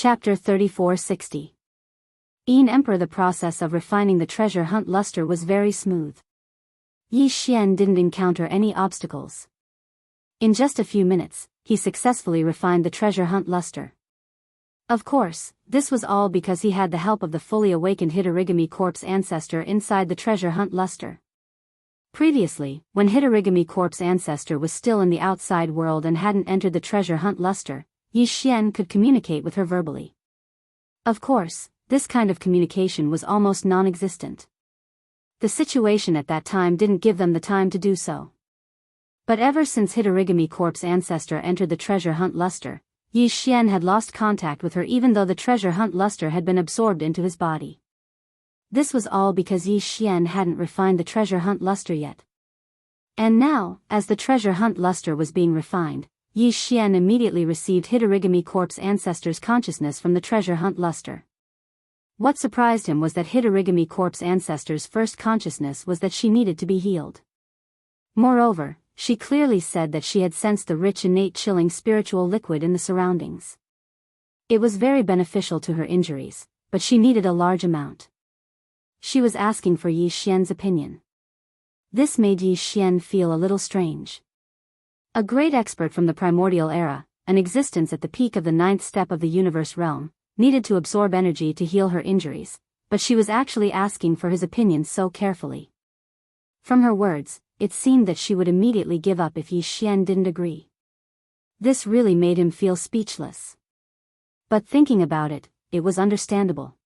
Chapter 3460. In Emperor. The process of refining the treasure hunt luster was very smooth. Yi Xian didn't encounter any obstacles. In just a few minutes, he successfully refined the treasure hunt luster. Of course, this was all because he had the help of the fully awakened Hitorigami Corpse ancestor inside the treasure hunt luster. Previously, when Hitorigami Corpse ancestor was still in the outside world and hadn't entered the treasure hunt luster, Yi Xian could communicate with her verbally. Of course, this kind of communication was almost non-existent. The situation at that time didn't give them the time to do so. But ever since Hitorigami Corpse ancestor entered the treasure hunt luster, Yi Xian had lost contact with her even though the treasure hunt luster had been absorbed into his body. This was all because Yi Xian hadn't refined the treasure hunt luster yet. And now, as the treasure hunt luster was being refined, Yi Xian immediately received Hitorigami Corpse ancestor's consciousness from the treasure hunt luster. What surprised him was that Hitorigami Corpse ancestor's first consciousness was that she needed to be healed. Moreover, she clearly said that she had sensed the rich innate chilling spiritual liquid in the surroundings. It was very beneficial to her injuries, but she needed a large amount. She was asking for Yi Xian's opinion. This made Yi Xian feel a little strange. A great expert from the primordial era, an existence at the peak of the ninth step of the universe realm, needed to absorb energy to heal her injuries, but she was actually asking for his opinion so carefully. From her words, it seemed that she would immediately give up if Yi Xian didn't agree. This really made him feel speechless. But thinking about it, it was understandable.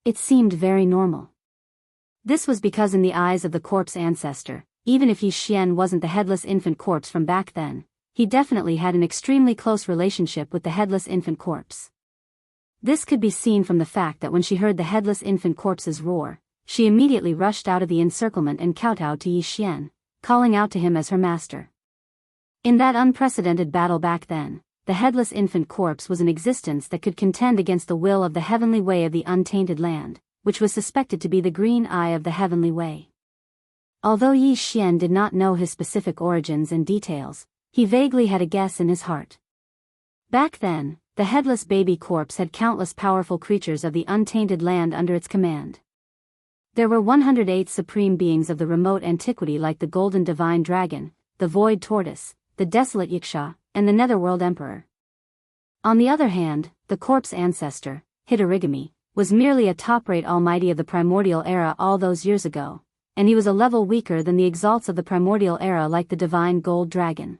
It seemed very normal. This was because in the eyes of the corpse ancestor, even if Yi Xian wasn't the headless infant corpse from back then, he definitely had an extremely close relationship with the headless infant corpse. This could be seen from the fact that when she heard the headless infant corpse's roar, she immediately rushed out of the encirclement and kowtowed to Yi Xian, calling out to him as her master. In that unprecedented battle back then, the headless infant corpse was an existence that could contend against the will of the heavenly way of the untainted land, which was suspected to be the green eye of the heavenly way. Although Yi Xian did not know his specific origins and details, he vaguely had a guess in his heart. Back then, the headless baby corpse had countless powerful creatures of the untainted land under its command. There were 108 supreme beings of the remote antiquity like the golden divine dragon, the void tortoise, the desolate Wuxia, and the netherworld emperor. On the other hand, the corpse ancestor, Hitorigami, was merely a top-rate almighty of the primordial era all those years ago, and he was a level weaker than the exalts of the primordial era like the divine gold dragon.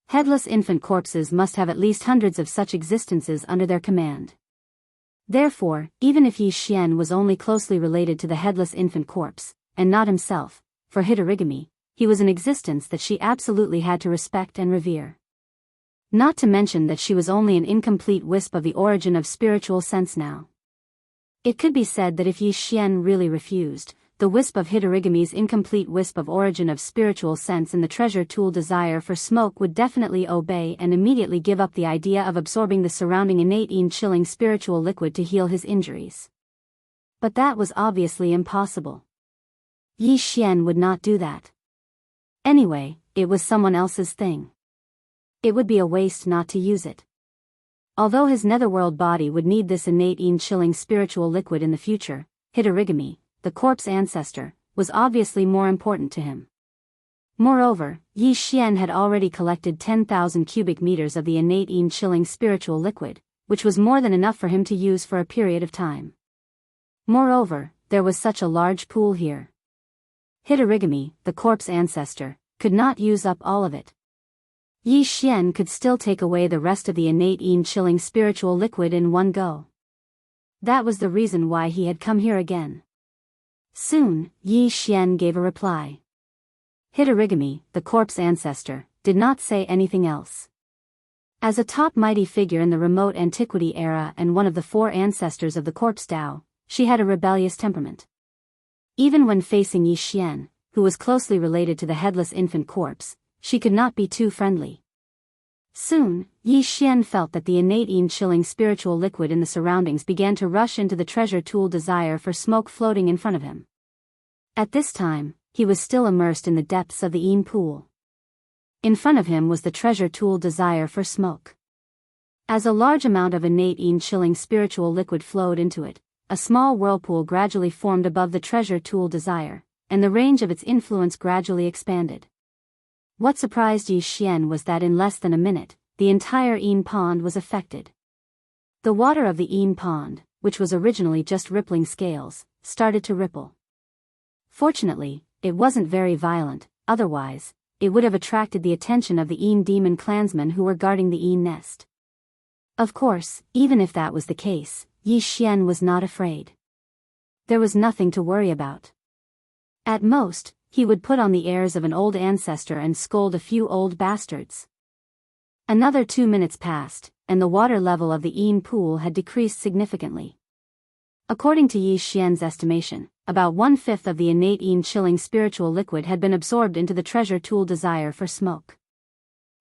Headless infant corpses must have at least hundreds of such existences under their command. Therefore, even if Yi Xian was only closely related to the headless infant corpse, and not himself, for Hitorigami, he was an existence that she absolutely had to respect and revere. Not to mention that she was only an incomplete wisp of the origin of spiritual sense now. It could be said that if Yi Xian really refused, the wisp of Hitorigami's incomplete wisp of origin of spiritual sense in the treasure tool desire for smoke would definitely obey and immediately give up the idea of absorbing the surrounding innate chilling spiritual liquid to heal his injuries. But that was obviously impossible. Yi Xian would not do that. Anyway, it was someone else's thing. It would be a waste not to use it. Although his netherworld body would need this innate chilling spiritual liquid in the future, Hitorigami, the corpse ancestor, was obviously more important to him. Moreover, Yi Xian had already collected 10,000 cubic meters of the innate chilling spiritual liquid, which was more than enough for him to use for a period of time. Moreover, there was such a large pool here. Hitorigami, the corpse ancestor, could not use up all of it. Yi Xian could still take away the rest of the innate chilling spiritual liquid in one go. That was the reason why he had come here again. Soon, Yi Xian gave a reply. Hitorigami, the corpse ancestor, did not say anything else. As a top mighty figure in the remote antiquity era and one of the four ancestors of the corpse Dao, she had a rebellious temperament. Even when facing Yi Xian, who was closely related to the headless infant corpse, she could not be too friendly. Soon, Yi Xian felt that the innate chilling spiritual liquid in the surroundings began to rush into the treasure tool desire for smoke floating in front of him. At this time, he was still immersed in the depths of the pool. In front of him was the treasure tool desire for smoke. As a large amount of innate chilling spiritual liquid flowed into it, a small whirlpool gradually formed above the treasure tool Desire, and the range of its influence gradually expanded. What surprised Yi Xian was that in less than a minute, the entire Yin pond was affected. The water of the Yin pond, which was originally just rippling scales, started to ripple. Fortunately, it wasn't very violent, otherwise, it would have attracted the attention of the Yin demon clansmen who were guarding the Yin nest. Of course, even if that was the case, Yi Xian was not afraid. There was nothing to worry about. At most, he would put on the airs of an old ancestor and scold a few old bastards. Another 2 minutes passed, and the water level of the Yin pool had decreased significantly. According to Yi Xian's estimation, about 1/5 of the innate Yin chilling spiritual liquid had been absorbed into the treasure tool Desire for Smoke.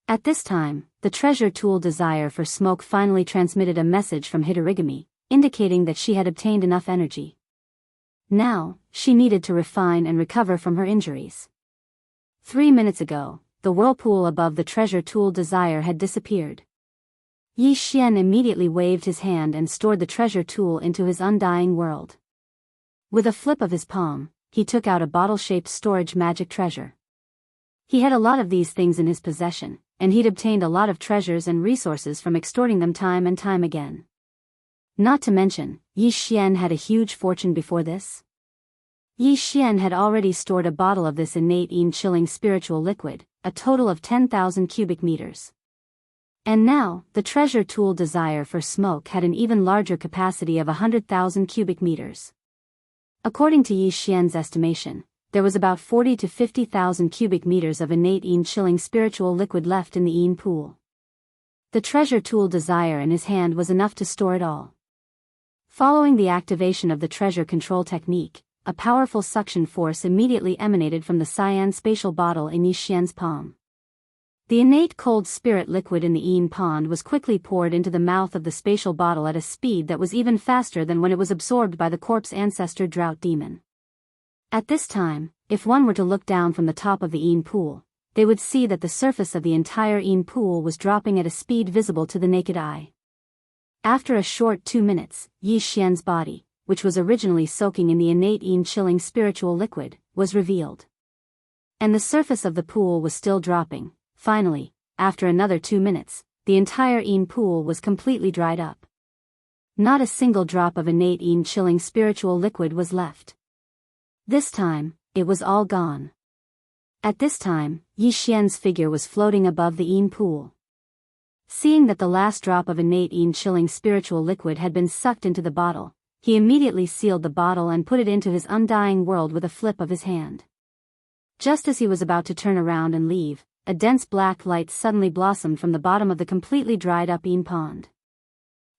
At this time, the treasure tool Desire for Smoke finally transmitted a message from Hitorigami, indicating that she had obtained enough energy. Now, she needed to refine and recover from her injuries. 3 minutes ago, the whirlpool above the treasure tool Desire had disappeared. Yi Xian immediately waved his hand and stored the treasure tool into his undying world. With a flip of his palm, he took out a bottle-shaped storage magic treasure. He had a lot of these things in his possession, and he'd obtained a lot of treasures and resources from extorting them time and time again. Not to mention, Yi Xian had a huge fortune before this. Yi Xian had already stored a bottle of this innate Yin chilling spiritual liquid, a total of 10,000 cubic meters. And now, the treasure tool Desire for Smoke had an even larger capacity of 100,000 cubic meters. According to Yi Xian's estimation, there was about 40 to 50,000 cubic meters of innate Yin chilling spiritual liquid left in the Yin pool. The treasure tool Desire in his hand was enough to store it all. Following the activation of the treasure control technique, a powerful suction force immediately emanated from the cyan spatial bottle in Yi Xian's palm. The innate cold spirit liquid in the Yin pond was quickly poured into the mouth of the spatial bottle at a speed that was even faster than when it was absorbed by the corpse ancestor drought demon. At this time, if one were to look down from the top of the Yin pool, they would see that the surface of the entire Yin pool was dropping at a speed visible to the naked eye. After a short 2 minutes, Yi Xian's body, which was originally soaking in the innate Yin chilling spiritual liquid, was revealed. And the surface of the pool was still dropping. Finally, after another 2 minutes, the entire Yin pool was completely dried up. Not a single drop of innate Yin chilling spiritual liquid was left. This time, it was all gone. At this time, Yi Xian's figure was floating above the Yin pool. Seeing that the last drop of innate Yin chilling spiritual liquid had been sucked into the bottle, he immediately sealed the bottle and put it into his undying world with a flip of his hand. Just as he was about to turn around and leave, a dense black light suddenly blossomed from the bottom of the completely dried-up Yin pond.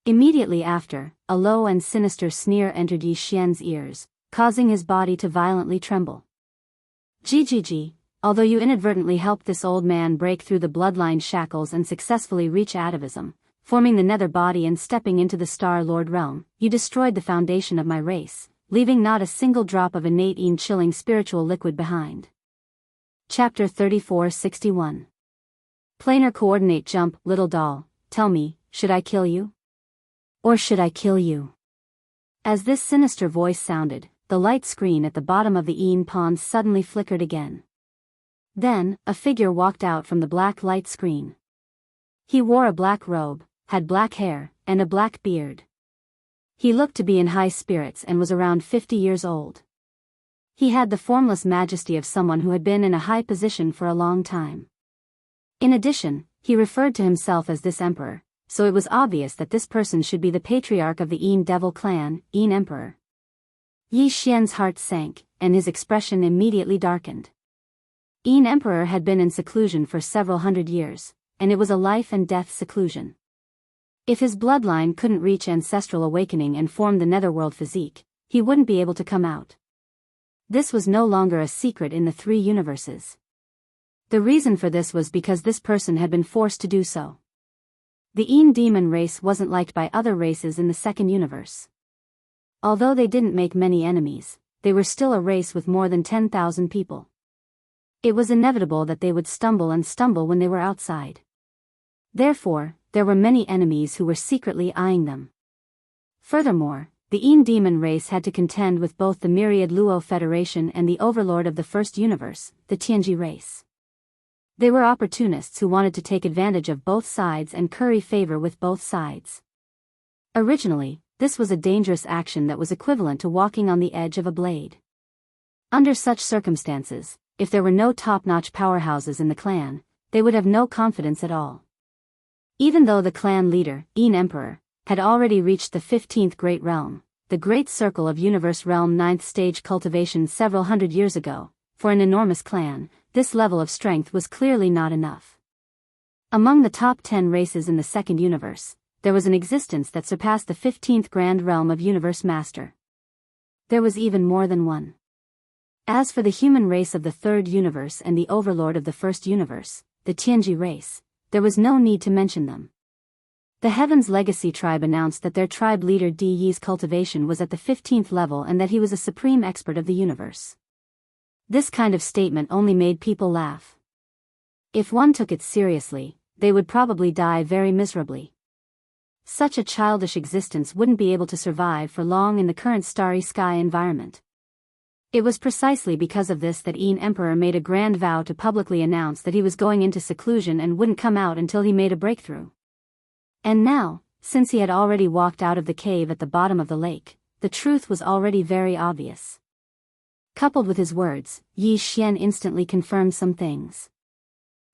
Immediately after, a low and sinister sneer entered Yi Xian's ears, causing his body to violently tremble. "GGG, although you inadvertently helped this old man break through the bloodline shackles and successfully reach atavism, forming the nether body and stepping into the Star Lord realm, you destroyed the foundation of my race, leaving not a single drop of innate Yin chilling spiritual liquid behind." Chapter 3461. Planar coordinate jump. Little doll, tell me, should I kill you? Or should I kill you? As this sinister voice sounded, the light screen at the bottom of the Yin pond suddenly flickered again. Then, a figure walked out from the black light screen. He wore a black robe, had black hair, and a black beard. He looked to be in high spirits and was around 50 years old. He had the formless majesty of someone who had been in a high position for a long time. In addition, he referred to himself as this emperor, so it was obvious that this person should be the patriarch of the Yin devil clan, Yin emperor. Yi Xian's heart sank, and his expression immediately darkened. Yin emperor had been in seclusion for several hundred years, and it was a life and death seclusion. If his bloodline couldn't reach ancestral awakening and form the netherworld physique, he wouldn't be able to come out. This was no longer a secret in the 3 universes. The reason for this was because this person had been forced to do so. The Yin demon race wasn't liked by other races in the 2nd universe. Although they didn't make many enemies, they were still a race with more than 10,000 people. It was inevitable that they would stumble when they were outside. Therefore, there were many enemies who were secretly eyeing them. Furthermore, the Yin demon race had to contend with both the myriad Luo Federation and the overlord of the first universe, the Tianji race. They were opportunists who wanted to take advantage of both sides and curry favor with both sides. Originally, this was a dangerous action that was equivalent to walking on the edge of a blade. Under such circumstances, if there were no top-notch powerhouses in the clan, they would have no confidence at all. Even though the clan leader, Yin Emperor, had already reached the 15th Great Realm, the Great Circle of Universe Realm 9th stage cultivation several hundred years ago, for an enormous clan, this level of strength was clearly not enough. Among the top 10 races in the second universe, there was an existence that surpassed the 15th Grand Realm of Universe Master. There was even more than one. As for the human race of the third universe and the overlord of the first universe, the Tianji race, there was no need to mention them. The Heaven's Legacy tribe announced that their tribe leader Di Yi's cultivation was at the 15th level and that he was a supreme expert of the universe. This kind of statement only made people laugh. If one took it seriously, they would probably die very miserably. Such a childish existence wouldn't be able to survive for long in the current starry sky environment. It was precisely because of this that Yin Emperor made a grand vow to publicly announce that he was going into seclusion and wouldn't come out until he made a breakthrough. And now, since he had already walked out of the cave at the bottom of the lake, the truth was already very obvious. Coupled with his words, Yi Xian instantly confirmed some things.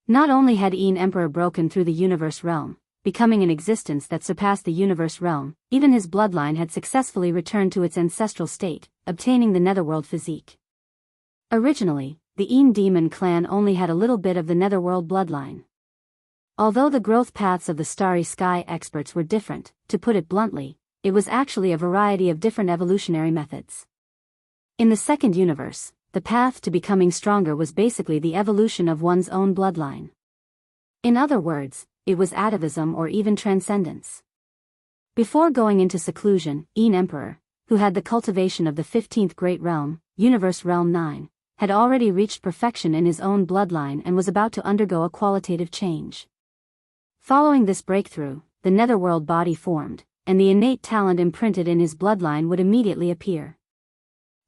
Not only had Yin Emperor broken through the universe realm, becoming an existence that surpassed the universe realm, even his bloodline had successfully returned to its ancestral state, obtaining the netherworld physique. Originally, the Yin demon clan only had a little bit of the netherworld bloodline. Although the growth paths of the starry sky experts were different, to put it bluntly, it was actually a variety of different evolutionary methods. In the second universe, the path to becoming stronger was basically the evolution of one's own bloodline. In other words, it was atavism or even transcendence. Before going into seclusion, Yin Emperor, who had the cultivation of the 15th Great Realm, Universe Realm 9, had already reached perfection in his own bloodline and was about to undergo a qualitative change. Following this breakthrough, the netherworld body formed, and the innate talent imprinted in his bloodline would immediately appear.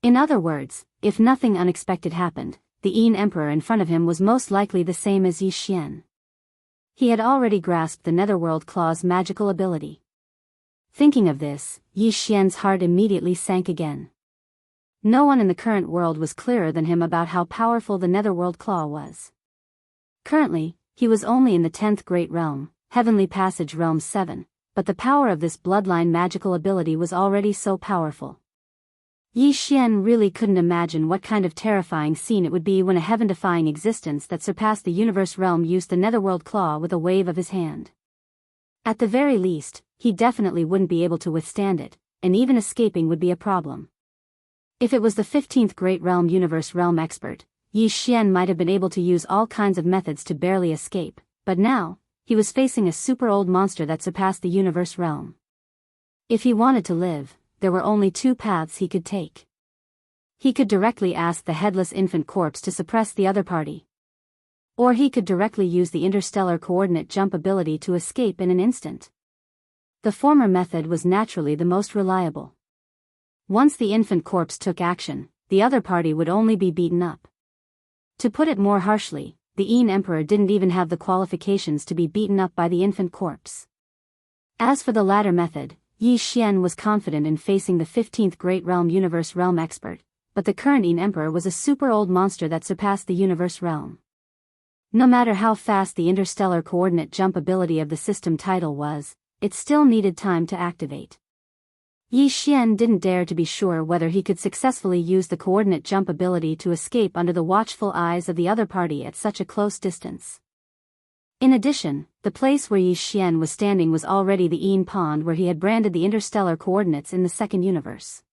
In other words, if nothing unexpected happened, the Yin Emperor in front of him was most likely the same as Yi Xian. He had already grasped the netherworld claw's magical ability. Thinking of this, Yi Xian's heart immediately sank again. No one in the current world was clearer than him about how powerful the netherworld claw was. Currently, he was only in the 10th Great Realm, Heavenly Passage Realm 7, but the power of this bloodline magical ability was already so powerful. Yi Xian really couldn't imagine what kind of terrifying scene it would be when a heaven-defying existence that surpassed the universe realm used the netherworld claw with a wave of his hand. At the very least, he definitely wouldn't be able to withstand it, and even escaping would be a problem. If it was the 15th Great Realm Universe Realm expert, Yi Xian might have been able to use all kinds of methods to barely escape, but now, he was facing a super old monster that surpassed the universe realm. If he wanted to live, there were only two paths he could take. He could directly ask the headless infant corpse to suppress the other party. Or he could directly use the interstellar coordinate jump ability to escape in an instant. The former method was naturally the most reliable. Once the infant corpse took action, the other party would only be beaten up. To put it more harshly, the Yin Emperor didn't even have the qualifications to be beaten up by the infant corpse. As for the latter method, Yi Xian was confident in facing the 15th Great Realm Universe Realm expert, but the current Yin Emperor was a super old monster that surpassed the universe realm. No matter how fast the interstellar coordinate jump ability of the system title was, it still needed time to activate. Yi Xian didn't dare to be sure whether he could successfully use the coordinate jump ability to escape under the watchful eyes of the other party at such a close distance. In addition, the place where Yi Xian was standing was already the Yin Pond where he had branded the interstellar coordinates in the second universe.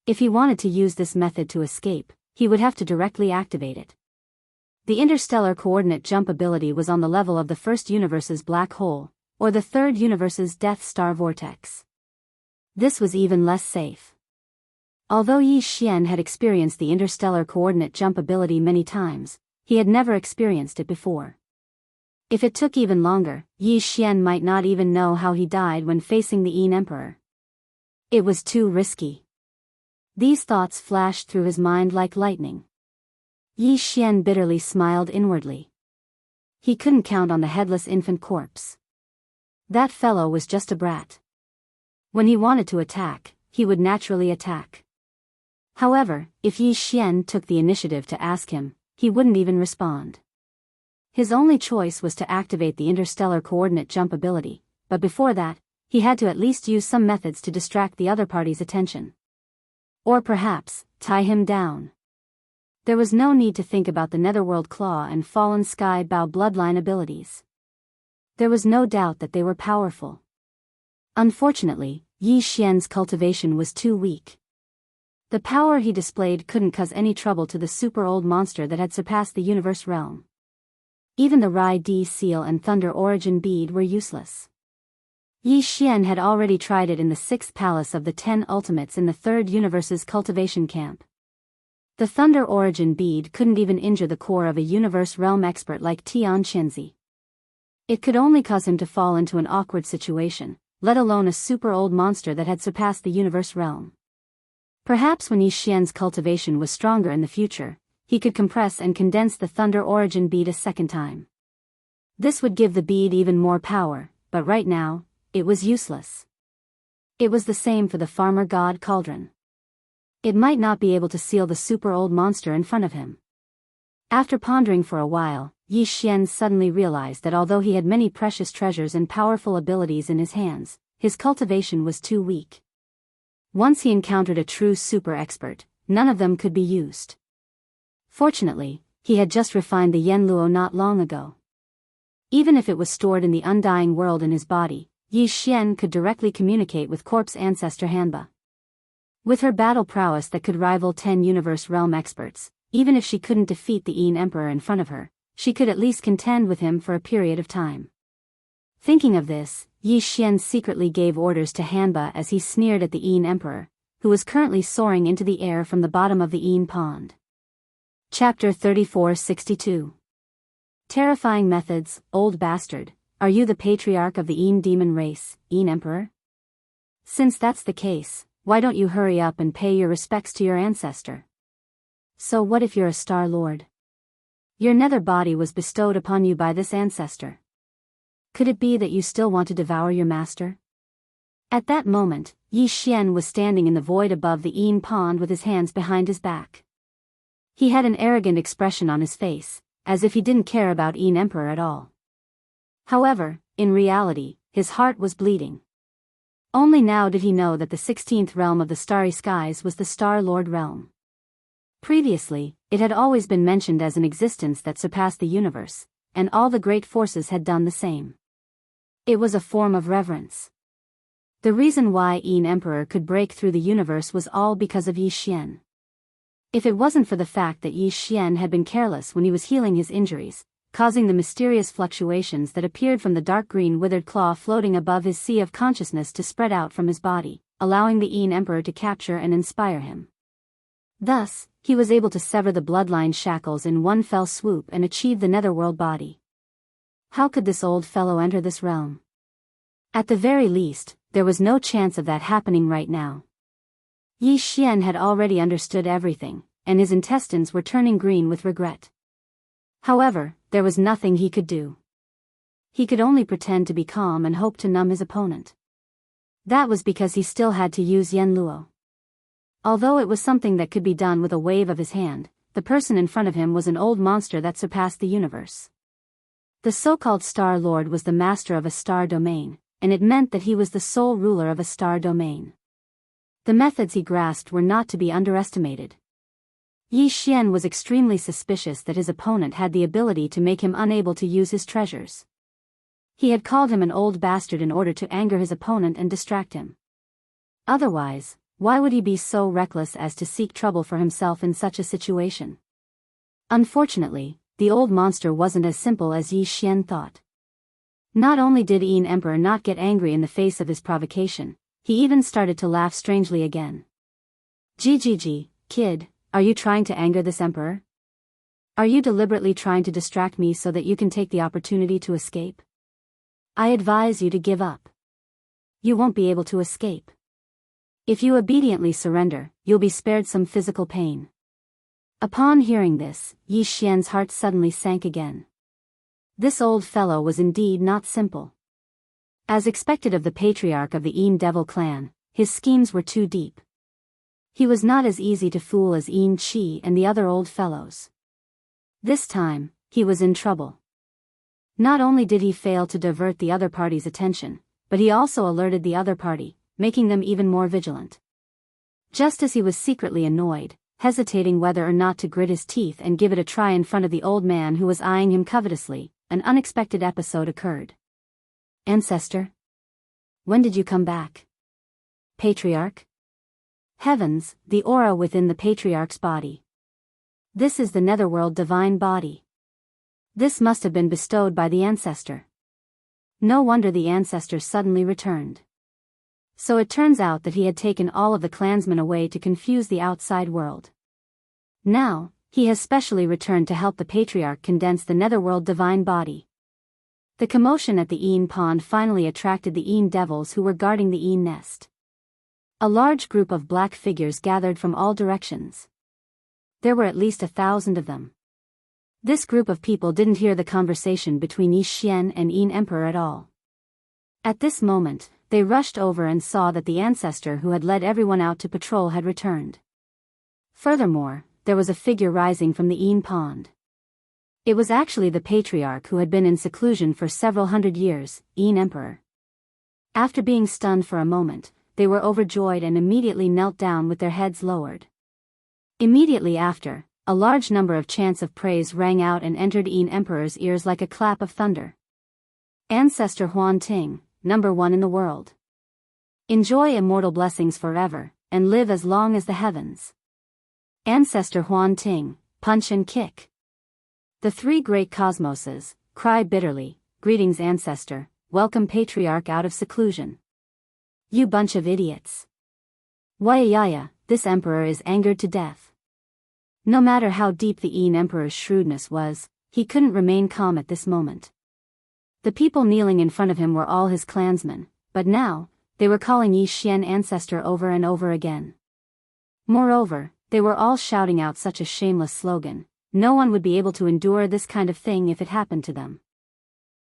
If he wanted to use this method to escape, he would have to directly activate it. The interstellar coordinate jump ability was on the level of the first universe's black hole, or the third universe's Death Star vortex. This was even less safe. Although Yi Xian had experienced the interstellar coordinate jump ability many times, he had never experienced it before. If it took even longer, Yi Xian might not even know how he died when facing the Yin Emperor. It was too risky. These thoughts flashed through his mind like lightning. Yi Xian bitterly smiled inwardly. He couldn't count on the headless infant corpse. That fellow was just a brat. When he wanted to attack, he would naturally attack. However, if Yi Xian took the initiative to ask him, he wouldn't even respond. His only choice was to activate the interstellar coordinate jump ability, but before that, he had to at least use some methods to distract the other party's attention. Or perhaps, tie him down. There was no need to think about the Netherworld Claw and Fallen Sky Bow bloodline abilities. There was no doubt that they were powerful. Unfortunately, Yi Xian's cultivation was too weak. The power he displayed couldn't cause any trouble to the super old monster that had surpassed the universe realm. Even the Rai D seal and Thunder Origin bead were useless. Yi Xian had already tried it in the 6th palace of the 10 ultimates in the 3rd universe's cultivation camp. The Thunder Origin bead couldn't even injure the core of a universe realm expert like Tian Qianzi. It could only cause him to fall into an awkward situation, let alone a super old monster that had surpassed the universe realm. Perhaps when Yi Xian's cultivation was stronger in the future, he could compress and condense the Thunder Origin bead a second time. This would give the bead even more power, but right now, it was useless. It was the same for the Farmer God Cauldron. It might not be able to seal the super old monster in front of him. After pondering for a while, Yi Xian suddenly realized that although he had many precious treasures and powerful abilities in his hands, his cultivation was too weak. Once he encountered a true super expert, none of them could be used. Fortunately, he had just refined the Yanluo not long ago. Even if it was stored in the undying world in his body, Yi Xian could directly communicate with corpse ancestor Hanba. With her battle prowess that could rival 10 universe realm experts, even if she couldn't defeat the Yin Emperor in front of her, she could at least contend with him for a period of time. Thinking of this, Yi Xian secretly gave orders to Hanba as he sneered at the Yin Emperor, who was currently soaring into the air from the bottom of the Yin Pond. Chapter 3462. Terrifying methods, old bastard, are you the patriarch of the Yin demon race, Yin Emperor? Since that's the case, why don't you hurry up and pay your respects to your ancestor? So what if you're a Star Lord? Your nether body was bestowed upon you by this ancestor. Could it be that you still want to devour your master? At that moment, Yi Xian was standing in the void above the Yin Pond with his hands behind his back. He had an arrogant expression on his face, as if he didn't care about Yin Emperor at all. However, in reality, his heart was bleeding. Only now did he know that the 16th realm of the starry skies was the Star Lord realm. Previously, it had always been mentioned as an existence that surpassed the universe, and all the great forces had done the same. It was a form of reverence. The reason why Yin Emperor could break through the universe was all because of Yi Xian. If it wasn't for the fact that Yi Xian had been careless when he was healing his injuries, causing the mysterious fluctuations that appeared from the dark green withered claw floating above his sea of consciousness to spread out from his body, allowing the Yin Emperor to capture and inspire him. Thus, he was able to sever the bloodline shackles in one fell swoop and achieve the netherworld body. How could this old fellow enter this realm? At the very least, there was no chance of that happening right now. Yi Xian had already understood everything, and his intestines were turning green with regret. However, there was nothing he could do. He could only pretend to be calm and hope to numb his opponent. That was because he still had to use Yanluo. Although it was something that could be done with a wave of his hand, the person in front of him was an old monster that surpassed the universe. The so-called Star Lord was the master of a star domain, and it meant that he was the sole ruler of a star domain. The methods he grasped were not to be underestimated. Yi Xian was extremely suspicious that his opponent had the ability to make him unable to use his treasures. He had called him an old bastard in order to anger his opponent and distract him. Otherwise, why would he be so reckless as to seek trouble for himself in such a situation? Unfortunately, the old monster wasn't as simple as Yi Xian thought. Not only did Yin Emperor not get angry in the face of his provocation, he even started to laugh strangely again. "GGG, kid, are you trying to anger this emperor? Are you deliberately trying to distract me so that you can take the opportunity to escape? I advise you to give up. You won't be able to escape. If you obediently surrender, you'll be spared some physical pain. Upon hearing this, Yi Xian's heart suddenly sank again. This old fellow was indeed not simple. As expected of the patriarch of the Yin Devil clan, his schemes were too deep. He was not as easy to fool as Yin Qi and the other old fellows. This time, he was in trouble. Not only did he fail to divert the other party's attention, but he also alerted the other party, making them even more vigilant. Just as he was secretly annoyed, hesitating whether or not to grit his teeth and give it a try in front of the old man who was eyeing him covetously, an unexpected episode occurred. Ancestor? When did you come back? Patriarch? Heavens, the aura within the patriarch's body. This is the netherworld divine body. This must have been bestowed by the ancestor. No wonder the ancestor suddenly returned. So it turns out that he had taken all of the clansmen away to confuse the outside world. Now, he has specially returned to help the patriarch condense the netherworld divine body. The commotion at the Yin pond finally attracted the Yin devils who were guarding the Yin nest. A large group of black figures gathered from all directions. There were at least 1,000 of them. This group of people didn't hear the conversation between Yi Xian and Yin Emperor at all. At this moment, they rushed over and saw that the ancestor who had led everyone out to patrol had returned. Furthermore, there was a figure rising from the Yin pond. It was actually the patriarch who had been in seclusion for several hundred years, Yin Emperor. After being stunned for a moment, they were overjoyed and immediately knelt down with their heads lowered. Immediately after, a large number of chants of praise rang out and entered Yin Emperor's ears like a clap of thunder. Ancestor Huan Ting, #1 in the world. Enjoy immortal blessings forever, and live as long as the heavens. Ancestor Huan Ting, punch and kick. The three great cosmoses cry bitterly, greetings ancestor, welcome patriarch out of seclusion. You bunch of idiots. Wayaya, this emperor is angered to death. No matter how deep the Yin Emperor's shrewdness was, he couldn't remain calm at this moment. The people kneeling in front of him were all his clansmen, but now, they were calling Yi Xian ancestor over and over again. Moreover, they were all shouting out such a shameless slogan, no one would be able to endure this kind of thing if it happened to them.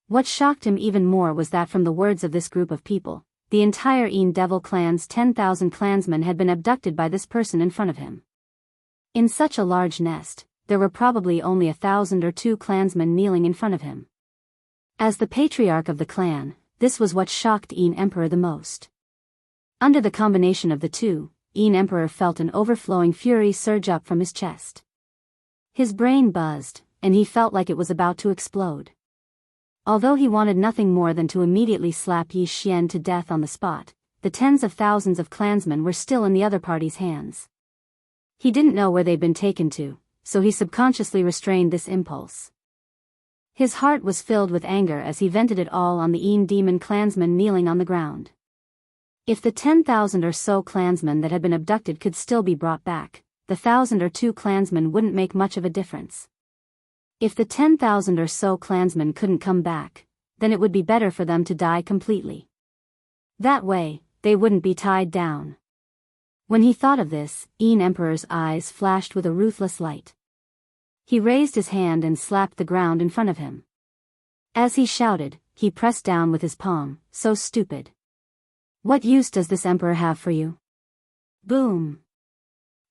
What shocked him even more was that from the words of this group of people, the entire Yin Devil clan's 10,000 clansmen had been abducted by this person in front of him. In such a large nest, there were probably only 1,000 or 2 clansmen kneeling in front of him. As the patriarch of the clan, this was what shocked Yin Emperor the most. Under the combination of the two, Yin Emperor felt an overflowing fury surge up from his chest. His brain buzzed, and he felt like it was about to explode. Although he wanted nothing more than to immediately slap Yi Xian to death on the spot, the tens of thousands of clansmen were still in the other party's hands. He didn't know where they'd been taken to, so he subconsciously restrained this impulse. His heart was filled with anger as he vented it all on the Yin demon clansmen kneeling on the ground. If the 10,000 or so clansmen that had been abducted could still be brought back, the 1,000 or 2 clansmen wouldn't make much of a difference. If the 10,000 or so clansmen couldn't come back, then it would be better for them to die completely. That way, they wouldn't be tied down. When he thought of this, Yin Emperor's eyes flashed with a ruthless light. He raised his hand and slapped the ground in front of him. As he shouted, he pressed down with his palm, so stupid. What use does this emperor have for you? Boom!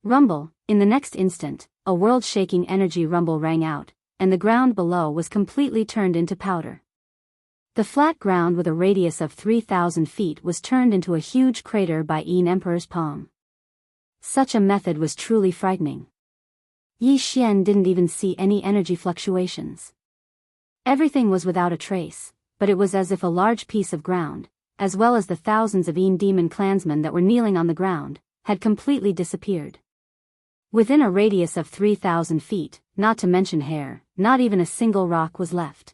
Rumble, in the next instant, a world-shaking energy rumble rang out, and the ground below was completely turned into powder. The flat ground with a radius of 3,000 feet was turned into a huge crater by Yin Emperor's palm. Such a method was truly frightening. Yi Xian didn't even see any energy fluctuations. Everything was without a trace, but it was as if a large piece of ground, as well as the thousands of Yin demon clansmen that were kneeling on the ground, had completely disappeared. Within a radius of 3,000 feet, not to mention hair, not even a single rock was left.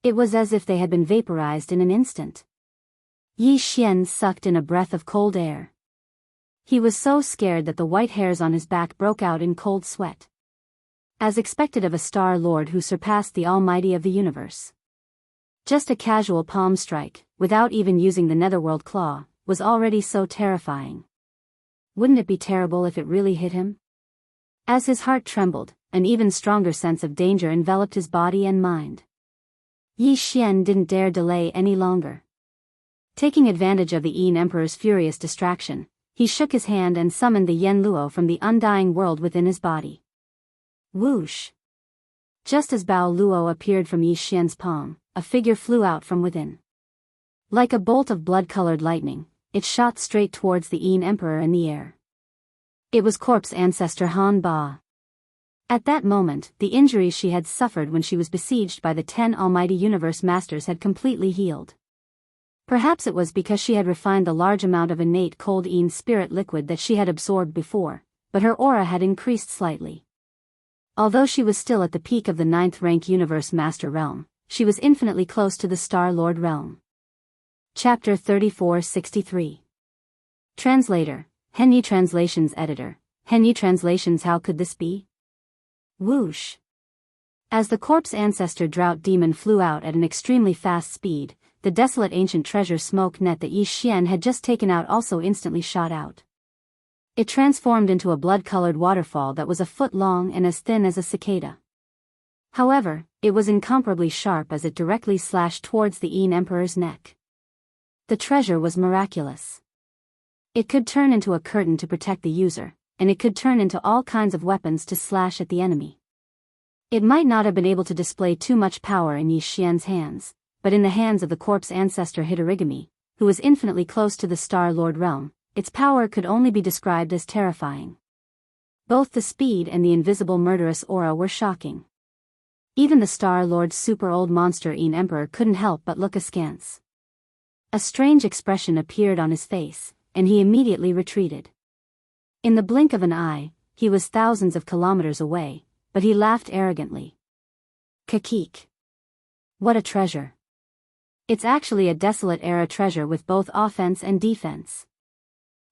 It was as if they had been vaporized in an instant. Yi Xian sucked in a breath of cold air. He was so scared that the white hairs on his back broke out in cold sweat. As expected of a Star Lord who surpassed the Almighty of the universe. Just a casual palm strike, without even using the Netherworld Claw, was already so terrifying. Wouldn't it be terrible if it really hit him? As his heart trembled, an even stronger sense of danger enveloped his body and mind. Yi Xian didn't dare delay any longer. Taking advantage of the Yin Emperor's furious distraction, he shook his hand and summoned the Yen Luo from the undying world within his body. Whoosh! Just as Bao Luo appeared from Yi Xian's palm, a figure flew out from within. Like a bolt of blood-colored lightning, it shot straight towards the Yin Emperor in the air. It was corpse ancestor Han Ba. At that moment, the injuries she had suffered when she was besieged by the 10 Almighty Universe Masters had completely healed. Perhaps it was because she had refined the large amount of innate cold Yin spirit liquid that she had absorbed before, but her aura had increased slightly. Although she was still at the peak of the 9th rank Universe Master realm, she was infinitely close to the Star Lord realm. Chapter 3463. Translator, Henyi Translations Editor, Henyi Translations. How could this be? Whoosh! As the corpse ancestor drought demon flew out at an extremely fast speed, the desolate ancient treasure smoke net that Yi Xian had just taken out also instantly shot out. It transformed into a blood-colored waterfall that was a foot long and as thin as a cicada. However, it was incomparably sharp as it directly slashed towards the Yin Emperor's neck. The treasure was miraculous. It could turn into a curtain to protect the user, and it could turn into all kinds of weapons to slash at the enemy. It might not have been able to display too much power in Yi Xian's hands, but in the hands of the corpse ancestor Hitorigami, who was infinitely close to the Star Lord realm, its power could only be described as terrifying. Both the speed and the invisible murderous aura were shocking. Even the Star Lord's super old monster Yin Emperor couldn't help but look askance. A strange expression appeared on his face, and he immediately retreated. In the blink of an eye, he was thousands of kilometers away, but he laughed arrogantly. Kakik. What a treasure. It's actually a desolate era treasure with both offense and defense.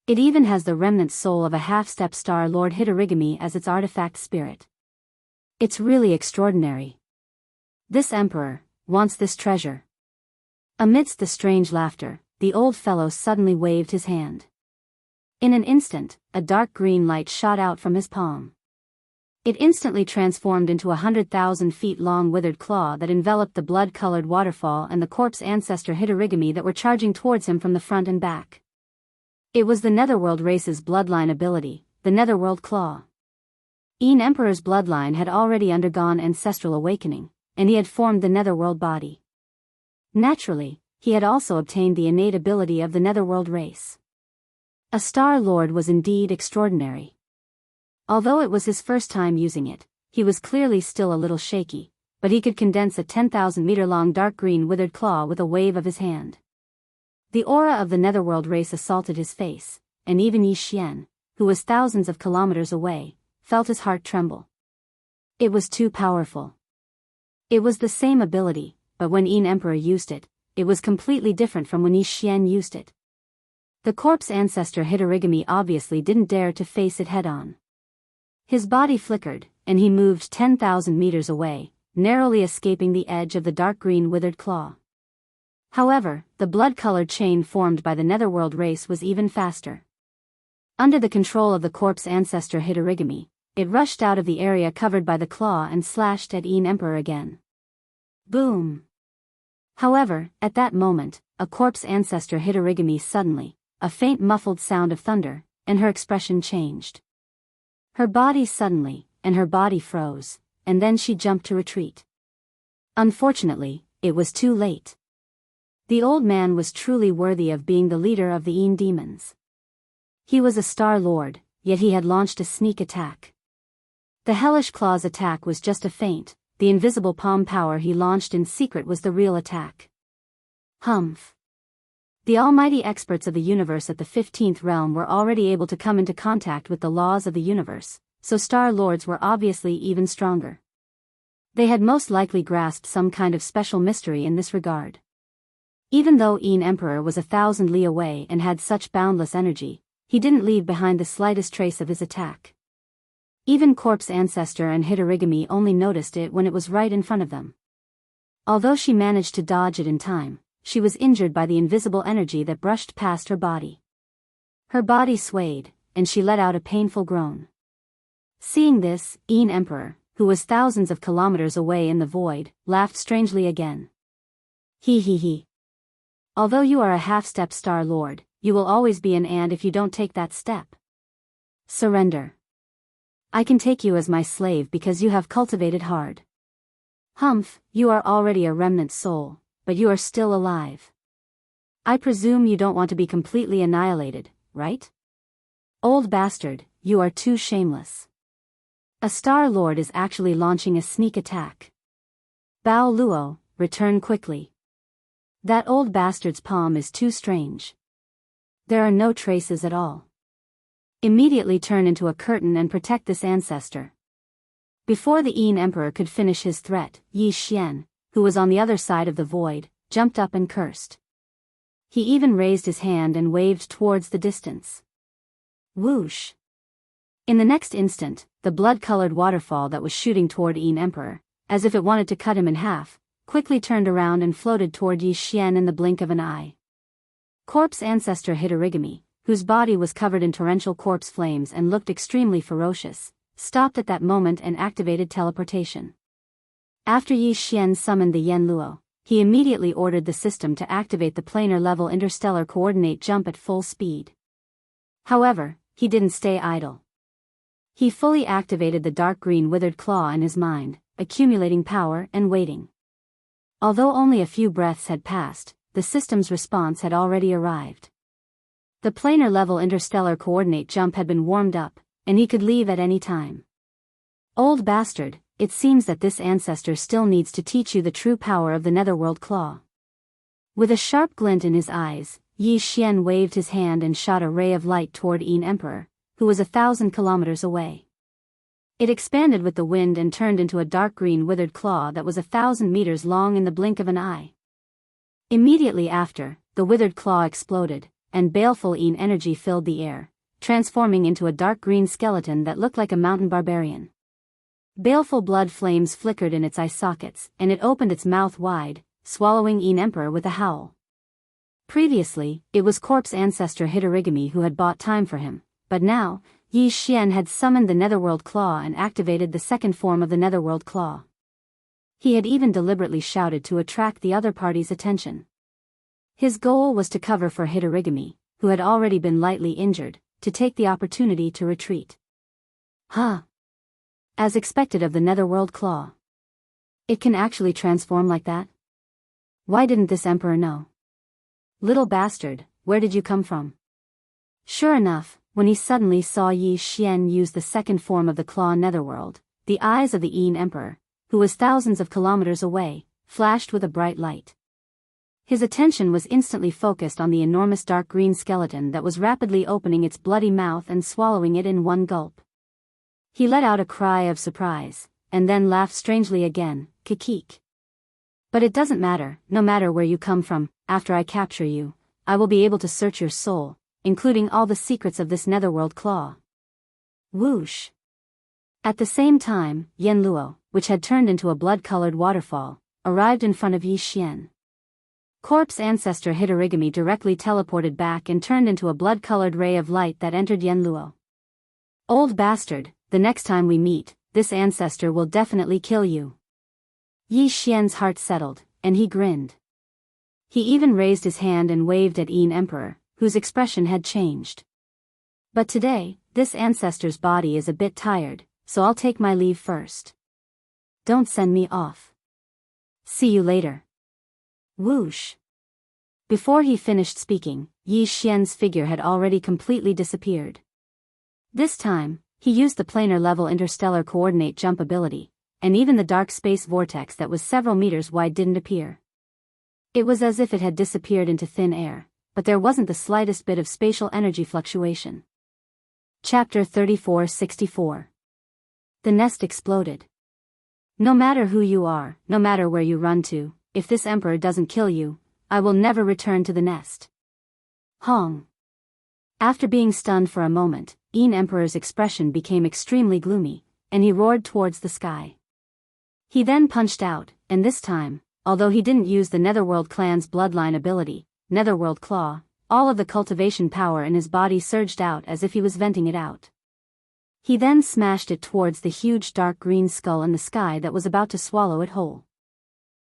It even has the remnant soul of a half-step Star Lord Hitorigami as its artifact spirit. It's really extraordinary. This emperor wants this treasure. Amidst the strange laughter, the old fellow suddenly waved his hand. In an instant, a dark green light shot out from his palm. It instantly transformed into 100,000 feet long withered claw that enveloped the blood-colored waterfall and the corpse ancestor Hitorigami that were charging towards him from the front and back. It was the Netherworld race's bloodline ability, the Netherworld Claw. Yin Emperor's bloodline had already undergone ancestral awakening, and he had formed the Netherworld body. Naturally, he had also obtained the innate ability of the Netherworld race. A Star Lord was indeed extraordinary. Although it was his first time using it, he was clearly still a little shaky, but he could condense a 10,000-meter-long dark green withered claw with a wave of his hand. The aura of the Netherworld race assaulted his face, and even Yi Xian, who was thousands of kilometers away, felt his heart tremble. It was too powerful. It was the same ability, but when Yin Emperor used it, it was completely different from when Yi Xian used it. The corpse ancestor Hitorigami obviously didn't dare to face it head-on. His body flickered, and he moved 10,000 meters away, narrowly escaping the edge of the dark green withered claw. However, the blood-colored chain formed by the Netherworld race was even faster. Under the control of the corpse ancestor Hitorigami, it rushed out of the area covered by the claw and slashed at Yin Emperor again. Boom! However, at that moment, a corpse ancestor Hitorigami suddenly, a faint muffled sound of thunder, and her expression changed. Her body suddenly, and her body froze, and then she jumped to retreat. Unfortunately, it was too late. The old man was truly worthy of being the leader of the Yin demons. He was a Star Lord, yet he had launched a sneak attack. The Hellish Claw's attack was just a feint, the invisible palm power he launched in secret was the real attack. Humph. The almighty experts of the universe at the 15th realm were already able to come into contact with the laws of the universe, so Star Lords were obviously even stronger. They had most likely grasped some kind of special mystery in this regard. Even though Yin Emperor was 1,000 li away and had such boundless energy, he didn't leave behind the slightest trace of his attack. Even Corpse Ancestor and Hitorigami only noticed it when it was right in front of them. Although she managed to dodge it in time, she was injured by the invisible energy that brushed past her body. Her body swayed, and she let out a painful groan. Seeing this, Yin Emperor, who was thousands of kilometers away in the void, laughed strangely again. He he he. Although you are a half-step Star Lord, you will always be an ant if you don't take that step. Surrender. I can take you as my slave because you have cultivated hard. Humph, you are already a remnant soul, but you are still alive. I presume you don't want to be completely annihilated, right? Old bastard, you are too shameless. A Star Lord is actually launching a sneak attack. Bao Luo, return quickly. That old bastard's palm is too strange. There are no traces at all. Immediately turn into a curtain and protect this ancestor. Before the Yin Emperor could finish his threat, Yi Xian, who was on the other side of the void, jumped up and cursed. He even raised his hand and waved towards the distance. Whoosh! In the next instant, the blood-colored waterfall that was shooting toward Yin Emperor, as if it wanted to cut him in half, quickly turned around and floated toward Yi Xian in the blink of an eye. Corpse Ancestor Hitorigami, whose body was covered in torrential corpse flames and looked extremely ferocious, stopped at that moment and activated teleportation. After Yi Xian summoned the Yen Luo, he immediately ordered the system to activate the planar-level interstellar coordinate jump at full speed. However, he didn't stay idle. He fully activated the dark green withered claw in his mind, accumulating power and waiting. Although only a few breaths had passed, the system's response had already arrived. The planar-level interstellar coordinate jump had been warmed up, and he could leave at any time. Old bastard, it seems that this ancestor still needs to teach you the true power of the Netherworld Claw. With a sharp glint in his eyes, Yi Xian waved his hand and shot a ray of light toward Yin Emperor, who was 1,000 kilometers away. It expanded with the wind and turned into a dark green withered claw that was 1,000 meters long in the blink of an eye. Immediately after, the withered claw exploded, and baleful Yin energy filled the air, transforming into a dark green skeleton that looked like a mountain barbarian. Baleful blood flames flickered in its eye sockets, and it opened its mouth wide, swallowing Yin Emperor with a howl. Previously, it was Corpse Ancestor Hitorigami who had bought time for him, but now, Yi Xian had summoned the Netherworld Claw and activated the second form of the Netherworld Claw. He had even deliberately shouted to attract the other party's attention. His goal was to cover for Hitorigami, who had already been lightly injured, to take the opportunity to retreat. Huh! As expected of the Netherworld Claw. It can actually transform like that? Why didn't this Emperor know? Little bastard, where did you come from? Sure enough, when he suddenly saw Yi Xian use the second form of the Claw Netherworld, the eyes of the Yin Emperor, who was thousands of kilometers away, flashed with a bright light. His attention was instantly focused on the enormous dark green skeleton that was rapidly opening its bloody mouth and swallowing it in one gulp. He let out a cry of surprise, and then laughed strangely again, kikik. But it doesn't matter, no matter where you come from, after I capture you, I will be able to search your soul, including all the secrets of this Netherworld Claw. Whoosh! At the same time, Yen Luo, which had turned into a blood-colored waterfall, arrived in front of Yi Xian. Corpse Ancestor Hitorigami directly teleported back and turned into a blood-colored ray of light that entered Yen Luo. Old bastard, the next time we meet, this ancestor will definitely kill you. Yi Xian's heart settled, and he grinned. He even raised his hand and waved at Yin Emperor, whose expression had changed. But today, this ancestor's body is a bit tired, so I'll take my leave first. Don't send me off. See you later. Whoosh! Before he finished speaking, Yi Xian's figure had already completely disappeared. This time, he used the planar-level interstellar coordinate jump ability, and even the dark space vortex that was several meters wide didn't appear. It was as if it had disappeared into thin air, but there wasn't the slightest bit of spatial energy fluctuation. Chapter 3464. The nest exploded. No matter who you are, no matter where you run to, if this emperor doesn't kill you, I will never return to the nest. Hong. After being stunned for a moment, Yin Emperor's expression became extremely gloomy, and he roared towards the sky. He then punched out, and this time, although he didn't use the Netherworld clan's bloodline ability, Netherworld Claw, all of the cultivation power in his body surged out as if he was venting it out. He then smashed it towards the huge dark green skull in the sky that was about to swallow it whole.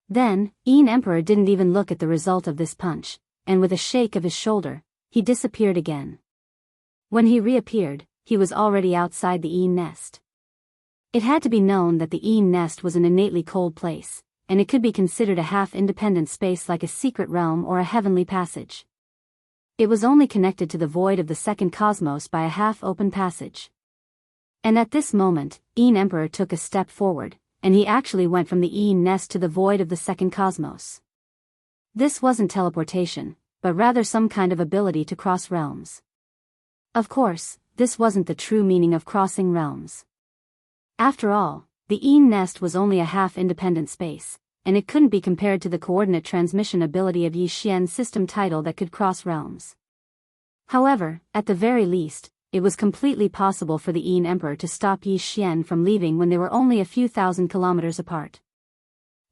Then, Yin Emperor didn't even look at the result of this punch, and with a shake of his shoulder, he disappeared again. When he reappeared, he was already outside the Yin nest. It had to be known that the Yin nest was an innately cold place, and it could be considered a half-independent space like a secret realm or a heavenly passage. It was only connected to the void of the second cosmos by a half-open passage. And at this moment, Yin Emperor took a step forward, and he actually went from the Yin nest to the void of the second cosmos. This wasn't teleportation, but rather some kind of ability to cross realms. Of course, this wasn't the true meaning of crossing realms. After all, the Yin nest was only a half-independent space, and it couldn't be compared to the coordinate transmission ability of Yi Xian's system title that could cross realms. However, at the very least, it was completely possible for the Yin Emperor to stop Yi Xian from leaving when they were only a few thousand kilometers apart.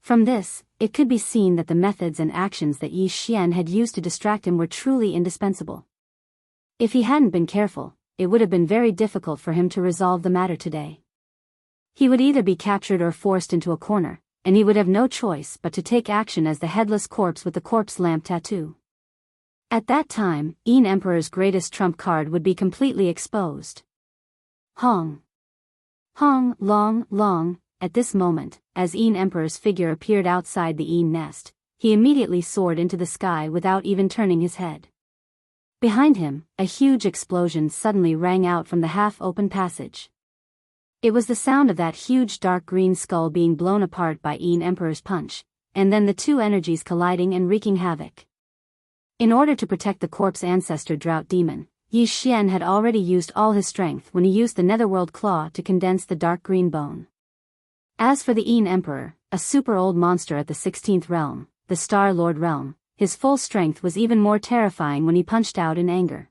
From this, it could be seen that the methods and actions that Yi Xian had used to distract him were truly indispensable. If he hadn't been careful, it would have been very difficult for him to resolve the matter today. He would either be captured or forced into a corner, and he would have no choice but to take action as the headless corpse with the corpse lamp tattoo. At that time, Yin Emperor's greatest trump card would be completely exposed. Hong. Hong, long, long. At this moment, as Yin Emperor's figure appeared outside the Yin nest, he immediately soared into the sky without even turning his head. Behind him, a huge explosion suddenly rang out from the half-open passage. It was the sound of that huge dark green skull being blown apart by Yin Emperor's punch, and then the two energies colliding and wreaking havoc. In order to protect the corpse ancestor drought demon, Yi Xian had already used all his strength when he used the Netherworld Claw to condense the dark green bone. As for the Yin Emperor, a super old monster at the 16th realm, the Star Lord realm, his full strength was even more terrifying when he punched out in anger.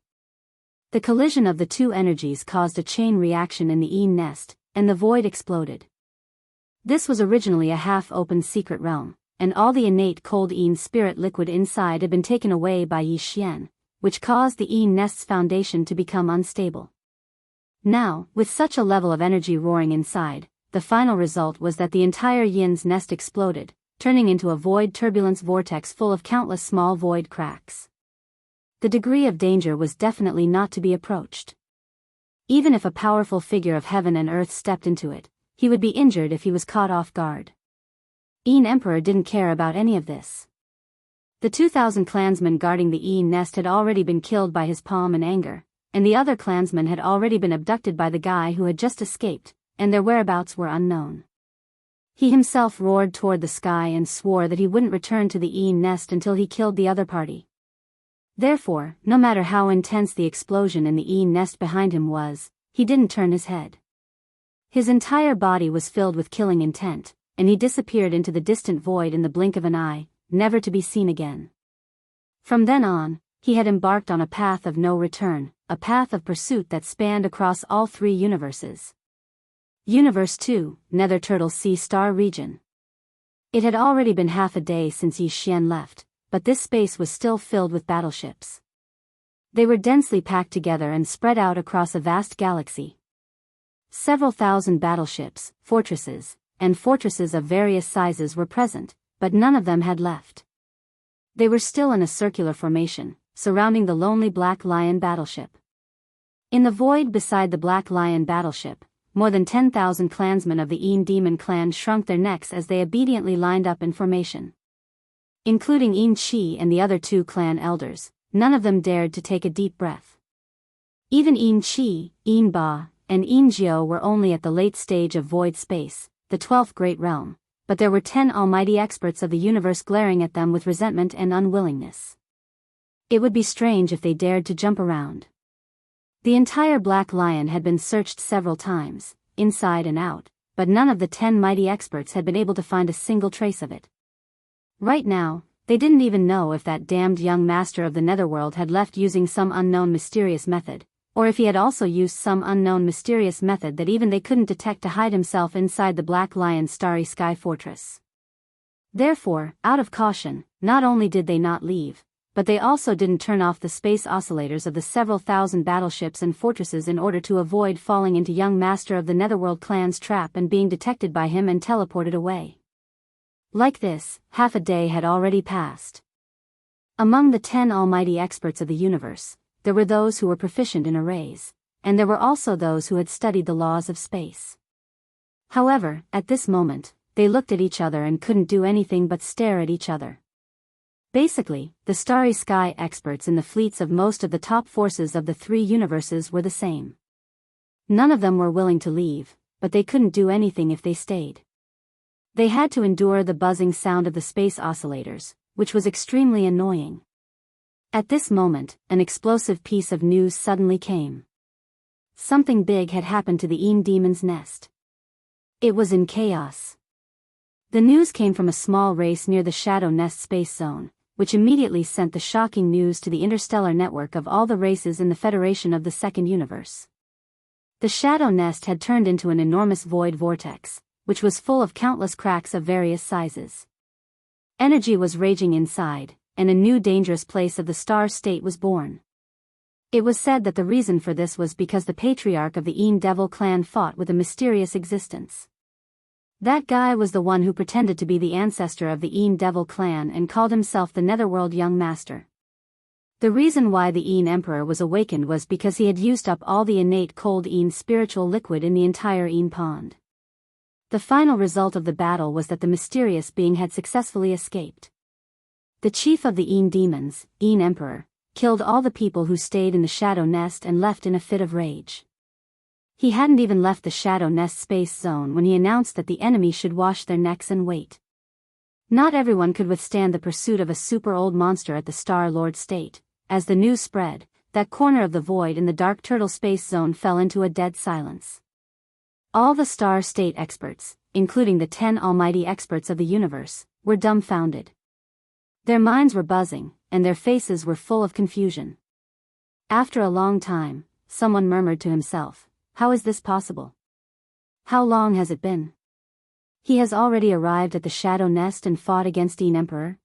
The collision of the two energies caused a chain reaction in the Yin nest, and the void exploded. This was originally a half-open secret realm, and all the innate cold Yin spirit liquid inside had been taken away by Yi Xian, which caused the Yin nest's foundation to become unstable. Now, with such a level of energy roaring inside, the final result was that the entire Yin's nest exploded, turning into a void turbulence vortex full of countless small void cracks. The degree of danger was definitely not to be approached. Even if a powerful figure of heaven and earth stepped into it, he would be injured if he was caught off guard. Yin Emperor didn't care about any of this. The 2,000 clansmen guarding the Yin nest had already been killed by his palm in anger, and the other clansmen had already been abducted by the guy who had just escaped, and their whereabouts were unknown. He himself roared toward the sky and swore that he wouldn't return to the Yin nest until he killed the other party. Therefore, no matter how intense the explosion in the Yin nest behind him was, he didn't turn his head. His entire body was filled with killing intent, and he disappeared into the distant void in the blink of an eye, never to be seen again. From then on, he had embarked on a path of no return, a path of pursuit that spanned across all three universes. Universe 2, Nether Turtle Sea Star Region. It had already been half a day since Yi Xian left, but this space was still filled with battleships. They were densely packed together and spread out across a vast galaxy. Several thousand battleships, fortresses, and fortresses of various sizes were present, but none of them had left. They were still in a circular formation, surrounding the lonely Black Lion battleship. In the void beside the Black Lion battleship, more than 10,000 clansmen of the Yin Demon clan shrunk their necks as they obediently lined up in formation. Including Yin Qi and the other two clan elders, none of them dared to take a deep breath. Even Yin Qi, Yin Ba, and Yin Jiao were only at the late stage of void space, the 12th great realm, but there were 10 almighty experts of the universe glaring at them with resentment and unwillingness. It would be strange if they dared to jump around. The entire Black Lion had been searched several times, inside and out, but none of the 10 mighty experts had been able to find a single trace of it. Right now, They didn't even know if that damned young master of the netherworld had left using some unknown mysterious method, or if he had also used some unknown mysterious method that even they couldn't detect to hide himself inside the Black Lion's starry sky fortress. Therefore, out of caution, not only did they not leave, but they also didn't turn off the space oscillators of the several thousand battleships and fortresses in order to avoid falling into young master of the Netherworld clan's trap and being detected by him and teleported away. Like this, half a day had already passed. Among the 10 almighty experts of the universe, there were those who were proficient in arrays, and there were also those who had studied the laws of space. However, at this moment, they looked at each other and couldn't do anything but stare at each other. Basically, the starry sky experts in the fleets of most of the top forces of the 3 universes were the same. None of them were willing to leave, but they couldn't do anything if they stayed. They had to endure the buzzing sound of the space oscillators, which was extremely annoying. At this moment, an explosive piece of news suddenly came. Something big had happened to the Een Demon's nest. It was in chaos. The news came from a small race near the Shadow Nest space zone, which immediately sent the shocking news to the interstellar network of all the races in the Federation of the Second Universe. The Shadow Nest had turned into an enormous void vortex, which was full of countless cracks of various sizes. Energy was raging inside, and a new dangerous place of the star state was born. It was said that the reason for this was because the patriarch of the Een Devil clan fought with a mysterious existence. That guy was the one who pretended to be the ancestor of the Een Devil clan and called himself the Netherworld Young Master. The reason why the Een Emperor was awakened was because he had used up all the innate cold Een spiritual liquid in the entire Een pond. The final result of the battle was that the mysterious being had successfully escaped. The chief of the Een demons, Een Emperor, killed all the people who stayed in the Shadow Nest and left in a fit of rage. He hadn't even left the Shadow Nest space zone when he announced that the enemy should wash their necks and wait. Not everyone could withstand the pursuit of a super old monster at the Star Lord state. As the news spread, that corner of the void in the Dark Turtle space zone fell into a dead silence. All the Star State experts, including the 10 almighty experts of the universe, were dumbfounded. Their minds were buzzing, and their faces were full of confusion. After a long time, someone murmured to himself, "How is this possible? How long has it been? He has already arrived at the Shadow Nest and fought against Een Emperor?"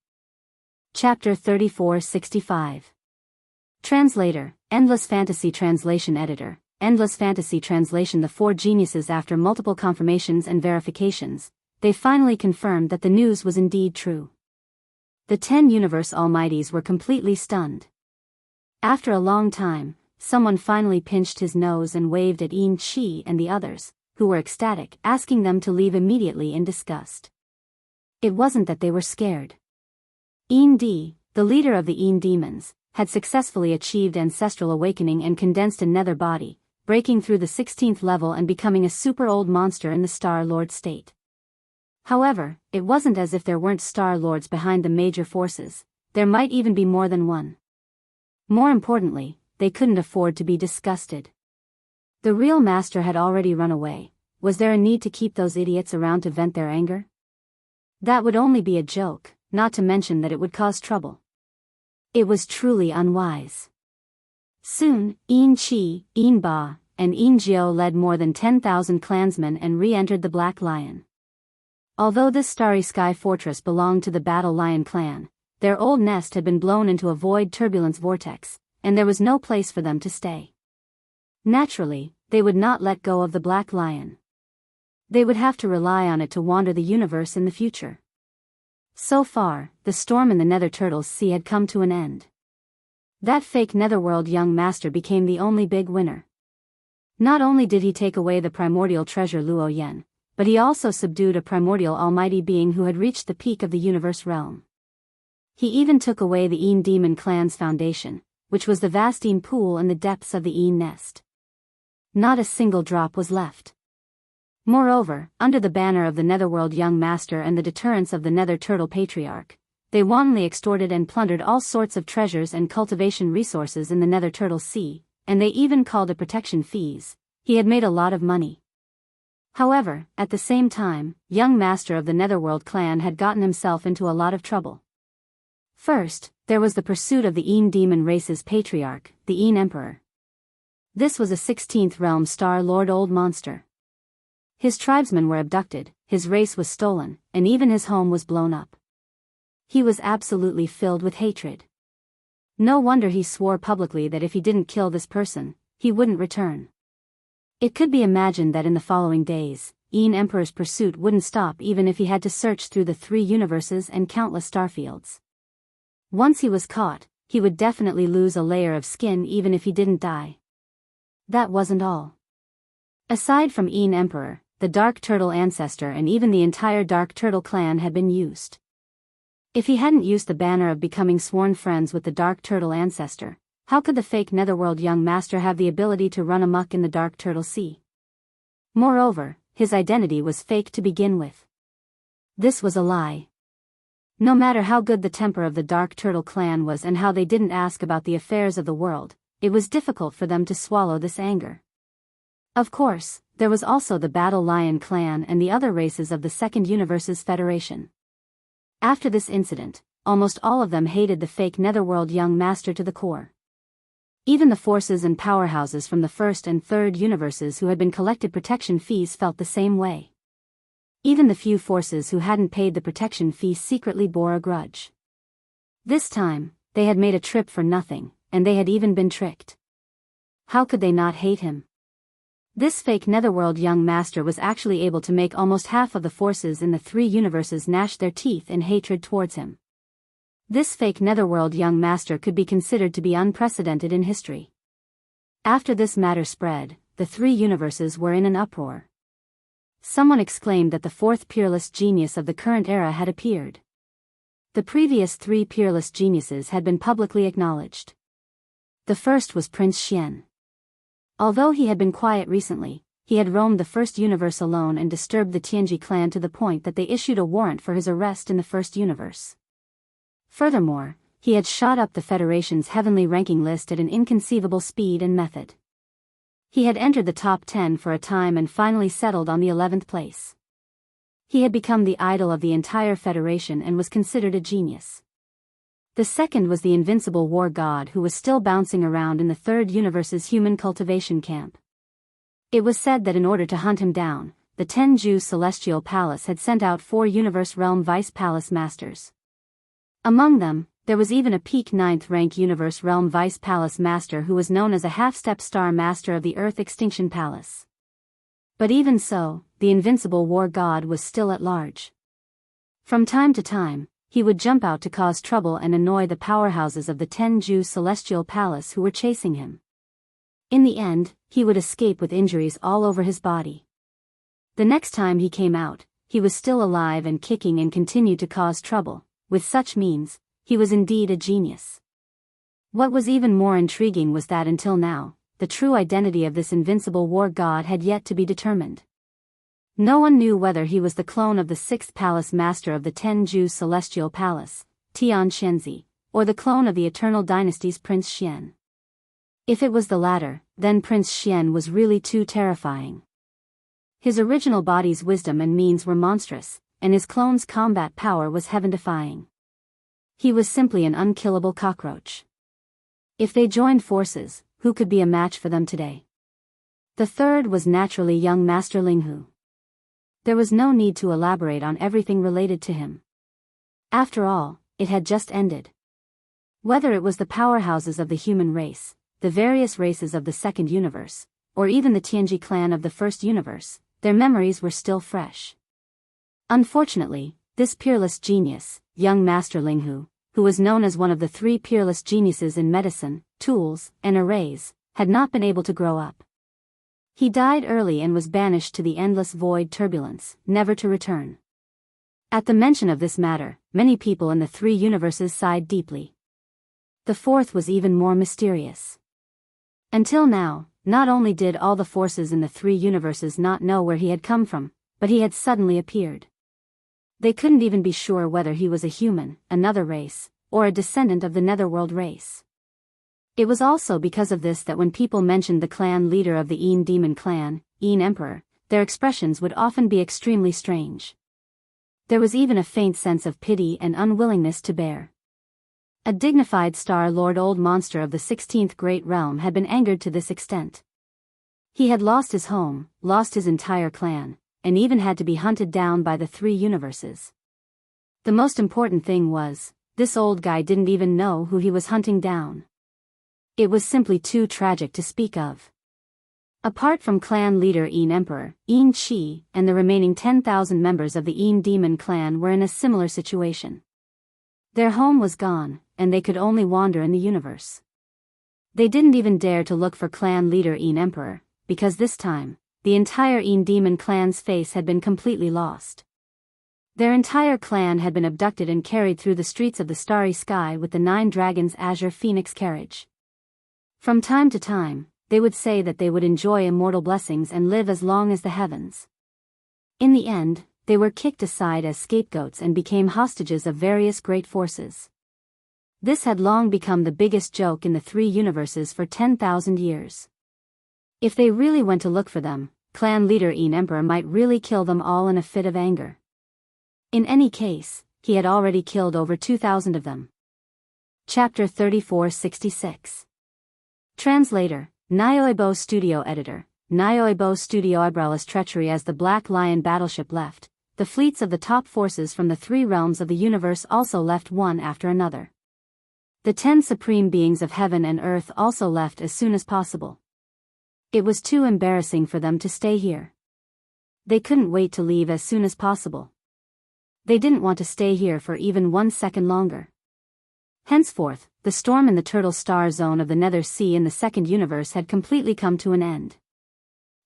Chapter 3465. Translator, Endless Fantasy Translation Editor, Endless Fantasy Translation. The 4 geniuses, after multiple confirmations and verifications, they finally confirmed that the news was indeed true. The 10 universe almighties were completely stunned. After a long time, someone finally pinched his nose and waved at Een Chi and the others, who were ecstatic, asking them to leave immediately in disgust. It wasn't that they were scared. Een D, the leader of the Een demons, had successfully achieved ancestral awakening and condensed a nether body, breaking through the 16th level and becoming a super old monster in the Star Lord state. However, it wasn't as if there weren't Star Lords behind the major forces. There might even be more than one. More importantly, they couldn't afford to be disgusted. The real master had already run away. Was there a need to keep those idiots around to vent their anger? That would only be a joke, not to mention that it would cause trouble. It was truly unwise. Soon, Een Chi, Een Ba, and Een Jiao led more than 10,000 clansmen and re-entered the Black Lion. Although this starry sky fortress belonged to the Battle Lion clan, their old nest had been blown into a void turbulence vortex, and there was no place for them to stay. Naturally, they would not let go of the Black Lion. They would have to rely on it to wander the universe in the future. So far, the storm in the Nether Turtle's Sea had come to an end. That fake Netherworld young master became the only big winner. Not only did he take away the primordial treasure Luo Yen, but he also subdued a primordial almighty being who had reached the peak of the universe realm. He even took away the Een Demon clan's foundation, which was the vast Een pool in the depths of the Een nest. Not a single drop was left. Moreover, under the banner of the Netherworld Young Master and the deterrence of the Nether Turtle Patriarch, they wantonly extorted and plundered all sorts of treasures and cultivation resources in the Nether Turtle Sea, and they even called it protection fees. He had made a lot of money. However, at the same time, young master of the Netherworld clan had gotten himself into a lot of trouble. First, there was the pursuit of the Yin demon race's patriarch, the Yin Emperor. This was a 16th realm Star Lord old monster. His tribesmen were abducted, his race was stolen, and even his home was blown up. He was absolutely filled with hatred. No wonder he swore publicly that if he didn't kill this person, he wouldn't return. It could be imagined that in the following days, Yin Emperor's pursuit wouldn't stop even if he had to search through the 3 universes and countless starfields. Once he was caught, he would definitely lose a layer of skin even if he didn't die. That wasn't all. Aside from Yin Emperor, the Dark Turtle ancestor and even the entire Dark Turtle clan had been used. If he hadn't used the banner of becoming sworn friends with the Dark Turtle ancestor, how could the fake Netherworld young master have the ability to run amok in the Dark Turtle Sea? Moreover, his identity was fake to begin with. This was a lie. No matter how good the temper of the Dark Turtle clan was and how they didn't ask about the affairs of the world, it was difficult for them to swallow this anger. Of course, there was also the Battle Lion clan and the other races of the Second Universe's Federation. After this incident, almost all of them hated the fake Netherworld young master to the core. Even the forces and powerhouses from the First and Third Universes who had been collected protection fees felt the same way. Even the few forces who hadn't paid the protection fee secretly bore a grudge. This time, they had made a trip for nothing, and they had even been tricked. How could they not hate him? This fake Netherworld young master was actually able to make almost half of the forces in the 3 universes gnash their teeth in hatred towards him. This fake Netherworld young master could be considered to be unprecedented in history. After this matter spread, the 3 universes were in an uproar. Someone exclaimed that the 4th peerless genius of the current era had appeared. The previous 3 peerless geniuses had been publicly acknowledged. The first was Prince Xian. Although he had been quiet recently, he had roamed the First Universe alone and disturbed the Tianji clan to the point that they issued a warrant for his arrest in the First Universe. Furthermore, he had shot up the Federation's heavenly ranking list at an inconceivable speed and method. He had entered the top 10 for a time and finally settled on the 11th place. He had become the idol of the entire Federation and was considered a genius. The second was the invincible war god who was still bouncing around in the Third Universe's human cultivation camp. It was said that in order to hunt him down, the Jianghu Celestial Palace had sent out 4 Universe Realm Vice Palace Masters. Among them, there was even a peak 9th rank Universe Realm Vice Palace Master who was known as a half-step star master of the Earth Extinction Palace. But even so, the invincible war god was still at large. From time to time, he would jump out to cause trouble and annoy the powerhouses of the Jianghu Celestial Palace who were chasing him. In the end, he would escape with injuries all over his body. The next time he came out, he was still alive and kicking and continued to cause trouble. With such means, he was indeed a genius. What was even more intriguing was that until now, the true identity of this invincible war god had yet to be determined. No one knew whether he was the clone of the 6th Palace Master of the Jianghu Celestial Palace, Tian Shenzi, or the clone of the Eternal Dynasty's Prince Xian. If it was the latter, then Prince Xian was really too terrifying. His original body's wisdom and means were monstrous, and his clone's combat power was heaven-defying. He was simply an unkillable cockroach. If they joined forces, who could be a match for them today? The third was naturally young Master Linghu. There was no need to elaborate on everything related to him. After all, it had just ended. Whether it was the powerhouses of the human race, the various races of the Second Universe, or even the Tianji clan of the First Universe, their memories were still fresh. Unfortunately, this peerless genius, young Master Linghu, who was known as one of the 3 peerless geniuses in medicine, tools, and arrays, had not been able to grow up. He died early and was banished to the endless void turbulence, never to return. At the mention of this matter, many people in the 3 universes sighed deeply. The fourth was even more mysterious. Until now, not only did all the forces in the 3 universes not know where he had come from, but he had suddenly appeared. They couldn't even be sure whether he was a human, another race, or a descendant of the Netherworld race. It was also because of this that when people mentioned the clan leader of the Yin Demon clan, Yin Emperor, their expressions would often be extremely strange. There was even a faint sense of pity and unwillingness to bear. A dignified Star Lord old monster of the 16th Great Realm had been angered to this extent. He had lost his home, lost his entire clan, and even had to be hunted down by the three universes. The most important thing was, this old guy didn't even know who he was hunting down. It was simply too tragic to speak of. Apart from clan leader Yin Emperor, Yin Qi, and the remaining 10,000 members of the Yin Demon clan were in a similar situation. Their home was gone, and they could only wander in the universe. They didn't even dare to look for clan leader Yin Emperor, because this time, the entire Yin Demon clan's face had been completely lost. Their entire clan had been abducted and carried through the streets of the starry sky with the 9 dragons' azure phoenix carriage. From time to time, they would say that they would enjoy immortal blessings and live as long as the heavens. In the end, they were kicked aside as scapegoats and became hostages of various great forces. This had long become the biggest joke in the three universes for 10,000 years. If they really went to look for them, clan leader Yin Emperor might really kill them all in a fit of anger. In any case, he had already killed over 2,000 of them. Chapter 3466. Translator, Nioibo Studio Editor, Nioibo Studio Eyebrows treachery. As the Black Lion battleship left, the fleets of the top forces from the 3 realms of the universe also left one after another. The 10 supreme beings of heaven and earth also left as soon as possible. It was too embarrassing for them to stay here. They couldn't wait to leave as soon as possible. They didn't want to stay here for even 1 second longer. Henceforth, the storm in the Turtle Star Zone of the Nether Sea in the second universe had completely come to an end.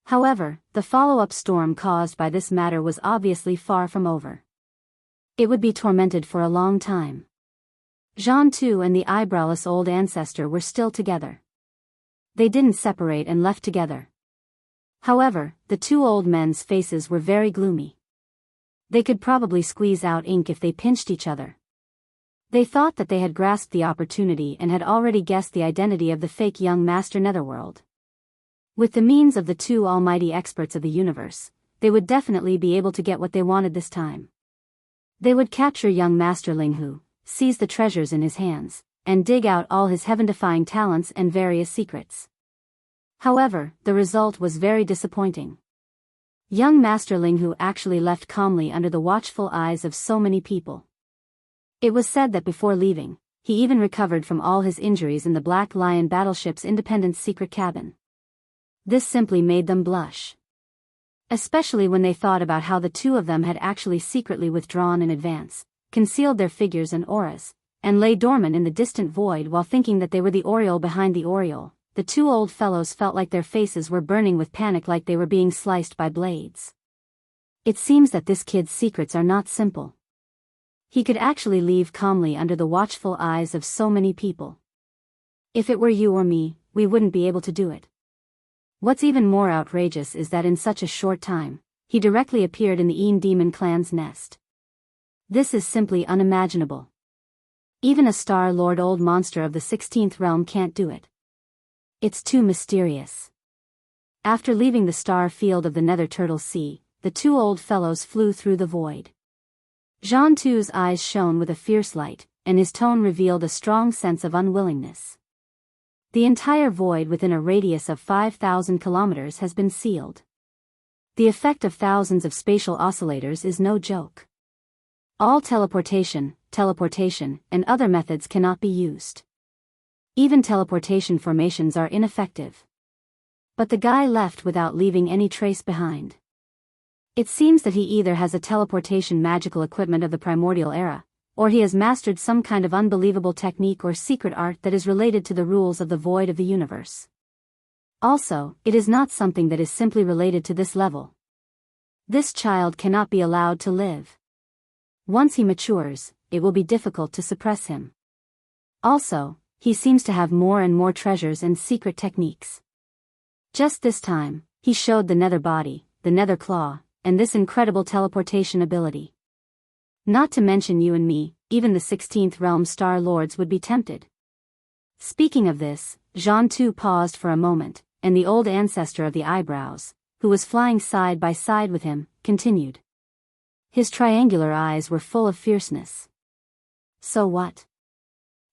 However, the follow-up storm caused by this matter was obviously far from over. It would be tormented for a long time. Jianghu and the eyebrowless old ancestor were still together. They didn't separate and left together. However, the 2 old men's faces were very gloomy. They could probably squeeze out ink if they pinched each other. They thought that they had grasped the opportunity and had already guessed the identity of the fake young Master Netherworld. With the means of the 2 almighty experts of the universe, they would definitely be able to get what they wanted this time. They would capture young Master Linghu, seize the treasures in his hands, and dig out all his heaven-defying talents and various secrets. However, the result was very disappointing. Young Master Linghu actually left calmly under the watchful eyes of so many people. It was said that before leaving, he even recovered from all his injuries in the Black Lion battleship's Independence secret cabin. This simply made them blush. Especially when they thought about how the 2 of them had actually secretly withdrawn in advance, concealed their figures and auras, and lay dormant in the distant void while thinking that they were the Oriole behind the Oriole. The 2 old fellows felt like their faces were burning with panic, like they were being sliced by blades. It seems that this kid's secrets are not simple. He could actually leave calmly under the watchful eyes of so many people. If it were you or me, we wouldn't be able to do it. What's even more outrageous is that in such a short time, he directly appeared in the Yin Demon clan's nest. This is simply unimaginable. Even a Star Lord old monster of the 16th realm can't do it. It's too mysterious. After leaving the star field of the Nether Turtle Sea, the 2 old fellows flew through the void. Jianghu's eyes shone with a fierce light, and his tone revealed a strong sense of unwillingness. The entire void within a radius of 5,000 kilometers has been sealed. The effect of thousands of spatial oscillators is no joke. All teleportation, and other methods cannot be used. Even teleportation formations are ineffective. But the guy left without leaving any trace behind. It seems that he either has a teleportation magical equipment of the primordial era, or he has mastered some kind of unbelievable technique or secret art that is related to the rules of the void of the universe. Also, it is not something that is simply related to this level. This child cannot be allowed to live. Once he matures, it will be difficult to suppress him. Also, he seems to have more and more treasures and secret techniques. Just this time, he showed the nether body, the nether claw, and this incredible teleportation ability. Not to mention you and me, even the 16th realm Star Lords would be tempted. Speaking of this, Jianghu paused for a moment, and the old ancestor of the eyebrows, who was flying side by side with him, continued. His triangular eyes were full of fierceness. So what?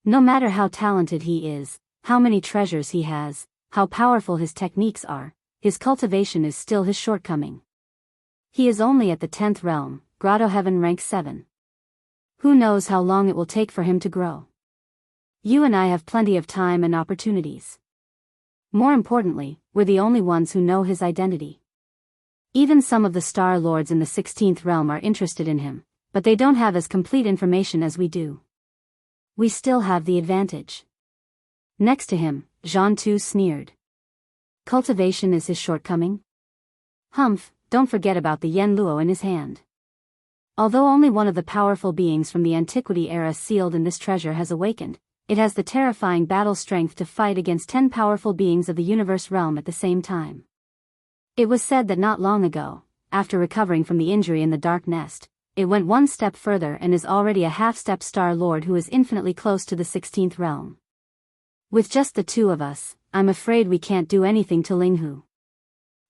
No matter how talented he is, how many treasures he has, how powerful his techniques are, his cultivation is still his shortcoming. He is only at the 10th realm, Grotto Heaven rank 7. Who knows how long it will take for him to grow? You and I have plenty of time and opportunities. More importantly, we're the only ones who know his identity. Even some of the Star Lords in the 16th realm are interested in him, but they don't have as complete information as we do. We still have the advantage. Next to him, Jianghu sneered. Cultivation is his shortcoming? Humph, don't forget about the Yen Luo in his hand. Although only one of the powerful beings from the Antiquity era sealed in this treasure has awakened, it has the terrifying battle strength to fight against 10 powerful beings of the universe realm at the same time. It was said that not long ago, after recovering from the injury in the Dark Nest, it went one step further and is already a half-step Star Lord who is infinitely close to the 16th realm. With just the two of us, I'm afraid we can't do anything to Linghu.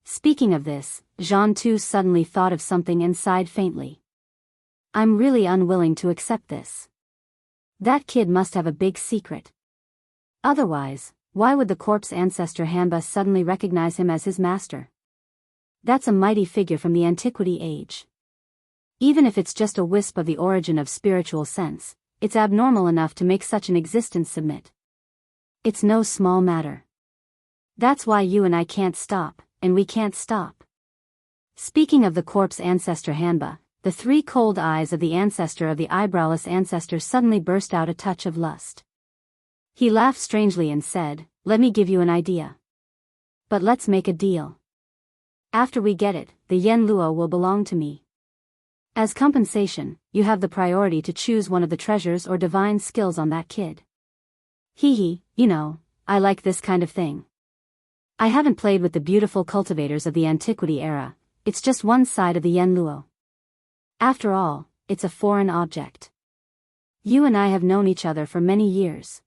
Speaking of this, Jianghu suddenly thought of something and sighed faintly. I'm really unwilling to accept this. That kid must have a big secret. Otherwise, why would the corpse ancestor Hanba suddenly recognize him as his master? That's a mighty figure from the Antiquity age. Even if it's just a wisp of the origin of spiritual sense, it's abnormal enough to make such an existence submit. It's no small matter. That's why you and I can't stop, and we can't stop. Speaking of the corpse ancestor Hanba, the 3 cold eyes of the ancestor of the eyebrowless ancestor suddenly burst out a touch of lust. He laughed strangely and said, "Let me give you an idea. But let's make a deal. After we get it, the Yen Luo will belong to me. As compensation, you have the priority to choose one of the treasures or divine skills on that kid." Hee, you know, I like this kind of thing. I haven't played with the beautiful cultivators of the Antiquity era, it's just one side of the Yen Luo. After all, it's a foreign object. You and I have known each other for many years.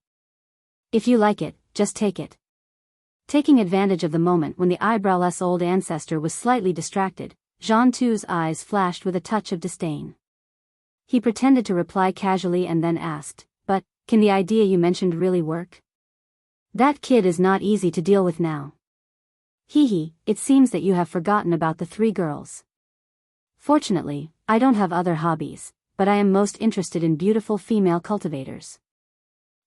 If you like it, just take it. Taking advantage of the moment when the eyebrowless old ancestor was slightly distracted, Jianghu's eyes flashed with a touch of disdain. He pretended to reply casually and then asked, "But, can the idea you mentioned really work? That kid is not easy to deal with now." Hee, it seems that you have forgotten about the 3 girls. Fortunately, I don't have other hobbies, but I am most interested in beautiful female cultivators.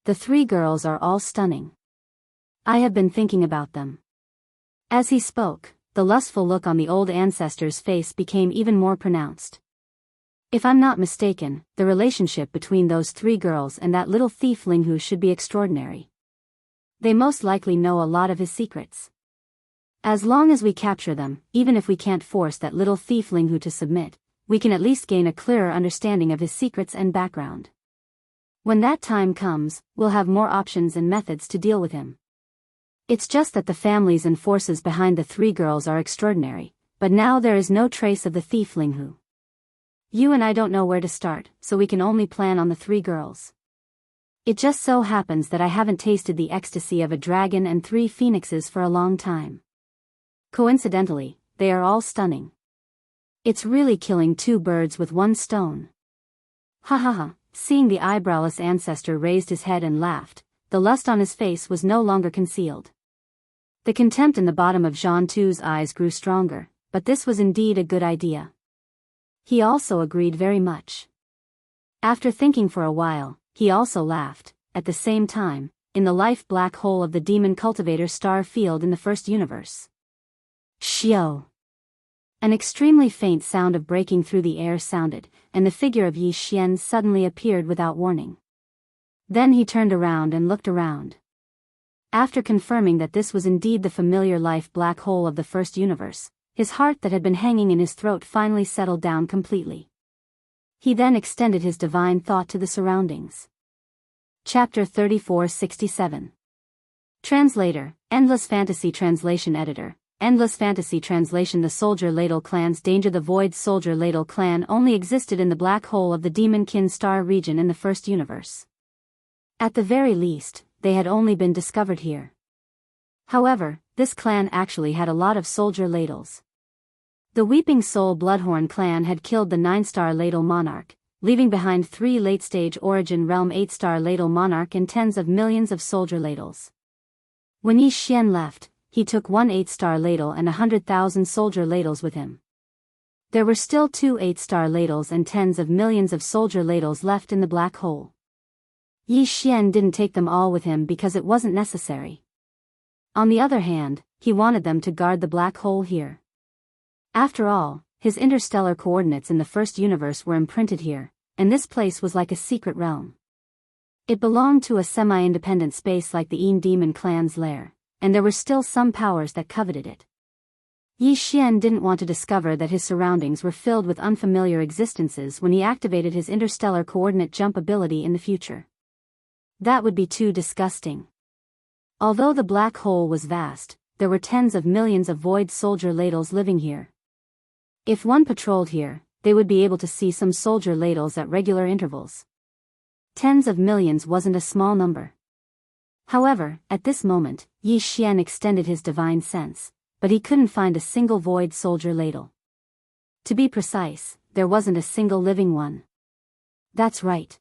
The 3 girls are all stunning. I have been thinking about them. As he spoke, the lustful look on the old ancestor's face became even more pronounced. If I'm not mistaken, the relationship between those 3 girls and that little thief Linghu should be extraordinary. They most likely know a lot of his secrets. As long as we capture them, even if we can't force that little thief Linghu to submit, we can at least gain a clearer understanding of his secrets and background. When that time comes, we'll have more options and methods to deal with him. It's just that the families and forces behind the 3 girls are extraordinary, but now there is no trace of the thief Linghu. You and I don't know where to start, so we can only plan on the 3 girls. It just so happens that I haven't tasted the ecstasy of a dragon and 3 phoenixes for a long time. Coincidentally, they are all stunning. It's really killing 2 birds with 1 stone. Ha ha ha, seeing the eyebrowless ancestor raised his head and laughed, the lust on his face was no longer concealed. The contempt in the bottom of Jianghu's eyes grew stronger, but this was indeed a good idea. He also agreed very much. After thinking for a while, he also laughed, at the same time, in the life black hole of the demon cultivator star field in the first universe. Xiao. An extremely faint sound of breaking through the air sounded, and the figure of Yi Xian suddenly appeared without warning. Then he turned around and looked around. After confirming that this was indeed the familiar life black hole of the first universe, his heart that had been hanging in his throat finally settled down completely. He then extended his divine thought to the surroundings. Chapter 3467. Translator, Endless Fantasy Translation Editor. Endless Fantasy Translation. The Soldier Ladle Clan's Danger. The Void Soldier Ladle Clan only existed in the black hole of the Demon Kin Star region in the first universe. At the very least, they had only been discovered here. However, this clan actually had a lot of soldier ladles. The Weeping Soul Bloodhorn clan had killed the 9-star ladle monarch, leaving behind 3 late-stage Origin Realm 8-star ladle monarch and tens of millions of soldier ladles. When Yi Xian left, he took 1 8-star ladle and 100,000 soldier ladles with him. There were still 2 8-star ladles and tens of millions of soldier ladles left in the black hole. Yi Xian didn't take them all with him because it wasn't necessary. On the other hand, he wanted them to guard the black hole here. After all, his interstellar coordinates in the first universe were imprinted here, and this place was like a secret realm. It belonged to a semi-independent space like the Yin Demon clan's lair, and there were still some powers that coveted it. Yi Xian didn't want to discover that his surroundings were filled with unfamiliar existences when he activated his interstellar coordinate jump ability in the future. That would be too disgusting. Although the black hole was vast, there were tens of millions of void soldier ladles living here. If one patrolled here, they would be able to see some soldier ladles at regular intervals. Tens of millions wasn't a small number. However, at this moment, Yi Xian extended his divine sense, but he couldn't find a single void soldier ladle. To be precise, there wasn't a single living one. That's right.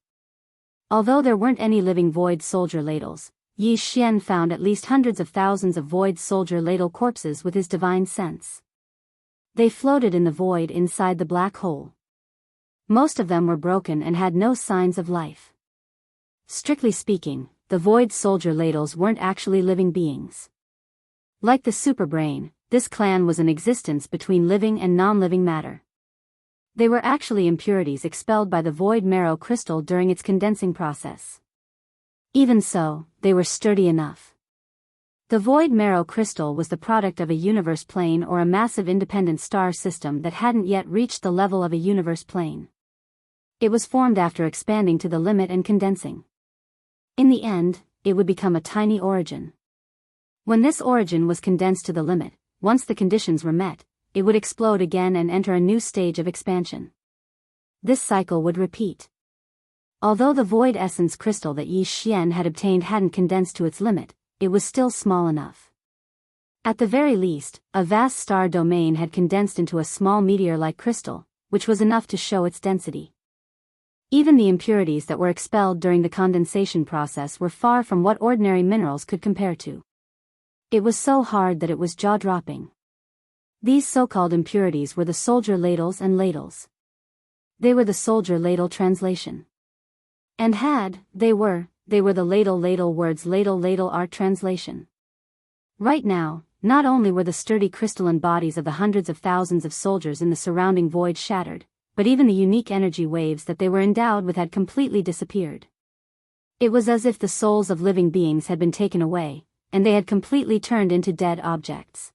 Although there weren't any living void soldier ladles, Yi Xian found at least hundreds of thousands of void soldier ladle corpses with his divine sense. They floated in the void inside the black hole. Most of them were broken and had no signs of life. Strictly speaking, the void soldier ladles weren't actually living beings. Like the superbrain, this clan was in existence between living and non-living matter. They were actually impurities expelled by the void marrow crystal during its condensing process. Even so, they were sturdy enough. The void marrow crystal was the product of a universe plane or a massive independent star system that hadn't yet reached the level of a universe plane. It was formed after expanding to the limit and condensing. In the end, it would become a tiny origin. When this origin was condensed to the limit, once the conditions were met, it would explode again and enter a new stage of expansion. This cycle would repeat. Although the void essence crystal that Yi Xian had obtained hadn't condensed to its limit, it was still small enough. At the very least, a vast star domain had condensed into a small meteor-like crystal, which was enough to show its density. Even the impurities that were expelled during the condensation process were far from what ordinary minerals could compare to. It was so hard that it was jaw-dropping. These so-called impurities were the soldier ladles and ladles. They were the soldier ladle translation. And they were the ladle words ladle art translation. Right now, not only were the sturdy crystalline bodies of the hundreds of thousands of soldiers in the surrounding void shattered, but even the unique energy waves that they were endowed with had completely disappeared. It was as if the souls of living beings had been taken away, and they had completely turned into dead objects.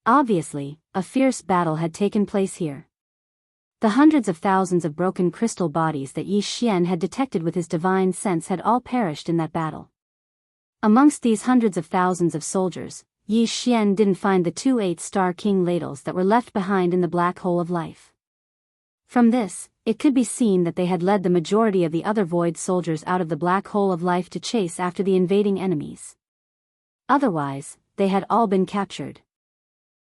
Obviously, a fierce battle had taken place here. The hundreds of thousands of broken crystal bodies that Yi Xian had detected with his divine sense had all perished in that battle. Amongst these hundreds of thousands of soldiers, Yi Xian didn't find the 2 8-star king ladles that were left behind in the black hole of life. From this, it could be seen that they had led the majority of the other void soldiers out of the black hole of life to chase after the invading enemies. Otherwise, they had all been captured.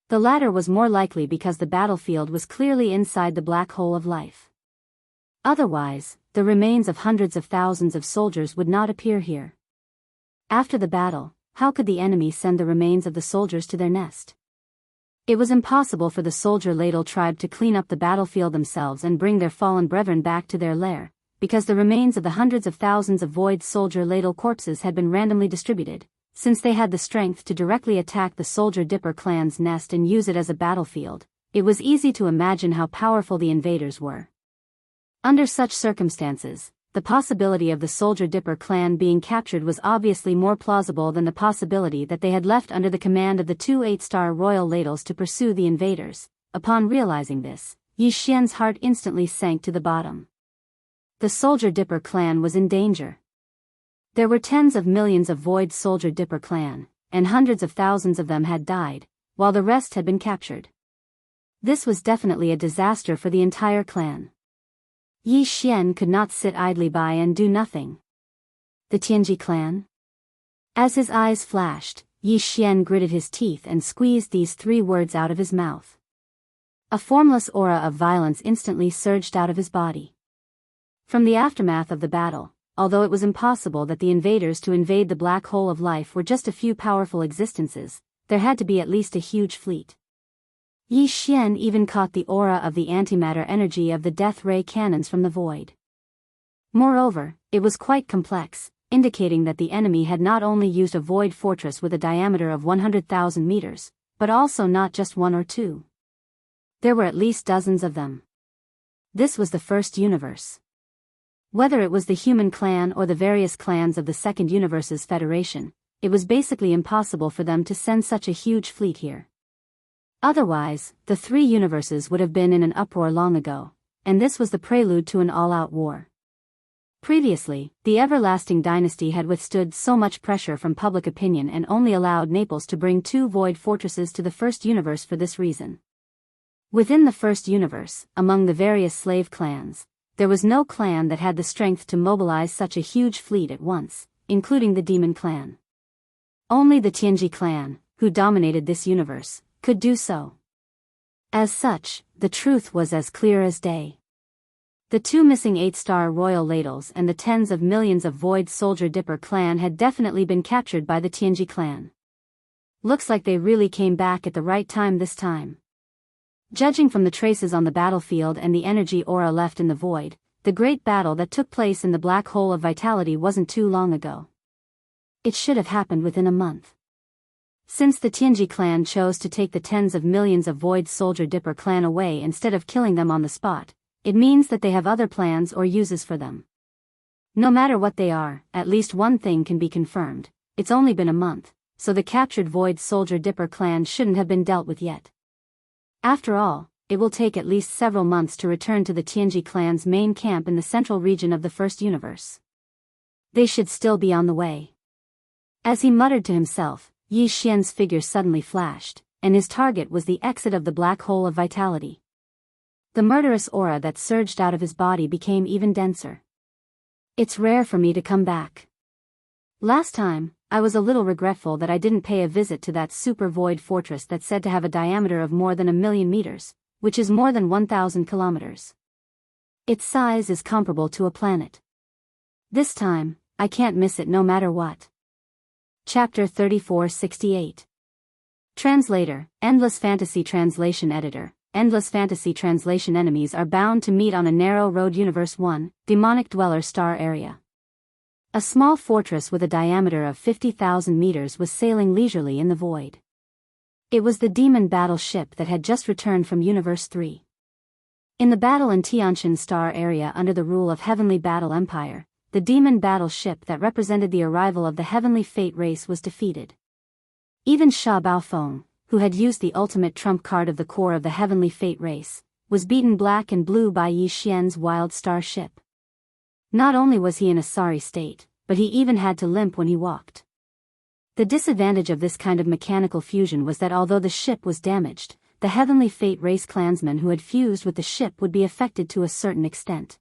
The latter was more likely because the battlefield was clearly inside the black hole of life. Otherwise, the remains of hundreds of thousands of soldiers would not appear here. After the battle, how could the enemy send the remains of the soldiers to their nest? It was impossible for the soldier ladle tribe to clean up the battlefield themselves and bring their fallen brethren back to their lair, because the remains of the hundreds of thousands of void soldier ladle corpses had been randomly distributed, since they had the strength to directly attack the soldier dipper clan's nest and use it as a battlefield. It was easy to imagine how powerful the invaders were. Under such circumstances, the possibility of the soldier dipper clan being captured was obviously more plausible than the possibility that they had left under the command of the 2 8-star royal ladles to pursue the invaders. Upon realizing this, Yi Xian's heart instantly sank to the bottom. The soldier dipper clan was in danger. There were tens of millions of void soldier dipper clan, and hundreds of thousands of them had died, while the rest had been captured. This was definitely a disaster for the entire clan. Yi Xian could not sit idly by and do nothing. The Tianji clan? As his eyes flashed, Yi Xian gritted his teeth and squeezed these 3 words out of his mouth. A formless aura of violence instantly surged out of his body. From the aftermath of the battle, although it was impossible that the invaders to invade the black hole of life were just a few powerful existences, there had to be at least a huge fleet. Yi Xian even caught the aura of the antimatter energy of the death ray cannons from the void. Moreover, it was quite complex, indicating that the enemy had not only used a void fortress with a diameter of 100,000 meters, but also not just one or two. There were at least dozens of them. This was the first universe. Whether it was the human clan or the various clans of the second universe's federation, it was basically impossible for them to send such a huge fleet here. Otherwise, the three universes would have been in an uproar long ago, and this was the prelude to an all-out war. Previously, the Everlasting Dynasty had withstood so much pressure from public opinion and only allowed Naples to bring 2 void fortresses to the first universe for this reason. Within the first universe, among the various slave clans, there was no clan that had the strength to mobilize such a huge fleet at once, including the Demon Clan. Only the Tianji clan, who dominated this universe, could do so. As such, the truth was as clear as day. The 2 missing 8-star royal ladles and the tens of millions of Void Soldier Dipper clan had definitely been captured by the Tianji clan. Looks like they really came back at the right time this time. Judging from the traces on the battlefield and the energy aura left in the void, the great battle that took place in the black hole of vitality wasn't too long ago. It should have happened within a month. Since the Tianji clan chose to take the tens of millions of Void Soldier Dipper clan away instead of killing them on the spot, it means that they have other plans or uses for them. No matter what they are, at least one thing can be confirmed: it's only been a month, so the captured Void Soldier Dipper clan shouldn't have been dealt with yet. After all, it will take at least several months to return to the Tianji clan's main camp in the central region of the first universe. They should still be on the way. As he muttered to himself, Yi Xian's figure suddenly flashed, and his target was the exit of the black hole of vitality. The murderous aura that surged out of his body became even denser. It's rare for me to come back. Last time, I was a little regretful that I didn't pay a visit to that super void fortress that's said to have a diameter of more than 1,000,000 meters, which is more than 1,000 kilometers. Its size is comparable to a planet. This time, I can't miss it no matter what. Chapter 3468. Translator, Endless Fantasy Translation Editor. Endless Fantasy Translation enemies are bound to meet on a narrow road. Universe 1, Demonic Dweller Star Area. A small fortress with a diameter of 50,000 meters was sailing leisurely in the void. It was the demon battle ship that had just returned from Universe 3. In the battle in Tiantian Star Area under the rule of Heavenly Battle Empire, the demon battle ship that represented the arrival of the Heavenly Fate race was defeated. Even Sha Baofeng, who had used the ultimate trump card of the core of the Heavenly Fate race, was beaten black and blue by Yi Xian's Wild Star ship. Not only was he in a sorry state, but he even had to limp when he walked. The disadvantage of this kind of mechanical fusion was that although the ship was damaged, the Heavenly Fate race clansmen who had fused with the ship would be affected to a certain extent.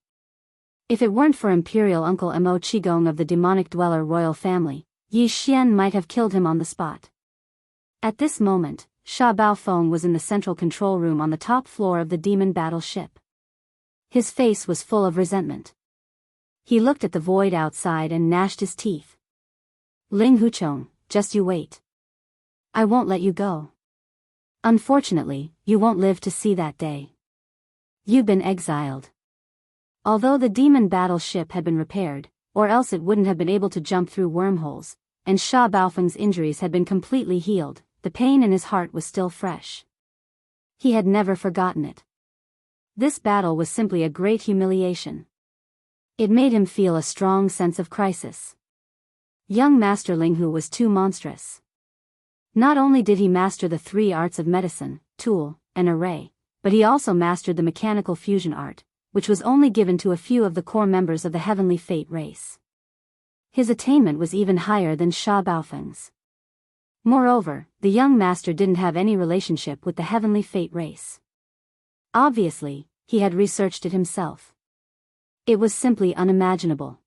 If it weren't for Imperial Uncle Mo Qigong of the Demonic Dweller royal family, Yi Xian might have killed him on the spot. At this moment, Sha Baofeng was in the central control room on the top floor of the demon battle ship. His face was full of resentment. He looked at the void outside and gnashed his teeth. Ling Huchong, just you wait. I won't let you go. Unfortunately, you won't live to see that day. You've been exiled. Although the demon battle ship had been repaired, or else it wouldn't have been able to jump through wormholes, and Sha Baofeng's injuries had been completely healed, the pain in his heart was still fresh. He had never forgotten it. This battle was simply a great humiliation. It made him feel a strong sense of crisis. Young Master Linghu was too monstrous. Not only did he master the 3 arts of medicine, tool, and array, but he also mastered the mechanical fusion art, which was only given to a few of the core members of the Heavenly Fate race. His attainment was even higher than Sha Baofeng's. Moreover, the young master didn't have any relationship with the Heavenly Fate race. Obviously, he had researched it himself. It was simply unimaginable.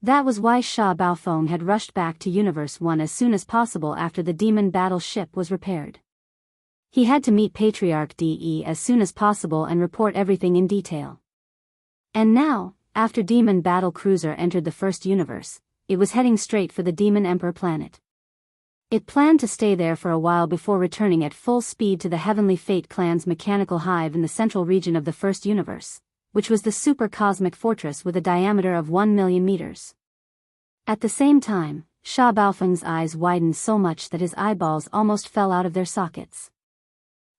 That was why Sha Baofeng had rushed back to Universe 1 as soon as possible after the demon battle ship was repaired. He had to meet Patriarch De as soon as possible and report everything in detail. And now, after Demon Battle Cruiser entered the first universe, it was heading straight for the Demon Emperor planet. It planned to stay there for a while before returning at full speed to the Heavenly Fate clan's mechanical hive in the central region of the first universe, which was the super cosmic fortress with a diameter of 1 million meters. At the same time, Sha Baofeng's eyes widened so much that his eyeballs almost fell out of their sockets.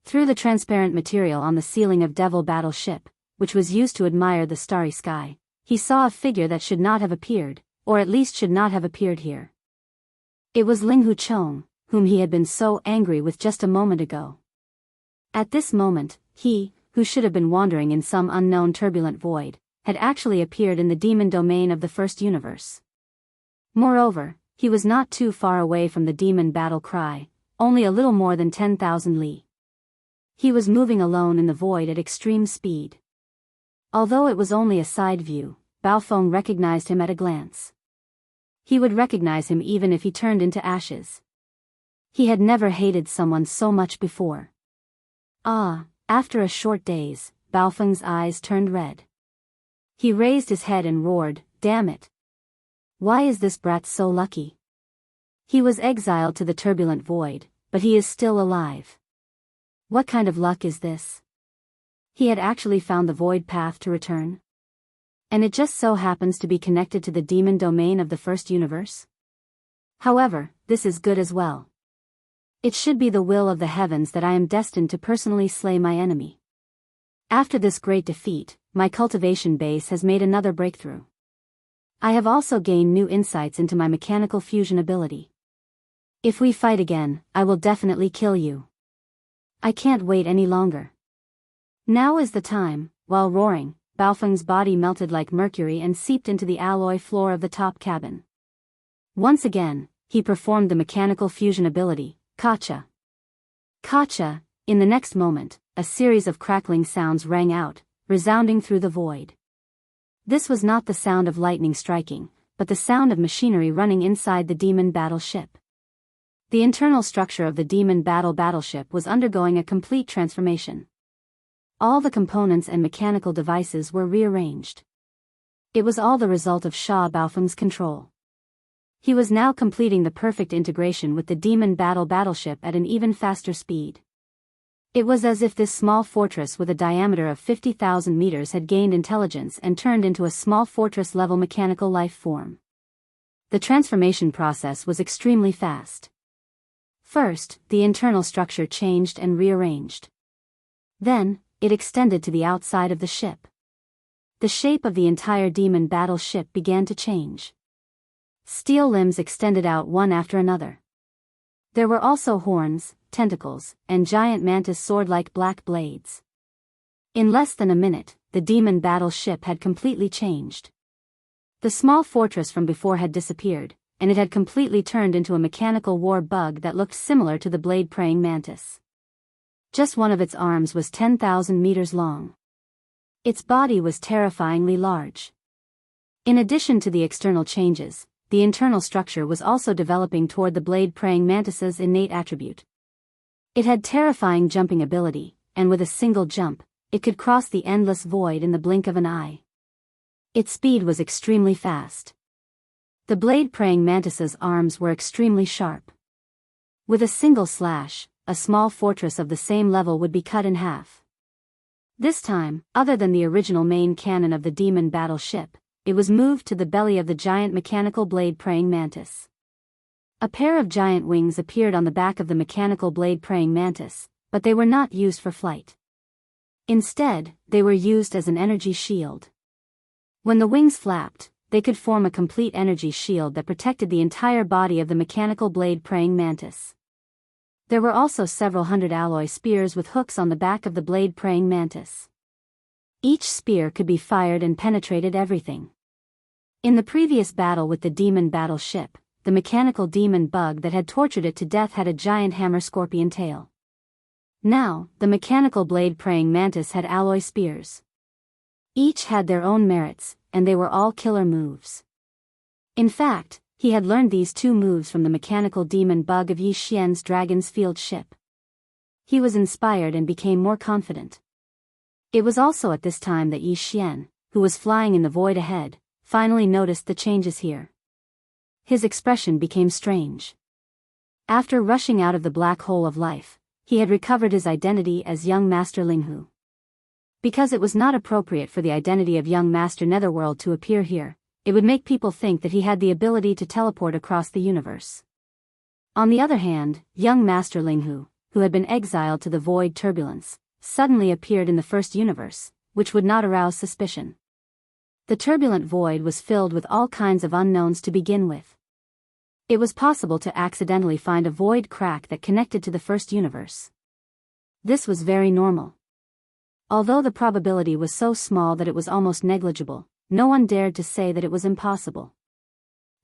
Through the transparent material on the ceiling of Devil Battle Ship, which was used to admire the starry sky, he saw a figure that should not have appeared, or at least should not have appeared here. It was Ling Huchong, whom he had been so angry with just a moment ago. At this moment, he, who should have been wandering in some unknown turbulent void, had actually appeared in the demon domain of the first universe. Moreover, he was not too far away from the demon battle cry, only a little more than 10,000 li. He was moving alone in the void at extreme speed. Although it was only a side view, Baofeng recognized him at a glance. He would recognize him even if he turned into ashes. He had never hated someone so much before. After a short daze, Baofeng's eyes turned red. He raised his head and roared, "Damn it! Why is this brat so lucky? He was exiled to the turbulent void, but he is still alive. What kind of luck is this? He had actually found the void path to return? And it just so happens to be connected to the demon domain of the first universe? However, this is good as well. It should be the will of the heavens that I am destined to personally slay my enemy. After this great defeat, my cultivation base has made another breakthrough. I have also gained new insights into my mechanical fusion ability. If we fight again, I will definitely kill you. I can't wait any longer." Now is the time. While roaring, Baofeng's body melted like mercury and seeped into the alloy floor of the top cabin. Once again, he performed the mechanical fusion ability, Kacha. Kacha. In the next moment, a series of crackling sounds rang out, resounding through the void. This was not the sound of lightning striking, but the sound of machinery running inside the demon battleship. The internal structure of the demon battleship was undergoing a complete transformation. All the components and mechanical devices were rearranged. It was all the result of Sha Baofeng's control. He was now completing the perfect integration with the demon battleship at an even faster speed. It was as if this small fortress with a diameter of 50,000 meters had gained intelligence and turned into a small fortress-level mechanical life form. The transformation process was extremely fast. First, the internal structure changed and rearranged. Then, it extended to the outside of the ship. The shape of the entire demon battleship began to change. Steel limbs extended out one after another. There were also horns, tentacles, and giant mantis sword-like black blades. In less than a minute, the demon battleship had completely changed. The small fortress from before had disappeared, and it had completely turned into a mechanical war bug that looked similar to the blade-praying mantis. Just one of its arms was 10,000 meters long. Its body was terrifyingly large. In addition to the external changes, the internal structure was also developing toward the blade-praying mantis's innate attribute. It had terrifying jumping ability, and with a single jump, it could cross the endless void in the blink of an eye. Its speed was extremely fast. The blade-praying mantis's arms were extremely sharp. With a single slash, a small fortress of the same level would be cut in half. This time, other than the original main cannon of the demon battleship, it was moved to the belly of the giant mechanical blade-praying mantis. A pair of giant wings appeared on the back of the mechanical blade-praying mantis, but they were not used for flight. Instead, they were used as an energy shield. When the wings flapped, they could form a complete energy shield that protected the entire body of the mechanical blade-praying mantis. There were also several hundred alloy spears with hooks on the back of the blade-praying mantis. Each spear could be fired and penetrated everything. In the previous battle with the demon battleship, the mechanical demon bug that had tortured it to death had a giant hammer scorpion tail. Now, the mechanical blade-praying mantis had alloy spears. Each had their own merits, and they were all killer moves. In fact, he had learned these two moves from the mechanical demon bug of Yi Xian's dragon's field ship. He was inspired and became more confident. It was also at this time that Yi Xian, who was flying in the void ahead, finally noticed the changes here. His expression became strange. After rushing out of the black hole of life, he had recovered his identity as young Master Linghu. Because it was not appropriate for the identity of young Master Netherworld to appear here, it would make people think that he had the ability to teleport across the universe. On the other hand, young Master Linghu, who had been exiled to the void turbulence, suddenly appeared in the first universe, which would not arouse suspicion. The turbulent void was filled with all kinds of unknowns to begin with. It was possible to accidentally find a void crack that connected to the first universe. This was very normal. Although the probability was so small that it was almost negligible, no one dared to say that it was impossible.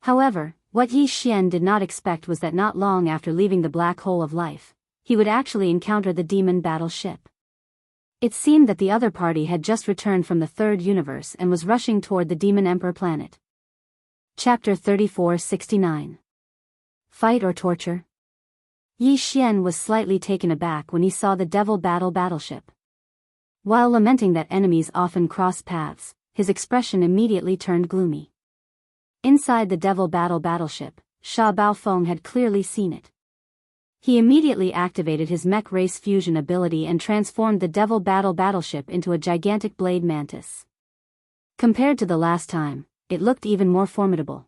However, what Yi Xian did not expect was that not long after leaving the black hole of life, he would actually encounter the demon battleship. It seemed that the other party had just returned from the third universe and was rushing toward the Demon Emperor planet. Chapter 3469. Fight or Torture? Yi Xian was slightly taken aback when he saw the Devil battleship. While lamenting that enemies often cross paths, his expression immediately turned gloomy. Inside the Devil battleship, Sha Baofeng had clearly seen it. He immediately activated his mech race fusion ability and transformed the Devil battleship into a gigantic blade mantis. Compared to the last time, it looked even more formidable.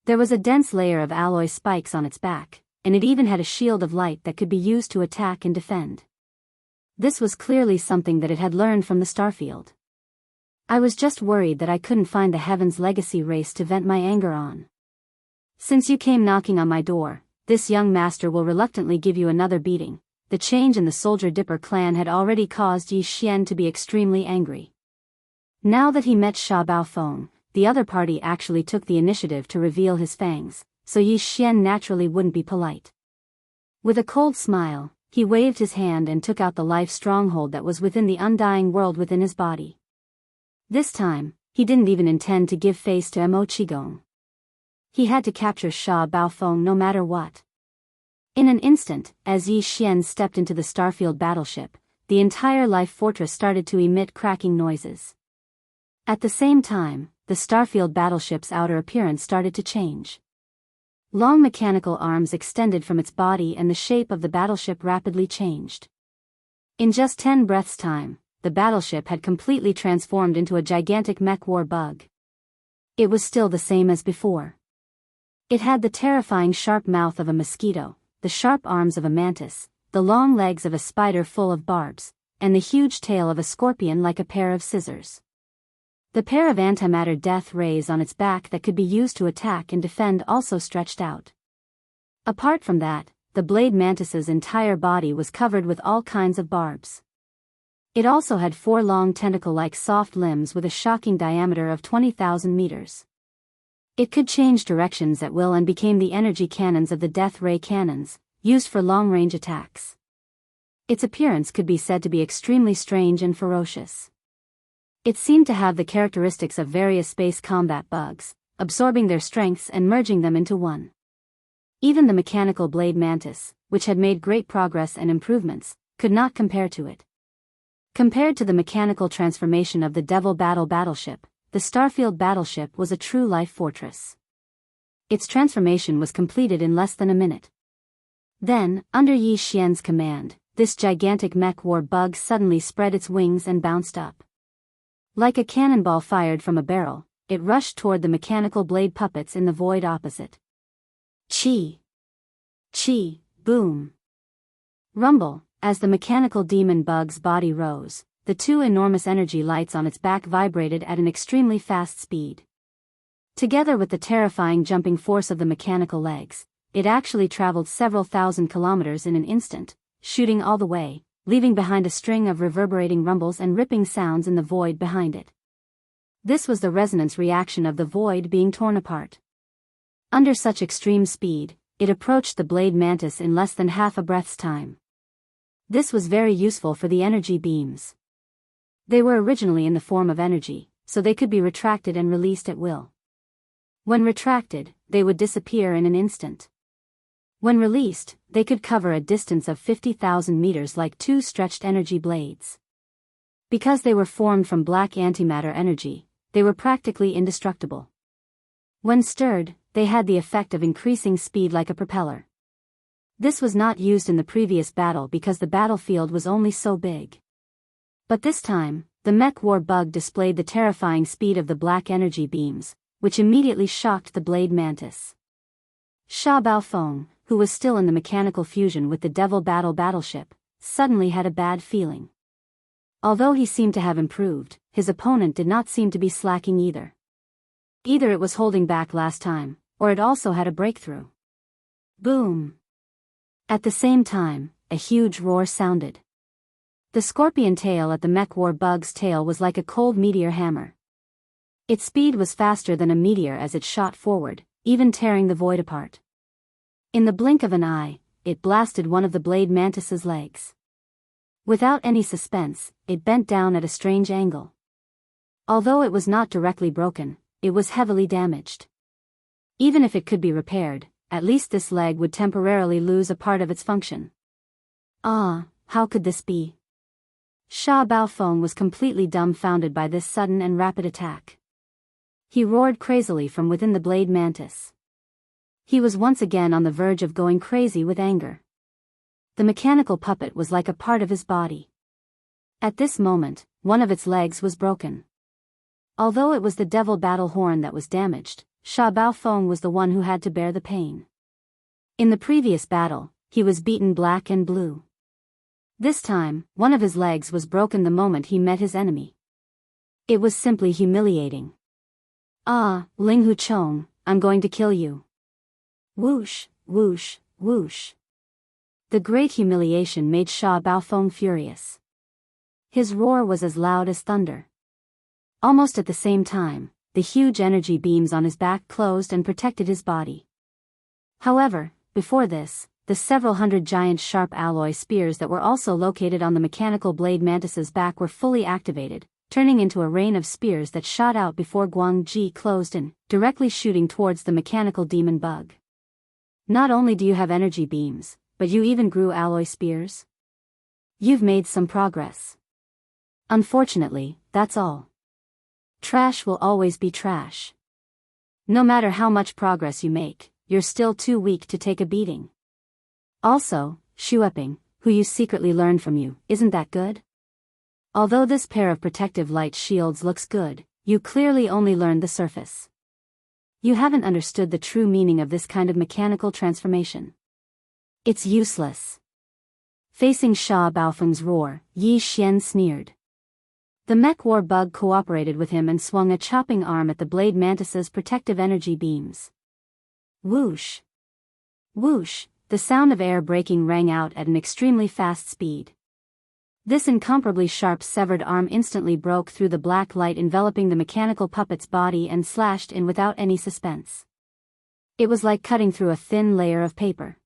There was a dense layer of alloy spikes on its back, and it even had a shield of light that could be used to attack and defend. This was clearly something that it had learned from the starfield. I was just worried that I couldn't find the Heaven's Legacy race to vent my anger on. Since you came knocking on my door, this young master will reluctantly give you another beating. The change in the Soldier Dipper clan had already caused Yi Xian to be extremely angry. Now that he met Sha Baofeng, the other party actually took the initiative to reveal his fangs, so Yi Xian naturally wouldn't be polite. With a cold smile, he waved his hand and took out the life stronghold that was within the undying world within his body. This time, he didn't even intend to give face to Mo Qigong. He had to capture Sha Baofeng no matter what. In an instant, as Yi Xian stepped into the Starfield battleship, the entire life fortress started to emit cracking noises. At the same time, the Starfield battleship's outer appearance started to change. Long mechanical arms extended from its body and the shape of the battleship rapidly changed. In just 10 breaths' time, the battleship had completely transformed into a gigantic mech war bug. It was still the same as before. It had the terrifying sharp mouth of a mosquito, the sharp arms of a mantis, the long legs of a spider full of barbs, and the huge tail of a scorpion like a pair of scissors. The pair of antimatter death rays on its back that could be used to attack and defend also stretched out. Apart from that, the blade mantis's entire body was covered with all kinds of barbs. It also had 4 long tentacle-like soft limbs with a shocking diameter of 20,000 meters. It could change directions at will and became the energy cannons of the death ray cannons, used for long-range attacks. Its appearance could be said to be extremely strange and ferocious. It seemed to have the characteristics of various space combat bugs, absorbing their strengths and merging them into one. Even the mechanical blade mantis, which had made great progress and improvements, could not compare to it. Compared to the mechanical transformation of the Devil battleship, the Starfield battleship was a true life fortress. Its transformation was completed in less than a minute. Then, under Yi Xian's command, this gigantic mech war bug suddenly spread its wings and bounced up. Like a cannonball fired from a barrel, it rushed toward the mechanical blade puppets in the void opposite. Chi! Chi! Boom! Rumble! As the mechanical demon bug's body rose, the 2 enormous energy lights on its back vibrated at an extremely fast speed. Together with the terrifying jumping force of the mechanical legs, it actually traveled several thousand kilometers in an instant, shooting all the way, leaving behind a string of reverberating rumbles and ripping sounds in the void behind it. This was the resonance reaction of the void being torn apart. Under such extreme speed, it approached the blade mantis in less than half a breath's time. This was very useful for the energy beams. They were originally in the form of energy, so they could be retracted and released at will. When retracted, they would disappear in an instant. When released, they could cover a distance of 50,000 meters like 2 stretched energy blades. Because they were formed from black antimatter energy, they were practically indestructible. When stirred, they had the effect of increasing speed like a propeller. This was not used in the previous battle because the battlefield was only so big. But this time, the mech war bug displayed the terrifying speed of the black energy beams, which immediately shocked the blade mantis. Sha Baofeng, who was still in the mechanical fusion with the Devil battleship, suddenly had a bad feeling. Although he seemed to have improved, his opponent did not seem to be slacking either. Either it was holding back last time, or it also had a breakthrough. Boom! At the same time, a huge roar sounded. The scorpion tail at the mech war bug's tail was like a cold meteor hammer. Its speed was faster than a meteor as it shot forward, even tearing the void apart. In the blink of an eye, it blasted one of the blade mantis's legs. Without any suspense, it bent down at a strange angle. Although it was not directly broken, it was heavily damaged. Even if it could be repaired, at least this leg would temporarily lose a part of its function. Ah, how could this be? Sha Baofeng was completely dumbfounded by this sudden and rapid attack. He roared crazily from within the blade mantis. He was once again on the verge of going crazy with anger. The mechanical puppet was like a part of his body. At this moment, one of its legs was broken. Although it was the devil battle horn that was damaged, Sha Baofeng was the one who had to bear the pain. In the previous battle, he was beaten black and blue. This time, one of his legs was broken the moment he met his enemy. It was simply humiliating. Ah, Ling Hu Chong, I'm going to kill you. Whoosh, whoosh, whoosh. The great humiliation made Sha Baofeng furious. His roar was as loud as thunder. Almost at the same time, the huge energy beams on his back closed and protected his body. However, before this, the several hundred giant sharp alloy spears that were also located on the mechanical blade mantis's back were fully activated, turning into a rain of spears that shot out before Guang Ji closed in, directly shooting towards the mechanical demon bug. Not only do you have energy beams, but you even grew alloy spears? You've made some progress. Unfortunately, that's all. Trash will always be trash. No matter how much progress you make, you're still too weak to take a beating. Also, Shueping, who you secretly learned from you, isn't that good? Although this pair of protective light shields looks good, you clearly only learned the surface. You haven't understood the true meaning of this kind of mechanical transformation. It's useless. Facing Sha Baofeng's roar, Yi Xian sneered. The mech war bug cooperated with him and swung a chopping arm at the blade mantis's protective energy beams. Whoosh! Whoosh! The sound of air breaking rang out at an extremely fast speed. This incomparably sharp severed arm instantly broke through the black light enveloping the mechanical puppet's body and slashed in without any suspense. It was like cutting through a thin layer of paper.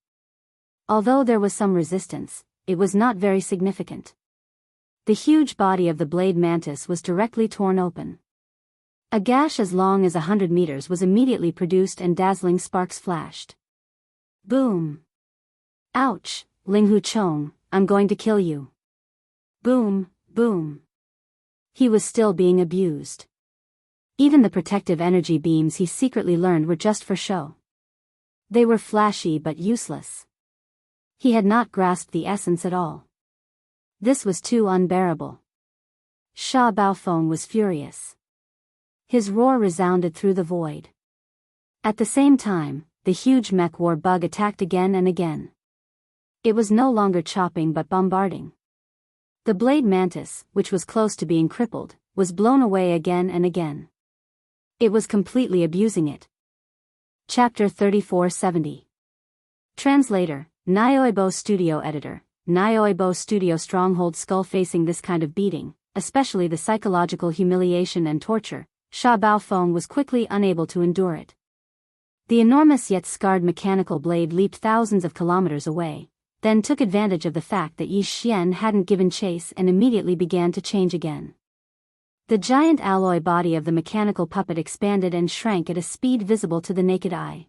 Although there was some resistance, it was not very significant. The huge body of the blade mantis was directly torn open. A gash as long as 100 meters was immediately produced and dazzling sparks flashed. Boom! Ouch, Ling Hu Chong, I'm going to kill you. Boom, boom. He was still being abused. Even the protective energy beams he secretly learned were just for show. They were flashy but useless. He had not grasped the essence at all. This was too unbearable. Sha Baofeng was furious. His roar resounded through the void. At the same time, the huge mech war bug attacked again and again. It was no longer chopping but bombarding. The blade mantis, which was close to being crippled, was blown away again and again. It was completely abusing it. Chapter 3470. Translator, Nyoibo Studio Editor. Nyoibo Studio Stronghold Skull. Facing this kind of beating, especially the psychological humiliation and torture, Sha Baofeng was quickly unable to endure it. The enormous yet scarred mechanical blade leaped thousands of kilometers away, then took advantage of the fact that Yi Xian hadn't given chase and immediately began to change again. The giant alloy body of the mechanical puppet expanded and shrank at a speed visible to the naked eye.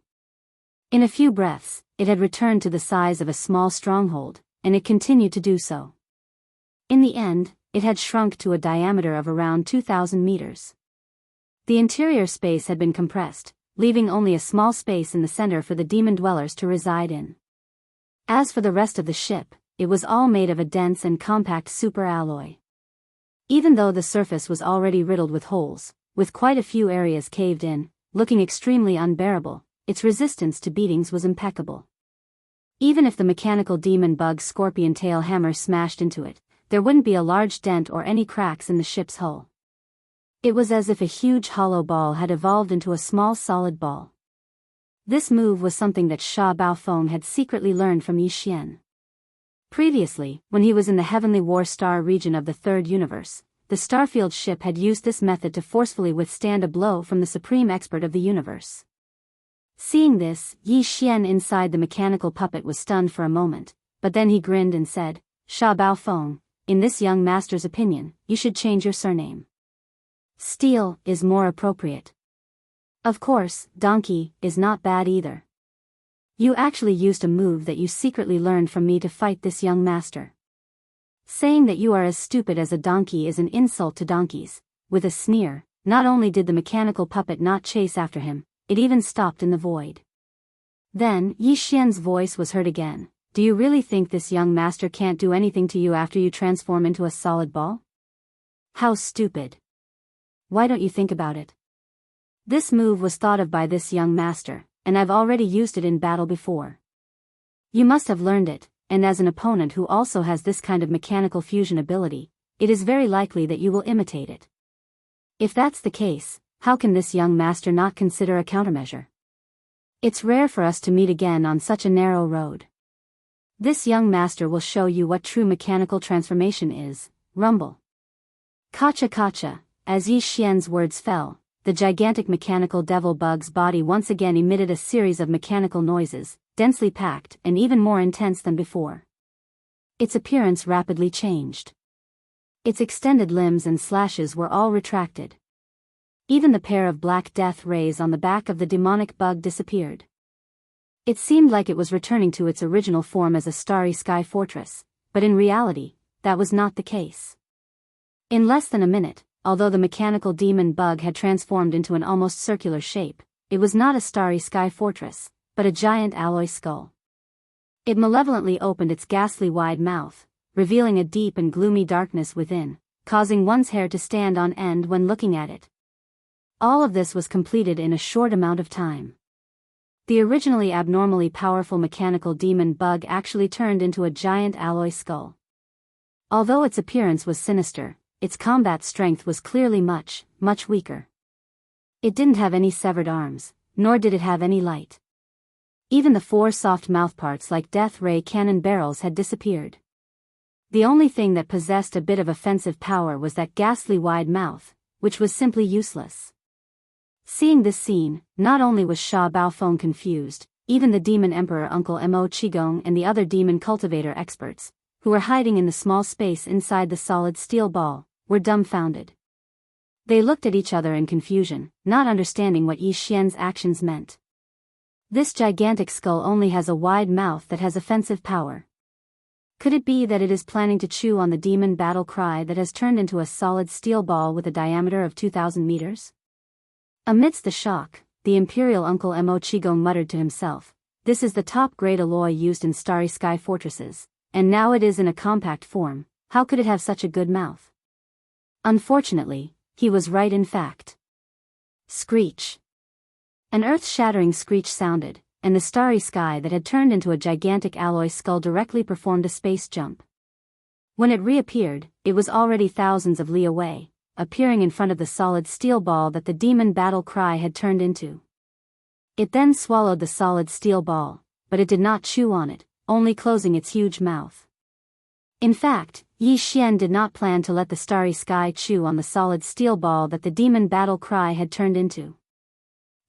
In a few breaths, it had returned to the size of a small stronghold, and it continued to do so. In the end, it had shrunk to a diameter of around 2,000 meters. The interior space had been compressed, leaving only a small space in the center for the demon dwellers to reside in. As for the rest of the ship, it was all made of a dense and compact superalloy. Even though the surface was already riddled with holes, with quite a few areas caved in, looking extremely unbearable, its resistance to beatings was impeccable. Even if the mechanical demon bug's scorpion tail hammer smashed into it, there wouldn't be a large dent or any cracks in the ship's hull. It was as if a huge hollow ball had evolved into a small solid ball. This move was something that Sha Baofeng had secretly learned from Yi Xian. Previously, when he was in the Heavenly War Star region of the Third Universe, the Starfield ship had used this method to forcefully withstand a blow from the supreme expert of the universe. Seeing this, Yi Xian inside the mechanical puppet was stunned for a moment, but then he grinned and said, "Sha Baofeng, in this young master's opinion, you should change your surname. Steel is more appropriate. Of course, donkey is not bad either. You actually used a move that you secretly learned from me to fight this young master. Saying that you are as stupid as a donkey is an insult to donkeys." With a sneer, not only did the mechanical puppet not chase after him, it even stopped in the void. Then, Yi Xian's voice was heard again. "Do you really think this young master can't do anything to you after you transform into a solid ball? How stupid. Why don't you think about it? This move was thought of by this young master, and I've already used it in battle before. You must have learned it, and as an opponent who also has this kind of mechanical fusion ability, it is very likely that you will imitate it. If that's the case, how can this young master not consider a countermeasure? It's rare for us to meet again on such a narrow road. This young master will show you what true mechanical transformation is." Rumble. Kacha kacha. As Yi Xian's words fell, the gigantic mechanical devil bug's body once again emitted a series of mechanical noises, densely packed and even more intense than before. Its appearance rapidly changed. Its extended limbs and slashes were all retracted. Even the pair of black death rays on the back of the demonic bug disappeared. It seemed like it was returning to its original form as a starry sky fortress, but in reality, that was not the case. In less than a minute, although the mechanical demon bug had transformed into an almost circular shape, it was not a starry sky fortress, but a giant alloy skull. It malevolently opened its ghastly wide mouth, revealing a deep and gloomy darkness within, causing one's hair to stand on end when looking at it. All of this was completed in a short amount of time. The originally abnormally powerful mechanical demon bug actually turned into a giant alloy skull. Although its appearance was sinister, its combat strength was clearly much, much weaker. It didn't have any severed arms, nor did it have any light. Even the 4 soft mouthparts like death ray cannon barrels had disappeared. The only thing that possessed a bit of offensive power was that ghastly wide mouth, which was simply useless. Seeing this scene, not only was Sha Baofeng confused, even the demon emperor Uncle Mo Qigong and the other demon cultivator experts, who were hiding in the small space inside the solid steel ball, were dumbfounded. They looked at each other in confusion, not understanding what Yi Xian's actions meant. This gigantic skull only has a wide mouth that has offensive power. Could it be that it is planning to chew on the demon battle cry that has turned into a solid steel ball with a diameter of 2,000 meters? Amidst the shock, the imperial Uncle Mo Qigong muttered to himself, "This is the top-grade alloy used in starry sky fortresses, and now it is in a compact form. How could it have such a good mouth?" Unfortunately, he was right in fact. Screech. An earth-shattering screech sounded, and the starry sky that had turned into a gigantic alloy skull directly performed a space jump. When it reappeared, it was already thousands of li away, appearing in front of the solid steel ball that the demon battle cry had turned into. It then swallowed the solid steel ball, but it did not chew on it, only closing its huge mouth. In fact, Yi Xian did not plan to let the starry sky chew on the solid steel ball that the demon battle cry had turned into.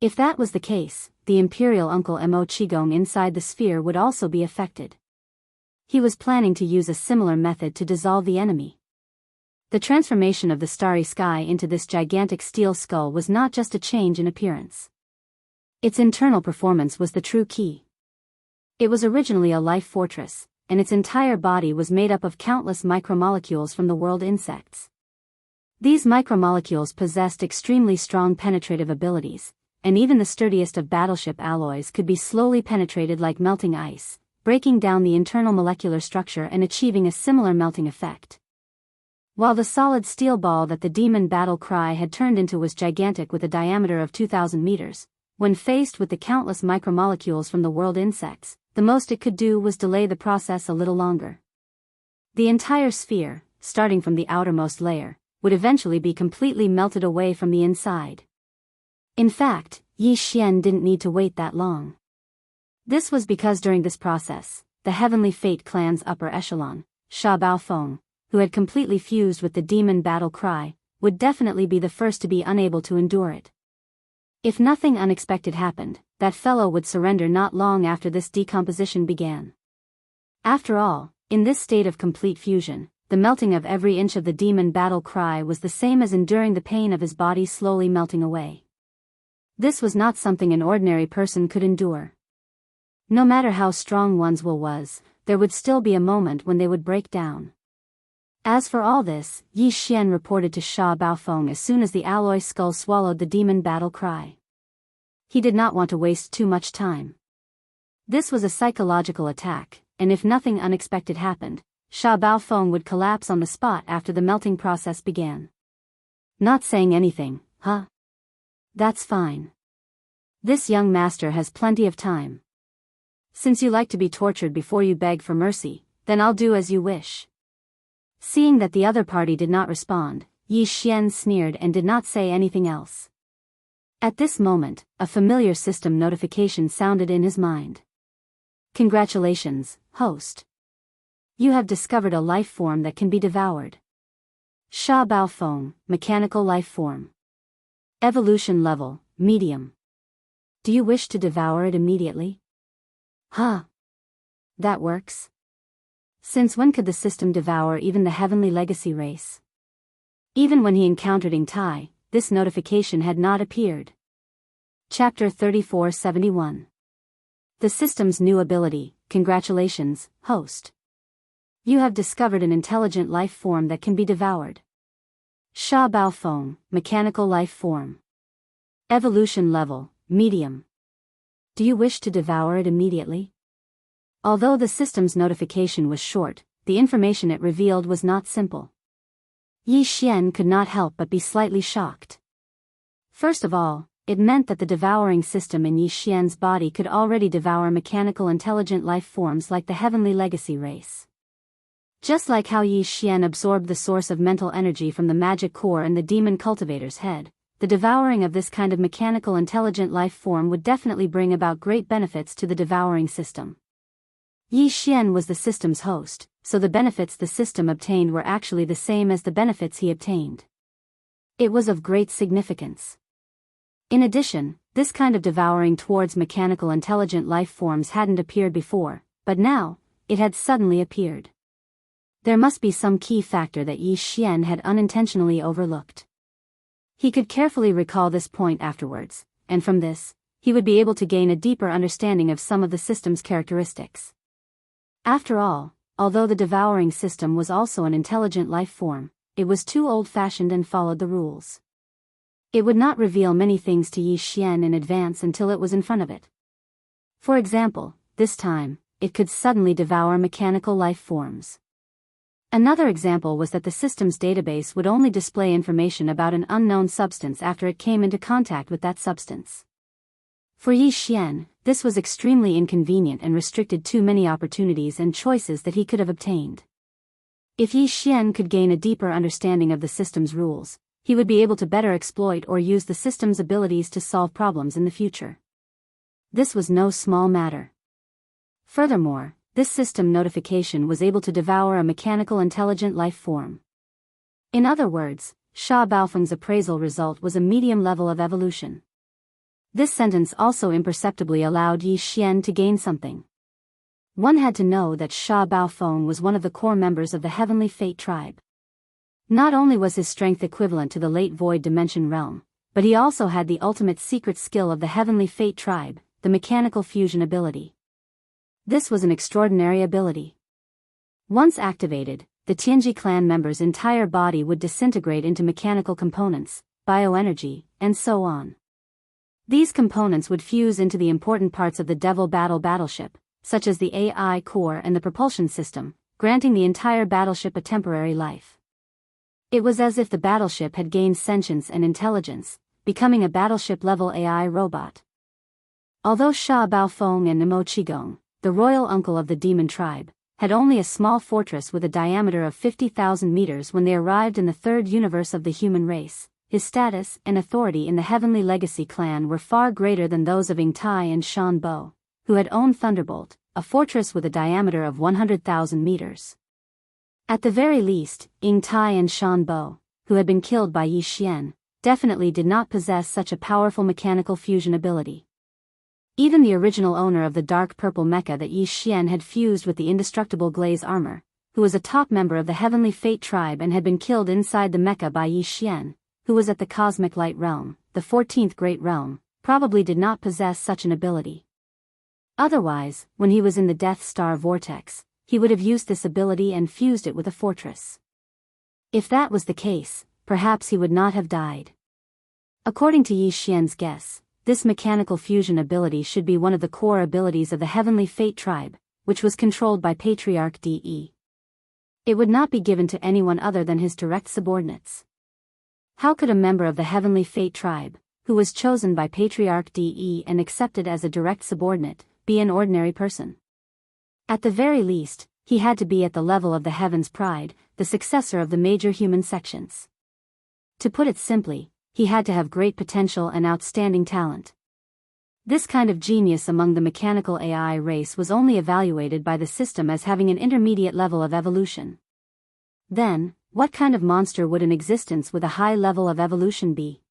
If that was the case, the imperial Uncle Mo Qigong inside the sphere would also be affected. He was planning to use a similar method to dissolve the enemy. The transformation of the starry sky into this gigantic steel skull was not just a change in appearance. Its internal performance was the true key. It was originally a life fortress, and its entire body was made up of countless micromolecules from the world insects. These micromolecules possessed extremely strong penetrative abilities, and even the sturdiest of battleship alloys could be slowly penetrated like melting ice, breaking down the internal molecular structure and achieving a similar melting effect. While the solid steel ball that the demon battle cry had turned into was gigantic with a diameter of 2,000 meters, when faced with the countless micromolecules from the world insects, the most it could do was delay the process a little longer. The entire sphere, starting from the outermost layer, would eventually be completely melted away from the inside. In fact, Yi Xian didn't need to wait that long. This was because during this process, the Heavenly Fate clan's upper echelon, Sha Baofeng, who had completely fused with the demon battle cry, would definitely be the first to be unable to endure it. If nothing unexpected happened, that fellow would surrender not long after this decomposition began. After all, in this state of complete fusion, the melting of every inch of the demon battle cry was the same as enduring the pain of his body slowly melting away. This was not something an ordinary person could endure. No matter how strong one's will was, there would still be a moment when they would break down. As for all this, Yi Xian reported to Sha Baofeng as soon as the alloy skull swallowed the demon battle cry. He did not want to waste too much time. This was a psychological attack, and if nothing unexpected happened, Sha Baofeng would collapse on the spot after the melting process began. Not saying anything, huh? That's fine. This young master has plenty of time. Since you like to be tortured before you beg for mercy, then I'll do as you wish. Seeing that the other party did not respond, Yi Xian sneered and did not say anything else. At this moment, a familiar system notification sounded in his mind. Congratulations, host. You have discovered a life form that can be devoured. Sha Baofeng, mechanical life form. Evolution level, medium. Do you wish to devour it immediately? Huh. That works. Since when could the system devour even the heavenly legacy race? Even when he encountered Ing Tai, this notification had not appeared. Chapter 3471. The system's new ability. Congratulations, host. You have discovered an intelligent life form that can be devoured. Sha Baofeng, mechanical life form. Evolution level, medium. Do you wish to devour it immediately? Although the system's notification was short, the information it revealed was not simple. Yi Xian could not help but be slightly shocked. First of all, it meant that the devouring system in Yi Xian's body could already devour mechanical intelligent life forms like the heavenly legacy race. Just like how Yi Xian absorbed the source of mental energy from the magic core in the demon cultivator's head, the devouring of this kind of mechanical intelligent life form would definitely bring about great benefits to the devouring system. Yi Xian was the system's host, so the benefits the system obtained were actually the same as the benefits he obtained. It was of great significance. In addition, this kind of devouring towards mechanical intelligent life forms hadn't appeared before, but now, it had suddenly appeared. There must be some key factor that Yi Xian had unintentionally overlooked. He could carefully recall this point afterwards, and from this, he would be able to gain a deeper understanding of some of the system's characteristics. After all, although the devouring system was also an intelligent life form, it was too old-fashioned and followed the rules. It would not reveal many things to Yi Xian in advance until it was in front of it. For example, this time, it could suddenly devour mechanical life forms. Another example was that the system's database would only display information about an unknown substance after it came into contact with that substance. For Yi Xian, this was extremely inconvenient and restricted too many opportunities and choices that he could have obtained. If Yi Xian could gain a deeper understanding of the system's rules, he would be able to better exploit or use the system's abilities to solve problems in the future. This was no small matter. Furthermore, this system notification was able to devour a mechanical intelligent life form. In other words, Sha Baofeng's appraisal result was a medium level of evolution. This sentence also imperceptibly allowed Yi Xian to gain something. One had to know that Sha Baofeng was one of the core members of the Heavenly Fate tribe. Not only was his strength equivalent to the late Void Dimension realm, but he also had the ultimate secret skill of the Heavenly Fate tribe, the mechanical fusion ability. This was an extraordinary ability. Once activated, the Tianji clan member's entire body would disintegrate into mechanical components, bioenergy, and so on. These components would fuse into the important parts of the Devil battleship, such as the AI core and the propulsion system, granting the entire battleship a temporary life. It was as if the battleship had gained sentience and intelligence, becoming a battleship-level AI robot. Although Sha Baofeng and Nemo Qigong, the royal uncle of the demon tribe, had only a small fortress with a diameter of 50,000 meters when they arrived in the third universe of the human race, his status and authority in the Heavenly Legacy clan were far greater than those of Ying Tai and Shan Bo, who had owned Thunderbolt, a fortress with a diameter of 100,000 meters. At the very least, Ying Tai and Shan Bo, who had been killed by Yi Xian, definitely did not possess such a powerful mechanical fusion ability. Even the original owner of the dark purple mecha that Yi Xian had fused with the indestructible glaze armor, who was a top member of the Heavenly Fate tribe and had been killed inside the mecha by Yi Xian, who was at the Cosmic Light Realm, the 14th Great Realm, probably did not possess such an ability. Otherwise, when he was in the Death Star Vortex, he would have used this ability and fused it with a fortress. If that was the case, perhaps he would not have died. According to Yi Xian's guess, this mechanical fusion ability should be one of the core abilities of the Heavenly Fate tribe, which was controlled by Patriarch De. It would not be given to anyone other than his direct subordinates. How could a member of the Heavenly Fate tribe, who was chosen by Patriarch De and accepted as a direct subordinate, be an ordinary person? At the very least, he had to be at the level of the Heaven's Pride, the successor of the major human sections. To put it simply, he had to have great potential and outstanding talent. This kind of genius among the mechanical AI race was only evaluated by the system as having an intermediate level of evolution. Then, what kind of monster would an existence with a high level of evolution be?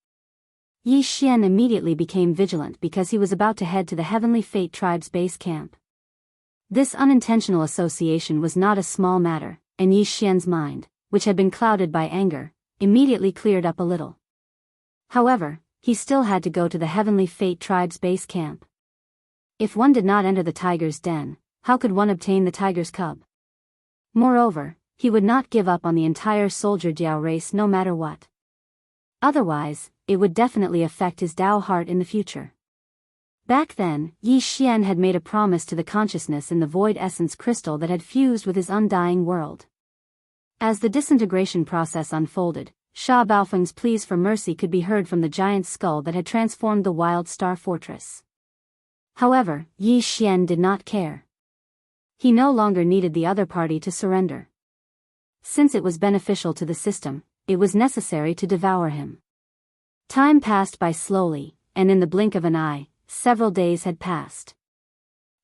Yi Xian immediately became vigilant because he was about to head to the Heavenly Fate tribe's base camp. This unintentional association was not a small matter, and Yi Xian's mind, which had been clouded by anger, immediately cleared up a little. However, he still had to go to the Heavenly Fate tribe's base camp. If one did not enter the tiger's den, how could one obtain the tiger's cub? Moreover, he would not give up on the entire soldier Jiao race no matter what. Otherwise, it would definitely affect his Dao heart in the future. Back then, Yi Xian had made a promise to the consciousness in the void essence crystal that had fused with his undying world. As the disintegration process unfolded, Sha Baofeng's pleas for mercy could be heard from the giant skull that had transformed the Wild Star Fortress. However, Yi Xian did not care. He no longer needed the other party to surrender. Since it was beneficial to the system, it was necessary to devour him. Time passed by slowly, and in the blink of an eye, several days had passed.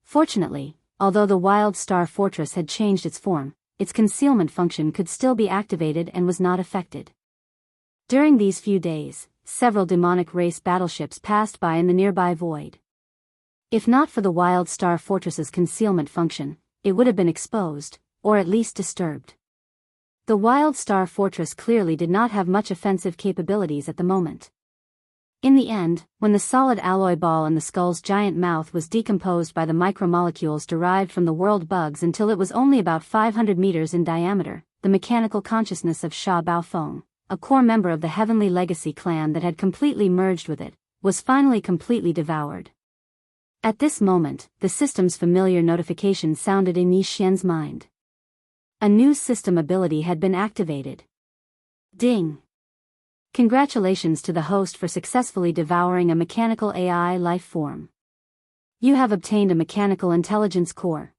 Fortunately, although the Wild Star Fortress had changed its form, its concealment function could still be activated and was not affected. During these few days, several demonic race battleships passed by in the nearby void. If not for the Wild Star Fortress's concealment function, it would have been exposed, or at least disturbed. The Wild Star Fortress clearly did not have much offensive capabilities at the moment. In the end, when the solid alloy ball in the skull's giant mouth was decomposed by the micromolecules derived from the world bugs until it was only about 500 meters in diameter, the mechanical consciousness of Sha Baofeng, a core member of the Heavenly Legacy clan that had completely merged with it, was finally completely devoured. At this moment, the system's familiar notification sounded in Yi Xian's mind. A new system ability had been activated. Ding! Congratulations to the host for successfully devouring a mechanical AI life form. You have obtained a mechanical intelligence core.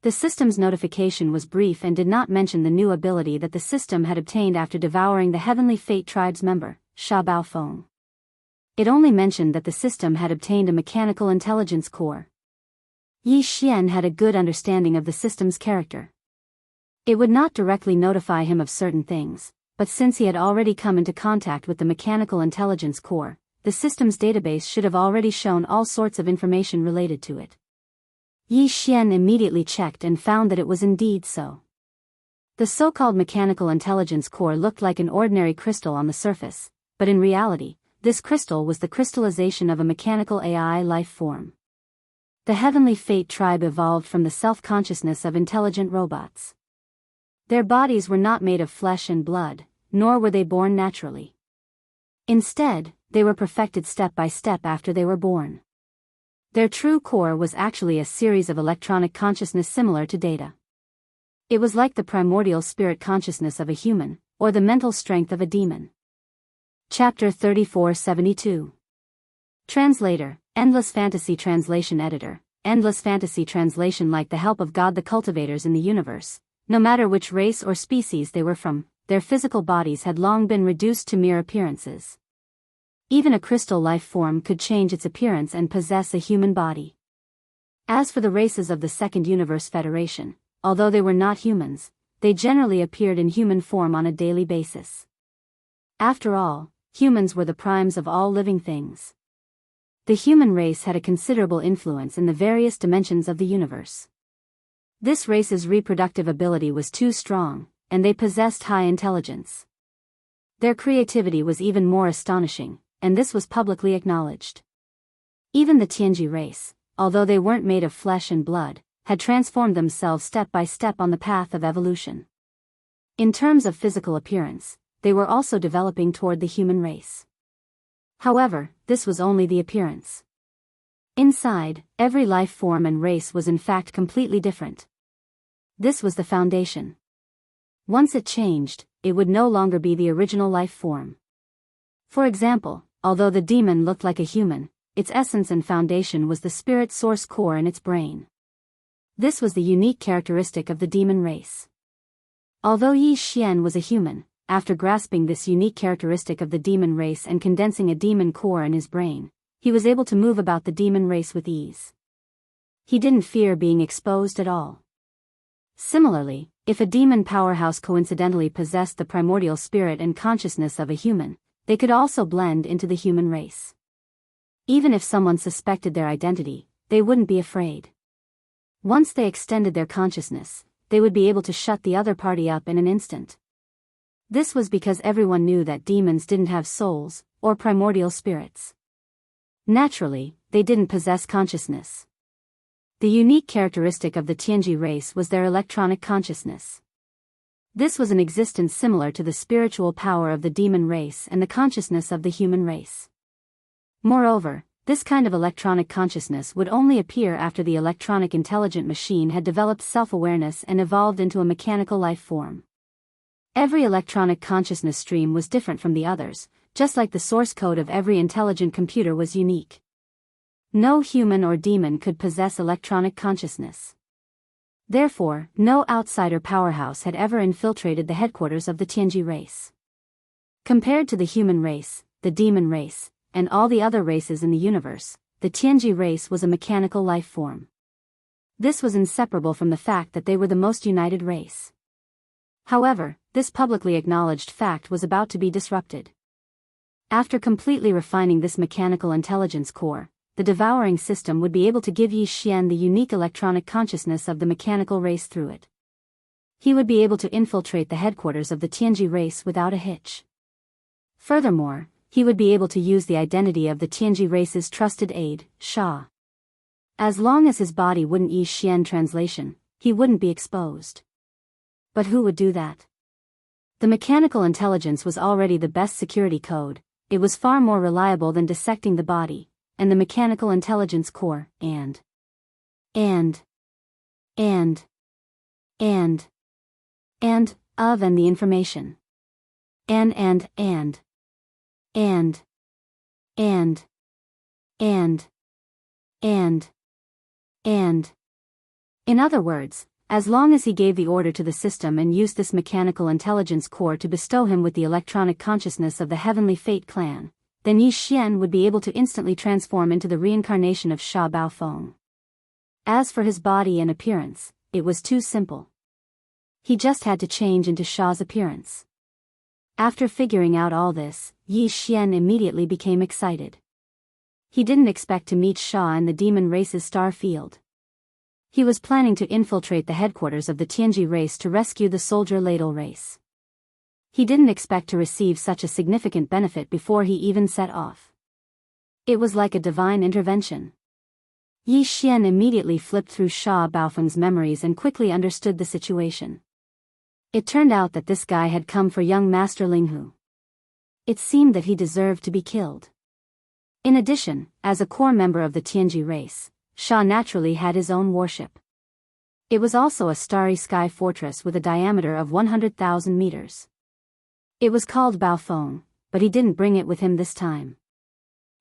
The system's notification was brief and did not mention the new ability that the system had obtained after devouring the Heavenly Fate tribe's member, Sha Baofeng. It only mentioned that the system had obtained a mechanical intelligence core. Yi Xian had a good understanding of the system's character. It would not directly notify him of certain things, but since he had already come into contact with the mechanical intelligence core, the system's database should have already shown all sorts of information related to it. Yi Xian immediately checked and found that it was indeed so. The so-called mechanical intelligence core looked like an ordinary crystal on the surface, but in reality, this crystal was the crystallization of a mechanical AI life form. The Heavenly Fate tribe evolved from the self-consciousness of intelligent robots. Their bodies were not made of flesh and blood, nor were they born naturally. Instead, they were perfected step by step after they were born. Their true core was actually a series of electronic consciousness similar to data. It was like the primordial spirit consciousness of a human, or the mental strength of a demon. Chapter 3472. Translator, Endless Fantasy Translation Editor. Endless Fantasy Translation. Like the help of God, the cultivators in the universe, no matter which race or species they were from, their physical bodies had long been reduced to mere appearances. Even a crystal life form could change its appearance and possess a human body. As for the races of the Second Universe Federation, although they were not humans, they generally appeared in human form on a daily basis. After all, humans were the primes of all living things. The human race had a considerable influence in the various dimensions of the universe. This race's reproductive ability was too strong, and they possessed high intelligence. Their creativity was even more astonishing, and this was publicly acknowledged. Even the Tianji race, although they weren't made of flesh and blood, had transformed themselves step by step on the path of evolution. In terms of physical appearance, they were also developing toward the human race. However, this was only the appearance. Inside, every life form and race was in fact completely different. This was the foundation. Once it changed, it would no longer be the original life form. For example, although the demon looked like a human, its essence and foundation was the spirit source core in its brain. This was the unique characteristic of the demon race. Although Yi Xian was a human, after grasping this unique characteristic of the demon race and condensing a demon core in his brain, he was able to move about the demon race with ease. He didn't fear being exposed at all. Similarly, if a demon powerhouse coincidentally possessed the primordial spirit and consciousness of a human, they could also blend into the human race. Even if someone suspected their identity, they wouldn't be afraid. Once they extended their consciousness, they would be able to shut the other party up in an instant. This was because everyone knew that demons didn't have souls, or primordial spirits. Naturally, they didn't possess consciousness. The unique characteristic of the Tianji race was their electronic consciousness. This was an existence similar to the spiritual power of the demon race and the consciousness of the human race. Moreover, this kind of electronic consciousness would only appear after the electronic intelligent machine had developed self-awareness and evolved into a mechanical life form. Every electronic consciousness stream was different from the others, just like the source code of every intelligent computer was unique. No human or demon could possess electronic consciousness. Therefore, no outsider powerhouse had ever infiltrated the headquarters of the Tianji race. Compared to the human race, the demon race, and all the other races in the universe, the Tianji race was a mechanical life form. This was inseparable from the fact that they were the most united race. However, this publicly acknowledged fact was about to be disrupted. After completely refining this mechanical intelligence core, the devouring system would be able to give Yi Xian the unique electronic consciousness of the mechanical race through it. He would be able to infiltrate the headquarters of the Tianji race without a hitch. Furthermore, he would be able to use the identity of the Tianji race's trusted aide, Sha. As long as his body wouldn't Yi Xian translation, he wouldn't be exposed. But who would do that? The mechanical intelligence was already the best security code, it was far more reliable than dissecting the body, and the mechanical intelligence core, and the information. In other words, as long as he gave the order to the system and used this mechanical intelligence core to bestow him with the electronic consciousness of the Heavenly Fate clan, then Yi Xian would be able to instantly transform into the reincarnation of Sha Baofeng. As for his body and appearance, it was too simple. He just had to change into Sha's appearance. After figuring out all this, Yi Xian immediately became excited. He didn't expect to meet Sha in the demon race's star field. He was planning to infiltrate the headquarters of the Tianji race to rescue the soldier ladle race. He didn't expect to receive such a significant benefit before he even set off. It was like a divine intervention. Yi Xian immediately flipped through Sha Baofeng's memories and quickly understood the situation. It turned out that this guy had come for young Master Linghu. It seemed that he deserved to be killed. In addition, as a core member of the Tianji race, Sha naturally had his own warship. It was also a starry sky fortress with a diameter of 100,000 meters. It was called Baofeng, but he didn't bring it with him this time.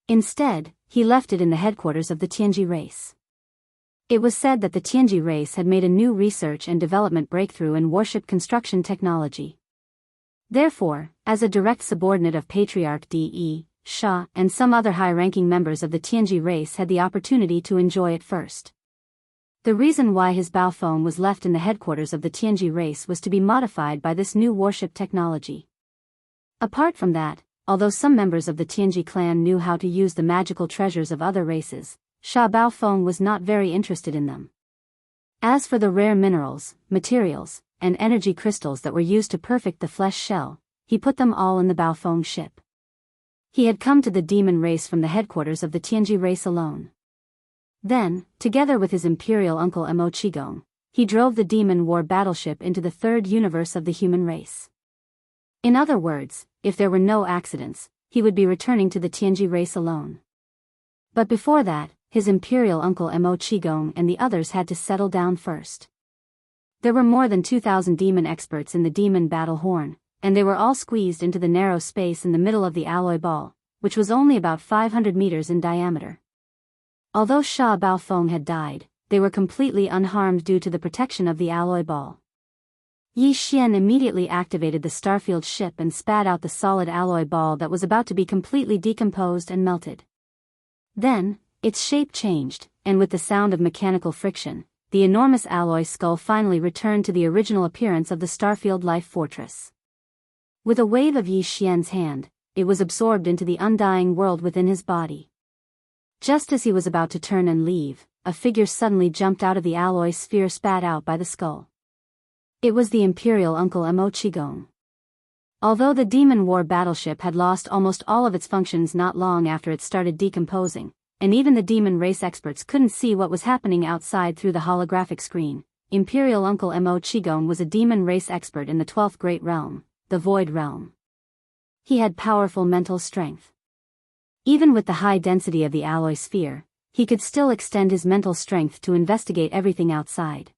Instead, he left it in the headquarters of the Tianji race. It was said that the Tianji race had made a new research and development breakthrough in warship construction technology. Therefore, as a direct subordinate of Patriarch De, Sha and some other high-ranking members of the Tianji race had the opportunity to enjoy it first. The reason why his Baofeng was left in the headquarters of the Tianji race was to be modified by this new warship technology. Apart from that, although some members of the Tianji clan knew how to use the magical treasures of other races, Sha Baofeng was not very interested in them. As for the rare minerals, materials, and energy crystals that were used to perfect the flesh shell, he put them all in the Baofeng ship. He had come to the demon race from the headquarters of the Tianji race alone. Then, together with his imperial uncle Mo Qigong, he drove the demon war battleship into the third universe of the human race. In other words, if there were no accidents, he would be returning to the Tianji race alone. But before that, his imperial uncle Mo Qigong and the others had to settle down first. There were more than 2,000 demon experts in the demon battle horn, and they were all squeezed into the narrow space in the middle of the alloy ball, which was only about 500 meters in diameter. Although Sha Baofeng had died, they were completely unharmed due to the protection of the alloy ball. Yi Xian immediately activated the Starfield ship and spat out the solid alloy ball that was about to be completely decomposed and melted. Then, its shape changed, and with the sound of mechanical friction, the enormous alloy skull finally returned to the original appearance of the Starfield Life Fortress. With a wave of Yi Xian's hand, it was absorbed into the undying world within his body. Just as he was about to turn and leave, a figure suddenly jumped out of the alloy sphere spat out by the skull. It was the imperial uncle Mo Qigong. Although the demon war battleship had lost almost all of its functions not long after it started decomposing, and even the demon race experts couldn't see what was happening outside through the holographic screen, imperial uncle Mo Qigong was a demon race expert in the 12th Great Realm, the Void Realm. He had powerful mental strength. Even with the high density of the alloy sphere, he could still extend his mental strength to investigate everything outside.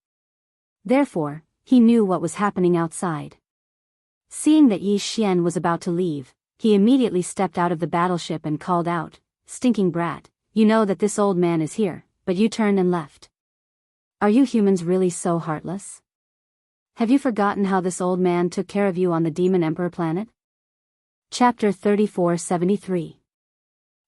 Therefore, he knew what was happening outside. Seeing that Yi Xian was about to leave, he immediately stepped out of the battleship and called out, "Stinking brat, you know that this old man is here, but you turned and left. Are you humans really so heartless? Have you forgotten how this old man took care of you on the Demon Emperor planet?" Chapter 3473.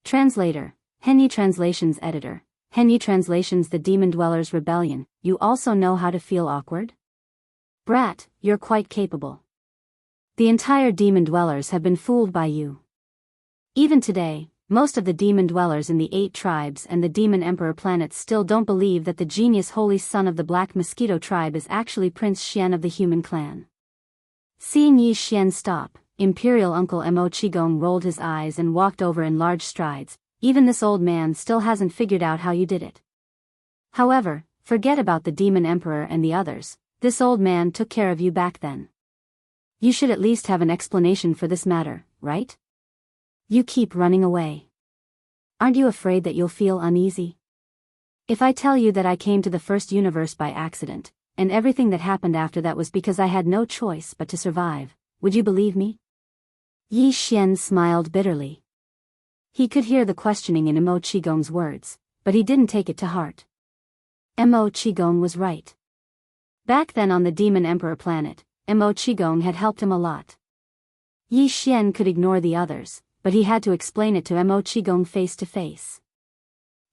Translator, Henyi Translations Editor, Henyi Translations The Demon Dwellers Rebellion. You also know how to feel awkward? Brat, you're quite capable. The entire demon dwellers have been fooled by you. Even today, most of the demon dwellers in the 8 tribes and the Demon Emperor planet still don't believe that the genius holy son of the Black Mosquito tribe is actually Prince Xian of the human clan. Seeing Yi Xian stop, Imperial Uncle Mo Qigong rolled his eyes and walked over in large strides. Even this old man still hasn't figured out how you did it. However, forget about the Demon Emperor and the others, this old man took care of you back then. You should at least have an explanation for this matter, right? You keep running away. Aren't you afraid that you'll feel uneasy? If I tell you that I came to the first universe by accident, and everything that happened after that was because I had no choice but to survive, would you believe me? Yi Xian smiled bitterly. He could hear the questioning in Mo Qigong's words, but he didn't take it to heart. Mo Qigong was right. Back then on the Demon Emperor planet, Mo Qigong had helped him a lot. Yi Xian could ignore the others, but he had to explain it to Mo Qigong face to face.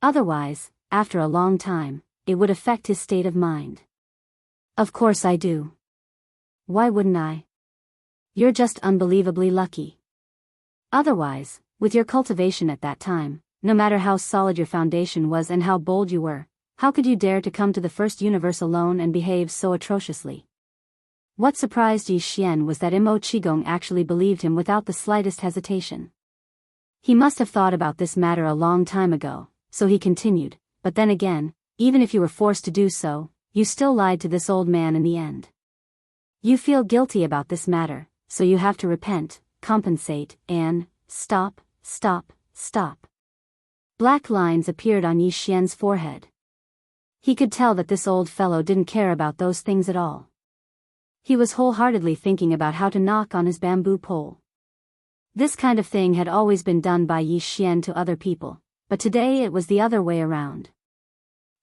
Otherwise, after a long time, it would affect his state of mind. Of course I do. Why wouldn't I? You're just unbelievably lucky. Otherwise, with your cultivation at that time, no matter how solid your foundation was and how bold you were, how could you dare to come to the first universe alone and behave so atrociously? What surprised Yi Xian was that Mo Qigong actually believed him without the slightest hesitation. He must have thought about this matter a long time ago, so he continued, but then again, even if you were forced to do so, you still lied to this old man in the end. You feel guilty about this matter, so you have to repent, compensate, and stop. Black lines appeared on Yi Xian's forehead. He could tell that this old fellow didn't care about those things at all. He was wholeheartedly thinking about how to knock on his bamboo pole. This kind of thing had always been done by Yi Xian to other people, but today it was the other way around.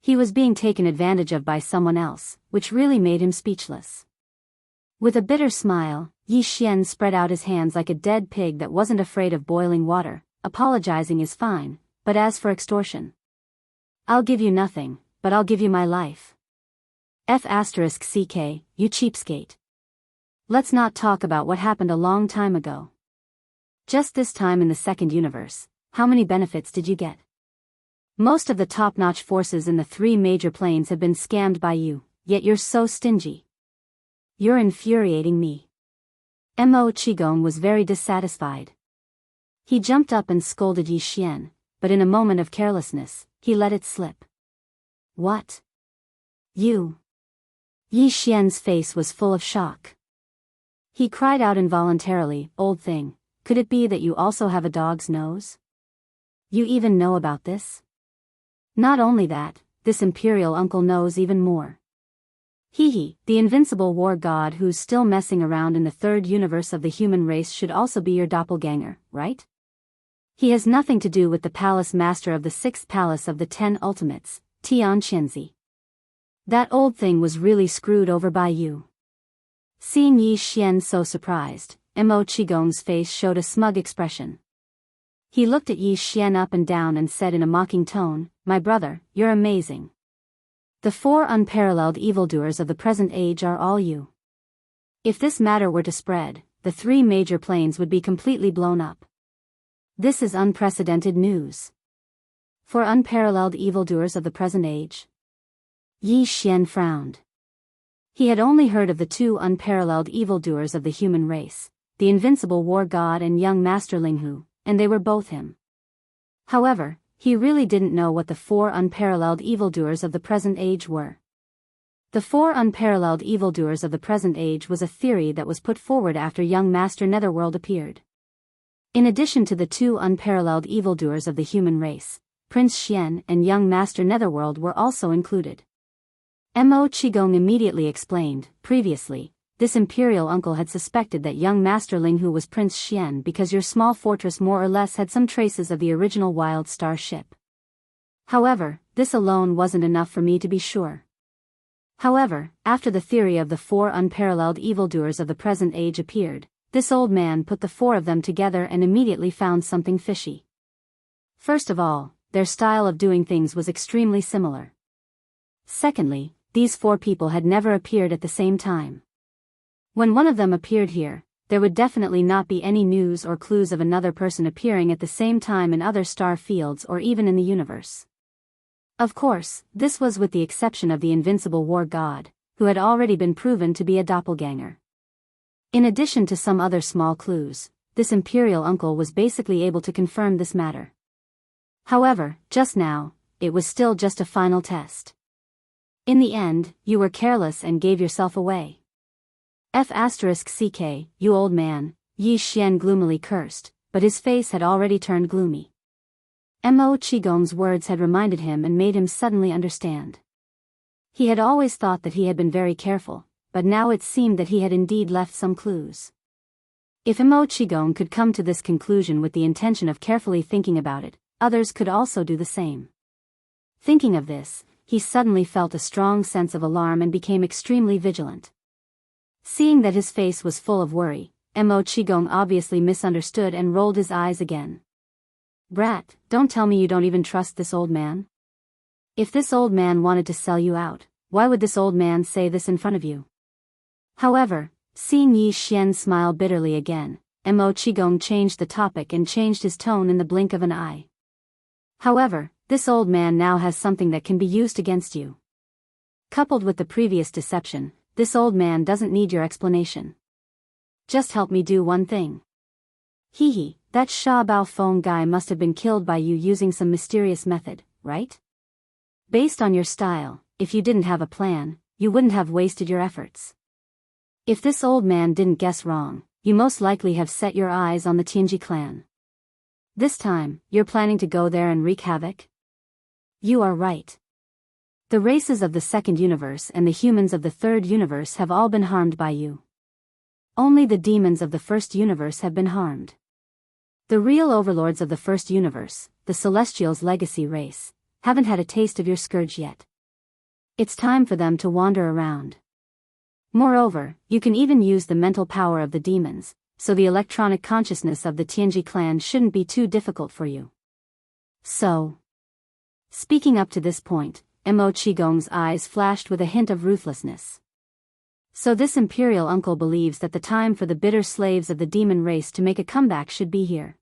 He was being taken advantage of by someone else, which really made him speechless. With a bitter smile, Yi Xian spread out his hands like a dead pig that wasn't afraid of boiling water. Apologizing is fine, but as for extortion, I'll give you nothing, but I'll give you my life. F***ck, you cheapskate. Let's not talk about what happened a long time ago. Just this time in the second universe, how many benefits did you get? Most of the top-notch forces in the 3 major planes have been scammed by you, yet you're so stingy. You're infuriating me. Mo Qigong was very dissatisfied. He jumped up and scolded Yi Xian, but in a moment of carelessness, he let it slip. What? You? Yi Xian's face was full of shock. He cried out involuntarily, "Old thing, could it be that you also have a dog's nose? You even know about this?" Not only that, this imperial uncle knows even more. He, the invincible war god who's still messing around in the 3rd universe of the human race, should also be your doppelganger, right? He has nothing to do with the palace master of the 6th palace of the 10 ultimates, Tian Qianzi. That old thing was really screwed over by you. Seeing Yi Xian so surprised, Mo Qigong's face showed a smug expression. He looked at Yi Xian up and down and said in a mocking tone, "My brother, you're amazing. The 4 unparalleled evildoers of the present age are all you." If this matter were to spread, the 3 major planes would be completely blown up. This is unprecedented news. 4 unparalleled evildoers of the present age? Yi Xian frowned. He had only heard of the 2 unparalleled evildoers of the human race, the invincible war god and young master Linghu, and they were both him. However, he really didn't know what the 4 unparalleled evildoers of the present age were. The 4 unparalleled evildoers of the present age was a theory that was put forward after young master Netherworld appeared. In addition to the 2 unparalleled evildoers of the human race, Prince Xian and young master Netherworld were also included. Mo Qigong immediately explained, previously, this imperial uncle had suspected that young master Linghu was Prince Xian because your small fortress more or less had some traces of the original Wild Star ship. However, this alone wasn't enough for me to be sure. However, after the theory of the 4 unparalleled evildoers of the present age appeared, this old man put the 4 of them together and immediately found something fishy. First of all, their style of doing things was extremely similar. Secondly, these 4 people had never appeared at the same time. When one of them appeared here, there would definitely not be any news or clues of another person appearing at the same time in other star fields or even in the universe. Of course, this was with the exception of the invincible war god, who had already been proven to be a doppelganger. In addition to some other small clues, this imperial uncle was basically able to confirm this matter. However, just now, it was still just a final test. In the end, you were careless and gave yourself away. F***ck, you old man, Yi Xian gloomily cursed, but his face had already turned gloomy. Mo Qigong's words had reminded him and made him suddenly understand. He had always thought that he had been very careful, but now it seemed that he had indeed left some clues. If Mo Qigong could come to this conclusion with the intention of carefully thinking about it, others could also do the same. Thinking of this, he suddenly felt a strong sense of alarm and became extremely vigilant. Seeing that his face was full of worry, Mo Qigong obviously misunderstood and rolled his eyes again. "Brat, don't tell me you don't even trust this old man? If this old man wanted to sell you out, why would this old man say this in front of you?" However, seeing Yi Xian smile bitterly again, Mo Qigong changed the topic and changed his tone in the blink of an eye. "However, this old man now has something that can be used against you. Coupled with the previous deception, this old man doesn't need your explanation. Just help me do one thing. That Sha Bao Feng guy must have been killed by you using some mysterious method, right? Based on your style, if you didn't have a plan, you wouldn't have wasted your efforts. If this old man didn't guess wrong, you most likely have set your eyes on the Tianji clan. This time, you're planning to go there and wreak havoc? You are right. The races of the second universe and the humans of the third universe have all been harmed by you. Only the demons of the first universe have been harmed. The real overlords of the first universe, the Celestials' legacy race, haven't had a taste of your scourge yet. It's time for them to wander around. Moreover, you can even use the mental power of the demons, so the electronic consciousness of the Tianji clan shouldn't be too difficult for you. So, speaking up to this point, Mo Qigong's eyes flashed with a hint of ruthlessness. So this imperial uncle believes that the time for the bitter slaves of the demon race to make a comeback should be here.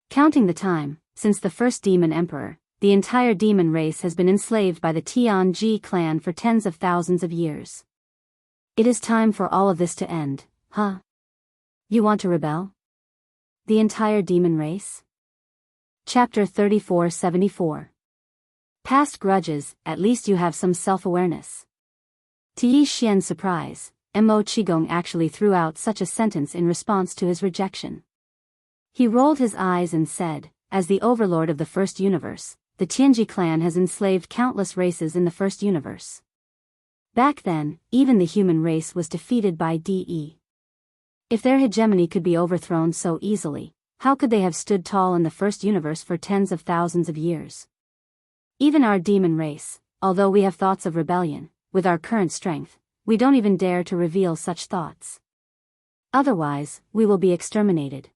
Counting the time, since the first demon emperor, the entire demon race has been enslaved by the Tianji clan for tens of thousands of years. It is time for all of this to end, huh? You want to rebel? The entire demon race? Chapter 3474. Past grudges, at least you have some self-awareness. To Yi Xian's surprise, Mo Qigong actually threw out such a sentence in response to his rejection. He rolled his eyes and said, as the overlord of the first universe, the Tianji clan has enslaved countless races in the first universe. Back then, even the human race was defeated by DE. If their hegemony could be overthrown so easily, how could they have stood tall in the first universe for tens of thousands of years? Even our demon race, although we have thoughts of rebellion, with our current strength, we don't even dare to reveal such thoughts. Otherwise, we will be exterminated.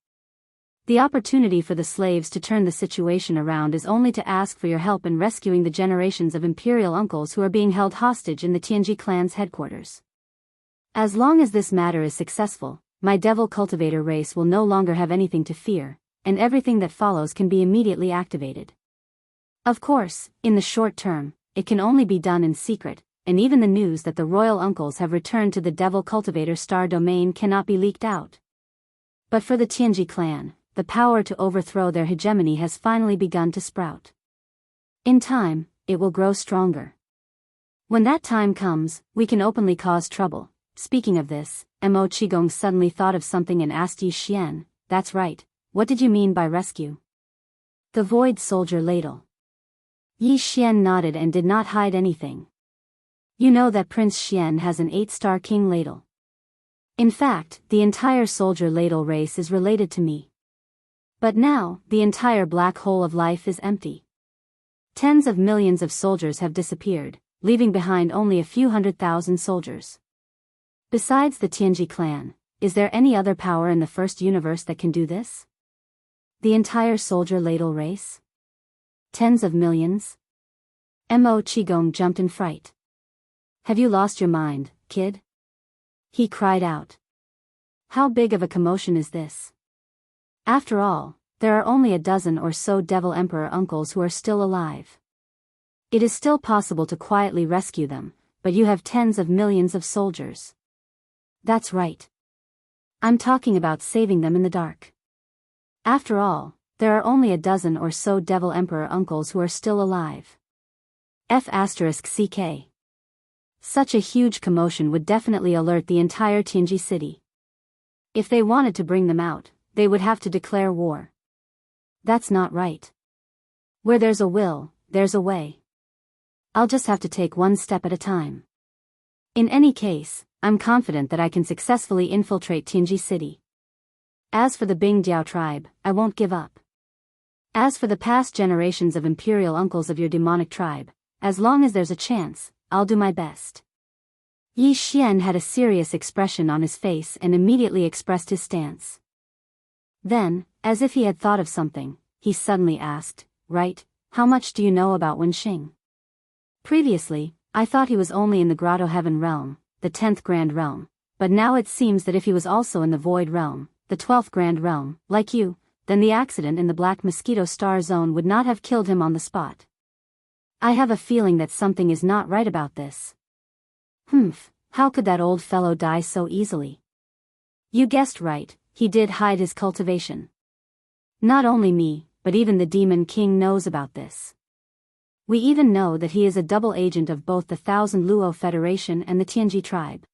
The opportunity for the slaves to turn the situation around is only to ask for your help in rescuing the generations of imperial uncles who are being held hostage in the Tianji clan's headquarters. As long as this matter is successful, my devil cultivator race will no longer have anything to fear, and everything that follows can be immediately activated. Of course, in the short term, it can only be done in secret, and even the news that the royal uncles have returned to the devil cultivator star domain cannot be leaked out. But for the Tianji clan, the power to overthrow their hegemony has finally begun to sprout. In time, it will grow stronger. When that time comes, we can openly cause trouble. Speaking of this, Mo Qigong suddenly thought of something and asked Yi Xian, "That's right, what did you mean by rescue?" The Void Soldier Ladle. Yi Xian nodded and did not hide anything. You know that Prince Xian has an 8-star king ladle. In fact, the entire soldier ladle race is related to me. But now, the entire black hole of life is empty. Tens of millions of soldiers have disappeared, leaving behind only a few 100,000 soldiers. Besides the Tianji clan, is there any other power in the first universe that can do this? The entire soldier ladle race? Tens of millions? Mo Qigong jumped in fright. Have you lost your mind, kid? He cried out. How big of a commotion is this? After all, there are only a dozen or so devil emperor uncles who are still alive. It is still possible to quietly rescue them, but you have tens of millions of soldiers. That's right. I'm talking about saving them in the dark. After all, there are only a dozen or so devil emperor uncles who are still alive. F***CK. Such a huge commotion would definitely alert the entire Tianji city. If they wanted to bring them out, they would have to declare war. That's not right. Where there's a will, there's a way. I'll just have to take one step at a time. In any case, I'm confident that I can successfully infiltrate Tianji city. As for the Bingdiao tribe, I won't give up. As for the past generations of imperial uncles of your demonic tribe, as long as there's a chance, I'll do my best. Yi Xian had a serious expression on his face and immediately expressed his stance. Then, as if he had thought of something, he suddenly asked, "Right, how much do you know about Wenxing?" Previously, I thought he was only in the Grotto Heaven realm, the 10th Grand Realm, but now it seems that if he was also in the Void Realm, the 12th Grand Realm, like you, then the accident in the Black Mosquito Star Zone would not have killed him on the spot. I have a feeling that something is not right about this. How could that old fellow die so easily? You guessed right, he did hide his cultivation. Not only me, but even the Demon King knows about this. We even know that he is a double agent of both the Thousand Luo Federation and the Tianji tribe.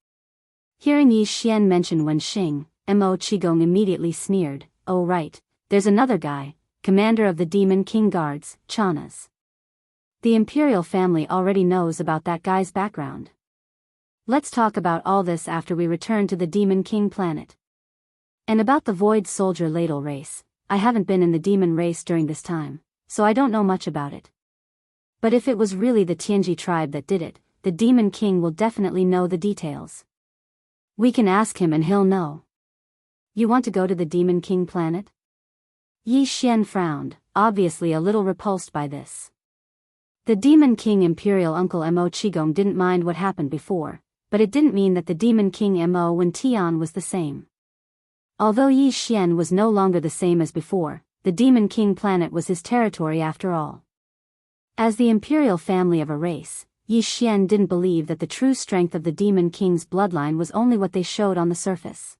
Hearing Yi Xian mention Wen Xing, Mo Qigong immediately sneered, "Oh right, there's another guy, commander of the Demon King Guards, Chanas. The imperial family already knows about that guy's background. Let's talk about all this after we return to the Demon King planet. And about the Void Soldier Ladle race, I haven't been in the demon race during this time, so I don't know much about it. But if it was really the Tianji tribe that did it, the Demon King will definitely know the details. We can ask him and he'll know." "You want to go to the Demon King planet?" Yi Xian frowned, obviously a little repulsed by this. The Demon King Imperial Uncle Mo Qigong didn't mind what happened before, but it didn't mean that the Demon King Mo Wen Tian was the same. Although Yi Xian was no longer the same as before, the Demon King planet was his territory after all. As the imperial family of a race, Yi Xian didn't believe that the true strength of the Demon King's bloodline was only what they showed on the surface.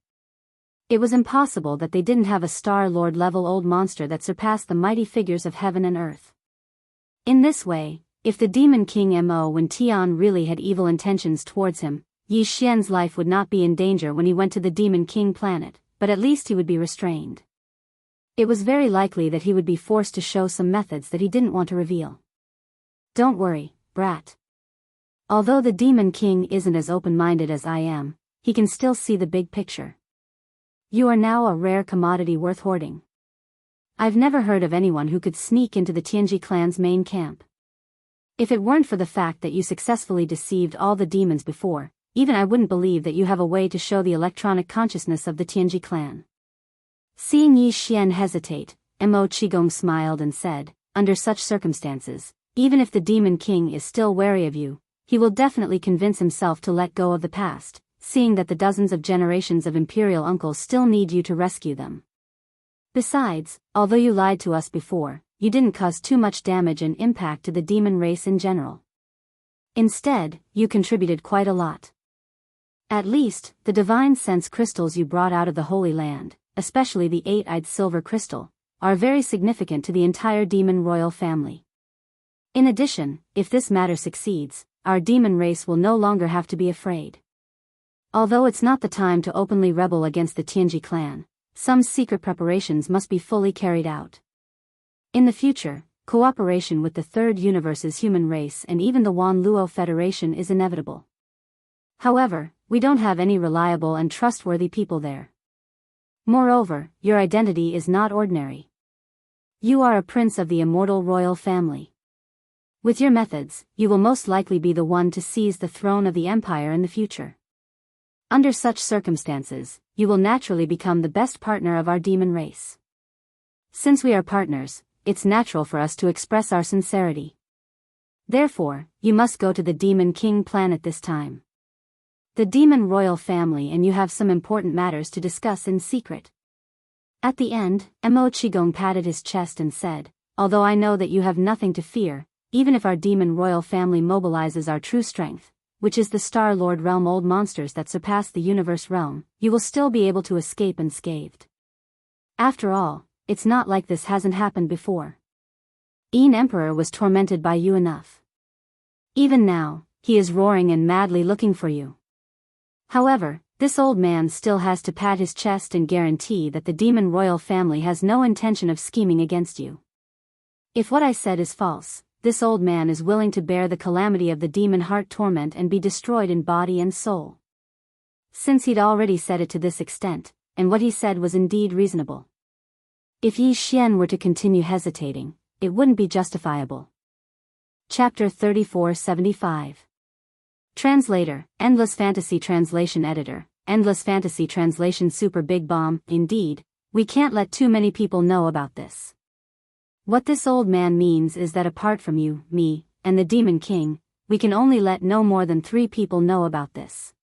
It was impossible that they didn't have a Star Lord level old monster that surpassed the mighty figures of heaven and earth. In this way, if the Demon King Mo Wen Tian really had evil intentions towards him, Yi Xian's life would not be in danger when he went to the Demon King planet, but at least he would be restrained. It was very likely that he would be forced to show some methods that he didn't want to reveal. "Don't worry, brat. Although the Demon King isn't as open-minded as I am, he can still see the big picture. You are now a rare commodity worth hoarding. I've never heard of anyone who could sneak into the Tianji clan's main camp. If it weren't for the fact that you successfully deceived all the demons before, even I wouldn't believe that you have a way to show the electronic consciousness of the Tianji clan." Seeing Yi Xian hesitate, Mo Qigong smiled and said, "Under such circumstances, even if the Demon King is still wary of you, he will definitely convince himself to let go of the past, seeing that the dozens of generations of imperial uncles still need you to rescue them. Besides, although you lied to us before, you didn't cause too much damage and impact to the demon race in general. Instead, you contributed quite a lot. At least, the divine sense crystals you brought out of the Holy Land, especially the eight-eyed silver crystal, are very significant to the entire demon royal family. In addition, if this matter succeeds, our demon race will no longer have to be afraid. Although it's not the time to openly rebel against the Tianji clan, some secret preparations must be fully carried out. In the future, cooperation with the Third Universe's human race and even the Wan Luo Federation is inevitable. However, we don't have any reliable and trustworthy people there. Moreover, your identity is not ordinary. You are a prince of the immortal royal family. With your methods, you will most likely be the one to seize the throne of the empire in the future. Under such circumstances, you will naturally become the best partner of our demon race. Since we are partners, it's natural for us to express our sincerity. Therefore, you must go to the Demon King planet this time. The demon royal family and you have some important matters to discuss in secret." At the end, Mo Qigong patted his chest and said, "Although I know that you have nothing to fear, even if our demon royal family mobilizes our true strength, which is the Star Lord realm old monsters that surpass the universe realm, you will still be able to escape unscathed. After all, it's not like this hasn't happened before. Yin Emperor was tormented by you enough. Even now, he is roaring and madly looking for you. However, this old man still has to pat his chest and guarantee that the demon royal family has no intention of scheming against you. If what I said is false, this old man is willing to bear the calamity of the demon heart torment and be destroyed in body and soul." Since he'd already said it to this extent, and what he said was indeed reasonable. If Yi Xian were to continue hesitating, it wouldn't be justifiable. Chapter 3475. Translator, Endless Fantasy Translation Editor, Endless Fantasy Translation Super Big Bomb. Indeed, we can't let too many people know about this. What this old man means is that apart from you, me, and the Demon King, we can only let no more than 3 people know about this.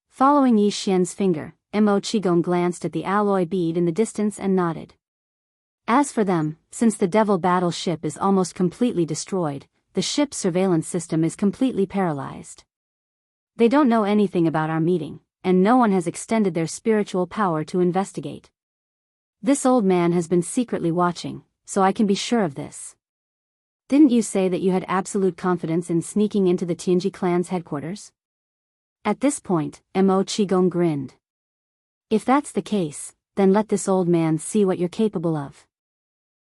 Following Yi Xian's finger, Mo Qigong glanced at the alloy bead in the distance and nodded. As for them, since the Devil battleship is almost completely destroyed, the ship's surveillance system is completely paralyzed. They don't know anything about our meeting, and no one has extended their spiritual power to investigate. This old man has been secretly watching, so I can be sure of this. Didn't you say that you had absolute confidence in sneaking into the Tianji clan's headquarters? At this point, Mo Qigong grinned. If that's the case, then let this old man see what you're capable of.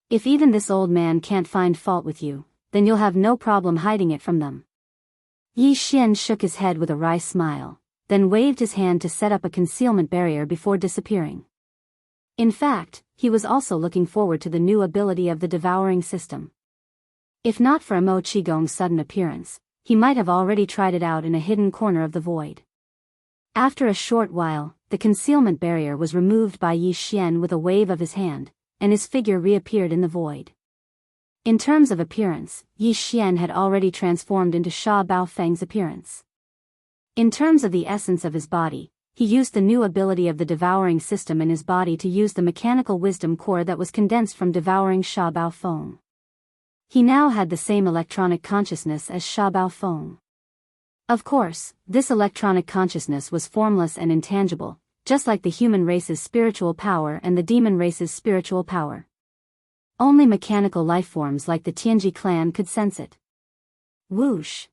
If even this old man can't find fault with you, then you'll have no problem hiding it from them. Yi Xian shook his head with a wry smile, then waved his hand to set up a concealment barrier before disappearing. In fact, he was also looking forward to the new ability of the devouring system. If not for Mo Qigong's sudden appearance, he might have already tried it out in a hidden corner of the void. After a short while, the concealment barrier was removed by Yi Xian with a wave of his hand, and his figure reappeared in the void. In terms of appearance, Yi Xian had already transformed into Sha Baofeng's appearance. In terms of the essence of his body, he used the new ability of the devouring system in his body to use the mechanical wisdom core that was condensed from devouring Sha Baofeng. He now had the same electronic consciousness as Sha Baofeng. Of course, this electronic consciousness was formless and intangible, just like the human race's spiritual power and the demon race's spiritual power. Only mechanical lifeforms like the Tianji clan could sense it. Whoosh!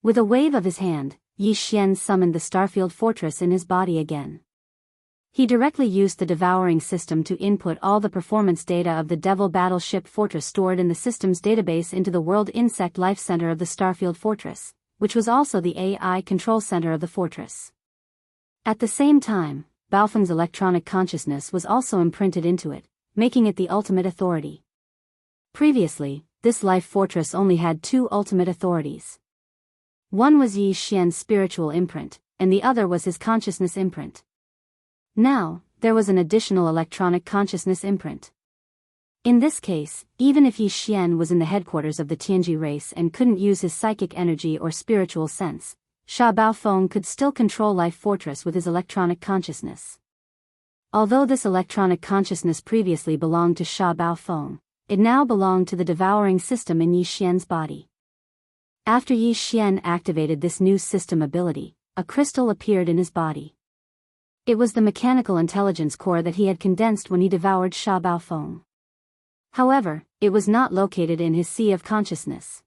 With a wave of his hand, Yi Xian summoned the Starfield Fortress in his body again. He directly used the devouring system to input all the performance data of the Devil Battleship Fortress stored in the system's database into the World Insect Life Center of the Starfield Fortress, which was also the AI control center of the fortress. At the same time, Baofeng's electronic consciousness was also imprinted into it, making it the ultimate authority. Previously, this life fortress only had two ultimate authorities. One was Yi Xian's spiritual imprint, and the other was his consciousness imprint. Now, there was an additional electronic consciousness imprint. In this case, even if Yi Xian was in the headquarters of the Tianji race and couldn't use his psychic energy or spiritual sense, Sha Baofeng could still control Life Fortress with his electronic consciousness. Although this electronic consciousness previously belonged to Sha Baofeng, it now belonged to the devouring system in Yi Xian's body. After Yi Xian activated this new system ability, a crystal appeared in his body. It was the mechanical intelligence core that he had condensed when he devoured Sha Baofeng. However, it was not located in his sea of consciousness.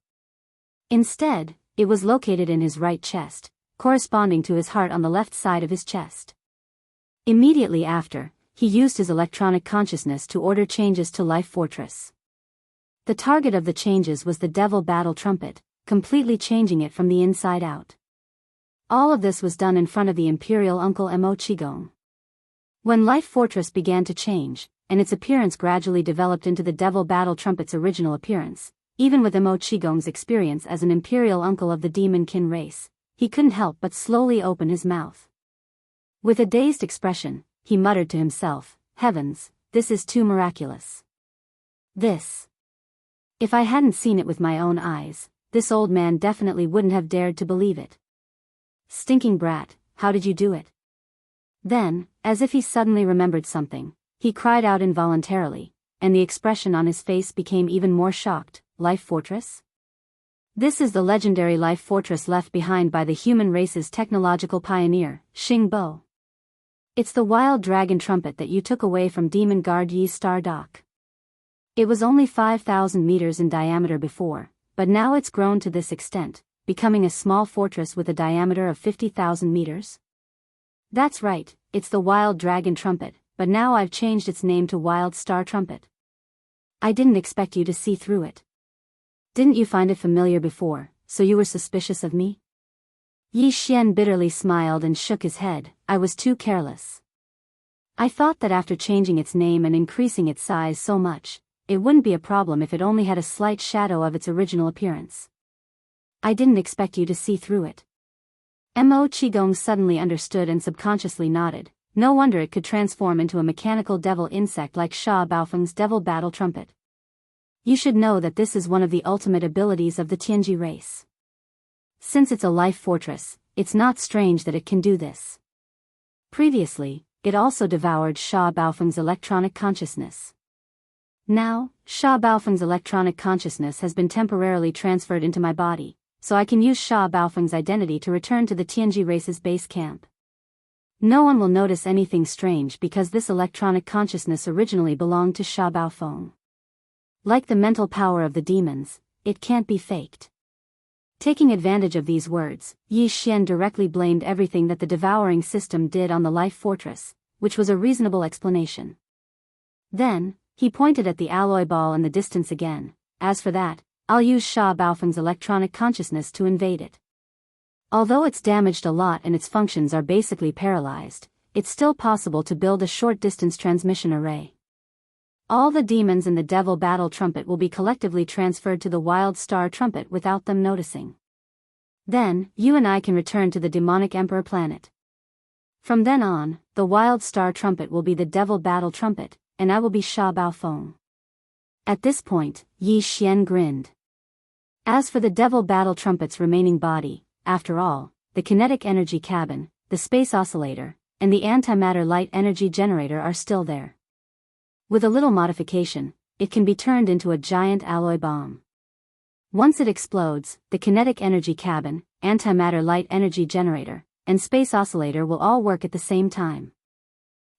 Instead, it was located in his right chest, corresponding to his heart on the left side of his chest. Immediately after, he used his electronic consciousness to order changes to Life Fortress. The target of the changes was the Devil Battle Trumpet, completely changing it from the inside out. All of this was done in front of the Imperial Uncle Mo Qigong. When Life Fortress began to change, and its appearance gradually developed into the Devil Battle Trumpet's original appearance, even with Mo Qigong's experience as an Imperial Uncle of the Demon Kin race, he couldn't help but slowly open his mouth. With a dazed expression, he muttered to himself, "Heavens, this is too miraculous. This. If I hadn't seen it with my own eyes, this old man definitely wouldn't have dared to believe it. Stinking brat, how did you do it?" Then, as if he suddenly remembered something, he cried out involuntarily, and the expression on his face became even more shocked. "Life Fortress? This is the legendary Life Fortress left behind by the human race's technological pioneer, Xing Bo. It's the wild dragon trumpet that you took away from Demon Guard Yi's Star Dock. It was only 5,000 meters in diameter before, but now it's grown to this extent, becoming a small fortress with a diameter of 50,000 meters. That's right, it's the Wild Dragon Trumpet, but now I've changed its name to Wild Star Trumpet. I didn't expect you to see through it. Didn't you find it familiar before, so you were suspicious of me?" Yi Xian bitterly smiled and shook his head. "I was too careless. I thought that after changing its name and increasing its size so much, it wouldn't be a problem if it only had a slight shadow of its original appearance. I didn't expect you to see through it." Mo Qigong suddenly understood and subconsciously nodded. No wonder it could transform into a mechanical devil insect like Sha Baofeng's Devil Battle Trumpet. You should know that this is one of the ultimate abilities of the Tianji race. Since it's a life fortress, it's not strange that it can do this. Previously, it also devoured Sha Baofeng's electronic consciousness. Now, Sha Baofeng's electronic consciousness has been temporarily transferred into my body, so I can use Sha Baofeng's identity to return to the Tianji race's base camp. No one will notice anything strange because this electronic consciousness originally belonged to Sha Baofeng. Like the mental power of the demons, it can't be faked. Taking advantage of these words, Yi Xian directly blamed everything that the devouring system did on the life fortress, which was a reasonable explanation. Then, he pointed at the alloy ball in the distance again. As for that, I'll use Sha Baofeng's electronic consciousness to invade it. Although it's damaged a lot and its functions are basically paralyzed, it's still possible to build a short-distance transmission array. All the demons in the Devil Battle Trumpet will be collectively transferred to the Wild Star Trumpet without them noticing. Then, you and I can return to the Demonic Emperor planet. From then on, the Wild Star Trumpet will be the Devil Battle Trumpet, and I will be Sha Baofeng. At this point, Yi Xian grinned. As for the Devil Battle Trumpet's remaining body, after all, the kinetic energy cabin, the space oscillator, and the antimatter light energy generator are still there. With a little modification, it can be turned into a giant alloy bomb. Once it explodes, the kinetic energy cabin, antimatter light energy generator, and space oscillator will all work at the same time.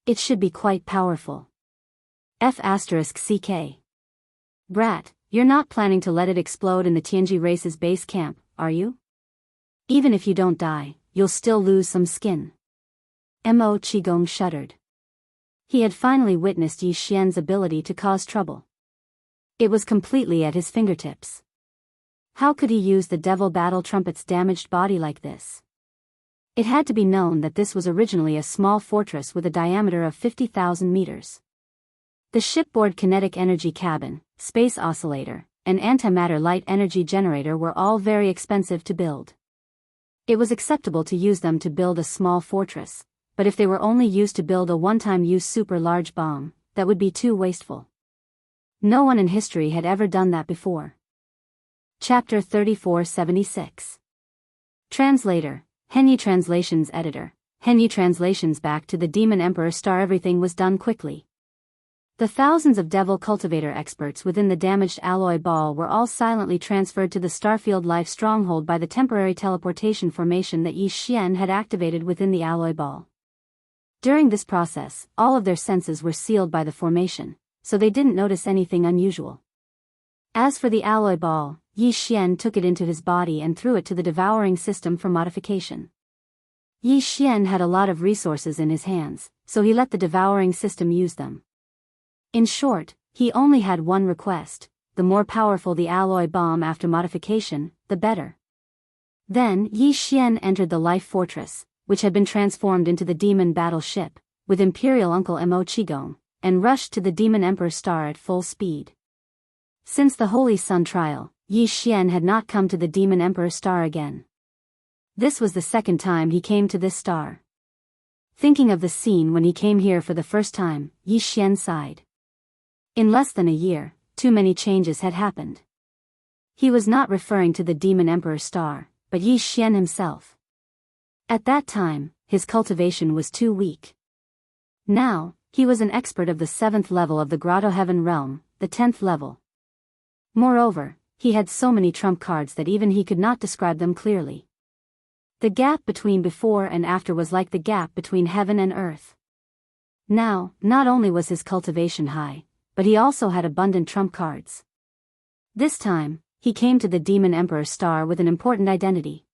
It should be quite powerful. F*CK. Brat, you're not planning to let it explode in the Tianji race's base camp, are you? Even if you don't die, you'll still lose some skin. Mo Qigong shuddered. He had finally witnessed Yi Xian's ability to cause trouble. It was completely at his fingertips. How could he use the Devil Battle Trumpet's damaged body like this? It had to be known that this was originally a small fortress with a diameter of 50,000 meters. The shipboard kinetic energy cabin, space oscillator, and antimatter light energy generator were all very expensive to build. It was acceptable to use them to build a small fortress, but if they were only used to build a one-time-use super-large bomb, that would be too wasteful. No one in history had ever done that before. Chapter 3476. Translator, Henyi Translations Editor, Henyi Translations. Back to the Demon Emperor Star. Everything was done quickly. The thousands of Devil Cultivator experts within the damaged alloy ball were all silently transferred to the Starfield Life Stronghold by the temporary teleportation formation that Yi Xian had activated within the alloy ball. During this process, all of their senses were sealed by the formation, so they didn't notice anything unusual. As for the alloy ball, Yi Xian took it into his body and threw it to the devouring system for modification. Yi Xian had a lot of resources in his hands, so he let the devouring system use them. In short, he only had one request: the more powerful the alloy bomb after modification, the better. Then Yi Xian entered the Life Fortress, which had been transformed into the Demon Battle Ship, with Imperial Uncle Mo Qigong, and rushed to the Demon Emperor Star at full speed. Since the Holy Sun trial, Yi Xian had not come to the Demon Emperor Star again. This was the second time he came to this star. Thinking of the scene when he came here for the first time, Yi Xian sighed. In less than a year, too many changes had happened. He was not referring to the Demon Emperor Star, but Yi Xian himself. At that time, his cultivation was too weak. Now, he was an expert of the 7th level of the Grotto Heaven realm, the 10th level. Moreover, he had so many trump cards that even he could not describe them clearly. The gap between before and after was like the gap between heaven and earth. Now, not only was his cultivation high, but he also had abundant trump cards. This time, he came to the Demon Emperor Star with an important identity.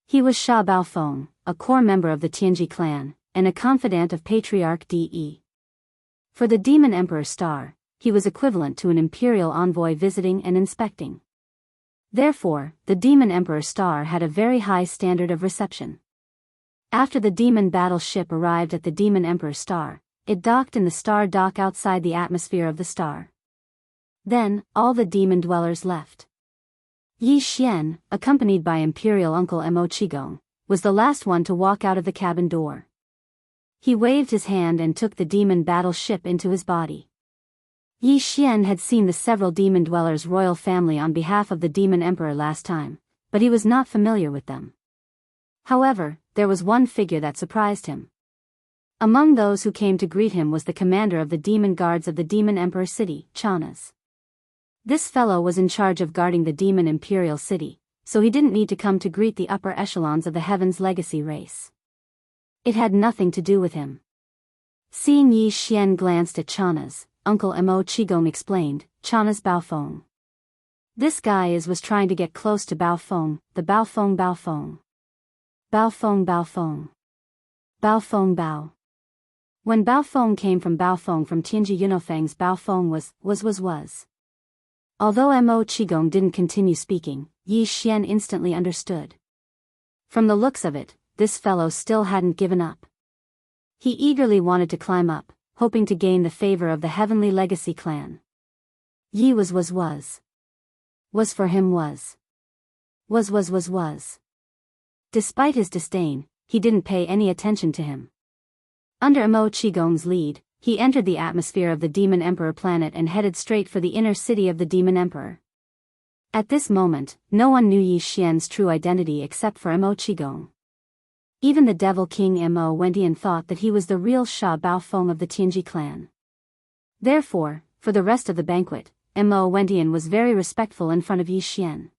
He was Sha Baofeng, a core member of the Tianji clan, and a confidant of Patriarch De. For the Demon Emperor Star, he was equivalent to an imperial envoy visiting and inspecting. Therefore, the Demon Emperor Star had a very high standard of reception. After the demon battle ship arrived at the Demon Emperor Star, it docked in the star dock outside the atmosphere of the star. Then, all the demon dwellers left. Yi Xian, accompanied by Imperial Uncle Mo Qigong, was the last one to walk out of the cabin door. He waved his hand and took the demon battle ship into his body. Yi Xian had seen the several demon dwellers' royal family on behalf of the Demon Emperor last time, but he was not familiar with them. However, there was one figure that surprised him. Among those who came to greet him was the commander of the demon guards of the Demon Emperor City, Chanas. This fellow was in charge of guarding the Demon Imperial City, so he didn't need to come to greet the upper echelons of the Heaven's Legacy race. It had nothing to do with him. Seeing Yi Xian glanced at Chanas, Uncle Mo Qigong explained, Chanas Baofeng. This guy was trying to get close to Baofeng, the Baofeng Baofeng. Baofeng Baofeng. Baofeng Bao. When Baofeng came from Baofeng from Tianji Yunofeng's Baofeng was. Although Mo Qigong didn't continue speaking, Yi Xian instantly understood. From the looks of it, this fellow still hadn't given up. He eagerly wanted to climb up, hoping to gain the favor of the Heavenly Legacy clan. Yi was for him was. Despite his disdain, he didn't pay any attention to him. Under Mo Qigong's lead, he entered the atmosphere of the Demon Emperor planet and headed straight for the inner city of the Demon Emperor. At this moment, no one knew Yi Xian's true identity except for Mo Qigong. Even the Devil King Mo Wendian thought that he was the real Sha Baofeng of the Tianji clan. Therefore, for the rest of the banquet, Mo Wendian was very respectful in front of Yi Xian.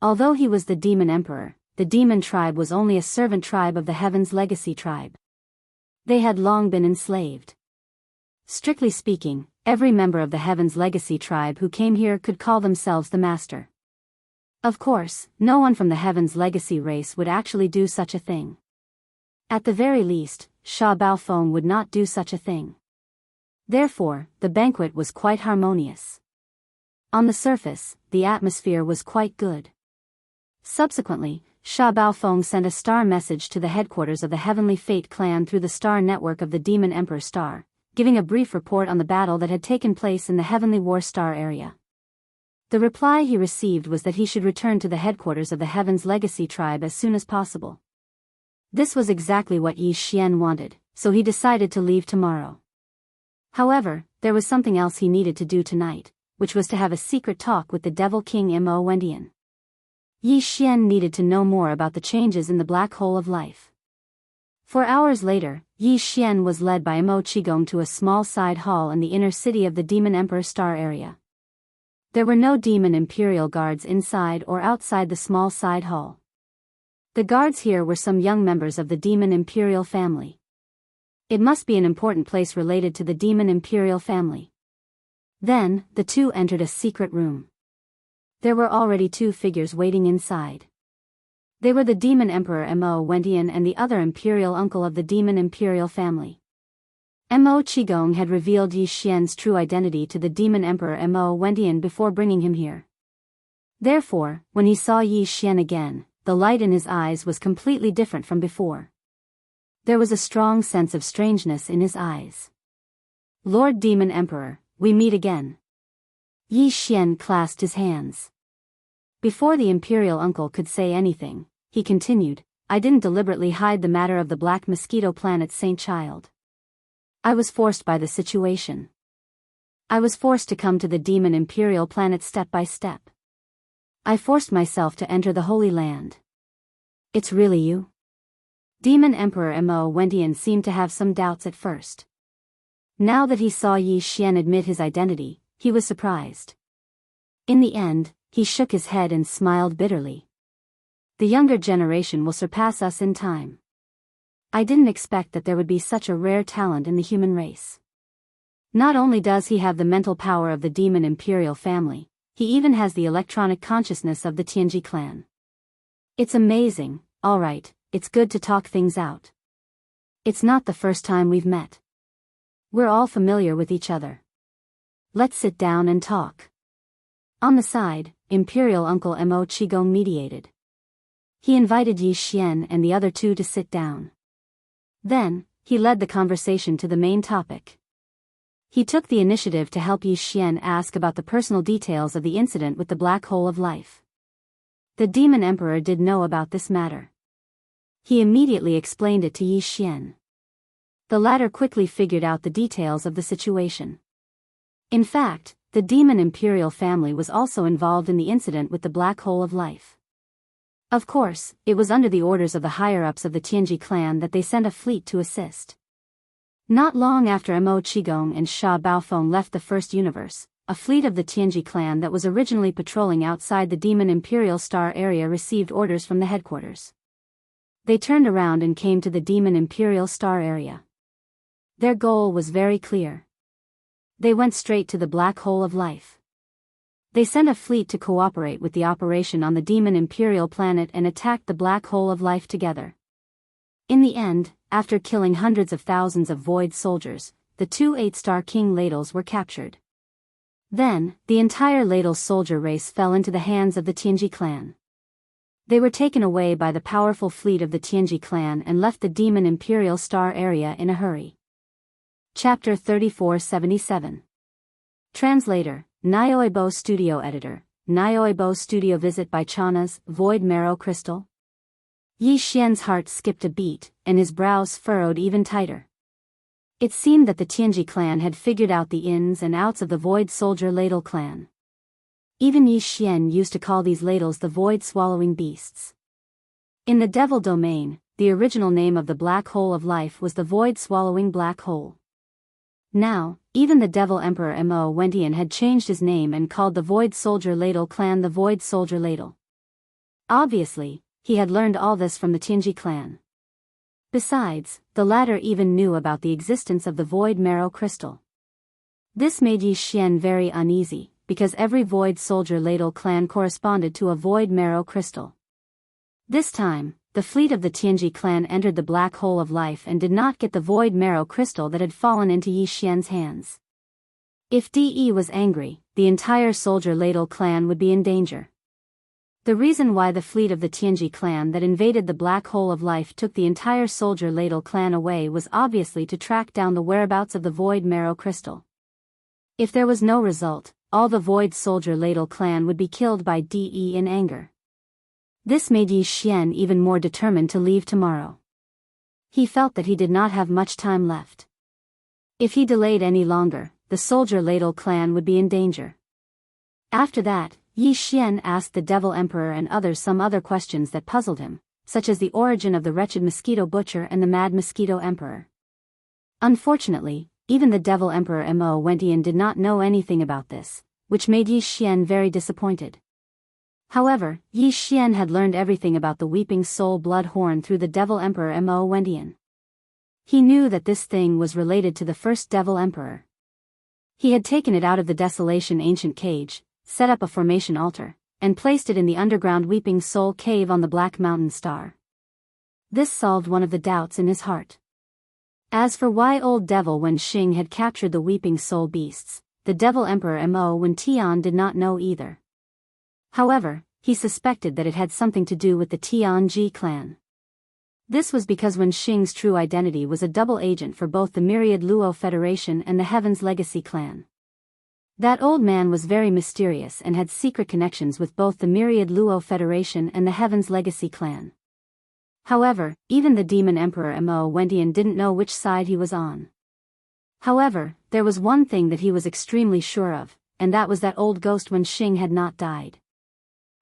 Although he was the Demon Emperor, the Demon tribe was only a servant tribe of the Heaven's Legacy tribe. They had long been enslaved. Strictly speaking, every member of the Heaven's Legacy tribe who came here could call themselves the Master. Of course, no one from the Heaven's Legacy race would actually do such a thing. At the very least, Sha Baofeng would not do such a thing. Therefore, the banquet was quite harmonious. On the surface, the atmosphere was quite good. Subsequently, Sha Baofeng sent a star message to the headquarters of the Heavenly Fate clan through the star network of the Demon Emperor Star, giving a brief report on the battle that had taken place in the Heavenly War Star area. The reply he received was that he should return to the headquarters of the Heaven's Legacy tribe as soon as possible. This was exactly what Yi Xian wanted, so he decided to leave tomorrow. However, there was something else he needed to do tonight, which was to have a secret talk with the Devil King Mo Wendian. Yi Xian needed to know more about the changes in the black hole of life. 4 hours later, Yi Xian was led by Mo Qigong to a small side hall in the inner city of the Demon Emperor Star area. There were no Demon Imperial guards inside or outside the small side hall. The guards here were some young members of the Demon Imperial family. It must be an important place related to the Demon Imperial family. Then, the two entered a secret room. There were already 2 figures waiting inside. They were the Demon Emperor Mo Wendian and the other Imperial uncle of the Demon Imperial family. Mo Qigong had revealed Yi Xian's true identity to the Demon Emperor Mo Wendian before bringing him here. Therefore, when he saw Yi Xian again, the light in his eyes was completely different from before. There was a strong sense of strangeness in his eyes. Lord Demon Emperor, we meet again. Yi Xian clasped his hands. Before the Imperial uncle could say anything, he continued, I didn't deliberately hide the matter of the Black Mosquito Planet's Saint Child. I was forced by the situation. I was forced to come to the Demon Imperial Planet step by step. I forced myself to enter the Holy Land. It's really you? Demon Emperor Mo Wendian seemed to have some doubts at first. Now that he saw Yi Xian admit his identity, he was surprised. In the end, he shook his head and smiled bitterly. The younger generation will surpass us in time. I didn't expect that there would be such a rare talent in the human race. Not only does he have the mental power of the Demon Imperial family, he even has the electronic consciousness of the Tianji clan. It's amazing. Alright, it's good to talk things out. It's not the first time we've met. We're all familiar with each other. Let's sit down and talk. On the side, Imperial Uncle Mo Qigong mediated. He invited Yi Xian and the other 2 to sit down. Then, he led the conversation to the main topic. He took the initiative to help Yi Xian ask about the personal details of the incident with the black hole of life. The Demon Emperor did know about this matter. He immediately explained it to Yi Xian. The latter quickly figured out the details of the situation. In fact, the Demon Imperial family was also involved in the incident with the black hole of life. Of course, it was under the orders of the higher-ups of the Tianji clan that they sent a fleet to assist. Not long after Mo Qigong and Sha Baofeng left the First Universe, a fleet of the Tianji clan that was originally patrolling outside the Demon Imperial Star area received orders from the headquarters. They turned around and came to the Demon Imperial Star area. Their goal was very clear. They went straight to the black hole of life. They sent a fleet to cooperate with the operation on the Demon Imperial planet and attacked the Black Hole of Life together. In the end, after killing hundreds of thousands of Void soldiers, the two 8-star King ladles were captured. Then, the entire ladle soldier race fell into the hands of the Tianji clan. They were taken away by the powerful fleet of the Tianji clan and left the Demon Imperial Star area in a hurry. Chapter 3477. Translator, Nyoibo Studio Editor, Nyoibo Studio Visit by Chana's Void Marrow Crystal. Yi Xian's heart skipped a beat, and his brows furrowed even tighter. It seemed that the Tianji clan had figured out the ins and outs of the Void Soldier Ladle clan. Even Yi Xian used to call these ladles the Void-swallowing beasts. In the Devil domain, the original name of the Black Hole of Life was the Void-swallowing Black Hole. Now, even the Devil Emperor Mo Wentian had changed his name and called the Void Soldier Ladle clan the Void Soldier Ladle. Obviously, he had learned all this from the Tianji clan. Besides, the latter even knew about the existence of the Void Marrow Crystal. This made Yi Xian very uneasy, because every Void Soldier Ladle clan corresponded to a Void Marrow Crystal. This time, the fleet of the Tianji clan entered the Black Hole of Life and did not get the Void Marrow Crystal that had fallen into Yi Xian's hands. If DE was angry, the entire Soldier Ladle clan would be in danger. The reason why the fleet of the Tianji clan that invaded the Black Hole of Life took the entire Soldier Ladle clan away was obviously to track down the whereabouts of the Void Marrow Crystal. If there was no result, all the Void Soldier Ladle clan would be killed by DE in anger. This made Yi Xian even more determined to leave tomorrow. He felt that he did not have much time left. If he delayed any longer, the Soldier Ladle clan would be in danger. After that, Yi Xian asked the Devil Emperor and others some other questions that puzzled him, such as the origin of the wretched Mosquito Butcher and the Mad Mosquito Emperor. Unfortunately, even the Devil Emperor Mo Wentian did not know anything about this, which made Yi Xian very disappointed. However, Yi Xian had learned everything about the Weeping Soul Blood Horn through the Devil Emperor Mo Wentian. He knew that this thing was related to the first Devil Emperor. He had taken it out of the Desolation ancient cage, set up a formation altar, and placed it in the underground Weeping Soul Cave on the Black Mountain Star. This solved one of the doubts in his heart. As for why old Devil Wen Xing had captured the Weeping Soul beasts, the Devil Emperor Mo Wen Tian did not know either. However, he suspected that it had something to do with the Tianji clan. This was because Wen Xing's true identity was a double agent for both the Myriad Luo Federation and the Heaven's Legacy clan. That old man was very mysterious and had secret connections with both the Myriad Luo Federation and the Heaven's Legacy clan. However, even the Demon Emperor Mo Wentian didn't know which side he was on. However, there was one thing that he was extremely sure of, and that was that old ghost Wen Xing had not died.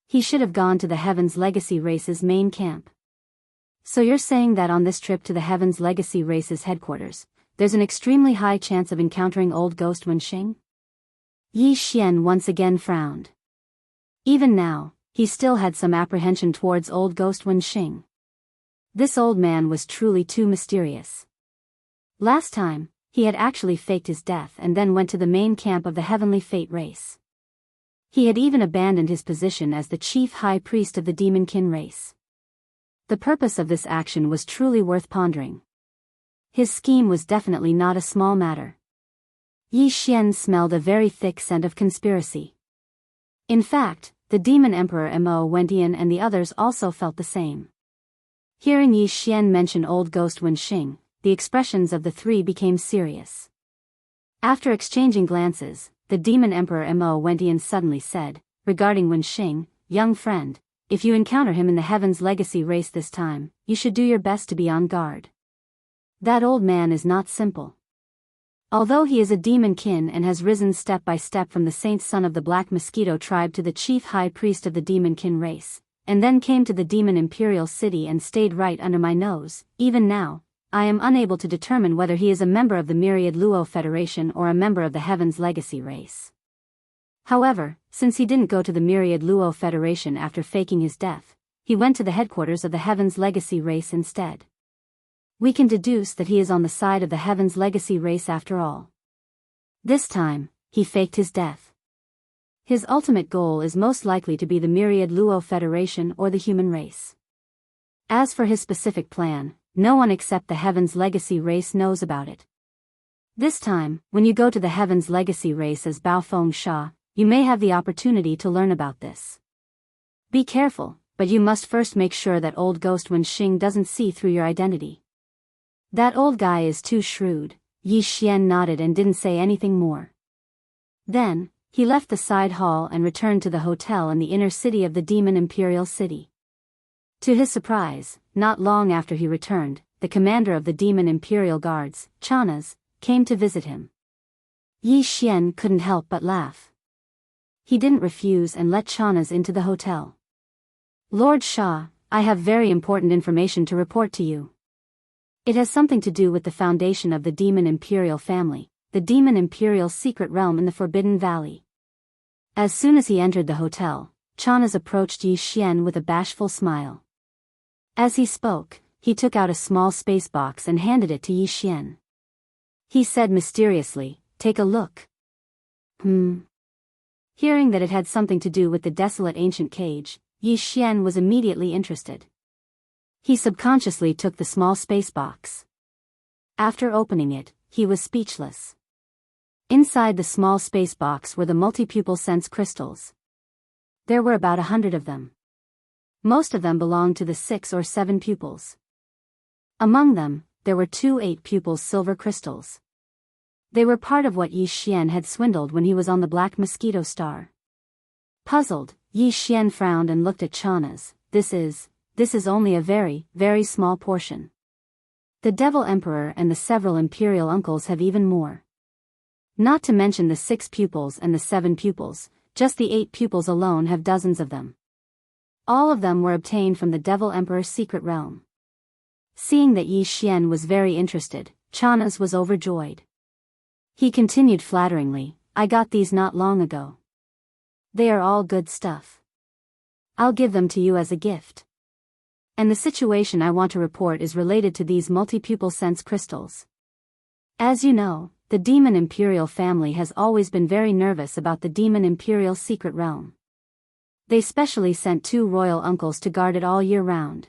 He should have gone to the Heaven's Legacy race's main camp. So you're saying that on this trip to the Heaven's Legacy race's headquarters, there's an extremely high chance of encountering old ghost Wen Xing? Yi Xian once again frowned. Even now, he still had some apprehension towards old ghost Wen Xing. This old man was truly too mysterious. Last time, he had actually faked his death and then went to the main camp of the Heavenly Fate race. He had even abandoned his position as the chief high priest of the Demonkin race. The purpose of this action was truly worth pondering. His scheme was definitely not a small matter. Yi Xian smelled a very thick scent of conspiracy. In fact, the Demon Emperor Mo Wentian and the others also felt the same. Hearing Yi Xian mention old ghost Wen Xing, the expressions of the three became serious. After exchanging glances, the Demon Emperor Mo Wentian suddenly said, regarding Wen Xing, "Young friend, if you encounter him in the Heaven's Legacy race this time, you should do your best to be on guard. That old man is not simple. Although he is a Demonkin and has risen step by step from the saint son of the Black Mosquito tribe to the chief high priest of the Demonkin race, and then came to the Demon Imperial City and stayed right under my nose, even now, I am unable to determine whether he is a member of the Myriad Luo Federation or a member of the Heaven's Legacy race. However, since he didn't go to the Myriad Luo Federation after faking his death, he went to the headquarters of the Heaven's Legacy race instead. We can deduce that he is on the side of the Heaven's Legacy race after all. This time, he faked his death. His ultimate goal is most likely to be the myriad Luo Federation or the human race. As for his specific plan, no one except the Heaven's Legacy race knows about it. This time, when you go to the Heaven's Legacy race as Baofeng Sha, you may have the opportunity to learn about this. Be careful, but you must first make sure that old ghost Wen Xing doesn't see through your identity. That old guy is too shrewd. Yi Xian nodded and didn't say anything more. Then, he left the side hall and returned to the hotel in the inner city of the Demon Imperial City. To his surprise, not long after he returned, the commander of the Demon Imperial Guards, Chanas, came to visit him. Yi Xian couldn't help but laugh. He didn't refuse and let Chanas into the hotel. Lord Sha, I have very important information to report to you. It has something to do with the foundation of the Demon Imperial family, the Demon Imperial secret realm in the Forbidden Valley. As soon as he entered the hotel, Chanas approached Yi Xian with a bashful smile. As he spoke, he took out a small space box and handed it to Yi Xian. He said mysteriously, "Take a look." Hearing that it had something to do with the desolate ancient cage, Yi Xian was immediately interested. He subconsciously took the small space box. After opening it, he was speechless. Inside the small space box were the multi-pupil sense crystals. There were about 100 of them. Most of them belonged to the 6 or 7 pupils. Among them, there were 2 8-pupil silver crystals. They were part of what Yi Xian had swindled when he was on the Black Mosquito Star. Puzzled, Yi Xian frowned and looked at Chanas. This is only a very, very small portion. The Devil Emperor and the several imperial uncles have even more. Not to mention the 6 pupils and the 7 pupils, just the 8 pupils alone have dozens of them. All of them were obtained from the Devil Emperor's secret realm. Seeing that Yi Xian was very interested, Chanas was overjoyed. He continued flatteringly, "I got these not long ago. They are all good stuff. I'll give them to you as a gift. And the situation I want to report is related to these multi-pupil sense crystals. As you know, the Demon Imperial family has always been very nervous about the Demon Imperial secret realm. They specially sent 2 royal uncles to guard it all year round.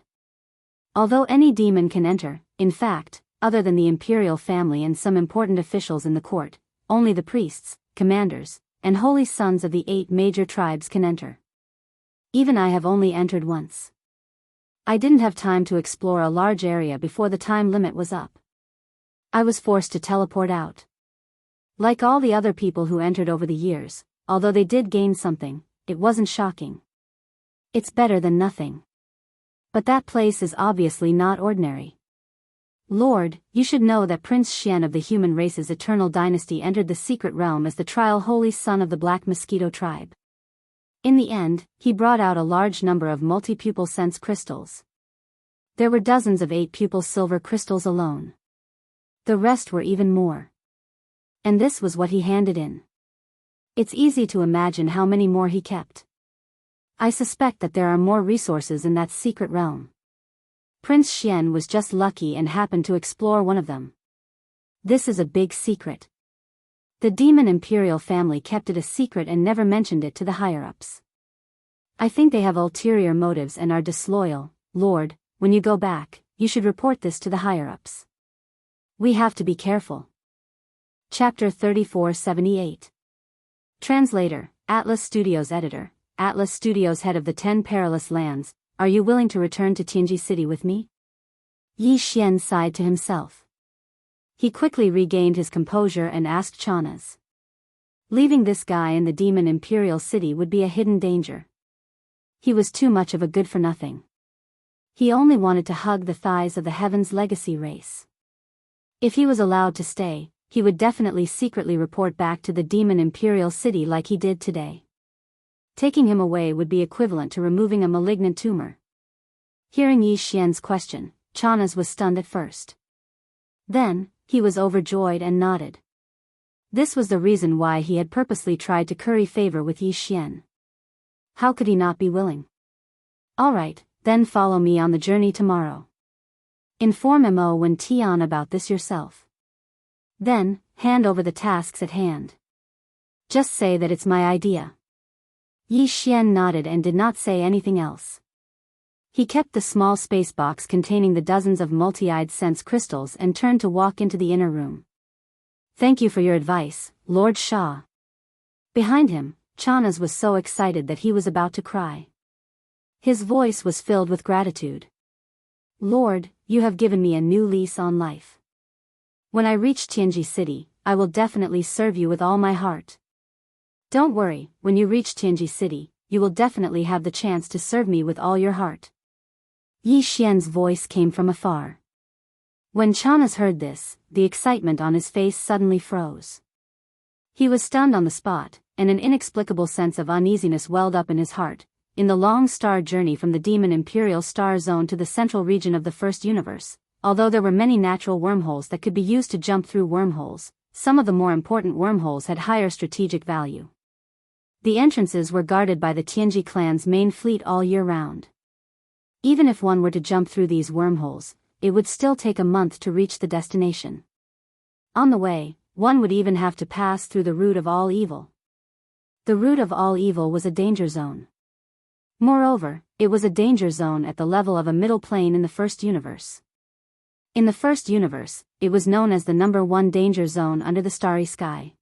Although any demon can enter, in fact, other than the Imperial family and some important officials in the court, only the priests, commanders, and holy sons of the 8 major tribes can enter. Even I have only entered once. I didn't have time to explore a large area before the time limit was up. I was forced to teleport out. Like all the other people who entered over the years, although they did gain something, it wasn't shocking. It's better than nothing. But that place is obviously not ordinary. Lord, you should know that Prince Xian of the human race's eternal dynasty entered the secret realm as the trial holy son of the Black Mosquito tribe. In the end, he brought out a large number of multi-pupil sense crystals. There were dozens of 8-pupil silver crystals alone. The rest were even more. And this was what he handed in. It's easy to imagine how many more he kept. I suspect that there are more resources in that secret realm. Prince Xian was just lucky and happened to explore one of them. This is a big secret. The Demon Imperial family kept it a secret and never mentioned it to the higher-ups. I think they have ulterior motives and are disloyal. Lord, when you go back, you should report this to the higher-ups. We have to be careful. Chapter 3478. Translator, Atlas Studios Editor, Atlas Studios Head of the 10 Perilous Lands, are you willing to return to Tianji City with me? Yi Xian sighed to himself. He quickly regained his composure and asked Chanas. Leaving this guy in the Demon Imperial City would be a hidden danger. He was too much of a good-for-nothing. He only wanted to hug the thighs of the Heaven's Legacy race. If he was allowed to stay, he would definitely secretly report back to the Demon Imperial City like he did today. Taking him away would be equivalent to removing a malignant tumor. Hearing Yi Xian's question, Chanas was stunned at first. Then, he was overjoyed and nodded. This was the reason why he had purposely tried to curry favor with Yi Xian. How could he not be willing? All right, then follow me on the journey tomorrow. Inform Mo Wen Tian about this yourself. Then, hand over the tasks at hand. Just say that it's my idea. Yi Xian nodded and did not say anything else. He kept the small space box containing the dozens of multi-eyed sense crystals and turned to walk into the inner room. Thank you for your advice, Lord Shah. Behind him, Chanas was so excited that he was about to cry. His voice was filled with gratitude. Lord, you have given me a new lease on life. When I reach Tianji City, I will definitely serve you with all my heart. Don't worry, when you reach Tianji City, you will definitely have the chance to serve me with all your heart. Yi Xian's voice came from afar. When Chanas heard this, the excitement on his face suddenly froze. He was stunned on the spot, and an inexplicable sense of uneasiness welled up in his heart. In the long star journey from the Demon Imperial Star Zone to the central region of the First Universe, although there were many natural wormholes that could be used to jump through wormholes, some of the more important wormholes had higher strategic value. The entrances were guarded by the Tianji clan's main fleet all year round. Even if one were to jump through these wormholes, it would still take a month to reach the destination. On the way, one would even have to pass through the root of all evil. The root of all evil was a danger zone. Moreover, it was a danger zone at the level of a middle plane in the First Universe. In the First Universe, it was known as the #1 danger zone under the starry sky.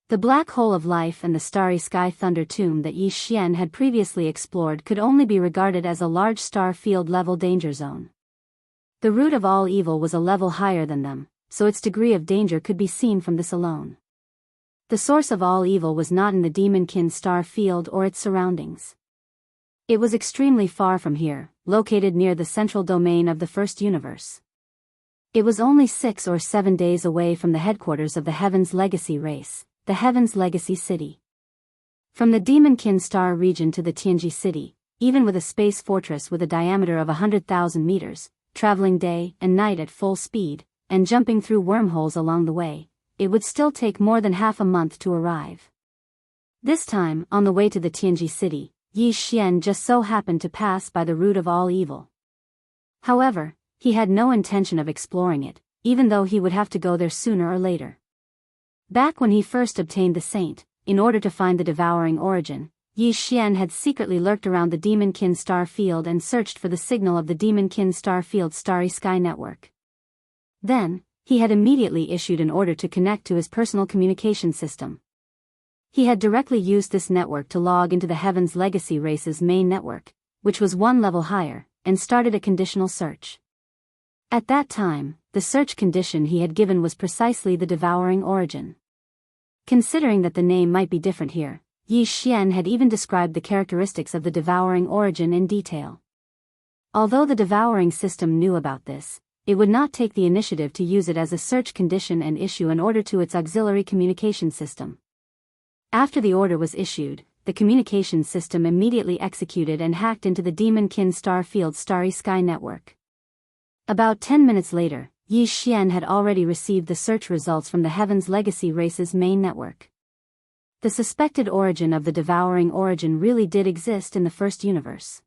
The black hole of life and the starry sky thunder tomb that Yi Xian had previously explored could only be regarded as a large star field level danger zone. The root of all evil was a level higher than them, so its degree of danger could be seen from this alone. The source of all evil was not in the Demonkin star field or its surroundings. It was extremely far from here, located near the central domain of the First Universe. It was only 6 or 7 days away from the headquarters of the Heaven's Legacy race, the Heaven's Legacy City. From the Demonkin star region to the Tianji City, even with a space fortress with a diameter of 100,000 meters, traveling day and night at full speed, and jumping through wormholes along the way, it would still take more than half a month to arrive. This time, on the way to the Tianji City, Yi Xian just so happened to pass by the root of all evil. However, he had no intention of exploring it, even though he would have to go there sooner or later. Back when he first obtained the saint, in order to find the devouring origin, Yi Xian had secretly lurked around the Demonkin star field and searched for the signal of the Demonkin star field starry sky network. Then, he had immediately issued an order to connect to his personal communication system. He had directly used this network to log into the Heaven's Legacy race's main network, which was 1 level higher, and started a conditional search. At that time, the search condition he had given was precisely the devouring origin. Considering that the name might be different here, Yi Xian had even described the characteristics of the devouring origin in detail. Although the devouring system knew about this, it would not take the initiative to use it as a search condition and issue an order to its auxiliary communication system. After the order was issued, the communication system immediately executed and hacked into the Demonkin star field starry sky network. About 10 minutes later, Yi Xian had already received the search results from the Heaven's Legacy race's main network. The suspected origin of the devouring origin really did exist in the First Universe.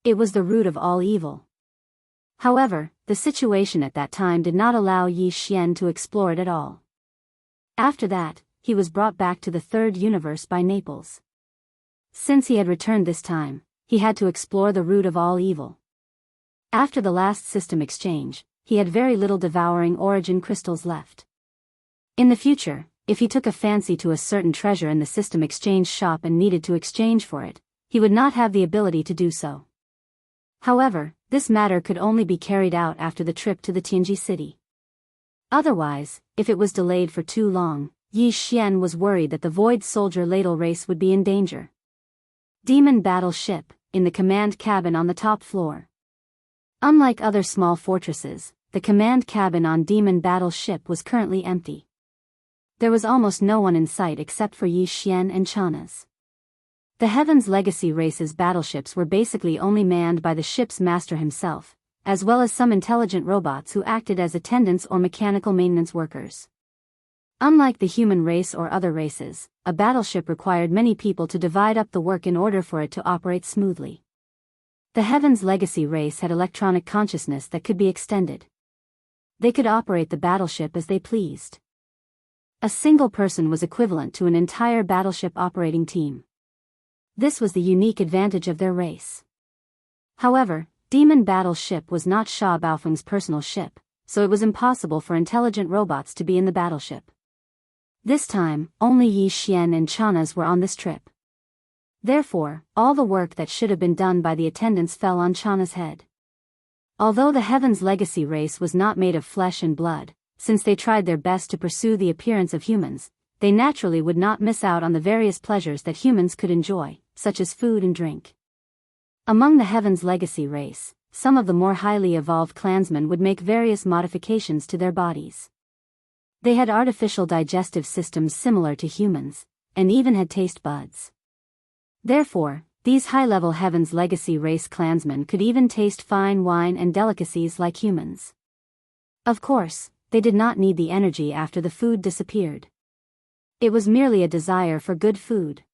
It was the root of all evil. However, the situation at that time did not allow Yi Xian to explore it at all. After that, he was brought back to the Third Universe by Naples. Since he had returned this time, he had to explore the root of all evil. After the last system exchange, he had very little devouring origin crystals left. In the future, if he took a fancy to a certain treasure in the system exchange shop and needed to exchange for it, he would not have the ability to do so. However, this matter could only be carried out after the trip to the Tianji City. Otherwise, if it was delayed for too long, Yi Xian was worried that the Void Soldier Ladle race would be in danger. Demon Battle Ship, in the command cabin on the top floor. Unlike other small fortresses, the command cabin on Demon Battle Ship was currently empty. There was almost no one in sight except for Yi Xian and Chanas. The Heaven's Legacy race's battleships were basically only manned by the ship's master himself, as well as some intelligent robots who acted as attendants or mechanical maintenance workers. Unlike the human race or other races, a battleship required many people to divide up the work in order for it to operate smoothly. The Heaven's Legacy race had electronic consciousness that could be extended. They could operate the battleship as they pleased. A single person was equivalent to an entire battleship operating team. This was the unique advantage of their race. However, Demon Battleship was not Sha Baofeng's personal ship, so it was impossible for intelligent robots to be in the battleship. This time, only Yi Xian and Chanas were on this trip. Therefore, all the work that should have been done by the attendants fell on Chana's head. Although the Heaven's Legacy race was not made of flesh and blood, since they tried their best to pursue the appearance of humans, they naturally would not miss out on the various pleasures that humans could enjoy, such as food and drink. Among the Heaven's Legacy race, some of the more highly evolved clansmen would make various modifications to their bodies. They had artificial digestive systems similar to humans, and even had taste buds. Therefore, these high-level Heaven's Legacy race clansmen could even taste fine wine and delicacies like humans. Of course, they did not need the energy after the food disappeared. It was merely a desire for good food.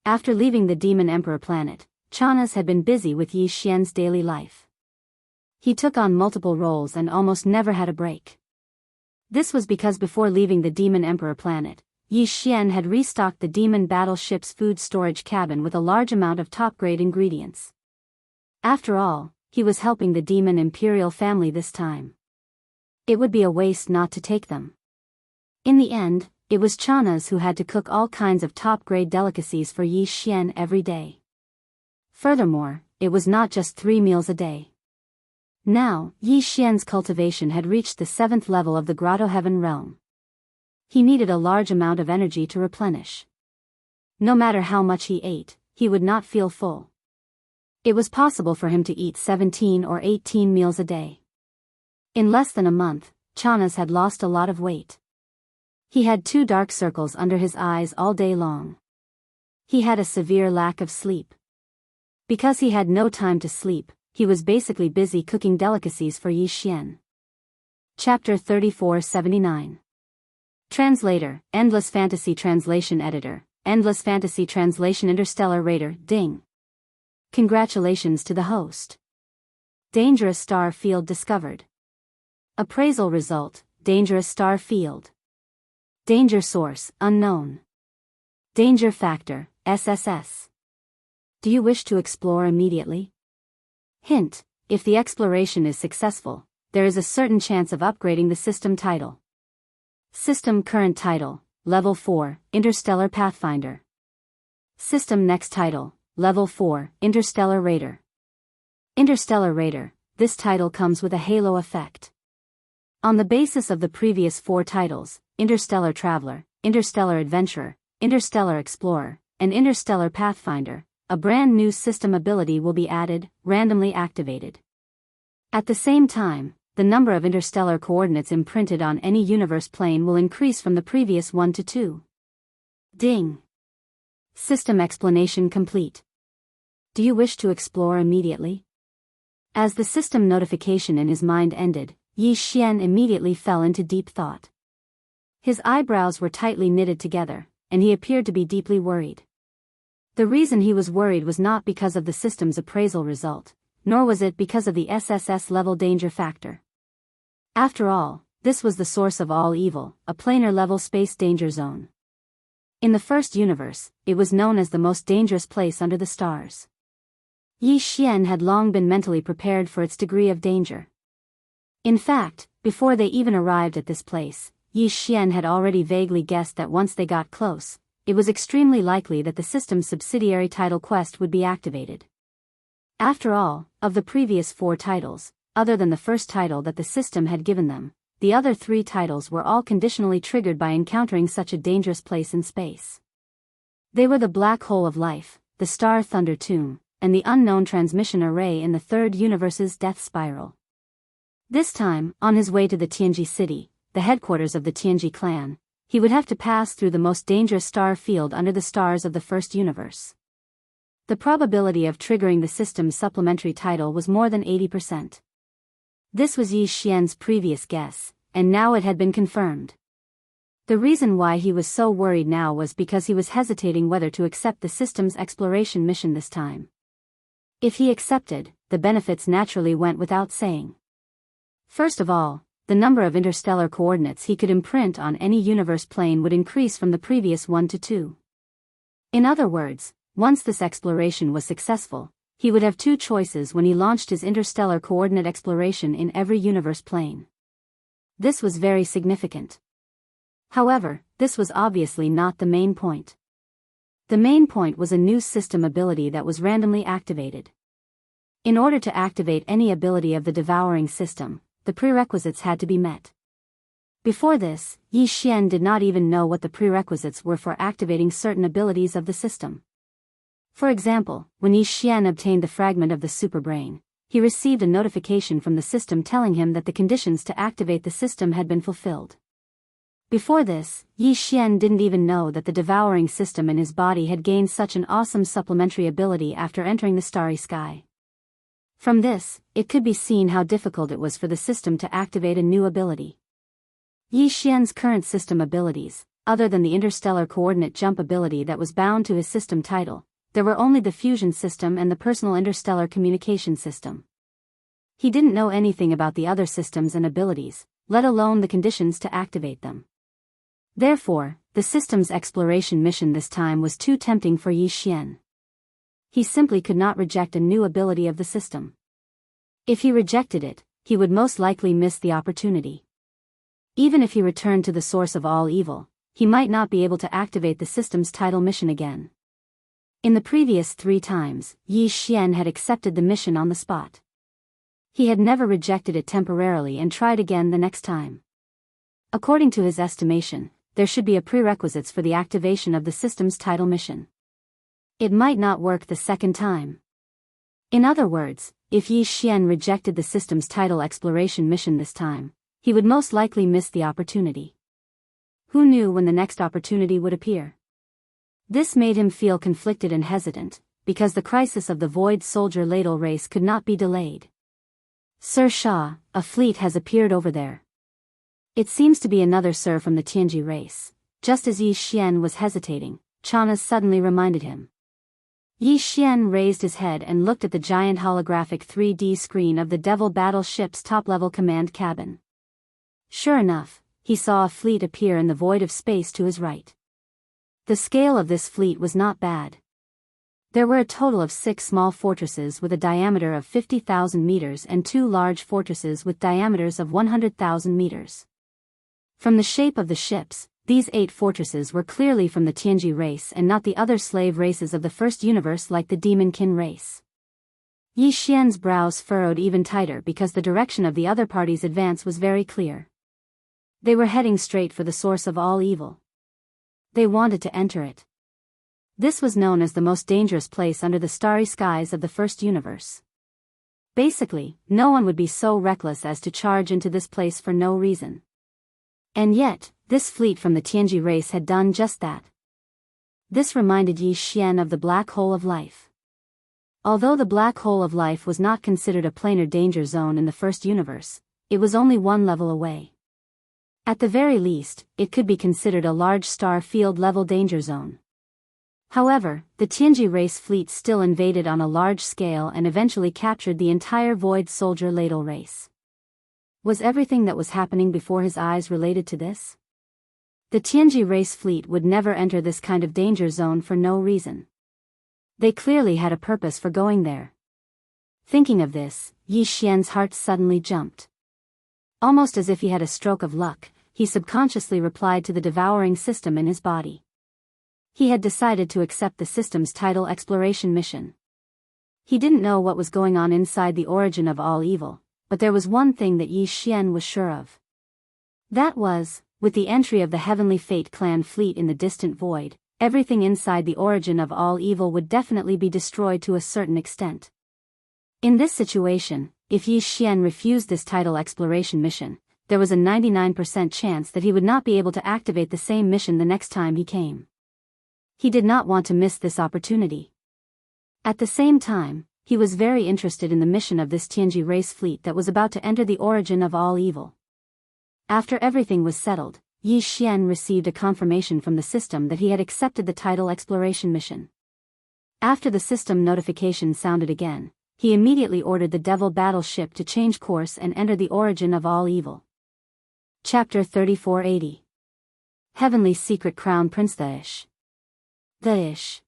After leaving the Demon Emperor planet, Chanas had been busy with Yi Xian's daily life. He took on multiple roles and almost never had a break. This was because before leaving the Demon Emperor planet, Yi Xian had restocked the Demon Battleship's food storage cabin with a large amount of top-grade ingredients. After all, he was helping the Demon Imperial family this time. It would be a waste not to take them. In the end, it was Chanas who had to cook all kinds of top-grade delicacies for Yi Xian every day. Furthermore, it was not just 3 meals a day. Now, Yi Xian's cultivation had reached the 7th level of the Grotto Heaven realm. He needed a large amount of energy to replenish. No matter how much he ate, he would not feel full. It was possible for him to eat 17 or 18 meals a day. In less than a month, Chanas had lost a lot of weight. He had 2 dark circles under his eyes all day long. He had a severe lack of sleep. Because he had no time to sleep, he was basically busy cooking delicacies for Yi Xian. Chapter 3479. Translator, Endless Fantasy Translation Editor, Endless Fantasy Translation Interstellar Raider, Ding. Congratulations to the host. Dangerous star field discovered. Appraisal result, dangerous star field. Danger source, unknown. Danger factor, SSS. Do you wish to explore immediately? Hint, if the exploration is successful, there is a certain chance of upgrading the system title. System current title, Level 4, Interstellar Pathfinder. System next title, Level 4, Interstellar Raider. Interstellar Raider, this title comes with a halo effect. On the basis of the previous 4 titles, Interstellar Traveler, Interstellar Adventurer, Interstellar Explorer, and Interstellar Pathfinder, a brand new system ability will be added, randomly activated. At the same time, the number of interstellar coordinates imprinted on any universe plane will increase from the previous 1 to 2. Ding. System explanation complete. Do you wish to explore immediately? As the system notification in his mind ended, Yi Xian immediately fell into deep thought. His eyebrows were tightly knitted together, and he appeared to be deeply worried. The reason he was worried was not because of the system's appraisal result, nor was it because of the SSS level danger factor. After all, this was the source of all evil, a planar-level space danger zone. In the first universe, it was known as the most dangerous place under the stars. Yi Xian had long been mentally prepared for its degree of danger. In fact, before they even arrived at this place, Yi Xian had already vaguely guessed that once they got close, it was extremely likely that the system's subsidiary title quest would be activated. After all, of the previous 4 titles, other than the first title that the system had given them, the other 3 titles were all conditionally triggered by encountering such a dangerous place in space. They were the Black Hole of Life, the Star Thunder Tomb, and the Unknown Transmission Array in the 3rd Universe's Death Spiral. This time, on his way to the Tianji city, the headquarters of the Tianji clan, he would have to pass through the most dangerous star field under the stars of the first universe. The probability of triggering the system's supplementary title was more than 80%. This was Yi Xian's previous guess, and now it had been confirmed. The reason why he was so worried now was because he was hesitating whether to accept the system's exploration mission this time. If he accepted, the benefits naturally went without saying. First of all, the number of interstellar coordinates he could imprint on any universe plane would increase from the previous 1 to 2. In other words, Once this exploration was successful, he would have two choices when he launched his interstellar coordinate exploration in every universe plane. This was very significant. However, this was obviously not the main point. The main point was a new system ability that was randomly activated. In order to activate any ability of the devouring system, the prerequisites had to be met. Before this, Yi Xian did not even know what the prerequisites were for activating certain abilities of the system. For example, when Yi Xian obtained the fragment of the superbrain, he received a notification from the system telling him that the conditions to activate the system had been fulfilled. Before this, Yi Xian didn't even know that the devouring system in his body had gained such an awesome supplementary ability after entering the starry sky. From this, it could be seen how difficult it was for the system to activate a new ability. Yi Xian's current system abilities, other than the interstellar coordinate jump ability that was bound to his system title, there were only the fusion system and the personal interstellar communication system. He didn't know anything about the other systems and abilities, let alone the conditions to activate them. Therefore, the system's exploration mission this time was too tempting for Yi Xian. He simply could not reject a new ability of the system. If he rejected it, he would most likely miss the opportunity. Even if he returned to the source of all evil, he might not be able to activate the system's title mission again. In the previous 3 times, Yi Xian had accepted the mission on the spot. He had never rejected it temporarily and tried again the next time. According to his estimation, there should be a prerequisites for the activation of the system's title mission. It might not work the second time. In other words, if Yi Xian rejected the system's title exploration mission this time, he would most likely miss the opportunity. Who knew when the next opportunity would appear? This made him feel conflicted and hesitant, because the crisis of the Void Soldier Ladle race could not be delayed. Sir Shah, a fleet has appeared over there. It seems to be another Sir from the Tianji race. Just as Yi Xian was hesitating, Chana suddenly reminded him. Yi Xian raised his head and looked at the giant holographic 3D screen of the Devil battleship's top-level command cabin. Sure enough, he saw a fleet appear in the void of space to his right. The scale of this fleet was not bad. There were a total of 6 small fortresses with a diameter of 50,000 meters and 2 large fortresses with diameters of 100,000 meters. From the shape of the ships, these 8 fortresses were clearly from the Tianji race and not the other slave races of the first universe like the Demonkin race. Yi Xian's brows furrowed even tighter because the direction of the other party's advance was very clear. They were heading straight for the source of all evil. They wanted to enter it. This was known as the most dangerous place under the starry skies of the first universe. Basically, no one would be so reckless as to charge into this place for no reason. And yet, this fleet from the Tianji race had done just that. This reminded Yi Xian of the black hole of life. Although the black hole of life was not considered a planar danger zone in the first universe, it was only 1 level away. At the very least, it could be considered a large star field level danger zone. However, the Tianji race fleet still invaded on a large scale and eventually captured the entire Void Soldier Ladle race. Was everything that was happening before his eyes related to this? The Tianji race fleet would never enter this kind of danger zone for no reason. They clearly had a purpose for going there. Thinking of this, Yi Xian's heart suddenly jumped. Almost as if he had a stroke of luck, he subconsciously replied to the devouring system in his body. He had decided to accept the system's title exploration mission. He didn't know what was going on inside the origin of all evil, but there was one thing that Yi Xian was sure of. That was, with the entry of the Heavenly Fate clan fleet in the distant void, everything inside the origin of all evil would definitely be destroyed to a certain extent. In this situation, if Yi Xian refused this title exploration mission, there was a 99% chance that he would not be able to activate the same mission the next time he came. He did not want to miss this opportunity. At the same time, he was very interested in the mission of this Tianji race fleet that was about to enter the origin of all evil. After everything was settled, Yi Xian received a confirmation from the system that he had accepted the title exploration mission. After the system notification sounded again, he immediately ordered the Devil battleship to change course and enter the origin of all evil. Chapter 3480. Heavenly Secret Crown Prince The Ish.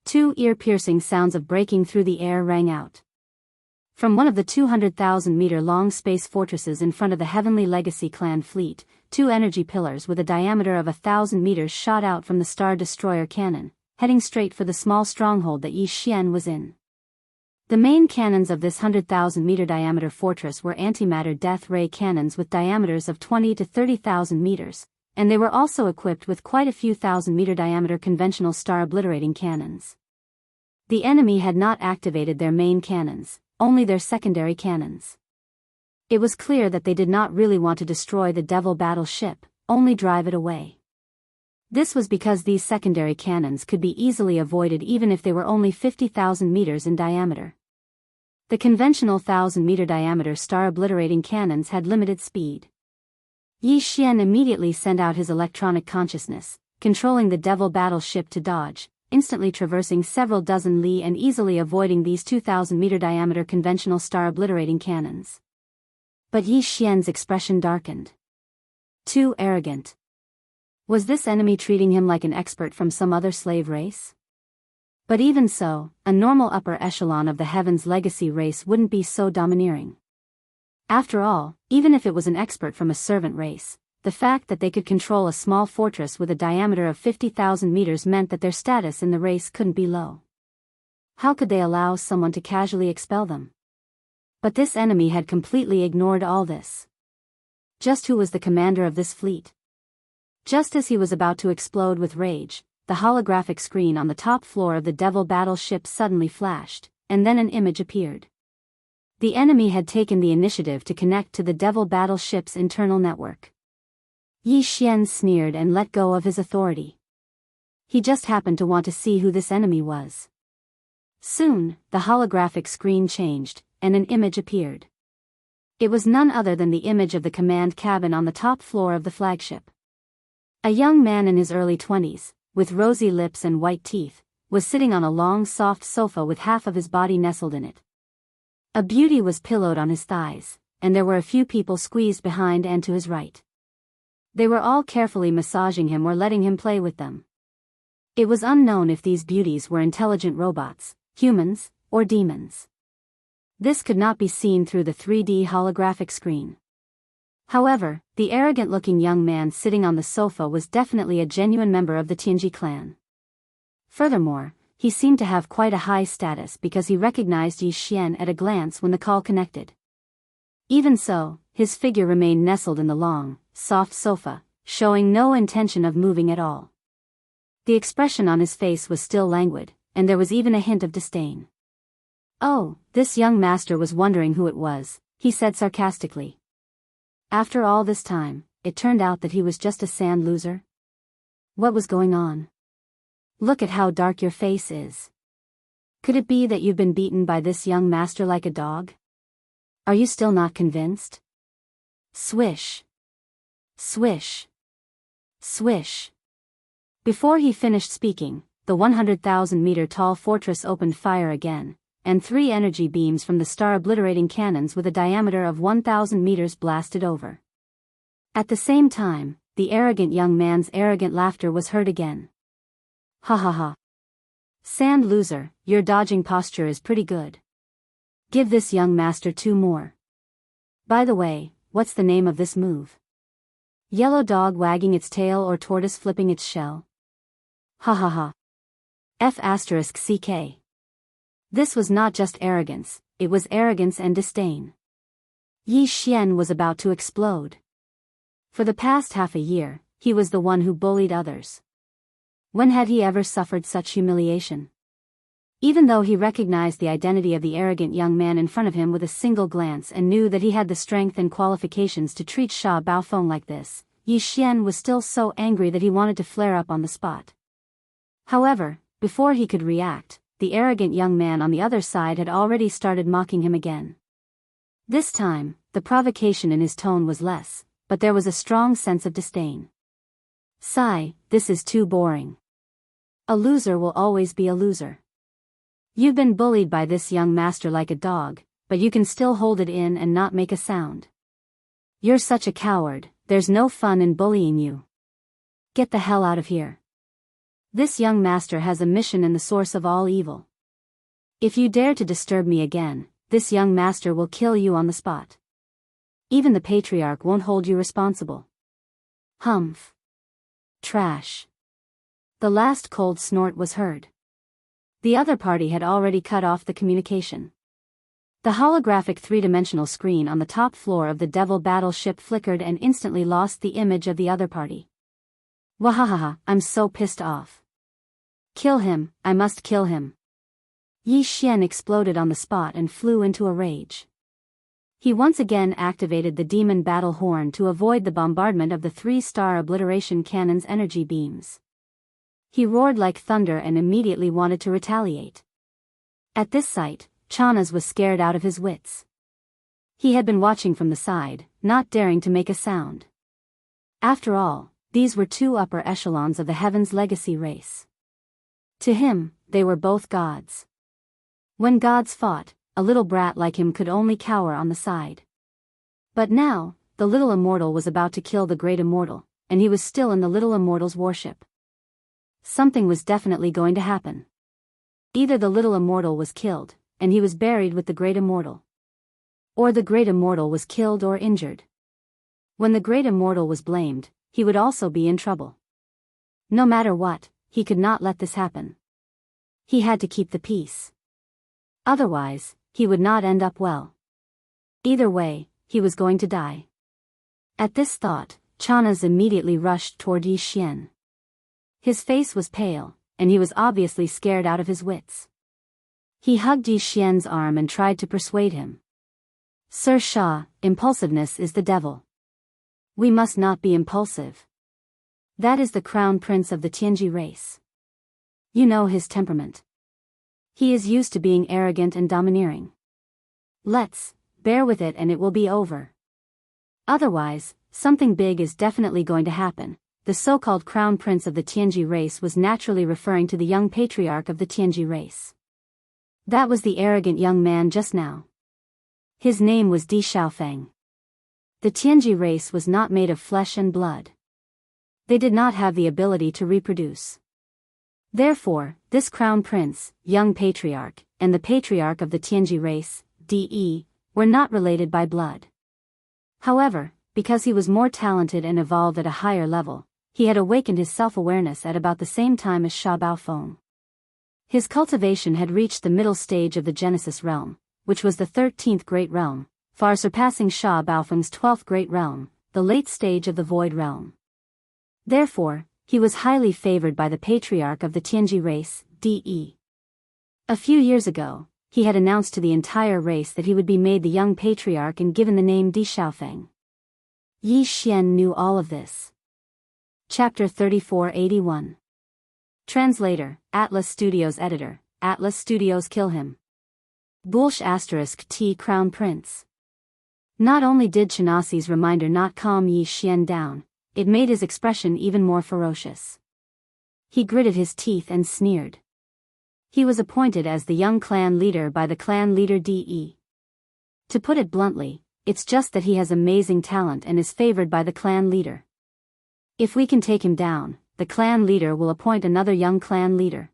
Two ear-piercing sounds of breaking through the air rang out. From one of the 200,000-meter-long space fortresses in front of the Heavenly Legacy clan fleet, two energy pillars with a diameter of 1,000 meters shot out from the Star Destroyer cannon, heading straight for the small stronghold that Yi Xian was in. The main cannons of this 100,000-meter diameter fortress were antimatter death ray cannons with diameters of 20 to 30,000 meters, and they were also equipped with quite a few thousand-meter diameter conventional star-obliterating cannons. The enemy had not activated their main cannons, only their secondary cannons. It was clear that they did not really want to destroy the Devil battleship, only drive it away. This was because these secondary cannons could be easily avoided even if they were only 50,000 meters in diameter. The conventional 1,000-meter diameter star-obliterating cannons had limited speed. Yi Xian immediately sent out his electronic consciousness, controlling the Devil battleship to dodge, instantly traversing several dozen li and easily avoiding these 2,000-meter diameter conventional star-obliterating cannons. But Yi Xian's expression darkened. Too arrogant. Was this enemy treating him like an expert from some other slave race? But even so, a normal upper echelon of the Heaven's Legacy race wouldn't be so domineering. After all, even if it was an expert from a servant race, the fact that they could control a small fortress with a diameter of 50,000 meters meant that their status in the race couldn't be low. How could they allow someone to casually expel them? But this enemy had completely ignored all this. Just who was the commander of this fleet? Just as he was about to explode with rage, the holographic screen on the top floor of the Devil battleship suddenly flashed, and then an image appeared. The enemy had taken the initiative to connect to the Devil battleship's internal network. Yi Xian sneered and let go of his authority. He just happened to want to see who this enemy was. Soon, the holographic screen changed, and an image appeared. It was none other than the image of the command cabin on the top floor of the flagship. A young man in his early 20s, with rosy lips and white teeth, was sitting on a long soft sofa with half of his body nestled in it. A beauty was pillowed on his thighs, and there were a few people squeezed behind and to his right. They were all carefully massaging him or letting him play with them. It was unknown if these beauties were intelligent robots, humans, or demons. This could not be seen through the 3D holographic screen. However, the arrogant-looking young man sitting on the sofa was definitely a genuine member of the Tianji clan. Furthermore, he seemed to have quite a high status because he recognized Yi Xian at a glance when the call connected. Even so, his figure remained nestled in the long, soft sofa, showing no intention of moving at all. The expression on his face was still languid, and there was even a hint of disdain. "Oh, this young master was wondering who it was," he said sarcastically. After all this time, it turned out that he was just a sand loser. What was going on? Look at how dark your face is. Could it be that you've been beaten by this young master like a dog? Are you still not convinced? Swish. Swish. Swish. Before he finished speaking, the 100,000-meter tall fortress opened fire again, and 3 energy beams from the star-obliterating cannons with a diameter of 1,000 meters blasted over. At the same time, the arrogant young man's arrogant laughter was heard again. Ha ha ha. Sand loser, your dodging posture is pretty good. Give this young master 2 more. By the way, what's the name of this move? Yellow dog wagging its tail or tortoise flipping its shell? Ha ha ha. F***CK. This was not just arrogance, it was arrogance and disdain. Yi Xian was about to explode. For the past half a year, he was the one who bullied others. When had he ever suffered such humiliation? Even though he recognized the identity of the arrogant young man in front of him with a single glance and knew that he had the strength and qualifications to treat Sha Baofeng like this, Yi Xian was still so angry that he wanted to flare up on the spot. However, before he could react, the arrogant young man on the other side had already started mocking him again. This time, the provocation in his tone was less, but there was a strong sense of disdain. Sigh, this is too boring. A loser will always be a loser. You've been bullied by this young master like a dog, but you can still hold it in and not make a sound. You're such a coward, there's no fun in bullying you. Get the hell out of here. This young master has a mission in the source of all evil. If you dare to disturb me again, this young master will kill you on the spot. Even the patriarch won't hold you responsible. Humph. Trash. The last cold snort was heard. The other party had already cut off the communication. The holographic three-dimensional screen on the top floor of the Devil battleship flickered and instantly lost the image of the other party. Wahahaha, I'm so pissed off. Kill him, I must kill him. Yi Xian exploded on the spot and flew into a rage. He once again activated the demon battle horn to avoid the bombardment of the three-star obliteration cannon's energy beams. He roared like thunder and immediately wanted to retaliate. At this sight, Chanas was scared out of his wits. He had been watching from the side, not daring to make a sound. After all, these were two upper echelons of the Heaven's Legacy race. To him, they were both gods. When gods fought, a little brat like him could only cower on the side. But now, the little immortal was about to kill the great immortal, and he was still in the little immortal's warship. Something was definitely going to happen. Either the little immortal was killed, and he was buried with the great immortal. Or the great immortal was killed or injured. When the great immortal was blamed, he would also be in trouble. No matter what, he could not let this happen. He had to keep the peace. Otherwise, he would not end up well. Either way, he was going to die. At this thought, Chanas immediately rushed toward Yi Xian. His face was pale, and he was obviously scared out of his wits. He hugged Yi Xian's arm and tried to persuade him. Sir Shah, impulsiveness is the devil. We must not be impulsive. That is the crown prince of the Tianji race. You know his temperament. He is used to being arrogant and domineering. Let's bear with it and it will be over. Otherwise, something big is definitely going to happen. The so-called crown prince of the Tianji race was naturally referring to the young patriarch of the Tianji race. That was the arrogant young man just now. His name was Di Xiaofeng. The Tianji race was not made of flesh and blood. They did not have the ability to reproduce. Therefore, this crown prince, young patriarch, and the patriarch of the Tianji race, De, were not related by blood. However, because he was more talented and evolved at a higher level, he had awakened his self-awareness at about the same time as Sha Baofeng. His cultivation had reached the middle stage of the Genesis realm, which was the 13th great realm, far surpassing Sha Baofeng's 12th great realm, the late stage of the void realm. Therefore, he was highly favored by the patriarch of the Tianji race, De. A few years ago, he had announced to the entire race that he would be made the young patriarch and given the name Di Xiaofeng. Yi Xian knew all of this. Chapter 3481. Translator, Atlas Studios Editor, Atlas Studios Kill Him. Bulsh * T Crown Prince. Not only did Chanasi's reminder not calm Yi Xian down, it made his expression even more ferocious. He gritted his teeth and sneered. He was appointed as the young clan leader by the clan leader De. To put it bluntly, it's just that he has amazing talent and is favored by the clan leader. If we can take him down, the clan leader will appoint another young clan leader.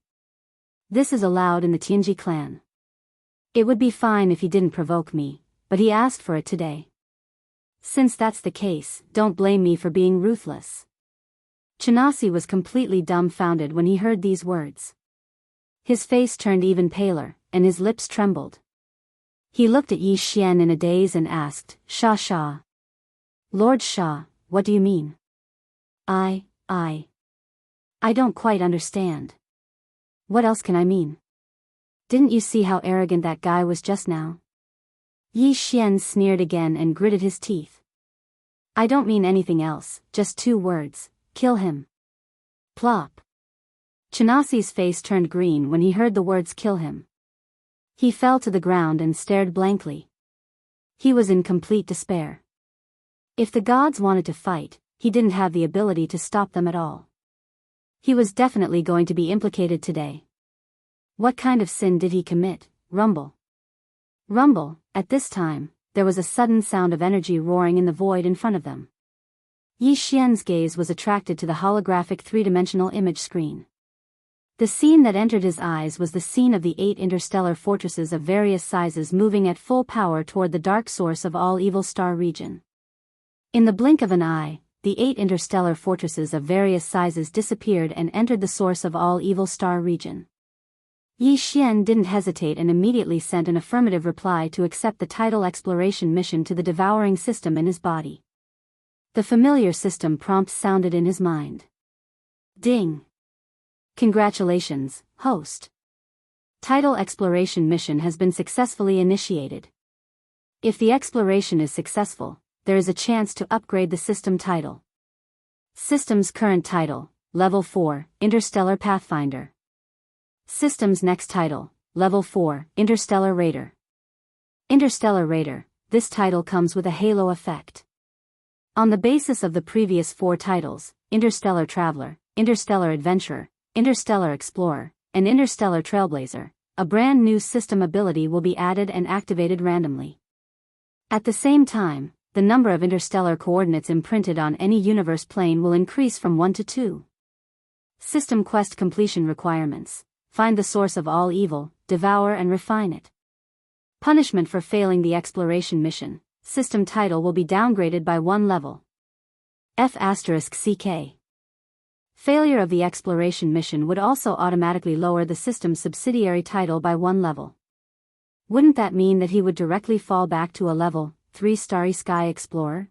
This is allowed in the Tianji clan. It would be fine if he didn't provoke me, but he asked for it today. Since that's the case, don't blame me for being ruthless. Chanasi was completely dumbfounded when he heard these words. His face turned even paler, and his lips trembled. He looked at Yi Xian in a daze and asked, Shah. Lord Shah, what do you mean? I don't quite understand. What else can I mean? Didn't you see how arrogant that guy was just now? Yi Xian sneered again and gritted his teeth. I don't mean anything else, just 2 words, kill him. Plop. Chanasi's face turned green when he heard the words kill him. He fell to the ground and stared blankly. He was in complete despair. If the gods wanted to fight, he didn't have the ability to stop them at all. He was definitely going to be implicated today. What kind of sin did he commit? Rumble. Rumble. At this time, there was a sudden sound of energy roaring in the void in front of them. Yi Xian's gaze was attracted to the holographic 3-dimensional image screen. The scene that entered his eyes was the scene of the 8 interstellar fortresses of various sizes moving at full power toward the dark source of all evil star region. In the blink of an eye, the 8 interstellar fortresses of various sizes disappeared and entered the source of all evil star region. Yi Xian didn't hesitate and immediately sent an affirmative reply to accept the tidal exploration mission to the devouring system in his body. The familiar system prompt sounded in his mind. Ding! Congratulations, host. Tidal exploration mission has been successfully initiated. If the exploration is successful, there is a chance to upgrade the system title. System's current title, Level 4, Interstellar Pathfinder. System's next title, Level 4, Interstellar Raider. Interstellar Raider, this title comes with a halo effect. On the basis of the previous 4 titles, Interstellar Traveler, Interstellar Adventurer, Interstellar Explorer, and Interstellar Trailblazer, a brand new system ability will be added and activated randomly. At the same time, the number of interstellar coordinates imprinted on any universe plane will increase from 1 to 2. System quest completion requirements: find the source of all evil, devour and refine it. Punishment for failing the exploration mission: system title will be downgraded by 1 level. F***CK. Failure of the exploration mission would also automatically lower the system's subsidiary title by 1 level. Wouldn't that mean that he would directly fall back to a level 3 Starry Sky Explorer?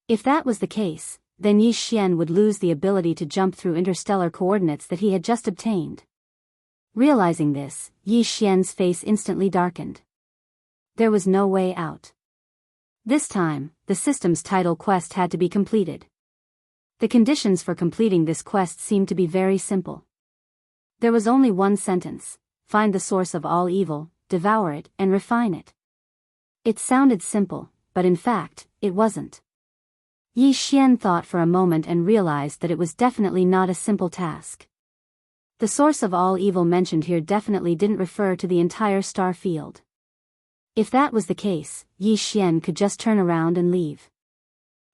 If that was the case, then Yi Xian would lose the ability to jump through interstellar coordinates that he had just obtained. Realizing this, Yi Xian's face instantly darkened. There was no way out. This time, the system's title quest had to be completed. The conditions for completing this quest seemed to be very simple. There was only 1 sentence: find the source of all evil, devour it, and refine it. It sounded simple, but in fact, it wasn't. Yi Xian thought for a moment and realized that it was definitely not a simple task. The source of all evil mentioned here definitely didn't refer to the entire star field. If that was the case, Yi Xian could just turn around and leave.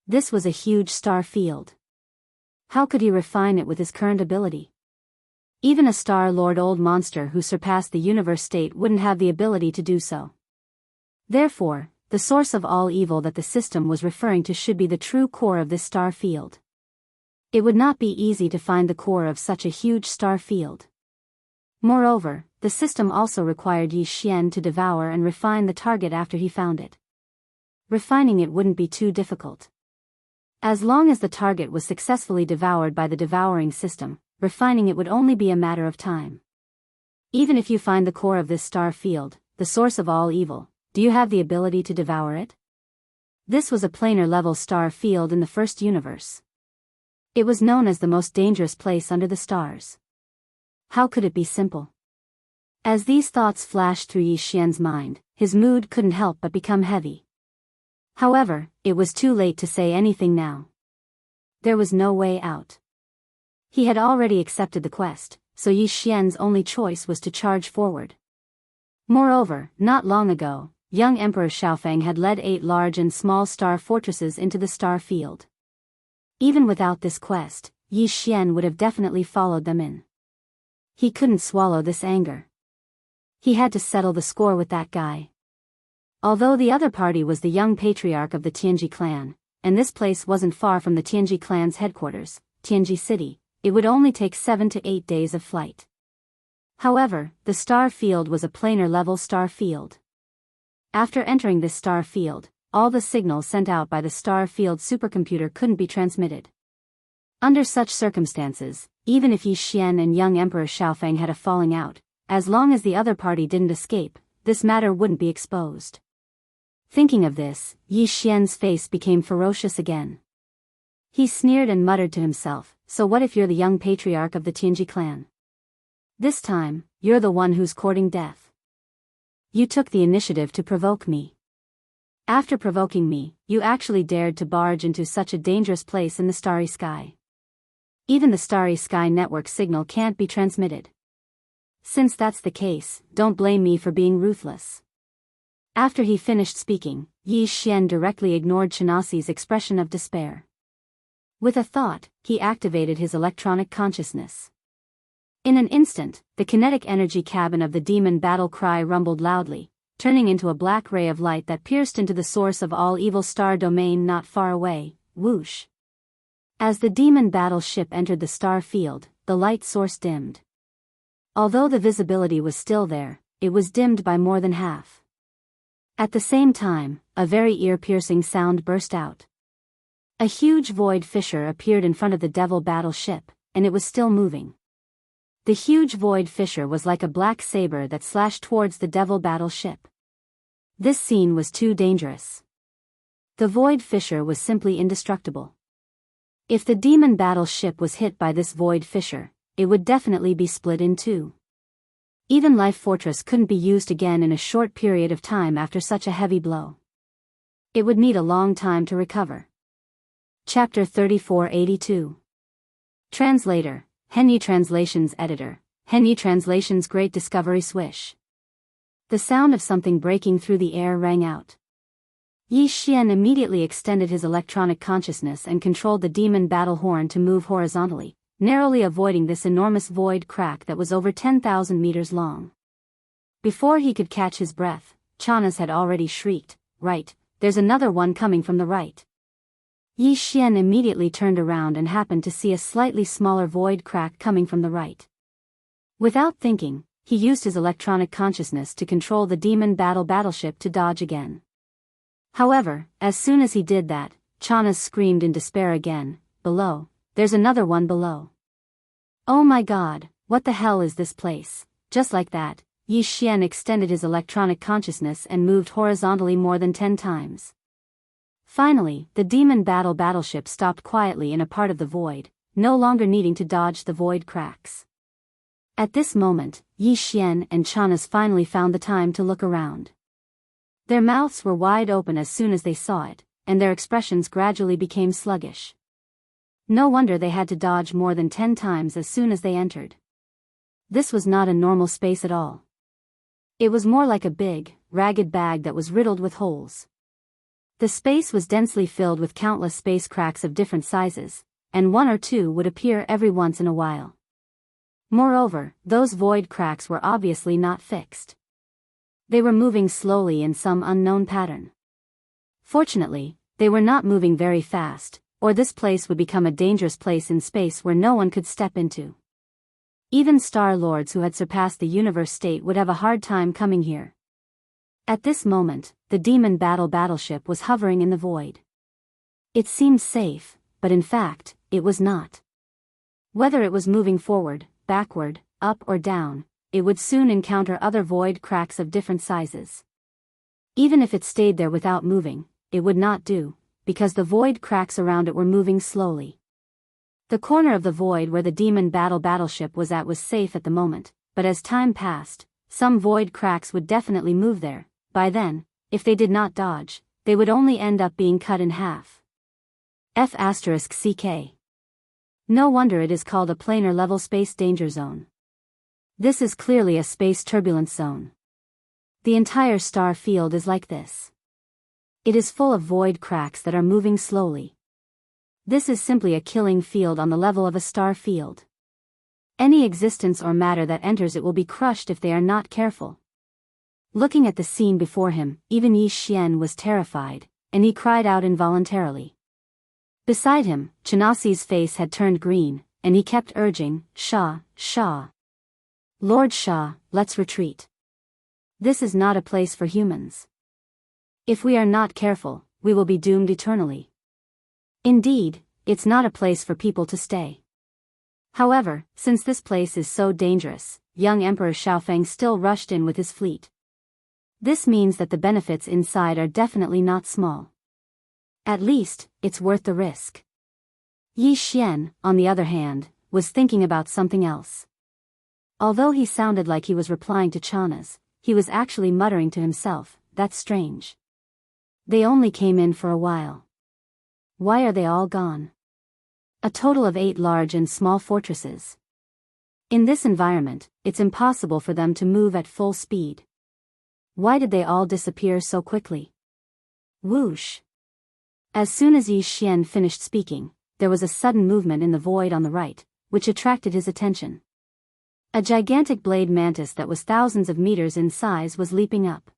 This was a huge star field. How could he refine it with his current ability? Even a Star Lord old monster who surpassed the universe state wouldn't have the ability to do so. Therefore, the source of all evil that the system was referring to should be the true core of this star field. It would not be easy to find the core of such a huge star field. Moreover, the system also required Yi Xian to devour and refine the target after he found it. Refining it wouldn't be too difficult. As long as the target was successfully devoured by the devouring system, refining it would only be a matter of time. Even if you find the core of this star field, the source of all evil, do you have the ability to devour it? This was a planar level star field in the first universe. It was known as the most dangerous place under the stars. How could it be simple? As these thoughts flashed through Yi Xian's mind, his mood couldn't help but become heavy. However, it was too late to say anything now. There was no way out. He had already accepted the quest, so Yi Xian's only choice was to charge forward. Moreover, not long ago, young Emperor Xiaofeng had led 8 large and small star fortresses into the star field. Even without this quest, Yi Xian would have definitely followed them in. He couldn't swallow this anger. He had to settle the score with that guy. Although the other party was the young patriarch of the Tianji clan, and this place wasn't far from the Tianji clan's headquarters, Tianji City, it would only take 7 to 8 days of flight. However, the star field was a planar level star field. After entering this star field, all the signals sent out by the star field supercomputer couldn't be transmitted. Under such circumstances, even if Yi Xian and young Emperor Xiaofeng had a falling out, as long as the other party didn't escape, this matter wouldn't be exposed. Thinking of this, Yi Xian's face became ferocious again. He sneered and muttered to himself, so what if you're the young patriarch of the Tianji clan? This time, you're the one who's courting death. You took the initiative to provoke me. After provoking me, you actually dared to barge into such a dangerous place in the starry sky. Even the starry sky network signal can't be transmitted. Since that's the case, don't blame me for being ruthless. After he finished speaking, Yi Xian directly ignored Chenasi's expression of despair. With a thought, he activated his electronic consciousness. In an instant, the kinetic energy cabin of the demon battle cry rumbled loudly, turning into a black ray of light that pierced into the source of all evil star domain not far away, whoosh. As the demon battle ship entered the star field, the light source dimmed. Although the visibility was still there, it was dimmed by more than half. At the same time, a very ear-piercing sound burst out. A huge void fissure appeared in front of the devil battle ship, and it was still moving. The huge void fissure was like a black saber that slashed towards the devil battle ship. This scene was too dangerous. The void fissure was simply indestructible. If the demon battle ship was hit by this void fissure, it would definitely be split in two. Even Life Fortress couldn't be used again in a short period of time after such a heavy blow. It would need a long time to recover. Chapter 3482. Translator, Henyi Translations Editor, Henyi Translations Great Discovery Swish. The sound of something breaking through the air rang out. Yi Xian immediately extended his electronic consciousness and controlled the demon battle horn to move horizontally, narrowly avoiding this enormous void crack that was over 10,000 meters long. Before he could catch his breath, Chanas had already shrieked, "Right, there's another one coming from the right." Yi Xian immediately turned around and happened to see a slightly smaller void crack coming from the right. Without thinking, he used his electronic consciousness to control the demon battleship to dodge again. However, as soon as he did that, Chanas screamed in despair again, "Below, there's another one below. Oh my god, what the hell is this place?" Just like that, Yi Xian extended his electronic consciousness and moved horizontally more than 10 times. Finally, the demon battleship stopped quietly in a part of the void, no longer needing to dodge the void cracks. At this moment, Yi Xian and Chanas finally found the time to look around. Their mouths were wide open as soon as they saw it, and their expressions gradually became sluggish. No wonder they had to dodge more than 10 times as soon as they entered. This was not a normal space at all. It was more like a big, ragged bag that was riddled with holes. The space was densely filled with countless space cracks of different sizes, and one or two would appear every once in a while. Moreover, those void cracks were obviously not fixed. They were moving slowly in some unknown pattern. Fortunately, they were not moving very fast, or this place would become a dangerous place in space where no one could step into. Even Star Lords who had surpassed the universe state would have a hard time coming here. At this moment, the demon battleship was hovering in the void. It seemed safe, but in fact, it was not. Whether it was moving forward, backward, up or down, it would soon encounter other void cracks of different sizes. Even if it stayed there without moving, it would not do, because the void cracks around it were moving slowly. The corner of the void where the demon battleship was at was safe at the moment, but as time passed, some void cracks would definitely move there. By then, if they did not dodge, they would only end up being cut in half. F***CK. No wonder it is called a planar level space danger zone. This is clearly a space turbulence zone. The entire star field is like this. It is full of void cracks that are moving slowly. This is simply a killing field on the level of a star field. Any existence or matter that enters it will be crushed if they are not careful. Looking at the scene before him, even Yi Xian was terrified, and he cried out involuntarily. Beside him, Chanasi's face had turned green, and he kept urging, "Shah, Shah. Lord Shah, let's retreat. This is not a place for humans. If we are not careful, we will be doomed eternally. Indeed, it's not a place for people to stay." However, since this place is so dangerous, young Emperor Xiaofeng still rushed in with his fleet. This means that the benefits inside are definitely not small. At least, it's worth the risk. Yi Xian, on the other hand, was thinking about something else. Although he sounded like he was replying to Chanas, he was actually muttering to himself, "That's strange. They only came in for a while. Why are they all gone?" A total of 8 large and small fortresses. In this environment, it's impossible for them to move at full speed. Why did they all disappear so quickly? Whoosh! As soon as Yi Xian finished speaking, there was a sudden movement in the void on the right, which attracted his attention. A gigantic blade mantis that was thousands of meters in size was leaping up.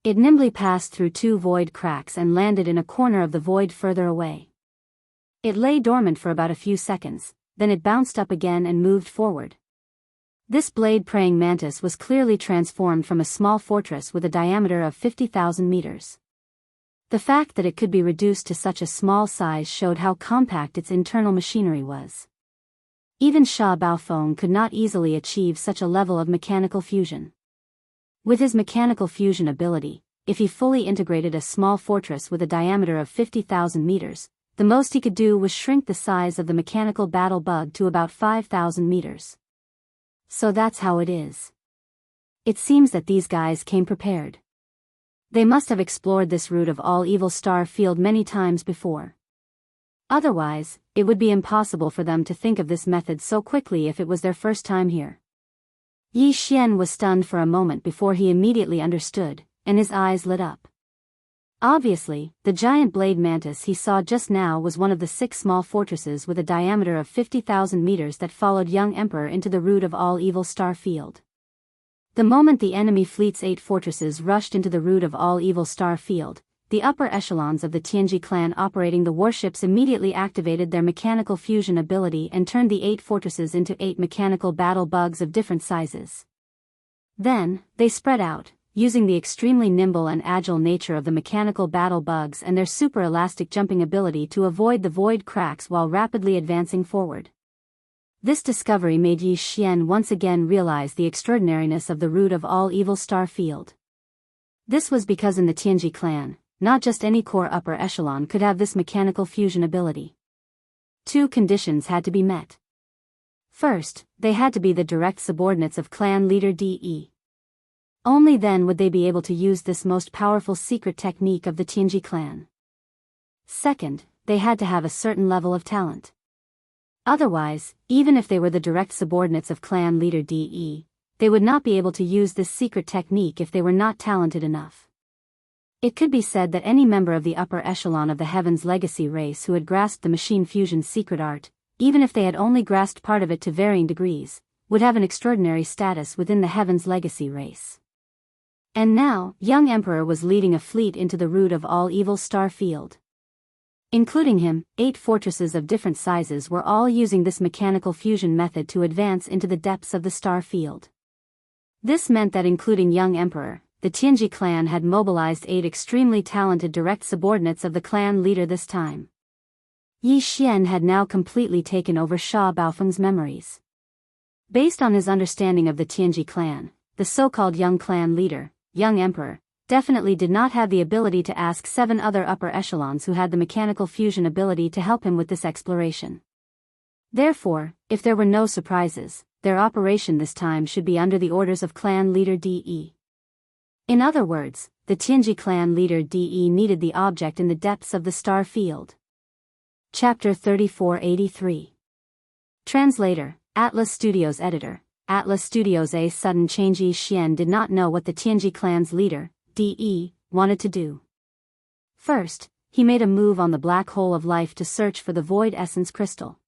It nimbly passed through two void cracks and landed in a corner of the void further away. It lay dormant for about a few seconds, then it bounced up again and moved forward. This blade-praying mantis was clearly transformed from a small fortress with a diameter of 50,000 meters. The fact that it could be reduced to such a small size showed how compact its internal machinery was. Even Sha Baofeng could not easily achieve such a level of mechanical fusion. With his mechanical fusion ability, if he fully integrated a small fortress with a diameter of 50,000 meters, the most he could do was shrink the size of the mechanical battle bug to about 5,000 meters. So that's how it is. It seems that these guys came prepared. They must have explored this route of all evil star field many times before. Otherwise, it would be impossible for them to think of this method so quickly if it was their first time here. Yi Xian was stunned for a moment before he immediately understood, and his eyes lit up. Obviously, the giant blade mantis he saw just now was one of the 6 small fortresses with a diameter of 50,000 meters that followed young Emperor into the route of all evil star field. The moment the enemy fleet's 8 fortresses rushed into the route of all evil star field, the upper echelons of the Tianji clan operating the warships immediately activated their mechanical fusion ability and turned the 8 fortresses into 8 mechanical battle bugs of different sizes. Then, they spread out, using the extremely nimble and agile nature of the mechanical battle bugs and their super elastic jumping ability to avoid the void cracks while rapidly advancing forward. This discovery made Yi Xian once again realize the extraordinariness of the route of all evil star field. This was because in the Tianji clan, not just any core upper echelon could have this mechanical fusion ability. 2 conditions had to be met. First, they had to be the direct subordinates of clan leader De. Only then would they be able to use this most powerful secret technique of the Tianji clan. Second, they had to have a certain level of talent. Otherwise, even if they were the direct subordinates of clan leader De, they would not be able to use this secret technique if they were not talented enough. It could be said that any member of the upper echelon of the Heaven's Legacy race who had grasped the machine fusion secret art, even if they had only grasped part of it to varying degrees, would have an extraordinary status within the Heaven's Legacy race. And now, young Emperor was leading a fleet into the route of all evil star field. Including him, 8 fortresses of different sizes were all using this mechanical fusion method to advance into the depths of the star field. This meant that including young Emperor, the Tianji clan had mobilized 8 extremely talented direct subordinates of the clan leader this time. Yi Xian had now completely taken over Sha Baofeng's memories. Based on his understanding of the Tianji clan, the so-called young clan leader, young Emperor, definitely did not have the ability to ask 7 other upper echelons who had the mechanical fusion ability to help him with this exploration. Therefore, if there were no surprises, their operation this time should be under the orders of clan leader De. In other words, the Tianji clan leader De needed the object in the depths of the star field. Chapter 3483. Translator, Atlas Studios Editor. Atlas Studios. A sudden change. Yi Xian did not know what the Tianji clan's leader, De, wanted to do. First, he made a move on the black hole of life to search for the void essence crystal.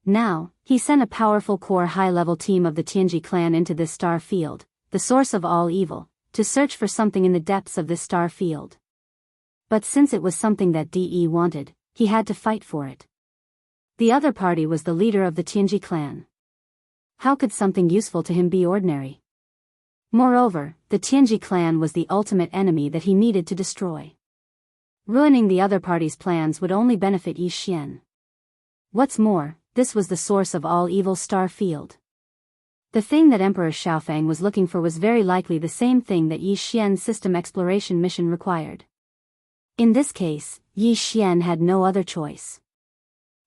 Now, he sent a powerful core high-level team of the Tianji clan into this star field, the source of all evil, to search for something in the depths of this star field. But since it was something that De wanted, he had to fight for it. The other party was the leader of the Tianji clan. How could something useful to him be ordinary? Moreover, the Tianji clan was the ultimate enemy that he needed to destroy. Ruining the other party's plans would only benefit Yi Xian. What's more, this was the source of all evil star field. The thing that Emperor Xiaofeng was looking for was very likely the same thing that Yi Xian's system exploration mission required. In this case, Yi Xian had no other choice.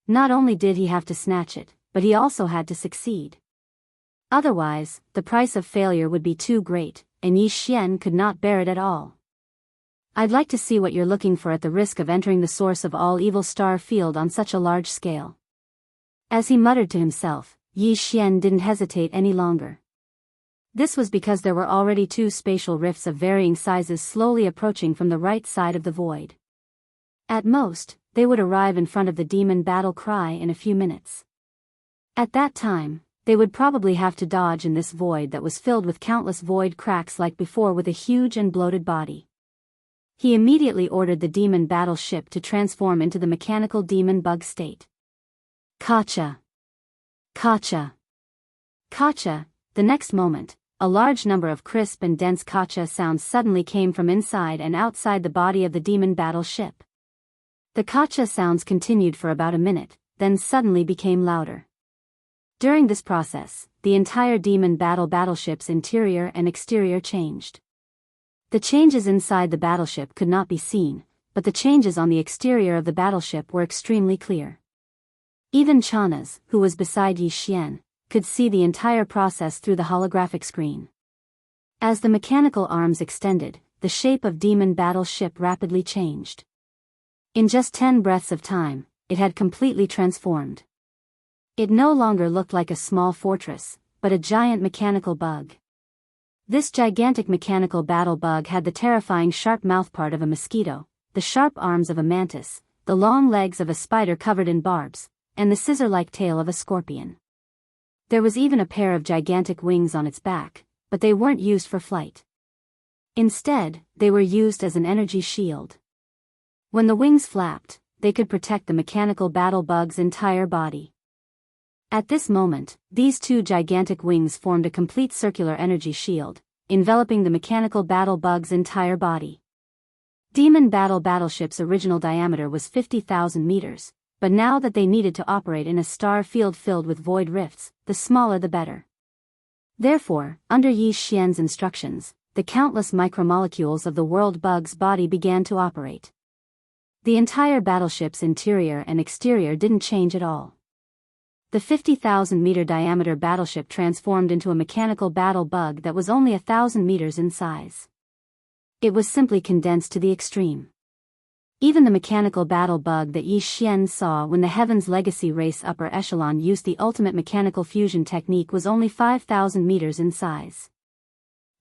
Not only did he have to snatch it, but he also had to succeed. Otherwise, the price of failure would be too great, and Yi Xian could not bear it at all. I'd like to see what you're looking for at the risk of entering the source of all evil star field on such a large scale. As he muttered to himself, Yi Xian didn't hesitate any longer. This was because there were already 2 spatial rifts of varying sizes slowly approaching from the right side of the void. At most, they would arrive in front of the demon battle cry in a few minutes. At that time, They would probably have to dodge in this void that was filled with countless void cracks like before with a huge and bloated body. He immediately ordered the demon battleship to transform into the mechanical demon bug state. Kacha! Kacha! Kacha! The next moment, a large number of crisp and dense kacha sounds suddenly came from inside and outside the body of the demon battleship. The kacha sounds continued for about a minute, then suddenly became louder. During this process, the entire demon battleship's interior and exterior changed. The changes inside the battleship could not be seen, but the changes on the exterior of the battleship were extremely clear. Even Chanas, who was beside Yi Xian, could see the entire process through the holographic screen. As the mechanical arms extended, the shape of demon battleship rapidly changed. In just 10 breaths of time, it had completely transformed. It no longer looked like a small fortress, but a giant mechanical bug. This gigantic mechanical battle bug had the terrifying sharp mouthpart of a mosquito, the sharp arms of a mantis, the long legs of a spider covered in barbs, and the scissor-like tail of a scorpion. There was even a pair of gigantic wings on its back, but they weren't used for flight. Instead, they were used as an energy shield. When the wings flapped, they could protect the mechanical battle bug's entire body. At this moment, these two gigantic wings formed a complete circular energy shield, enveloping the mechanical battle bug's entire body. Demon battleship's original diameter was 50,000 meters, but now that they needed to operate in a star field filled with void rifts, the smaller the better. Therefore, under Yi Xian's instructions, the countless micromolecules of the world bug's body began to operate. The entire battleship's interior and exterior didn't change at all. The 50,000-meter diameter battleship transformed into a mechanical battle bug that was only 1,000 meters in size. It was simply condensed to the extreme. Even the mechanical battle bug that Yi Xian saw when the Heaven's Legacy race upper echelon used the ultimate mechanical fusion technique was only 5,000 meters in size.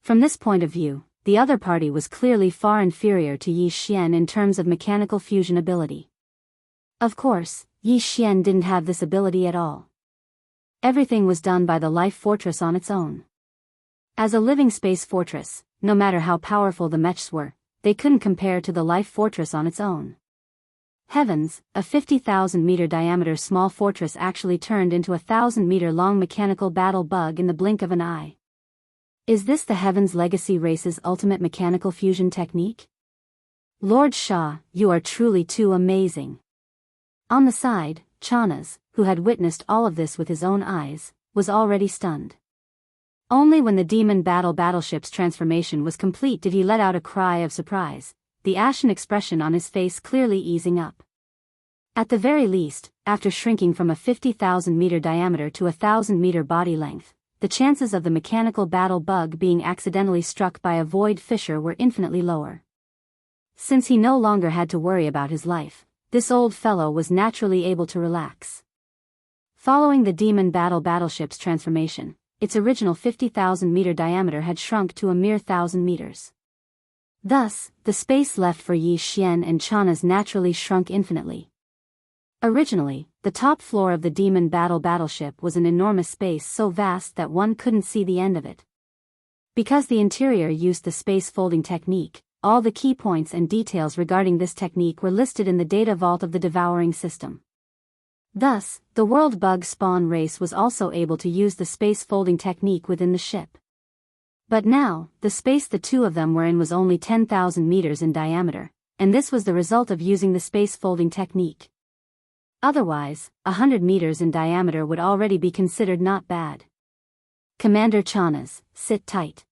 From this point of view, the other party was clearly far inferior to Yi Xian in terms of mechanical fusion ability. Of course, Yi Xian didn't have this ability at all. Everything was done by the life fortress on its own. As a living space fortress, no matter how powerful the mechs were, they couldn't compare to the life fortress on its own. Heavens, a 50,000-meter diameter small fortress actually turned into a 1,000-meter-long mechanical battle bug in the blink of an eye. Is this the Heaven's Legacy race's ultimate mechanical fusion technique? Lord Shah, you are truly too amazing. On the side, Chanas, who had witnessed all of this with his own eyes, was already stunned. Only when the demon battleship's transformation was complete did he let out a cry of surprise, the ashen expression on his face clearly easing up. At the very least, after shrinking from a 50,000-meter diameter to a 1,000-meter body length, the chances of the mechanical battle bug being accidentally struck by a void fissure were infinitely lower. Since he no longer had to worry about his life, this old fellow was naturally able to relax. Following the demon battleship's transformation, its original 50,000-meter diameter had shrunk to a mere 1,000 meters. Thus, the space left for Yi Xian and Chanas naturally shrunk infinitely. Originally, the top floor of the demon battleship was an enormous space so vast that one couldn't see the end of it. Because the interior used the space folding technique, all the key points and details regarding this technique were listed in the data vault of the devouring system. Thus, the world bug spawn race was also able to use the space folding technique within the ship. But now, the space the two of them were in was only 10,000 meters in diameter, and this was the result of using the space folding technique. Otherwise, 100 meters in diameter would already be considered not bad. Commander Chanas, sit tight.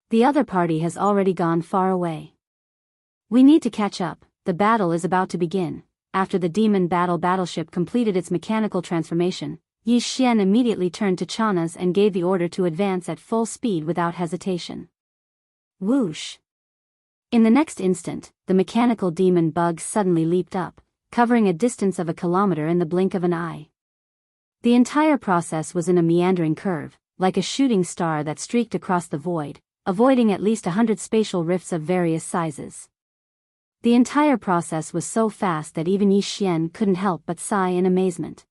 The other party has already gone far away. We need to catch up, the battle is about to begin. After the demon battleship completed its mechanical transformation, Yi Xian immediately turned to Chanas and gave the order to advance at full speed without hesitation. Whoosh! In the next instant, the mechanical demon bug suddenly leaped up, covering a distance of a kilometer in the blink of an eye. The entire process was in a meandering curve, like a shooting star that streaked across the void, avoiding at least 100 spatial rifts of various sizes. The entire process was so fast that even Yi Xian couldn't help but sigh in amazement.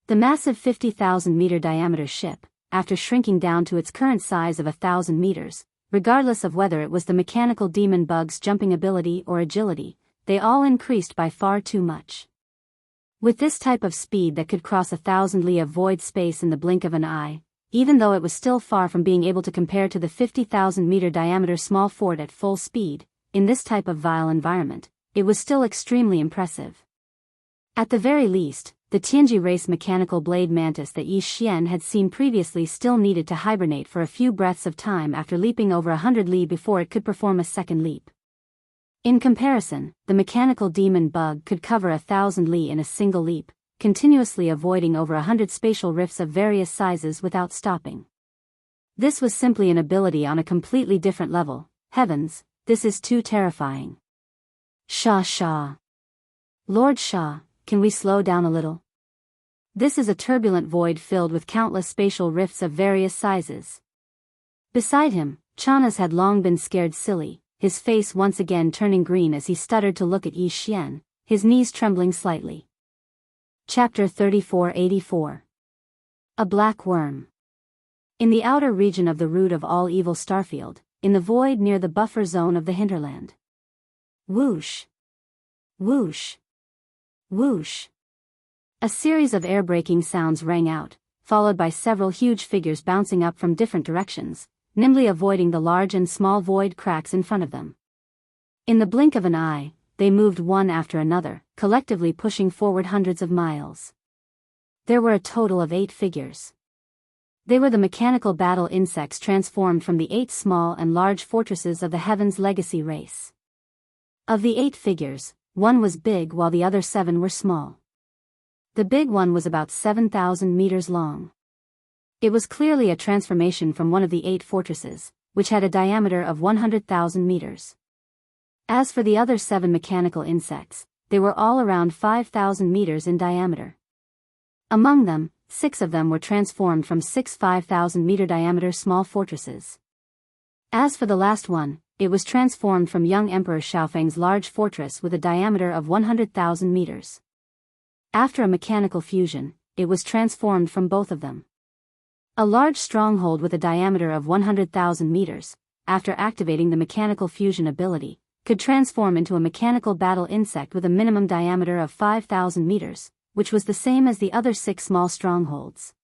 The massive 50,000-meter diameter ship, after shrinking down to its current size of 1,000 meters, regardless of whether it was the mechanical demon bug's jumping ability or agility, they all increased by far too much. With this type of speed that could cross 1,000 li of void space in the blink of an eye, even though it was still far from being able to compare to the 50,000-meter diameter small fort at full speed, in this type of vile environment, it was still extremely impressive. At the very least, the Tianji race mechanical blade mantis that Yi Xian had seen previously still needed to hibernate for a few breaths of time after leaping over 100 li before it could perform a second leap. In comparison, the mechanical demon bug could cover 1,000 li in a single leap, continuously avoiding over 100 spatial rifts of various sizes without stopping. This was simply an ability on a completely different level. Heavens, this is too terrifying. Shah. Lord Shah, can we slow down a little? This is a turbulent void filled with countless spatial rifts of various sizes. Beside him, Chanas had long been scared silly, his face once again turning green as he stuttered to look at Yi Xian, his knees trembling slightly. Chapter 3484. A Black Worm. In the outer region of the root of all evil starfield, in the void near the buffer zone of the hinterland. Whoosh. Whoosh. Whoosh. A series of air-breaking sounds rang out, followed by several huge figures bouncing up from different directions, nimbly avoiding the large and small void cracks in front of them. In the blink of an eye, they moved one after another, collectively pushing forward hundreds of miles. There were a total of 8 figures. They were the mechanical battle insects transformed from the 8 small and large fortresses of the Heaven's Legacy race. Of the 8 figures, one was big while the other 7 were small. The big one was about 7,000 meters long. It was clearly a transformation from one of the 8 fortresses, which had a diameter of 100,000 meters. As for the other 7 mechanical insects, they were all around 5,000 meters in diameter. Among them, 6 of them were transformed from 6 5,000-meter diameter small fortresses. As for the last one, it was transformed from young Emperor Xiaofeng's large fortress with a diameter of 100,000 meters. After a mechanical fusion, it was transformed from both of them. A large stronghold with a diameter of 100,000 meters, after activating the mechanical fusion ability, could transform into a mechanical battle insect with a minimum diameter of 5,000 meters, which was the same as the other 6 small strongholds.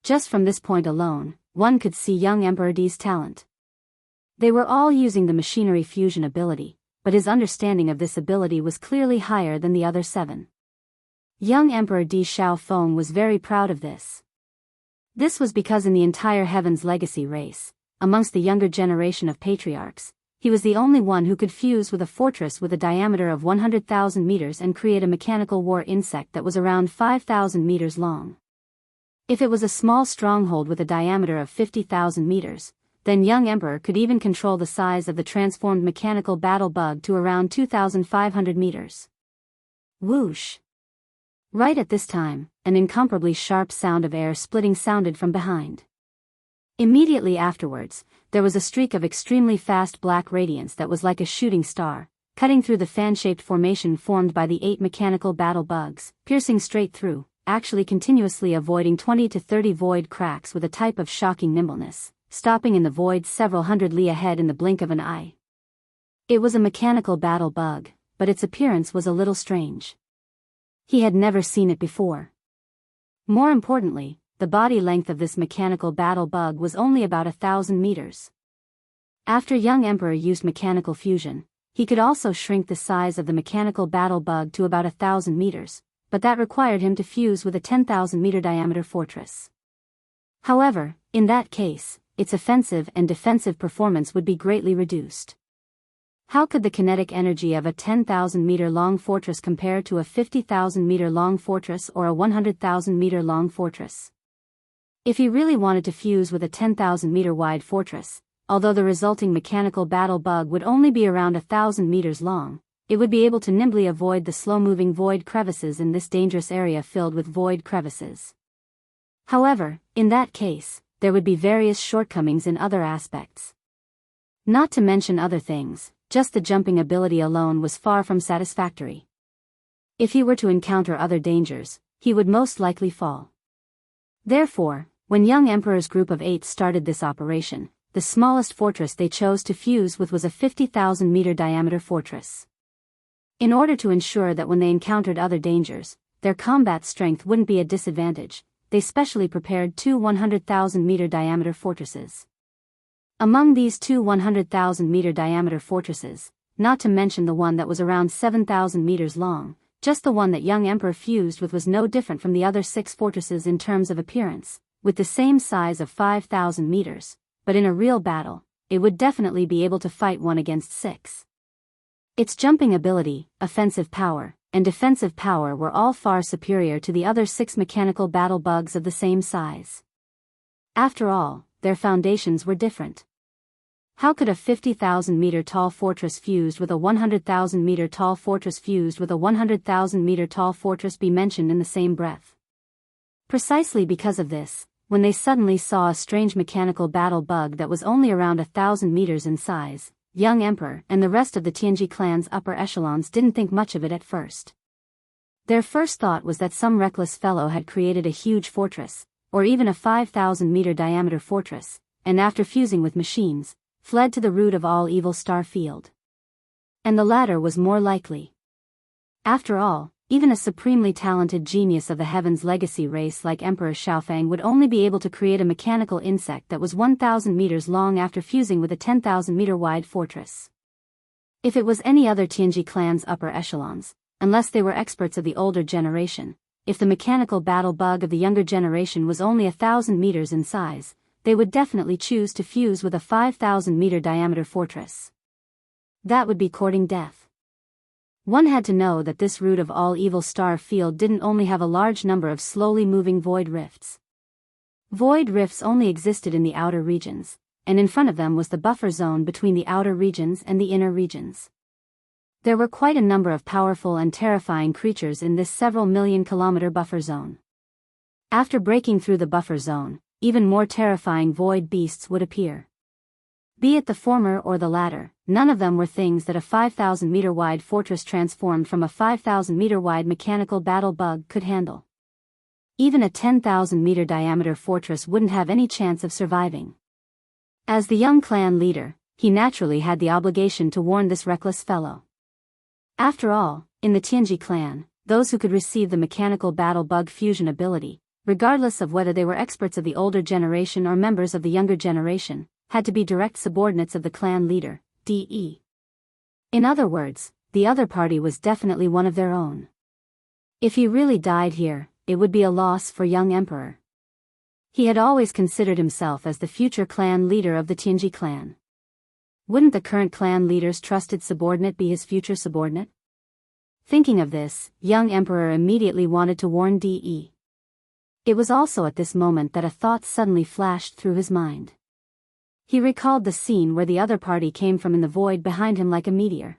Just from this point alone, one could see young Emperor Di's talent. They were all using the machinery fusion ability, but his understanding of this ability was clearly higher than the other 7. Young Emperor Di Xiaofeng was very proud of this. This was because in the entire Heaven's Legacy race, amongst the younger generation of patriarchs, he was the only one who could fuse with a fortress with a diameter of 100,000 meters and create a mechanical war insect that was around 5,000 meters long. If it was a small stronghold with a diameter of 50,000 meters, then young Emperor could even control the size of the transformed mechanical battle bug to around 2,500 meters. Whoosh! Right at this time, an incomparably sharp sound of air splitting sounded from behind. Immediately afterwards, there was a streak of extremely fast black radiance that was like a shooting star, cutting through the fan-shaped formation formed by the 8 mechanical battle bugs, piercing straight through, actually continuously avoiding 20 to 30 void cracks with a type of shocking nimbleness, stopping in the void several hundred li ahead in the blink of an eye. It was a mechanical battle bug, but its appearance was a little strange. He had never seen it before. More importantly, the body length of this mechanical battle bug was only about 1,000 meters. After young Emperor used mechanical fusion, he could also shrink the size of the mechanical battle bug to about 1,000 meters, but that required him to fuse with a 10,000-meter diameter fortress. However, in that case, its offensive and defensive performance would be greatly reduced. How could the kinetic energy of a 10,000-meter long fortress compare to a 50,000-meter long fortress or a 100,000-meter long fortress? If he really wanted to fuse with a 10,000-meter wide fortress, although the resulting mechanical battle bug would only be around 1,000 meters long, it would be able to nimbly avoid the slow-moving void crevices in this dangerous area filled with void crevices. However, in that case, there would be various shortcomings in other aspects. Not to mention other things, just the jumping ability alone was far from satisfactory. If he were to encounter other dangers, he would most likely fall. Therefore, when young emperor's group of 8 started this operation, the smallest fortress they chose to fuse with was a 50,000-meter diameter fortress. In order to ensure that when they encountered other dangers, their combat strength wouldn't be a disadvantage, they specially prepared 2 100,000-meter diameter fortresses. Among these 2 100,000-meter diameter fortresses, not to mention the one that was around 7,000 meters long, just the one that young emperor fused with was no different from the other 6 fortresses in terms of appearance, with the same size of 5,000 meters, but in a real battle, it would definitely be able to fight 1 against 6. Its jumping ability, offensive power, and defensive power were all far superior to the other 6 mechanical battle bugs of the same size. After all, their foundations were different. How could a 50,000-meter tall fortress fused with a 100,000-meter tall fortress fused with a 100,000-meter tall fortress be mentioned in the same breath? Precisely because of this, when they suddenly saw a strange mechanical battle bug that was only around 1,000 meters in size, young emperor and the rest of the Tianji clan's upper echelons didn't think much of it at first. Their first thought was that some reckless fellow had created a huge fortress, or even a 5,000-meter diameter fortress, and after fusing with machines, fled to the root of all evil star field. And the latter was more likely. After all, even a supremely talented genius of the heavens legacy race like Emperor Xiaofang would only be able to create a mechanical insect that was 1,000 meters long after fusing with a 10,000-meter wide fortress. If it was any other Tianji clan's upper echelons, unless they were experts of the older generation, if the mechanical battle bug of the younger generation was only 1,000 meters in size, they would definitely choose to fuse with a 5,000-meter diameter fortress. That would be courting death. One had to know that this root of all evil star field didn't only have a large number of slowly moving void rifts. Void rifts only existed in the outer regions, and in front of them was the buffer zone between the outer regions and the inner regions. There were quite a number of powerful and terrifying creatures in this several million-kilometer buffer zone. After breaking through the buffer zone, even more terrifying void beasts would appear. Be it the former or the latter, none of them were things that a 5,000-meter wide fortress transformed from a 5,000-meter wide mechanical battle bug could handle. Even a 10,000-meter diameter fortress wouldn't have any chance of surviving. As the young clan leader, he naturally had the obligation to warn this reckless fellow. After all, in the Tianji clan, those who could receive the mechanical battle bug fusion ability, regardless of whether they were experts of the older generation or members of the younger generation, had to be direct subordinates of the clan leader, DE. In other words, the other party was definitely one of their own. If he really died here, it would be a loss for young emperor. He had always considered himself as the future clan leader of the Tianji clan. Wouldn't the current clan leader's trusted subordinate be his future subordinate? Thinking of this, young emperor immediately wanted to warn DE. It was also at this moment that a thought suddenly flashed through his mind. He recalled the scene where the other party came from in the void behind him like a meteor.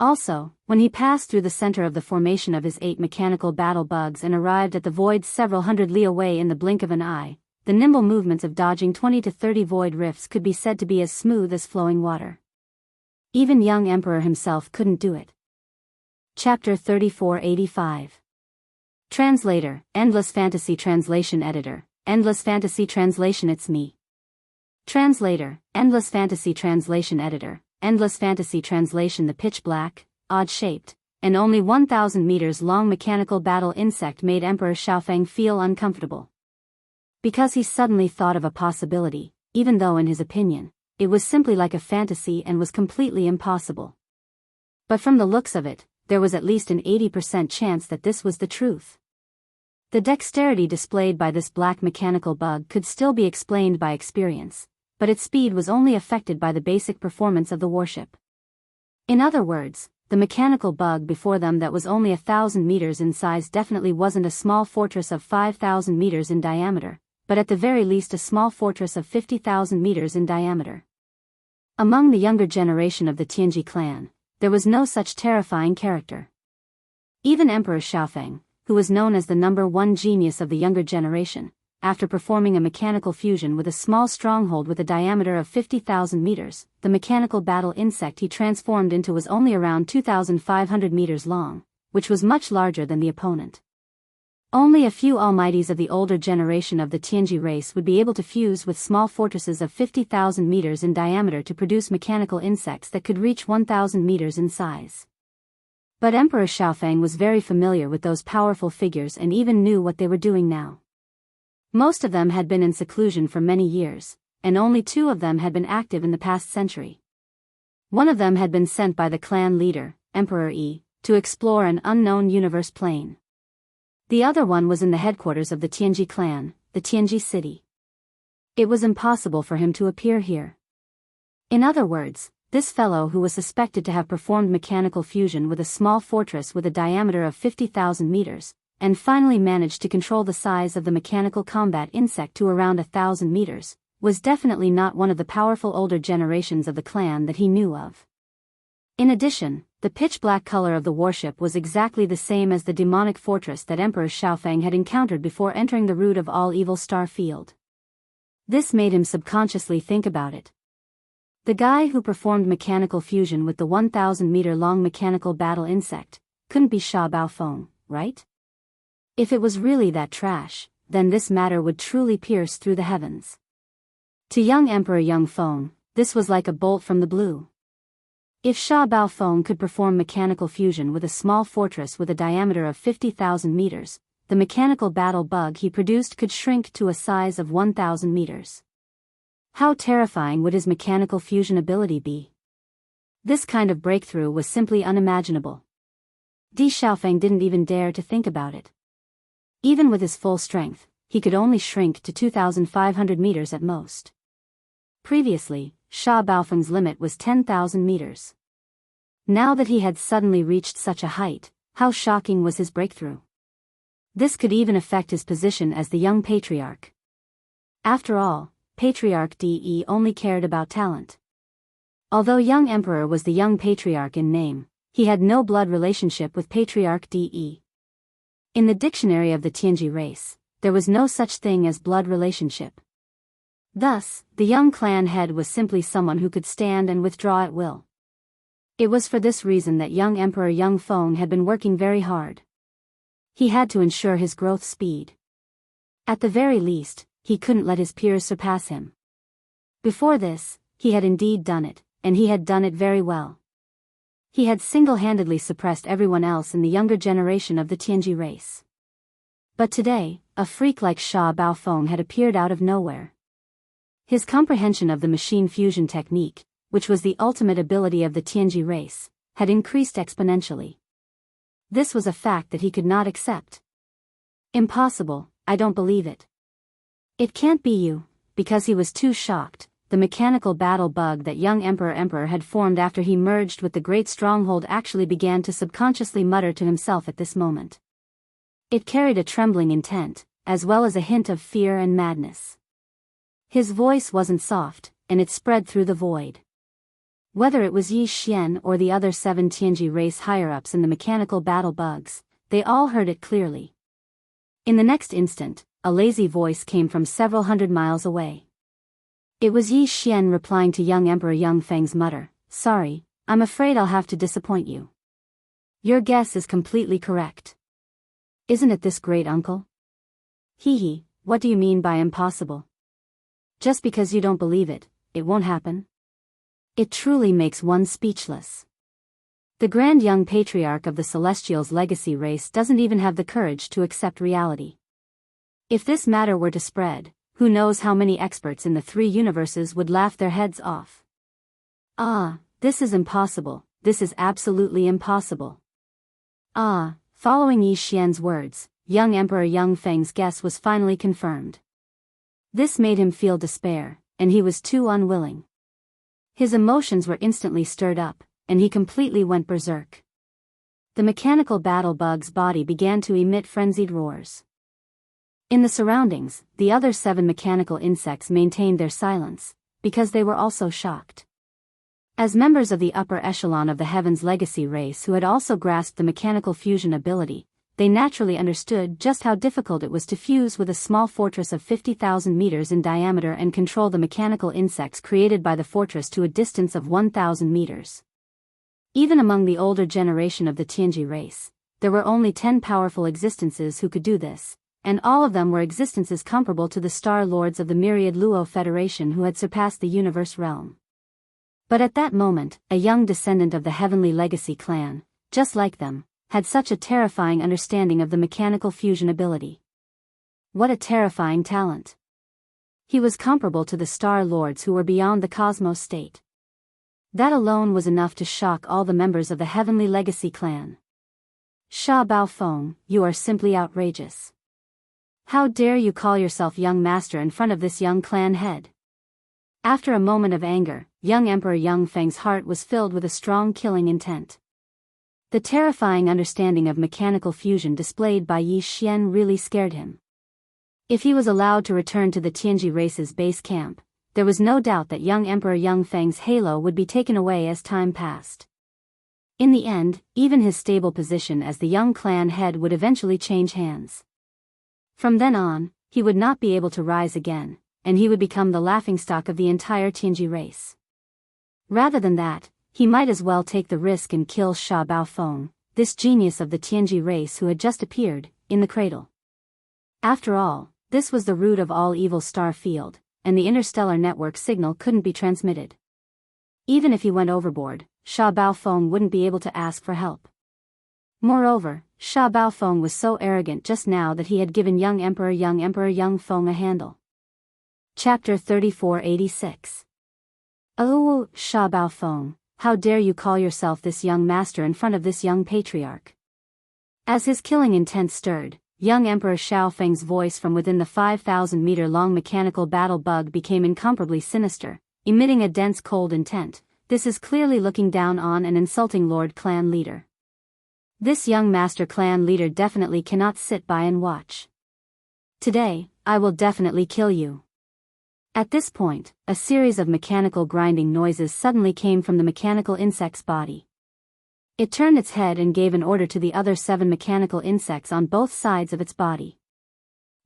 Also, when he passed through the center of the formation of his 8 mechanical battle bugs and arrived at the void several hundred li away in the blink of an eye, the nimble movements of dodging 20 to 30 void rifts could be said to be as smooth as flowing water. Even young emperor himself couldn't do it. Chapter 3485. Translator, Endless Fantasy Translation Editor, Endless Fantasy Translation. It's me. Translator, Endless Fantasy Translation Editor, Endless Fantasy Translation. The pitch black, odd-shaped, and only 1,000 meters long mechanical battle insect made Emperor Xiaofang feel uncomfortable. Because he suddenly thought of a possibility, even though in his opinion, it was simply like a fantasy and was completely impossible. But from the looks of it, there was at least an 80% chance that this was the truth. The dexterity displayed by this black mechanical bug could still be explained by experience, but its speed was only affected by the basic performance of the warship. In other words, the mechanical bug before them that was only 1,000 meters in size definitely wasn't a small fortress of 5,000 meters in diameter, but at the very least a small fortress of 50,000 meters in diameter. Among the younger generation of the Tianji clan, there was no such terrifying character. Even Emperor Xiaofang, who was known as the #1 genius of the younger generation, after performing a mechanical fusion with a small stronghold with a diameter of 50,000 meters, the mechanical battle insect he transformed into was only around 2,500 meters long, which was much larger than the opponent. Only a few almighties of the older generation of the Tianji race would be able to fuse with small fortresses of 50,000 meters in diameter to produce mechanical insects that could reach 1,000 meters in size. But Emperor Xiaofeng was very familiar with those powerful figures and even knew what they were doing now. Most of them had been in seclusion for many years, and only 2 of them had been active in the past century. One of them had been sent by the clan leader, Emperor Yi, to explore an unknown universe plane. The other one was in the headquarters of the Tianji clan, the Tianji city. It was impossible for him to appear here. In other words, this fellow who was suspected to have performed mechanical fusion with a small fortress with a diameter of 50,000 meters, and finally managed to control the size of the mechanical combat insect to around 1,000 meters, was definitely not one of the powerful older generations of the clan that he knew of. In addition, the pitch-black color of the warship was exactly the same as the demonic fortress that Emperor Xiaofeng had encountered before entering the root of all evil star field. This made him subconsciously think about it. The guy who performed mechanical fusion with the 1,000-meter-long mechanical battle insect couldn't be Sha Baofeng, right? If it was really that trash, then this matter would truly pierce through the heavens. To young Emperor Yang Feng, this was like a bolt from the blue. If Sha Baofeng could perform mechanical fusion with a small fortress with a diameter of 50,000 meters, the mechanical battle bug he produced could shrink to a size of 1,000 meters. How terrifying would his mechanical fusion ability be? This kind of breakthrough was simply unimaginable. Di Xiaofeng didn't even dare to think about it. Even with his full strength, he could only shrink to 2,500 meters at most. Previously, Sha Baofeng's limit was 10,000 meters. Now that he had suddenly reached such a height, how shocking was his breakthrough? This could even affect his position as the young patriarch. After all, Patriarch De only cared about talent. Although young emperor was the young patriarch in name, he had no blood relationship with Patriarch De. In the dictionary of the Tianji race, there was no such thing as blood relationship. Thus, the young clan head was simply someone who could stand and withdraw at will. It was for this reason that young Emperor Yang Feng had been working very hard. He had to ensure his growth speed. At the very least, he couldn't let his peers surpass him. Before this, he had indeed done it, and he had done it very well. He had single-handedly suppressed everyone else in the younger generation of the Tianji race. But today, a freak like Sha Baofeng had appeared out of nowhere. His comprehension of the machine fusion technique, which was the ultimate ability of the Tianji race, had increased exponentially. This was a fact that he could not accept. Impossible, I don't believe it. It can't be you, because he was too shocked. The mechanical battle bug that young Emperor had formed after he merged with the great stronghold actually began to subconsciously mutter to himself at this moment. It carried a trembling intent, as well as a hint of fear and madness. His voice wasn't soft, and it spread through the void. Whether it was Yi Xian or the other 7 Tianji race higher-ups in the mechanical battle bugs, they all heard it clearly. In the next instant, a lazy voice came from several hundred miles away. It was Yi Xian replying to young Emperor Yang Feng's mutter, "Sorry, I'm afraid I'll have to disappoint you. Your guess is completely correct. Isn't it this great uncle?" "Hee, what do you mean by impossible? Just because you don't believe it, it won't happen?" It truly makes one speechless. The grand young patriarch of the Celestials' legacy race doesn't even have the courage to accept reality. If this matter were to spread, who knows how many experts in the 3 universes would laugh their heads off. "Ah, this is impossible, this is absolutely impossible." Following Yi Xian's words, young Emperor Yang Feng's guess was finally confirmed. This made him feel despair, and he was too unwilling. His emotions were instantly stirred up, and he completely went berserk. The mechanical battle bug's body began to emit frenzied roars. In the surroundings, the other 7 mechanical insects maintained their silence, because they were also shocked. As members of the upper echelon of the Heaven's legacy race who had also grasped the mechanical fusion ability, they naturally understood just how difficult it was to fuse with a small fortress of 50,000 meters in diameter and control the mechanical insects created by the fortress to a distance of 1,000 meters. Even among the older generation of the Tianji race, there were only 10 powerful existences who could do this, and all of them were existences comparable to the Star Lords of the myriad Luo Federation who had surpassed the universe realm. But at that moment, a young descendant of the Heavenly Legacy clan, just like them, had such a terrifying understanding of the mechanical fusion ability. What a terrifying talent! He was comparable to the Star Lords who were beyond the cosmos state. That alone was enough to shock all the members of the Heavenly Legacy clan. Sha Baofeng, you are simply outrageous. How dare you call yourself young master in front of this young clan head? After a moment of anger, young Emperor Yang Feng's heart was filled with a strong killing intent. The terrifying understanding of mechanical fusion displayed by Yi Xian really scared him. If he was allowed to return to the Tianji race's base camp, there was no doubt that young Emperor Yang Feng's halo would be taken away as time passed. In the end, even his stable position as the young clan head would eventually change hands. From then on, he would not be able to rise again, and he would become the laughingstock of the entire Tianji race. Rather than that, he might as well take the risk and kill Sha Baofeng, this genius of the Tianji race who had just appeared, in the cradle. After all, this was the root of all evil star field, and the interstellar network signal couldn't be transmitted. Even if he went overboard, Sha Baofeng wouldn't be able to ask for help. Moreover, Sha Baofeng was so arrogant just now that he had given young Emperor Yang Feng a handle. Chapter 3486. Oh, Sha Baofeng, how dare you call yourself this young master in front of this young patriarch? As his killing intent stirred, young Emperor Xiao Feng's voice from within the 5,000-meter-long mechanical battle bug became incomparably sinister, emitting a dense cold intent. This is clearly looking down on and insulting Lord Clan Leader. This young Master Clan Leader definitely cannot sit by and watch. Today, I will definitely kill you. At this point, a series of mechanical grinding noises suddenly came from the mechanical insect's body. It turned its head and gave an order to the other 7 mechanical insects on both sides of its body.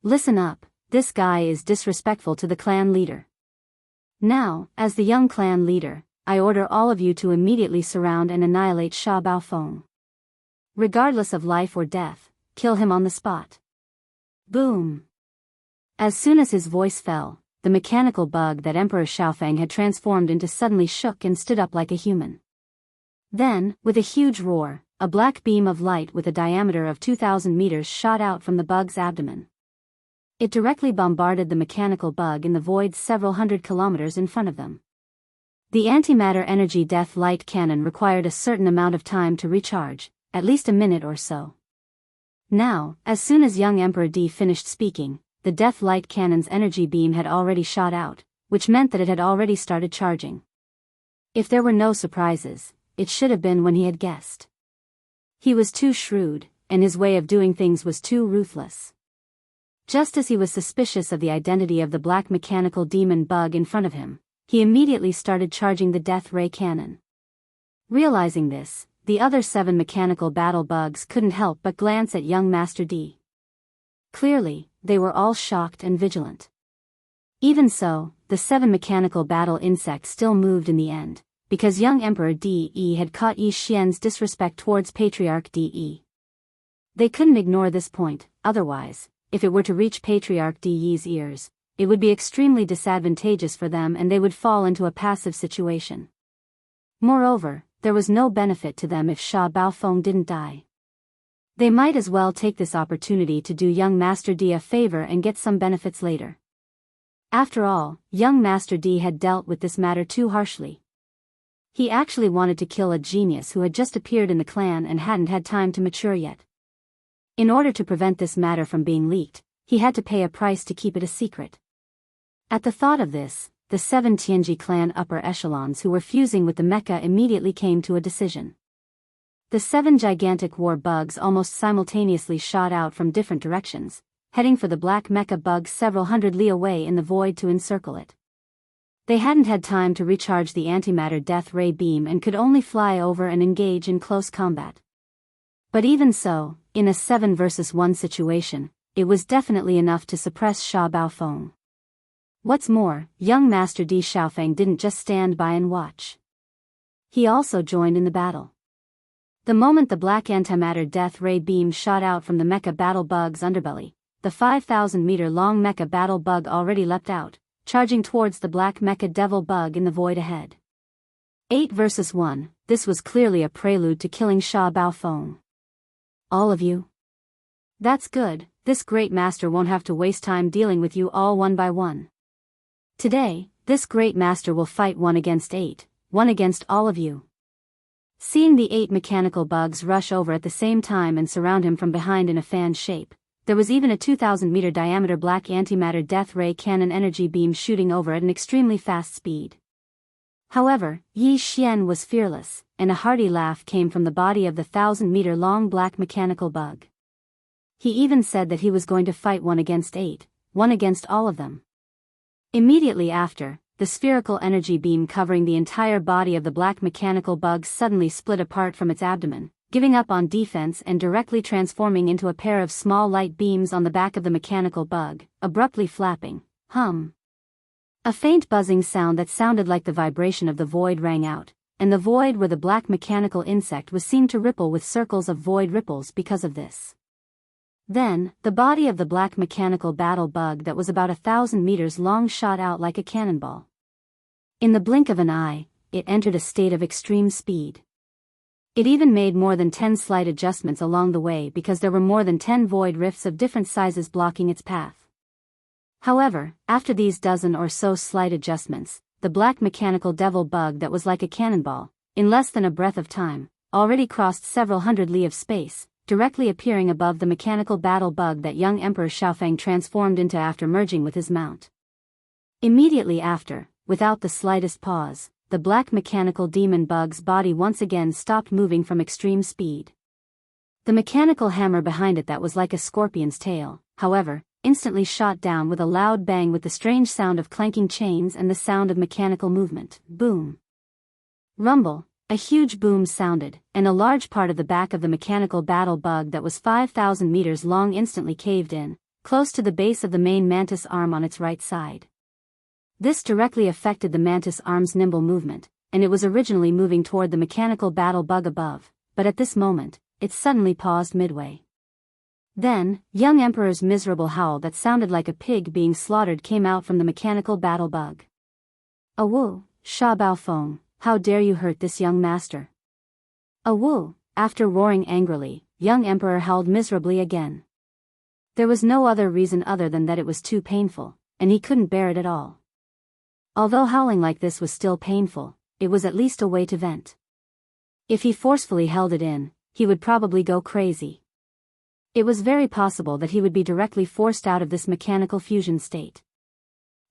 Listen up, this guy is disrespectful to the clan leader. Now, as the young clan leader, I order all of you to immediately surround and annihilate Sha Baofeng. Regardless of life or death, kill him on the spot. Boom! As soon as his voice fell, the mechanical bug that Emperor Xiaofeng had transformed into suddenly shook and stood up like a human. Then, with a huge roar, a black beam of light with a diameter of 2,000 meters shot out from the bug's abdomen. It directly bombarded the mechanical bug in the void several hundred kilometers in front of them. The antimatter energy death light cannon required a certain amount of time to recharge, at least a minute or so. Now, as soon as young Emperor D finished speaking, the death light cannon's energy beam had already shot out, which meant that it had already started charging. If there were no surprises, it should have been when he had guessed. He was too shrewd, and his way of doing things was too ruthless. Just as he was suspicious of the identity of the black mechanical demon bug in front of him, he immediately started charging the death ray cannon. Realizing this, the other 7 mechanical battle bugs couldn't help but glance at young Master D. Clearly, they were all shocked and vigilant. Even so, the 7 mechanical battle insects still moved in the end, because young Emperor De had caught Yi Xian's disrespect towards Patriarch De. They couldn't ignore this point, otherwise, if it were to reach Patriarch De's ears, it would be extremely disadvantageous for them and they would fall into a passive situation. Moreover, there was no benefit to them if Sha Baofeng didn't die. They might as well take this opportunity to do young Master D a favor and get some benefits later. After all, young Master D had dealt with this matter too harshly. He actually wanted to kill a genius who had just appeared in the clan and hadn't had time to mature yet. In order to prevent this matter from being leaked, he had to pay a price to keep it a secret. At the thought of this, the 7 Tianji clan upper echelons who were fusing with the mecha immediately came to a decision. The 7 gigantic war bugs almost simultaneously shot out from different directions, heading for the black mecha bug several hundred li away in the void to encircle it. They hadn't had time to recharge the antimatter death ray beam and could only fly over and engage in close combat. But even so, in a 7 versus 1 situation, it was definitely enough to suppress Sha Baofeng. What's more, young Master D Xiaofeng didn't just stand by and watch. He also joined in the battle. The moment the black antimatter death ray beam shot out from the mecha battle bug's underbelly, the 5,000-meter-long mecha battle bug already leapt out, charging towards the black mecha devil bug in the void ahead. 8 versus 1, this was clearly a prelude to killing Sha Baofeng. All of you? That's good, this great master won't have to waste time dealing with you all one by one. Today, this great master will fight 1 against 8, 1 against all of you. Seeing the 8 mechanical bugs rush over at the same time and surround him from behind in a fan shape, there was even a 2,000-meter diameter black antimatter death ray cannon energy beam shooting over at an extremely fast speed. However, Yi Xian was fearless, and a hearty laugh came from the body of the 1,000-meter-long black mechanical bug. He even said that he was going to fight 1 against 8, 1 against all of them. Immediately after, the spherical energy beam covering the entire body of the black mechanical bug suddenly split apart from its abdomen, giving up on defense and directly transforming into a pair of small light beams on the back of the mechanical bug, abruptly flapping. A faint buzzing sound that sounded like the vibration of the void rang out, and the void where the black mechanical insect was seen to ripple with circles of void ripples because of this. Then, the body of the black mechanical battle bug that was about 1,000 meters long shot out like a cannonball. In the blink of an eye, it entered a state of extreme speed. It even made more than 10 slight adjustments along the way because there were more than 10 void rifts of different sizes blocking its path. However, after these dozen or so slight adjustments, the black mechanical devil bug that was like a cannonball, in less than a breath of time, already crossed several hundred li of space, directly appearing above the mechanical battle bug that young Emperor Xiaofeng transformed into after merging with his mount. Immediately after, without the slightest pause, the black mechanical demon bug's body once again stopped moving from extreme speed. The mechanical hammer behind it that was like a scorpion's tail, however, instantly shot down with a loud bang with the strange sound of clanking chains and the sound of mechanical movement. Boom. Rumble, a huge boom sounded, and a large part of the back of the mechanical battle bug that was 5,000 meters long instantly caved in, close to the base of the main mantis arm on its right side. This directly affected the mantis arm's nimble movement, and it was originally moving toward the mechanical battle bug above, but at this moment, it suddenly paused midway. Then, young Emperor's miserable howl that sounded like a pig being slaughtered came out from the mechanical battle bug. "Awu, Sha Baofeng, how dare you hurt this young master?" "Awu," after roaring angrily, young Emperor howled miserably again. There was no other reason other than that it was too painful, and he couldn't bear it at all. Although howling like this was still painful, it was at least a way to vent. If he forcefully held it in, he would probably go crazy. It was very possible that he would be directly forced out of this mechanical fusion state.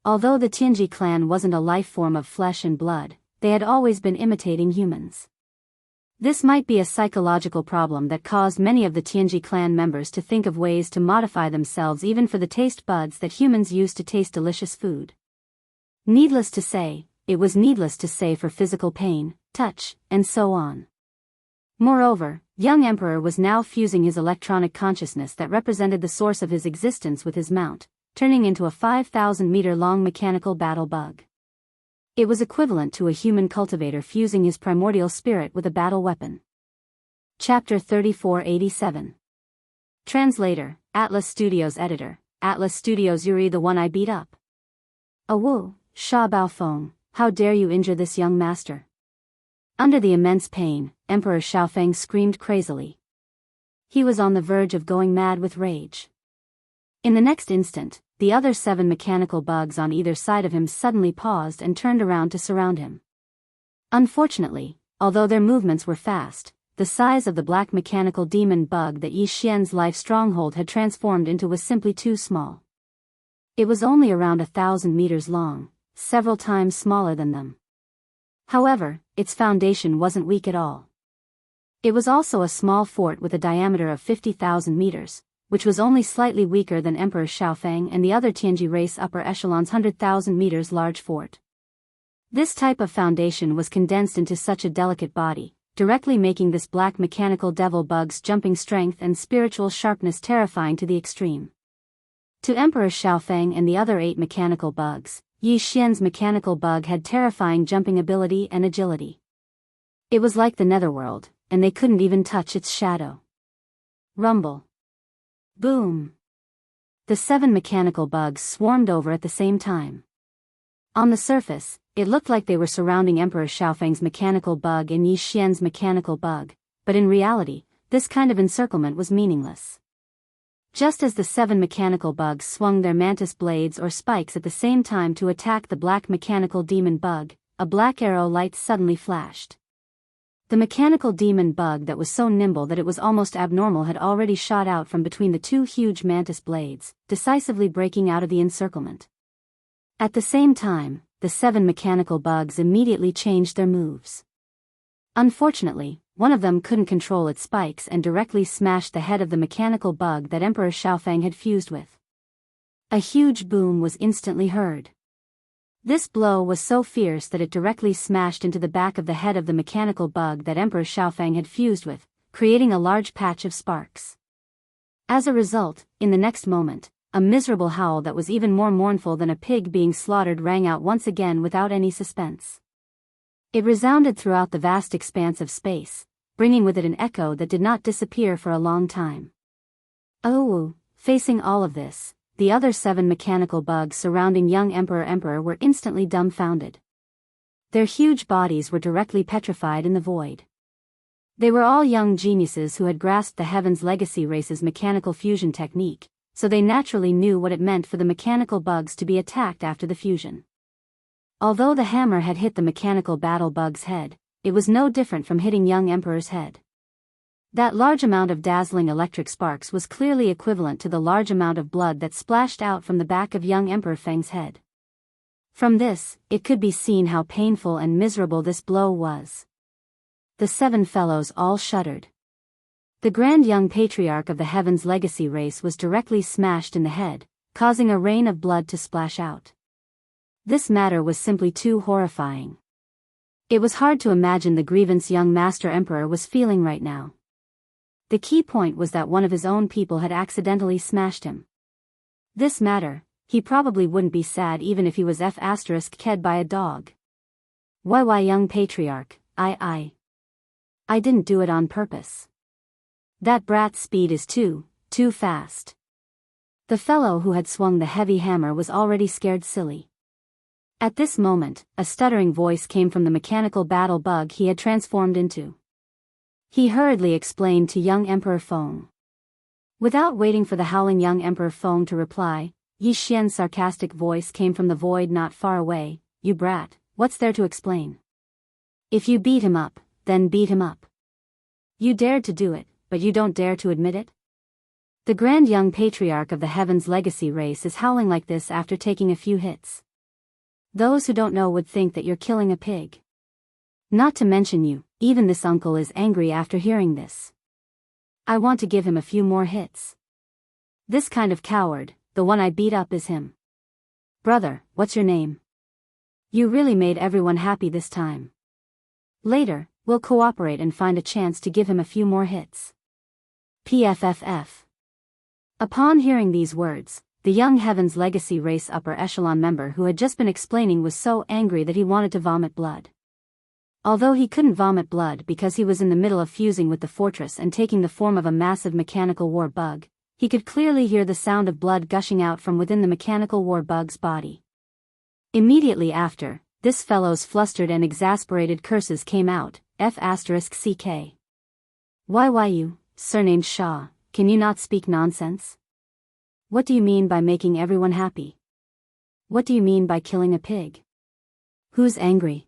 Although the Tianji clan wasn't a life form of flesh and blood, they had always been imitating humans. This might be a psychological problem that caused many of the Tianji clan members to think of ways to modify themselves even for the taste buds that humans use to taste delicious food. Needless to say, it was needless to say for physical pain, touch, and so on. Moreover, young Emperor was now fusing his electronic consciousness that represented the source of his existence with his mount, turning into a 5,000-meter-long mechanical battle bug. It was equivalent to a human cultivator fusing his primordial spirit with a battle weapon. Chapter 3487. Translator, Atlas Studios Editor, Atlas Studios. Yuri, the one I beat up. "Awu, Sha Baofeng, how dare you injure this young master?" Under the immense pain, Emperor Xiaofeng screamed crazily. He was on the verge of going mad with rage. In the next instant, the other 7 mechanical bugs on either side of him suddenly paused and turned around to surround him. Unfortunately, although their movements were fast, the size of the black mechanical demon bug that Yi Xian's life stronghold had transformed into was simply too small. It was only around 1,000 meters long, several times smaller than them. However, its foundation wasn't weak at all. It was also a small fort with a diameter of 50,000 meters, which was only slightly weaker than Emperor Xiaofeng and the other Tianji race upper echelon's 100,000 meters large fort. This type of foundation was condensed into such a delicate body, directly making this black mechanical devil bug's jumping strength and spiritual sharpness terrifying to the extreme. To Emperor Xiaofeng and the other 8 mechanical bugs, Yi Xian's mechanical bug had terrifying jumping ability and agility. It was like the netherworld, and they couldn't even touch its shadow. Rumble. Boom. The 7 mechanical bugs swarmed over at the same time. On the surface, it looked like they were surrounding Emperor Xiaofeng's mechanical bug and Yi Xian's mechanical bug, but in reality, this kind of encirclement was meaningless. Just as the 7 mechanical bugs swung their mantis blades or spikes at the same time to attack the black mechanical demon bug, a black arrow light suddenly flashed. The mechanical demon bug that was so nimble that it was almost abnormal had already shot out from between the 2 huge mantis blades, decisively breaking out of the encirclement. At the same time, the 7 mechanical bugs immediately changed their moves. Unfortunately, one of them couldn't control its spikes and directly smashed the head of the mechanical bug that Emperor Xiaofeng had fused with. A huge boom was instantly heard. This blow was so fierce that it directly smashed into the back of the head of the mechanical bug that Emperor Xiaofeng had fused with, creating a large patch of sparks. As a result, in the next moment, a miserable howl that was even more mournful than a pig being slaughtered rang out once again without any suspense. It resounded throughout the vast expanse of space, bringing with it an echo that did not disappear for a long time. Oh, facing all of this, the other 7 mechanical bugs surrounding young Emperor were instantly dumbfounded. Their huge bodies were directly petrified in the void. They were all young geniuses who had grasped the Heaven's Legacy race's mechanical fusion technique, so they naturally knew what it meant for the mechanical bugs to be attacked after the fusion. Although the hammer had hit the mechanical battle bug's head, it was no different from hitting young Emperor's head. That large amount of dazzling electric sparks was clearly equivalent to the large amount of blood that splashed out from the back of young Emperor Feng's head. From this, it could be seen how painful and miserable this blow was. The 7 fellows all shuddered. The grand young patriarch of the Heaven's Legacy race was directly smashed in the head, causing a rain of blood to splash out. This matter was simply too horrifying. It was hard to imagine the grievance young Master Emperor was feeling right now. The key point was that one of his own people had accidentally smashed him. This matter, he probably wouldn't be sad even if he was ked by a dog. Why young patriarch, I didn't do it on purpose. That brat's speed is too fast. The fellow who had swung the heavy hammer was already scared silly. At this moment, a stuttering voice came from the mechanical battle bug he had transformed into. He hurriedly explained to young Emperor Feng. Without waiting for the howling young Emperor Feng to reply, Yi Xian's sarcastic voice came from the void not far away. You brat, what's there to explain? If you beat him up, then beat him up. You dared to do it, but you don't dare to admit it? The grand young patriarch of the Heaven's Legacy race is howling like this after taking a few hits. Those who don't know would think that you're killing a pig. Not to mention you, even this uncle is angry after hearing this. I want to give him a few more hits. This kind of coward, the one I beat up is him. Brother, what's your name? You really made everyone happy this time. Later, we'll cooperate and find a chance to give him a few more hits. PFFF. Upon hearing these words, the young Heaven's Legacy race upper echelon member who had just been explaining was so angry that he wanted to vomit blood. Although he couldn't vomit blood because he was in the middle of fusing with the fortress and taking the form of a massive mechanical war bug, he could clearly hear the sound of blood gushing out from within the mechanical war bug's body. Immediately after, this fellow's flustered and exasperated curses came out, F***CK. Why you, surnamed Shaw, can you not speak nonsense? What do you mean by making everyone happy? What do you mean by killing a pig? Who's angry?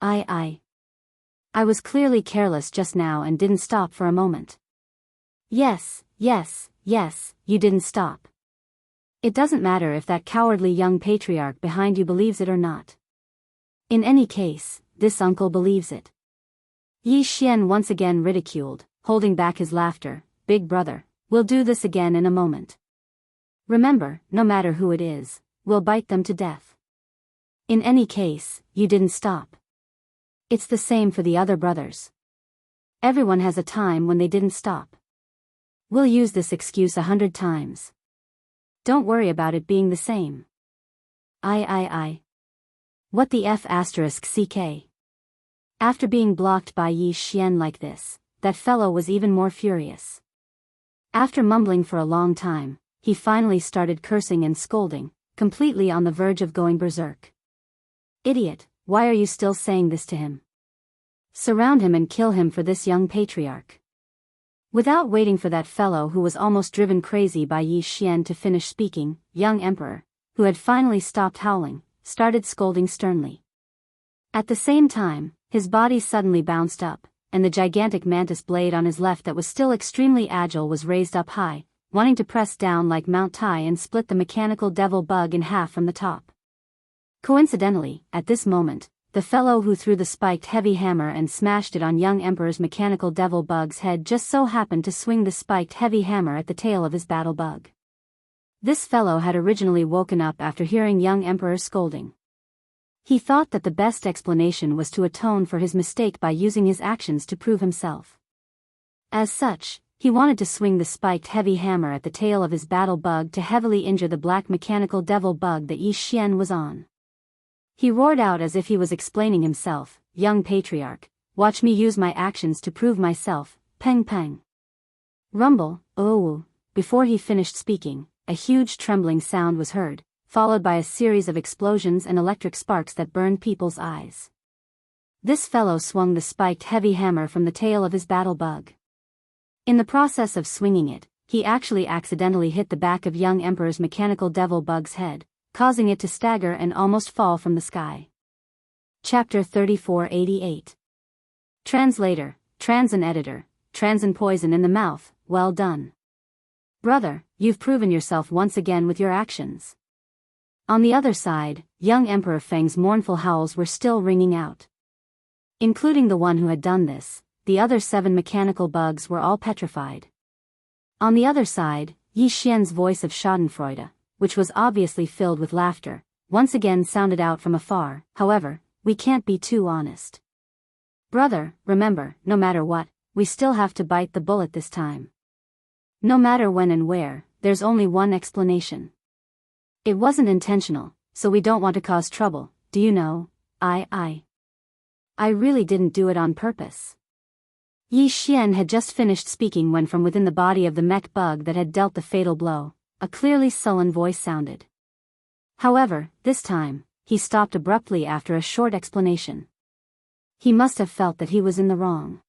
I was clearly careless just now and didn't stop for a moment. Yes, you didn't stop. It doesn't matter if that cowardly young patriarch behind you believes it or not. In any case, this uncle believes it. Yi Xian once again ridiculed, holding back his laughter. Big brother, we'll do this again in a moment. Remember, no matter who it is, we'll bite them to death. In any case, you didn't stop. It's the same for the other brothers. Everyone has a time when they didn't stop. We'll use this excuse 100 times. Don't worry about it being the same. What the F***CK? After being blocked by Yi Xian like this, that fellow was even more furious. After mumbling for a long time, he finally started cursing and scolding, completely on the verge of going berserk. Idiot, why are you still saying this to him? Surround him and kill him for this young patriarch. Without waiting for that fellow who was almost driven crazy by Yi Xian to finish speaking, young emperor, who had finally stopped howling, started scolding sternly. At the same time, his body suddenly bounced up, and the gigantic mantis blade on his left that was still extremely agile was raised up high, wanting to press down like Mount Tai and split the mechanical devil bug in half from the top. Coincidentally, at this moment, the fellow who threw the spiked heavy hammer and smashed it on young emperor's mechanical devil bug's head just so happened to swing the spiked heavy hammer at the tail of his battle bug. This fellow had originally woken up after hearing young emperor scolding. He thought that the best explanation was to atone for his mistake by using his actions to prove himself. As such, he wanted to swing the spiked heavy hammer at the tail of his battle bug to heavily injure the black mechanical devil bug that Yi Xian was on. He roared out as if he was explaining himself, "Young patriarch, watch me use my actions to prove myself, peng peng." Rumble, oh. Before he finished speaking, a huge trembling sound was heard, followed by a series of explosions and electric sparks that burned people's eyes. This fellow swung the spiked heavy hammer from the tail of his battle bug. In the process of swinging it, he actually accidentally hit the back of young emperor's mechanical devil bug's head, causing it to stagger and almost fall from the sky. Chapter 3488. Translator, Trans and Editor, Trans and Poison in the Mouth, well done. Brother, you've proven yourself once again with your actions. On the other side, young Emperor Feng's mournful howls were still ringing out. Including the one who had done this, the other 7 mechanical bugs were all petrified. On the other side, Yi Xian's voice of schadenfreude, which was obviously filled with laughter, once again sounded out from afar. However, we can't be too honest. Brother, remember, no matter what, we still have to bite the bullet this time. No matter when and where, there's only one explanation. It wasn't intentional, so we don't want to cause trouble, do you know? I really didn't do it on purpose. Yi Xian had just finished speaking when from within the body of the mech bug that had dealt the fatal blow, a clearly sullen voice sounded. However, this time, he stopped abruptly after a short explanation. He must have felt that he was in the wrong.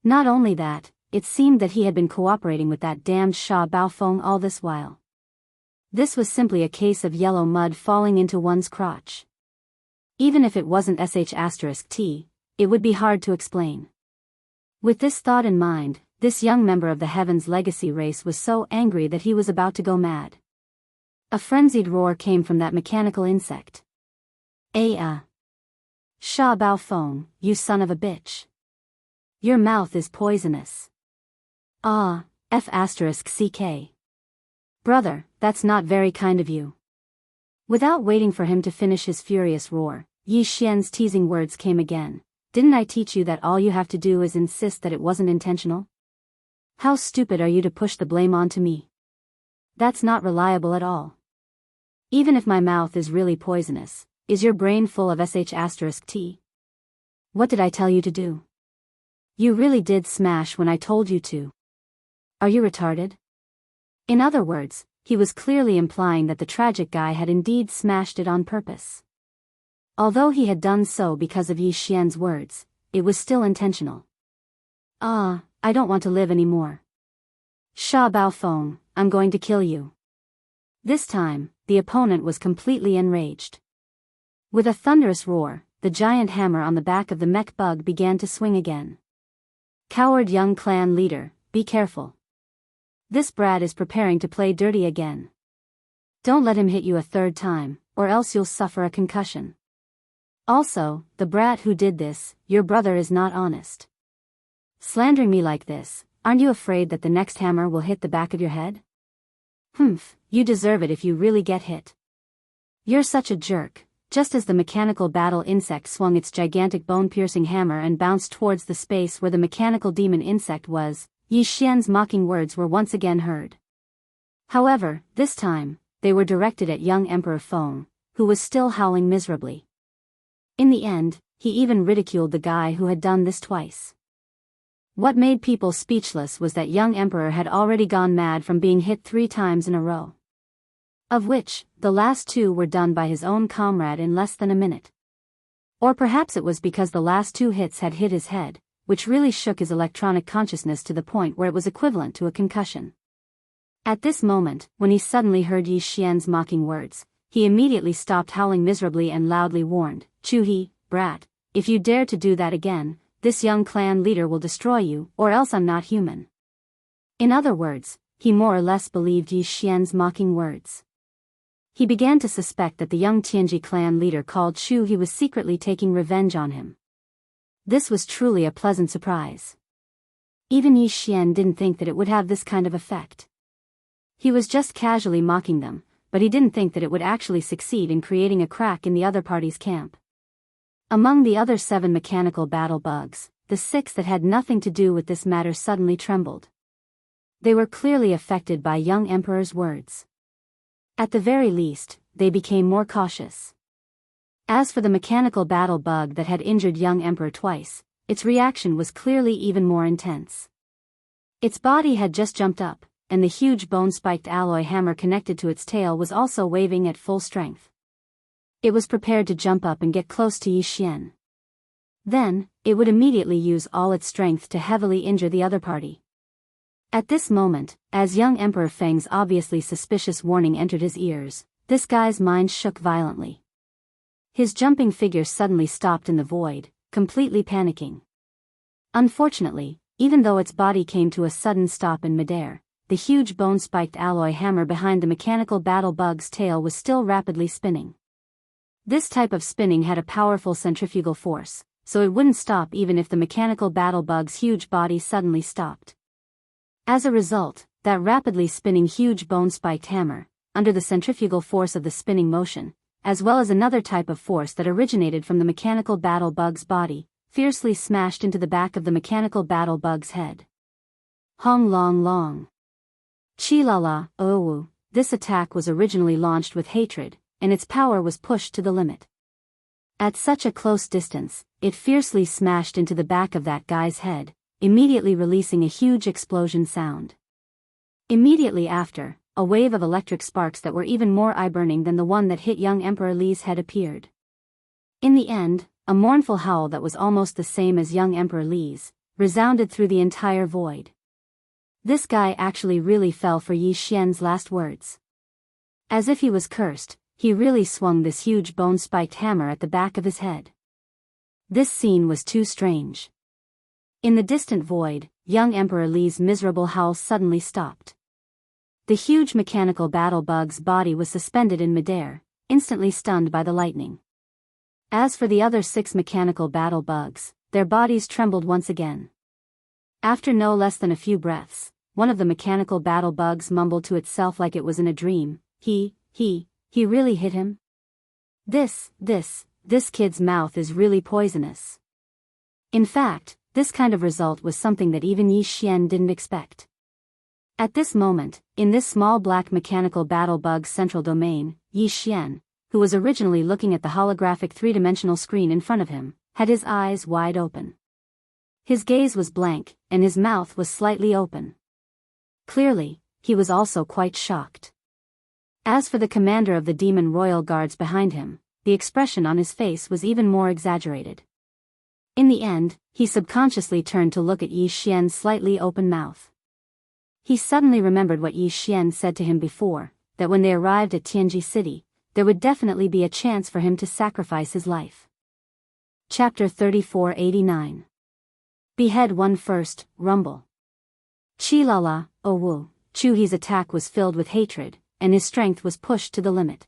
Not only that, it seemed that he had been cooperating with that damned Sha Baofeng all this while. This was simply a case of yellow mud falling into one's crotch. Even if it wasn't *T, it would be hard to explain. With this thought in mind, this young member of the Heaven's Legacy race was so angry that he was about to go mad. A frenzied roar came from that mechanical insect. Sha Baofeng, you son of a bitch. Your mouth is poisonous. F***ck. Brother, that's not very kind of you. Without waiting for him to finish his furious roar, Yi Xian's teasing words came again. Didn't I teach you that all you have to do is insist that it wasn't intentional? How stupid are you to push the blame onto me? That's not reliable at all. Even if my mouth is really poisonous, is your brain full of *T? What did I tell you to do? You really did smash when I told you to. Are you retarded? In other words, he was clearly implying that the tragic guy had indeed smashed it on purpose. Although he had done so because of Yi Xian's words, it was still intentional. I don't want to live anymore. Sha Baofeng, I'm going to kill you. This time, the opponent was completely enraged. With a thunderous roar, the giant hammer on the back of the mech bug began to swing again. Coward young clan leader, be careful. This brat is preparing to play dirty again. Don't let him hit you a third time, or else you'll suffer a concussion. Also, the brat who did this, your brother is not honest. Slandering me like this, aren't you afraid that the next hammer will hit the back of your head? You deserve it if you really get hit. You're such a jerk. Just as the mechanical battle insect swung its gigantic bone-piercing hammer and bounced towards the space where the mechanical demon insect was, Yi Xian's mocking words were once again heard. However, this time, they were directed at young Emperor Feng, who was still howling miserably. In the end, he even ridiculed the guy who had done this twice. What made people speechless was that young emperor had already gone mad from being hit 3 times in a row. Of which, the last 2 were done by his own comrade in less than a minute. Or perhaps it was because the last 2 hits had hit his head, which really shook his electronic consciousness to the point where it was equivalent to a concussion. At this moment, when he suddenly heard Yi Xian's mocking words, he immediately stopped howling miserably and loudly warned, "Chu-he, brat, if you dare to do that again, this young clan leader will destroy you, or else I'm not human." In other words, he more or less believed Yi Xian's mocking words. He began to suspect that the young Tianji clan leader called Chu-he was secretly taking revenge on him. This was truly a pleasant surprise. Even Yi Xian didn't think that it would have this kind of effect. He was just casually mocking them, but he didn't think that it would actually succeed in creating a crack in the other party's camp. Among the other 7 mechanical battle bugs, the 6 that had nothing to do with this matter suddenly trembled. They were clearly affected by young emperor's words. At the very least, they became more cautious. As for the mechanical battle bug that had injured young emperor twice, its reaction was clearly even more intense. Its body had just jumped up, and the huge bone-spiked alloy hammer connected to its tail was also waving at full strength. It was prepared to jump up and get close to Yi Xian. Then, it would immediately use all its strength to heavily injure the other party. At this moment, as young Emperor Feng's obviously suspicious warning entered his ears, this guy's mind shook violently. His jumping figure suddenly stopped in the void, completely panicking. Unfortunately, even though its body came to a sudden stop in midair, the huge bone-spiked alloy hammer behind the mechanical battle bug's tail was still rapidly spinning. This type of spinning had a powerful centrifugal force, so it wouldn't stop even if the mechanical battle bug's huge body suddenly stopped. As a result, that rapidly spinning huge bone-spiked hammer, under the centrifugal force of the spinning motion, as well as another type of force that originated from the mechanical battle bug's body, fiercely smashed into the back of the mechanical battle bug's head. Hong long long. Chi-la-la, oh, this attack was originally launched with hatred, and its power was pushed to the limit. At such a close distance, it fiercely smashed into the back of that guy's head, immediately releasing a huge explosion sound. Immediately after, a wave of electric sparks that were even more eye-burning than the one that hit young Emperor Li's head appeared. In the end, a mournful howl that was almost the same as young Emperor Li's, resounded through the entire void. This guy actually really fell for Yi Xian's last words. As if he was cursed, he really swung this huge bone-spiked hammer at the back of his head. This scene was too strange. In the distant void, young Emperor Li's miserable howl suddenly stopped. The huge mechanical battle bug's body was suspended in midair, instantly stunned by the lightning. As for the other 6 mechanical battle bugs, their bodies trembled once again. After no less than a few breaths, one of the mechanical battle bugs mumbled to itself like it was in a dream, He really hit him? This kid's mouth is really poisonous. In fact, this kind of result was something that even Yi Xian didn't expect. At this moment, in this small black mechanical battle bug's central domain, Yi Xian, who was originally looking at the holographic 3-dimensional screen in front of him, had his eyes wide open. His gaze was blank, and his mouth was slightly open. Clearly, he was also quite shocked. As for the commander of the demon royal guards behind him, the expression on his face was even more exaggerated. In the end, he subconsciously turned to look at Yi Xian's slightly open mouth. He suddenly remembered what Yi Xian said to him before, that when they arrived at Tianji City, there would definitely be a chance for him to sacrifice his life. Chapter 3489. Behead one first, rumble. Chi-la-la, oh woo, Chu-he's attack was filled with hatred, and his strength was pushed to the limit.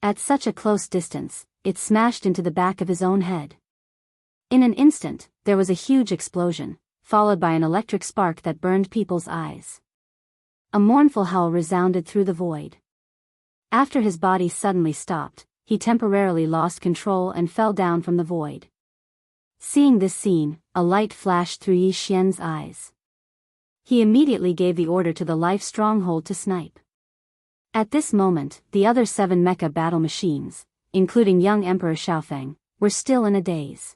At such a close distance, it smashed into the back of his own head. In an instant, there was a huge explosion, followed by an electric spark that burned people's eyes. A mournful howl resounded through the void. After his body suddenly stopped, he temporarily lost control and fell down from the void. Seeing this scene, a light flashed through Yi Xian's eyes. He immediately gave the order to the life stronghold to snipe. At this moment, the other 7 mecha battle machines, including young Emperor Xiaofeng, were still in a daze.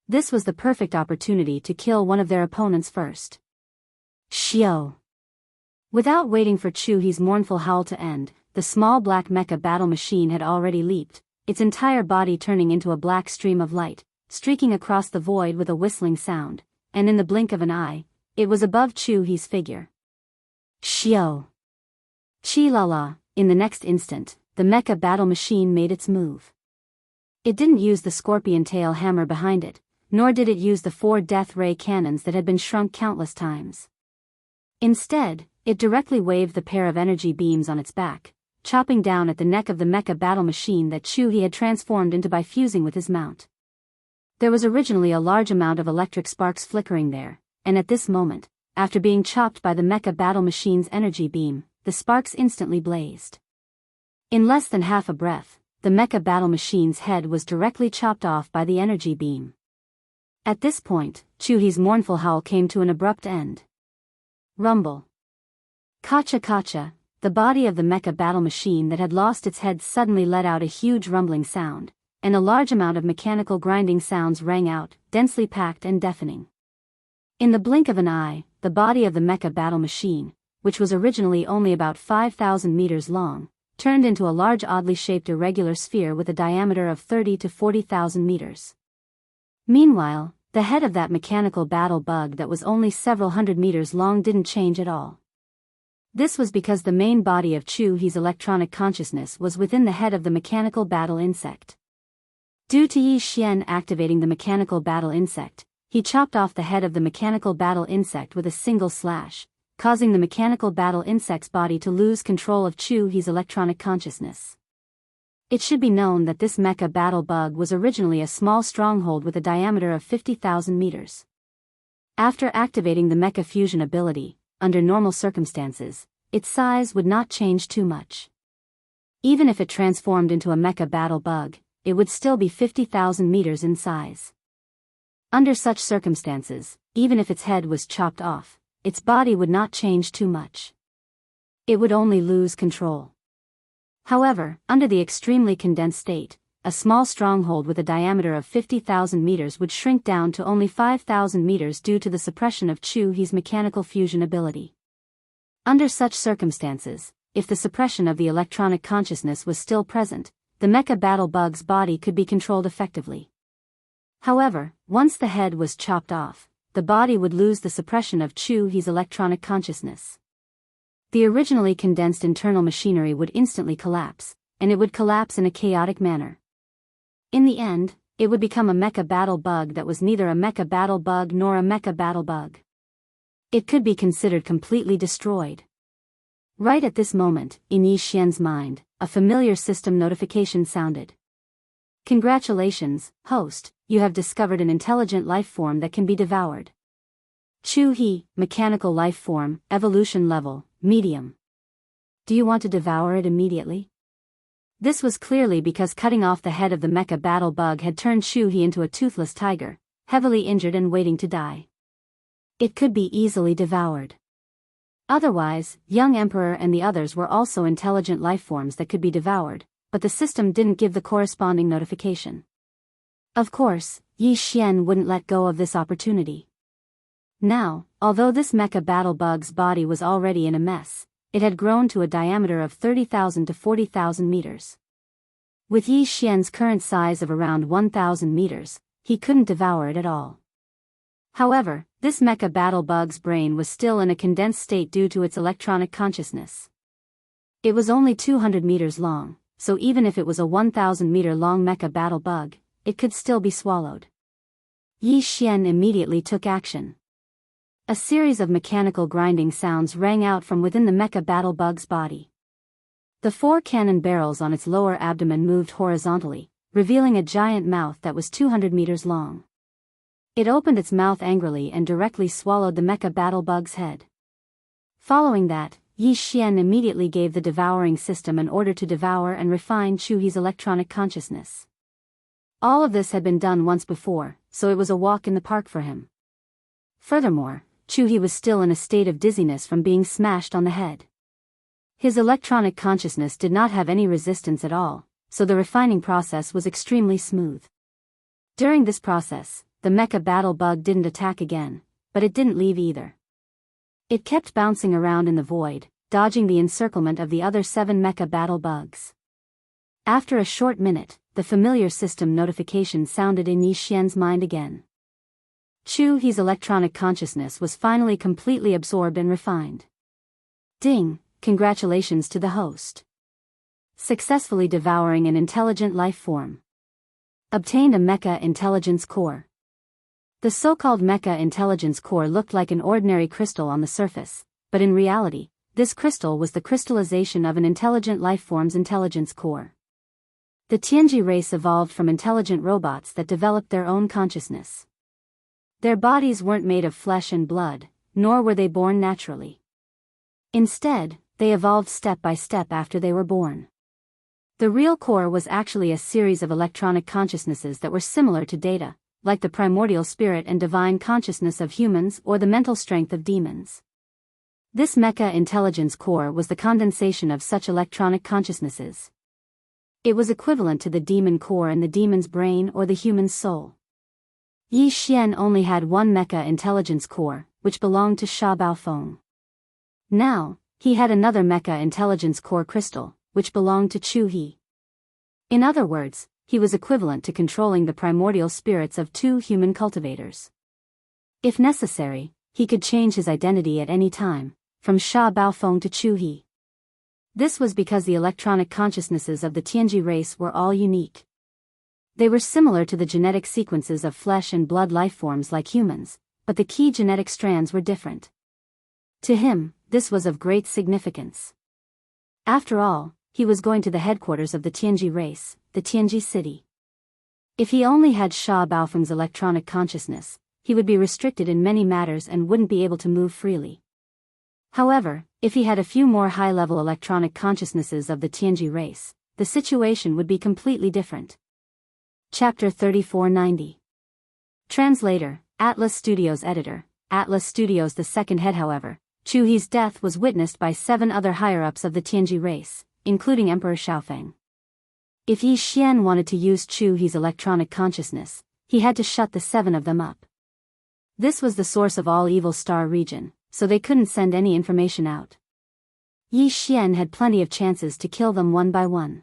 This was the perfect opportunity to kill one of their opponents first. Shio! Without waiting for Chuhi's mournful howl to end, the small black mecha battle machine had already leaped, its entire body turning into a black stream of light, streaking across the void with a whistling sound, and in the blink of an eye, it was above Chuhi's figure. Shio! Chi-la-la! In the next instant, the mecha battle machine made its move. It didn't use the scorpion tail hammer behind it, nor did it use the 4 death ray cannons that had been shrunk countless times. Instead, it directly waved the pair of energy beams on its back, chopping down at the neck of the mecha battle machine that Chuhi had transformed into by fusing with his mount. There was originally a large amount of electric sparks flickering there, and at this moment, after being chopped by the mecha battle machine's energy beam, the sparks instantly blazed. In less than half a breath, the mecha battle machine's head was directly chopped off by the energy beam. At this point, Chuhi's mournful howl came to an abrupt end. Rumble. Kacha kacha, the body of the mecha battle machine that had lost its head suddenly let out a huge rumbling sound, and a large amount of mechanical grinding sounds rang out, densely packed and deafening. In the blink of an eye, the body of the mecha battle machine, which was originally only about 5,000 meters long, turned into a large oddly shaped irregular sphere with a diameter of 30 to 40,000 meters. Meanwhile, the head of that mechanical battle bug that was only several hundred meters long didn't change at all. This was because the main body of Chuhi's electronic consciousness was within the head of the mechanical battle insect. Due to Yi Xian activating the mechanical battle insect, he chopped off the head of the mechanical battle insect with a single slash, causing the mechanical battle insect's body to lose control of Chuhi's electronic consciousness. It should be known that this mecha battle bug was originally a small stronghold with a diameter of 50,000 meters. After activating the mecha fusion ability, under normal circumstances, its size would not change too much. Even if it transformed into a mecha battle bug, it would still be 50,000 meters in size. Under such circumstances, even if its head was chopped off, its body would not change too much. It would only lose control. However, under the extremely condensed state, a small stronghold with a diameter of 50,000 meters would shrink down to only 5,000 meters due to the suppression of Chuhi's mechanical fusion ability. Under such circumstances, if the suppression of the electronic consciousness was still present, the mecha battle bug's body could be controlled effectively. However, once the head was chopped off, the body would lose the suppression of Chuhi's electronic consciousness. The originally condensed internal machinery would instantly collapse, and it would collapse in a chaotic manner. In the end, it would become a mecha battle bug that was neither a mecha battle bug nor a mecha battle bug. It could be considered completely destroyed. Right at this moment, in Yi Xian's mind, a familiar system notification sounded. Congratulations, host, you have discovered an intelligent life form that can be devoured. Chuhi, mechanical life form, evolution level, medium. Do you want to devour it immediately? This was clearly because cutting off the head of the mecha battle bug had turned Chuhi into a toothless tiger, heavily injured and waiting to die. It could be easily devoured. Otherwise, young emperor and the others were also intelligent life forms that could be devoured, but the system didn't give the corresponding notification. Of course, Yi Xian wouldn't let go of this opportunity. Now, although this mecha battle bug's body was already in a mess, it had grown to a diameter of 30,000 to 40,000 meters. With Yi Xian's current size of around 1,000 meters, he couldn't devour it at all. However, this mecha battle bug's brain was still in a condensed state due to its electronic consciousness. It was only 200 meters long, so even if it was a 1,000 meter long mecha battle bug, it could still be swallowed. Yi Xian immediately took action. A series of mechanical grinding sounds rang out from within the mecha battle bug's body. The 4 cannon barrels on its lower abdomen moved horizontally, revealing a giant mouth that was 200 meters long. It opened its mouth angrily and directly swallowed the mecha battle bug's head. Following that, Yi Xian immediately gave the devouring system an order to devour and refine Chuhi's electronic consciousness. All of this had been done once before, so it was a walk in the park for him. Furthermore, Chuhi was still in a state of dizziness from being smashed on the head. His electronic consciousness did not have any resistance at all, so the refining process was extremely smooth. During this process, the mecha battle bug didn't attack again, but it didn't leave either. It kept bouncing around in the void, dodging the encirclement of the other 7 mecha battle bugs. After a short minute, the familiar system notification sounded in Yi Xian's mind again. Chu He's electronic consciousness was finally completely absorbed and refined. Ding, congratulations to the host. Successfully devouring an intelligent life form. Obtained a mecha intelligence core. The so-called mecha intelligence core looked like an ordinary crystal on the surface, but in reality, this crystal was the crystallization of an intelligent life form's intelligence core. The Tianji race evolved from intelligent robots that developed their own consciousness. Their bodies weren't made of flesh and blood, nor were they born naturally. Instead, they evolved step by step after they were born. The real core was actually a series of electronic consciousnesses that were similar to data, like the primordial spirit and divine consciousness of humans or the mental strength of demons. This mecha intelligence core was the condensation of such electronic consciousnesses. It was equivalent to the demon core and the demon's brain or the human's soul. Yi Xian only had one mecha intelligence core, which belonged to Sha Baofeng. Now, he had another mecha intelligence core crystal, which belonged to Chu He. In other words, he was equivalent to controlling the primordial spirits of 2 human cultivators. If necessary, he could change his identity at any time, from Sha Baofeng to Chu He. This was because the electronic consciousnesses of the Tianji race were all unique. They were similar to the genetic sequences of flesh and blood life forms like humans, but the key genetic strands were different. To him, this was of great significance. After all, he was going to the headquarters of the Tianji race, the Tianji city. If he only had Sha Baofeng's electronic consciousness, he would be restricted in many matters and wouldn't be able to move freely. However, if he had a few more high-level electronic consciousnesses of the Tianji race, the situation would be completely different. Chapter 3490. Translator, Atlas Studios Editor, Atlas Studios. The second head. However, Chu He's death was witnessed by 7 other higher-ups of the Tianji race, including Emperor Xiaofeng. If Yi Xian wanted to use Chu He's electronic consciousness, he had to shut the 7 of them up. This was the source of all Evil Star region, so they couldn't send any information out. Yi Xian had plenty of chances to kill them one by one.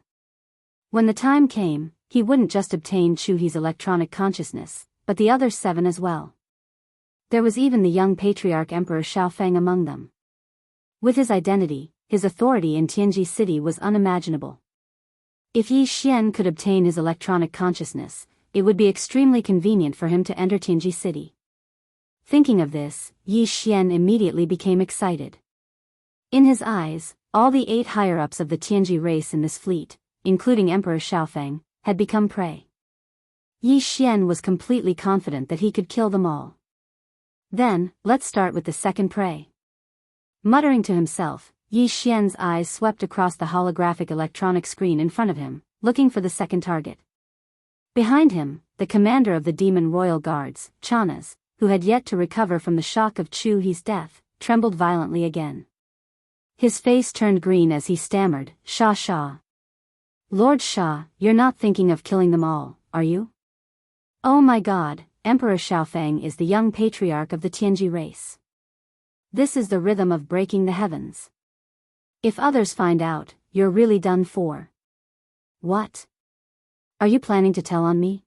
When the time came, he wouldn't just obtain Chu He's electronic consciousness, but the other 7 as well. There was even the young patriarch Emperor Xiaofeng among them. With his identity, his authority in Tianji city was unimaginable. If Yi Xian could obtain his electronic consciousness, it would be extremely convenient for him to enter Tianji city. Thinking of this, Yi Xian immediately became excited. In his eyes, all the 8 higher-ups of the Tianji race in this fleet, including Emperor Xiaofeng, had become prey. Yi Xian was completely confident that he could kill them all. Then, let's start with the second prey. Muttering to himself, Yi Xian's eyes swept across the holographic electronic screen in front of him, looking for the second target. Behind him, the commander of the Demon Royal Guards, Chanas, who had yet to recover from the shock of Chu He's death, trembled violently again. His face turned green as he stammered, Sha. Lord Sha, you're not thinking of killing them all, are you? Oh my god, Emperor Xiaofeng is the young patriarch of the Tianji race. This is the rhythm of breaking the heavens. If others find out, you're really done for. What? Are you planning to tell on me?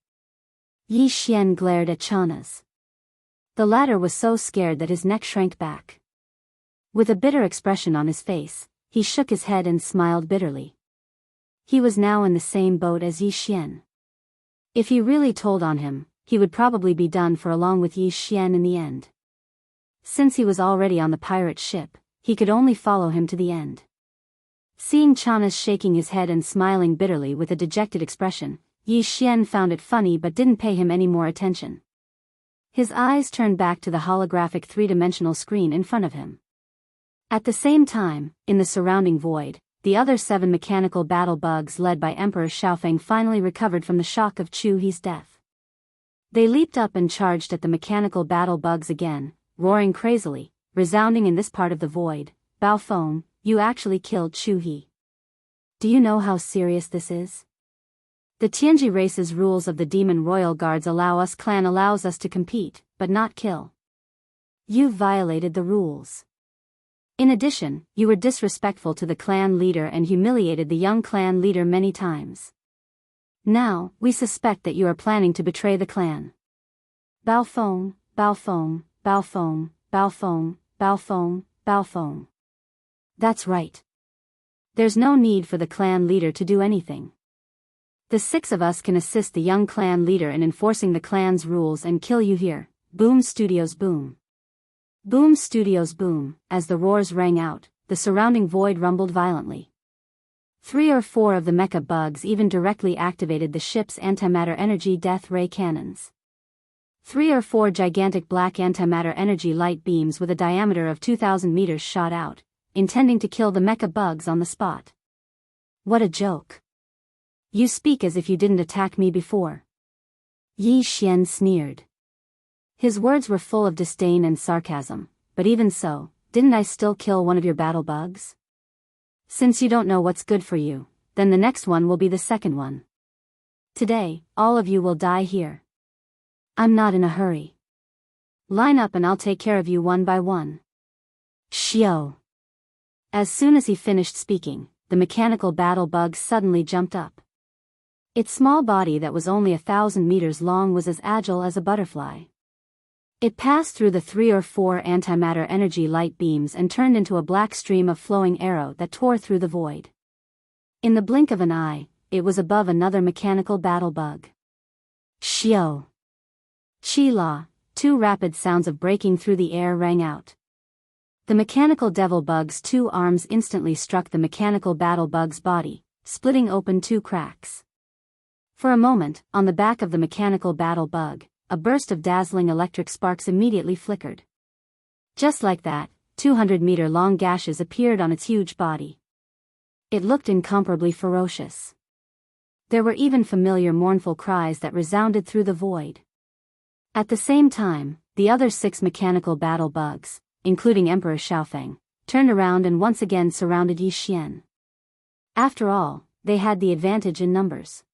Yi Xian glared at Chanas. The latter was so scared that his neck shrank back. With a bitter expression on his face, he shook his head and smiled bitterly. He was now in the same boat as Yi Xian. If he really told on him, he would probably be done for along with Yi Xian in the end. Since he was already on the pirate ship, he could only follow him to the end. Seeing Chanas shaking his head and smiling bitterly with a dejected expression, Yi Xian found it funny but didn't pay him any more attention. His eyes turned back to the holographic 3-dimensional screen in front of him. At the same time, in the surrounding void, the other 7 mechanical battle bugs led by Emperor Xiaofeng finally recovered from the shock of Chu He's death. They leaped up and charged at the mechanical battle bugs again, roaring crazily, resounding in this part of the void, Baofeng, you actually killed Chu He. Do you know how serious this is? The Tianji race's rules of the Demon Royal Guards allows us to compete, but not kill. You've violated the rules. In addition, you were disrespectful to the clan leader and humiliated the young clan leader many times. Now, we suspect that you are planning to betray the clan. Bao Feng, Bao Feng, Bao Feng, Bao Feng, Bao Feng, Bao Feng. That's right. There's no need for the clan leader to do anything. The 6 of us can assist the young clan leader in enforcing the clan's rules and kill you here. Boom Studios boom. Boom Studios boom. As the roars rang out, the surrounding void rumbled violently. 3 or 4 of the mecha bugs even directly activated the ship's antimatter energy death ray cannons. 3 or 4 gigantic black antimatter energy light beams with a diameter of 2,000 meters shot out, intending to kill the mecha bugs on the spot. What a joke. You speak as if you didn't attack me before. Yi Xian sneered. His words were full of disdain and sarcasm, but even so, didn't I still kill one of your battle bugs? Since you don't know what's good for you, then the next one will be the second one. Today, all of you will die here. I'm not in a hurry. Line up and I'll take care of you one by one. Xiao. As soon as he finished speaking, the mechanical battle bug suddenly jumped up. Its small body that was only 1,000 meters long was as agile as a butterfly. It passed through the 3 or 4 antimatter energy light beams and turned into a black stream of flowing arrow that tore through the void. In the blink of an eye, it was above another mechanical battle bug. Xiao. Chi La, 2 rapid sounds of breaking through the air rang out. The mechanical devil bug's 2 arms instantly struck the mechanical battle bug's body, splitting open 2 cracks. For a moment, on the back of the mechanical battle bug, a burst of dazzling electric sparks immediately flickered. Just like that, 200-meter-long gashes appeared on its huge body. It looked incomparably ferocious. There were even familiar mournful cries that resounded through the void. At the same time, the other 6 mechanical battle bugs, including Emperor Xiaofeng, turned around and once again surrounded Yi Xian. After all, they had the advantage in numbers.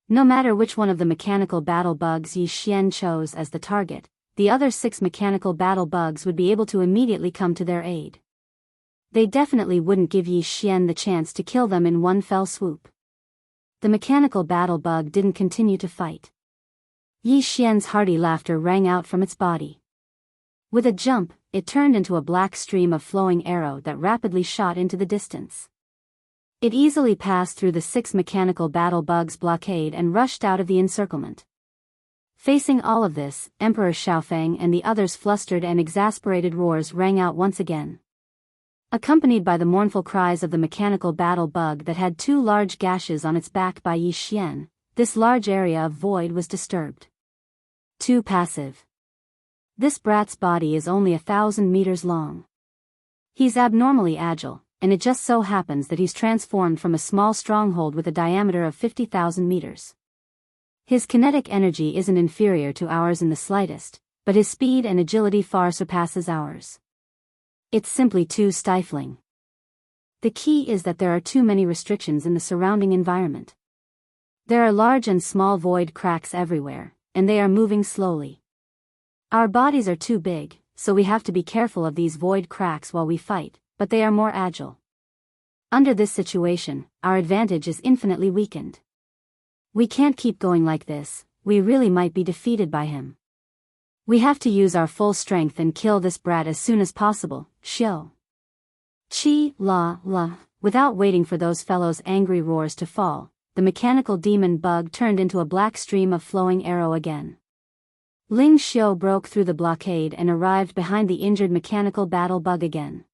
No matter which one of the mechanical battle bugs Yi Xian chose as the target, the other 6 mechanical battle bugs would be able to immediately come to their aid. They definitely wouldn't give Yi Xian the chance to kill them in one fell swoop. The mechanical battle bug didn't continue to fight. Yi Xian's hearty laughter rang out from its body. With a jump, it turned into a black stream of flowing arrow that rapidly shot into the distance. It easily passed through the 6 mechanical battle bugs' blockade and rushed out of the encirclement. Facing all of this, Emperor Xiaofeng and the others' flustered and exasperated roars rang out once again. Accompanied by the mournful cries of the mechanical battle bug that had 2 large gashes on its back by Yi Xian, this large area of void was disturbed. Too passive. This brat's body is only 1,000 meters long. He's abnormally agile, and it just so happens that he's transformed from a small stronghold with a diameter of 50,000 meters. His kinetic energy isn't inferior to ours in the slightest, but his speed and agility far surpasses ours. It's simply too stifling. The key is that there are too many restrictions in the surrounding environment. There are large and small void cracks everywhere, and they are moving slowly. Our bodies are too big, so we have to be careful of these void cracks while we fight, but they are more agile. Under this situation, our advantage is infinitely weakened. We can't keep going like this, we really might be defeated by him. We have to use our full strength and kill this brat as soon as possible, Xiao. Chi, la. Without waiting for those fellows' angry roars to fall, the mechanical demon bug turned into a black stream of flowing arrow again. Ling Xiao broke through the blockade and arrived behind the injured mechanical battle bug again.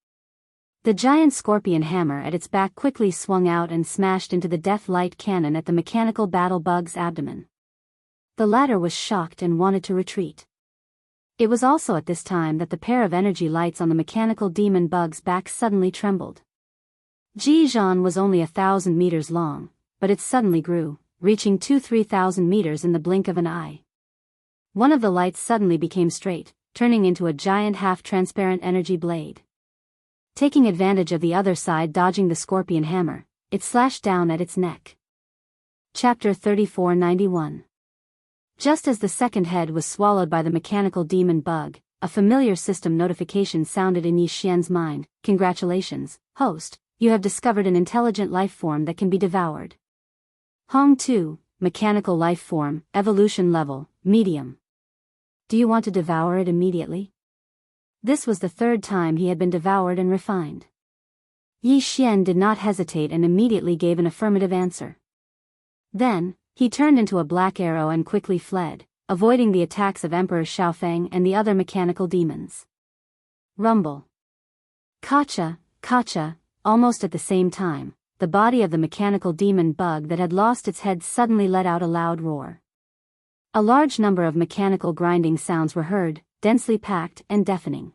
The giant scorpion hammer at its back quickly swung out and smashed into the death light cannon at the mechanical battle bug's abdomen. The latter was shocked and wanted to retreat. It was also at this time that the pair of energy lights on the mechanical demon bug's back suddenly trembled. Jizhan was only 1,000 meters long, but it suddenly grew, reaching 2,000–3,000 meters in the blink of an eye. One of the lights suddenly became straight, turning into a giant half-transparent energy blade. Taking advantage of the other side dodging the scorpion hammer, it slashed down at its neck. Chapter 3491. Just as the second head was swallowed by the mechanical demon bug, a familiar system notification sounded in Yi Xian's mind. Congratulations, host, you have discovered an intelligent life form that can be devoured. Hong 2, mechanical life form, evolution level, medium. Do you want to devour it immediately? This was the third time he had been devoured and refined. Yi Xian did not hesitate and immediately gave an affirmative answer. Then, he turned into a black arrow and quickly fled, avoiding the attacks of Emperor Xiaofeng and the other mechanical demons. Rumble. Kacha, kacha, almost at the same time, the body of the mechanical demon bug that had lost its head suddenly let out a loud roar. A large number of mechanical grinding sounds were heard, densely packed and deafening.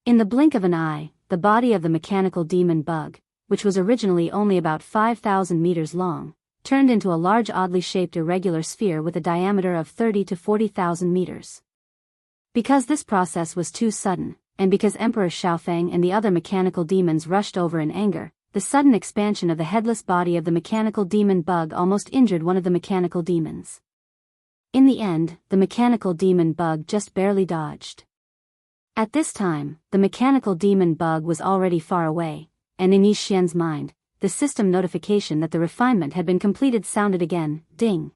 In the blink of an eye, the body of the mechanical demon bug, which was originally only about 5,000 meters long, turned into a large oddly shaped irregular sphere with a diameter of 30 to 40,000 meters. Because this process was too sudden, and because Emperor Xiaofeng and the other mechanical demons rushed over in anger, the sudden expansion of the headless body of the mechanical demon bug almost injured one of the mechanical demons. In the end, the mechanical demon bug just barely dodged. At this time, the mechanical demon bug was already far away, and in Yi Xian's mind, the system notification that the refinement had been completed sounded again. Ding.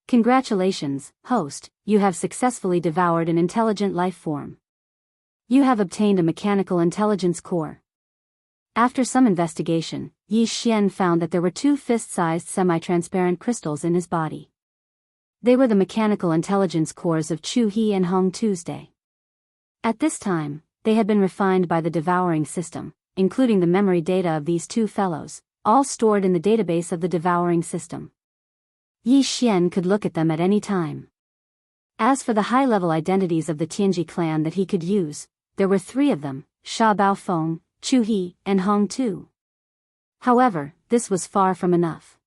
Congratulations, host, you have successfully devoured an intelligent life form. You have obtained a mechanical intelligence core. After some investigation, Yi Xian found that there were 2 fist-sized semi-transparent crystals in his body. They were the mechanical intelligence cores of Chu He and Hong Tuesday. At this time, they had been refined by the devouring system, including the memory data of these 2 fellows, all stored in the database of the devouring system. Yi Xian could look at them at any time. As for the high-level identities of the Tianji clan that he could use, there were 3 of them, Sha Baofeng, Chu He, and Hong Tu. However, this was far from enough.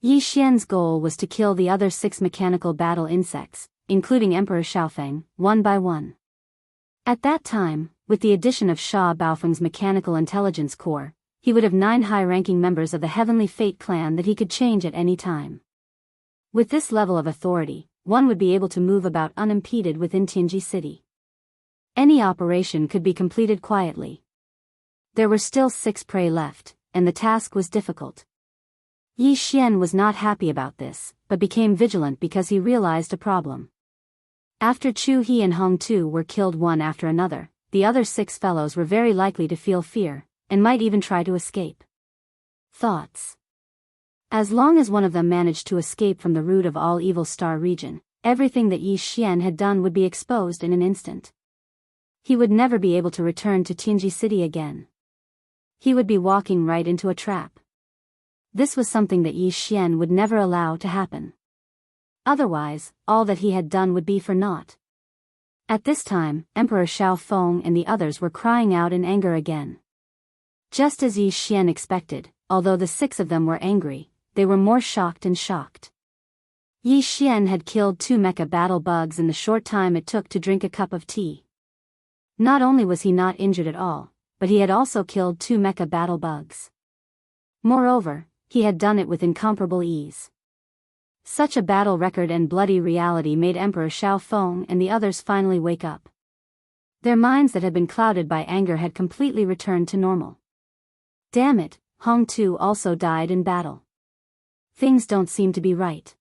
Yi Xian's goal was to kill the other 6 mechanical battle insects, including Emperor Xiaofeng, one by one. At that time, with the addition of Sha Baofeng's mechanical intelligence core, he would have 9 high-ranking members of the Heavenly Fate clan that he could change at any time. With this level of authority, one would be able to move about unimpeded within Tianji City. Any operation could be completed quietly. There were still 6 prey left, and the task was difficult. Yi Xian was not happy about this, but became vigilant because he realized a problem. After Chu He and Hong Tu were killed one after another, the other 6 fellows were very likely to feel fear, and might even try to escape. Thoughts. As long as one of them managed to escape from the root of all evil Star region, everything that Yi Xian had done would be exposed in an instant. He would never be able to return to Tianji City again. He would be walking right into a trap. This was something that Yi Xian would never allow to happen. Otherwise, all that he had done would be for naught. At this time, Emperor Xiaofeng and the others were crying out in anger again. Just as Yi Xian expected, although the 6 of them were angry, they were more shocked and shocked. Yi Xian had killed 2 mecha battle bugs in the short time it took to drink a cup of tea. Not only was he not injured at all, but he had also killed 2 mecha battle bugs. Moreover, he had done it with incomparable ease. Such a battle record and bloody reality made Emperor Xiaofeng and the others finally wake up. Their minds that had been clouded by anger had completely returned to normal. Damn it, Hong Tu also died in battle. Things don't seem to be right.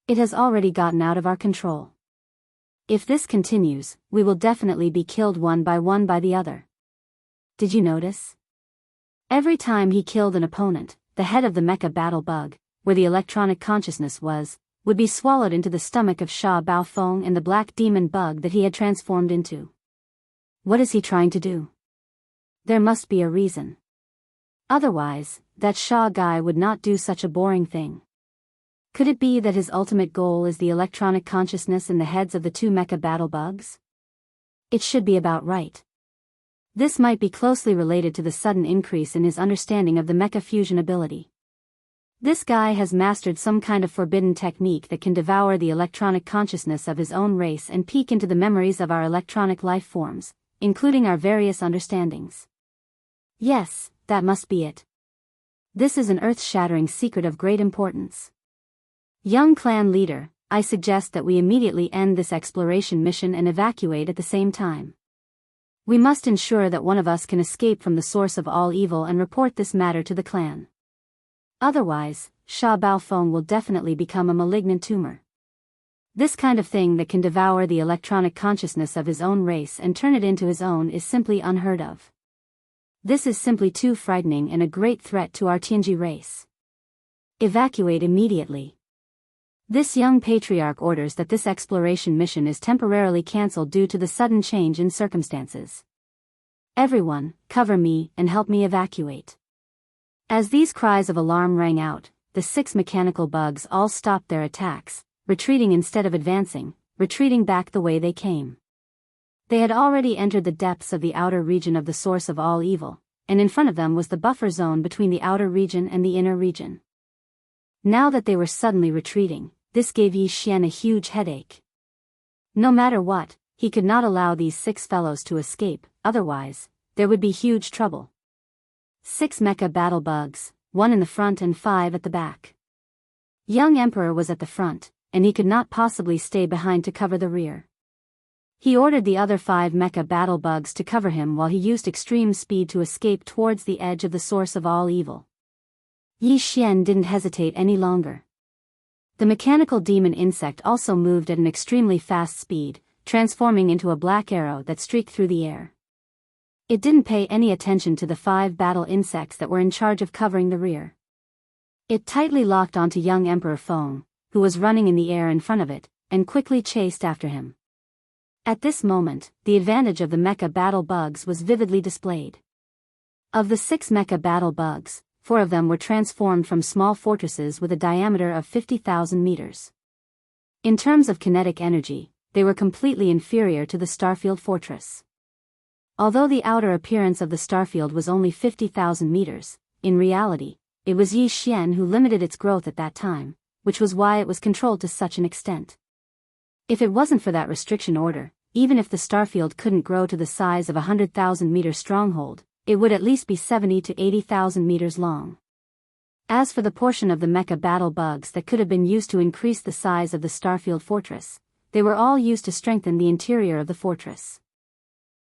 It has already gotten out of our control. If this continues, we will definitely be killed one by the other. Did you notice? Every time he killed an opponent, the head of the mecha battle bug, where the electronic consciousness was, would be swallowed into the stomach of Sha Baofeng and the black demon bug that he had transformed into. What is he trying to do? There must be a reason. Otherwise, that Sha guy would not do such a boring thing. Could it be that his ultimate goal is the electronic consciousness in the heads of the 2 mecha battle bugs? It should be about right. This might be closely related to the sudden increase in his understanding of the mecha fusion ability. This guy has mastered some kind of forbidden technique that can devour the electronic consciousness of his own race and peek into the memories of our electronic life forms, including our various understandings. Yes, that must be it. This is an earth-shattering secret of great importance. Young clan leader, I suggest that we immediately end this exploration mission and evacuate at the same time. We must ensure that one of us can escape from the source of all evil and report this matter to the clan. Otherwise, Sha Baofeng will definitely become a malignant tumor. This kind of thing that can devour the electronic consciousness of his own race and turn it into his own is simply unheard of. This is simply too frightening and a great threat to our Tianji race. Evacuate immediately. This young patriarch orders that this exploration mission is temporarily cancelled due to the sudden change in circumstances. Everyone, cover me and help me evacuate. As these cries of alarm rang out, the 6 mechanical bugs all stopped their attacks, retreating instead of advancing, retreating back the way they came. They had already entered the depths of the outer region of the source of all evil, and in front of them was the buffer zone between the outer region and the inner region. Now that they were suddenly retreating, this gave Yi Xian a huge headache. No matter what, he could not allow these 6 fellows to escape, otherwise, there would be huge trouble. 6 mecha battle bugs, 1 in the front and 5 at the back. Young Emperor was at the front, and he could not possibly stay behind to cover the rear. He ordered the other 5 mecha battle bugs to cover him while he used extreme speed to escape towards the edge of the source of all evil. Yi Xian didn't hesitate any longer. The mechanical demon insect also moved at an extremely fast speed, transforming into a black arrow that streaked through the air. It didn't pay any attention to the 5 battle insects that were in charge of covering the rear. It tightly locked onto young Emperor Feng, who was running in the air in front of it, and quickly chased after him. At this moment, the advantage of the mecha battle bugs was vividly displayed. Of the 6 mecha battle bugs, 4 of them were transformed from small fortresses with a diameter of 50,000 meters. In terms of kinetic energy, they were completely inferior to the Starfield fortress. Although the outer appearance of the Starfield was only 50,000 meters, in reality, it was Yi Xian who limited its growth at that time, which was why it was controlled to such an extent. If it wasn't for that restriction order, even if the Starfield couldn't grow to the size of a 100,000-meter stronghold, it would at least be 70 to 80,000 meters long. As for the portion of the mecha battle bugs that could have been used to increase the size of the Starfield fortress, they were all used to strengthen the interior of the fortress.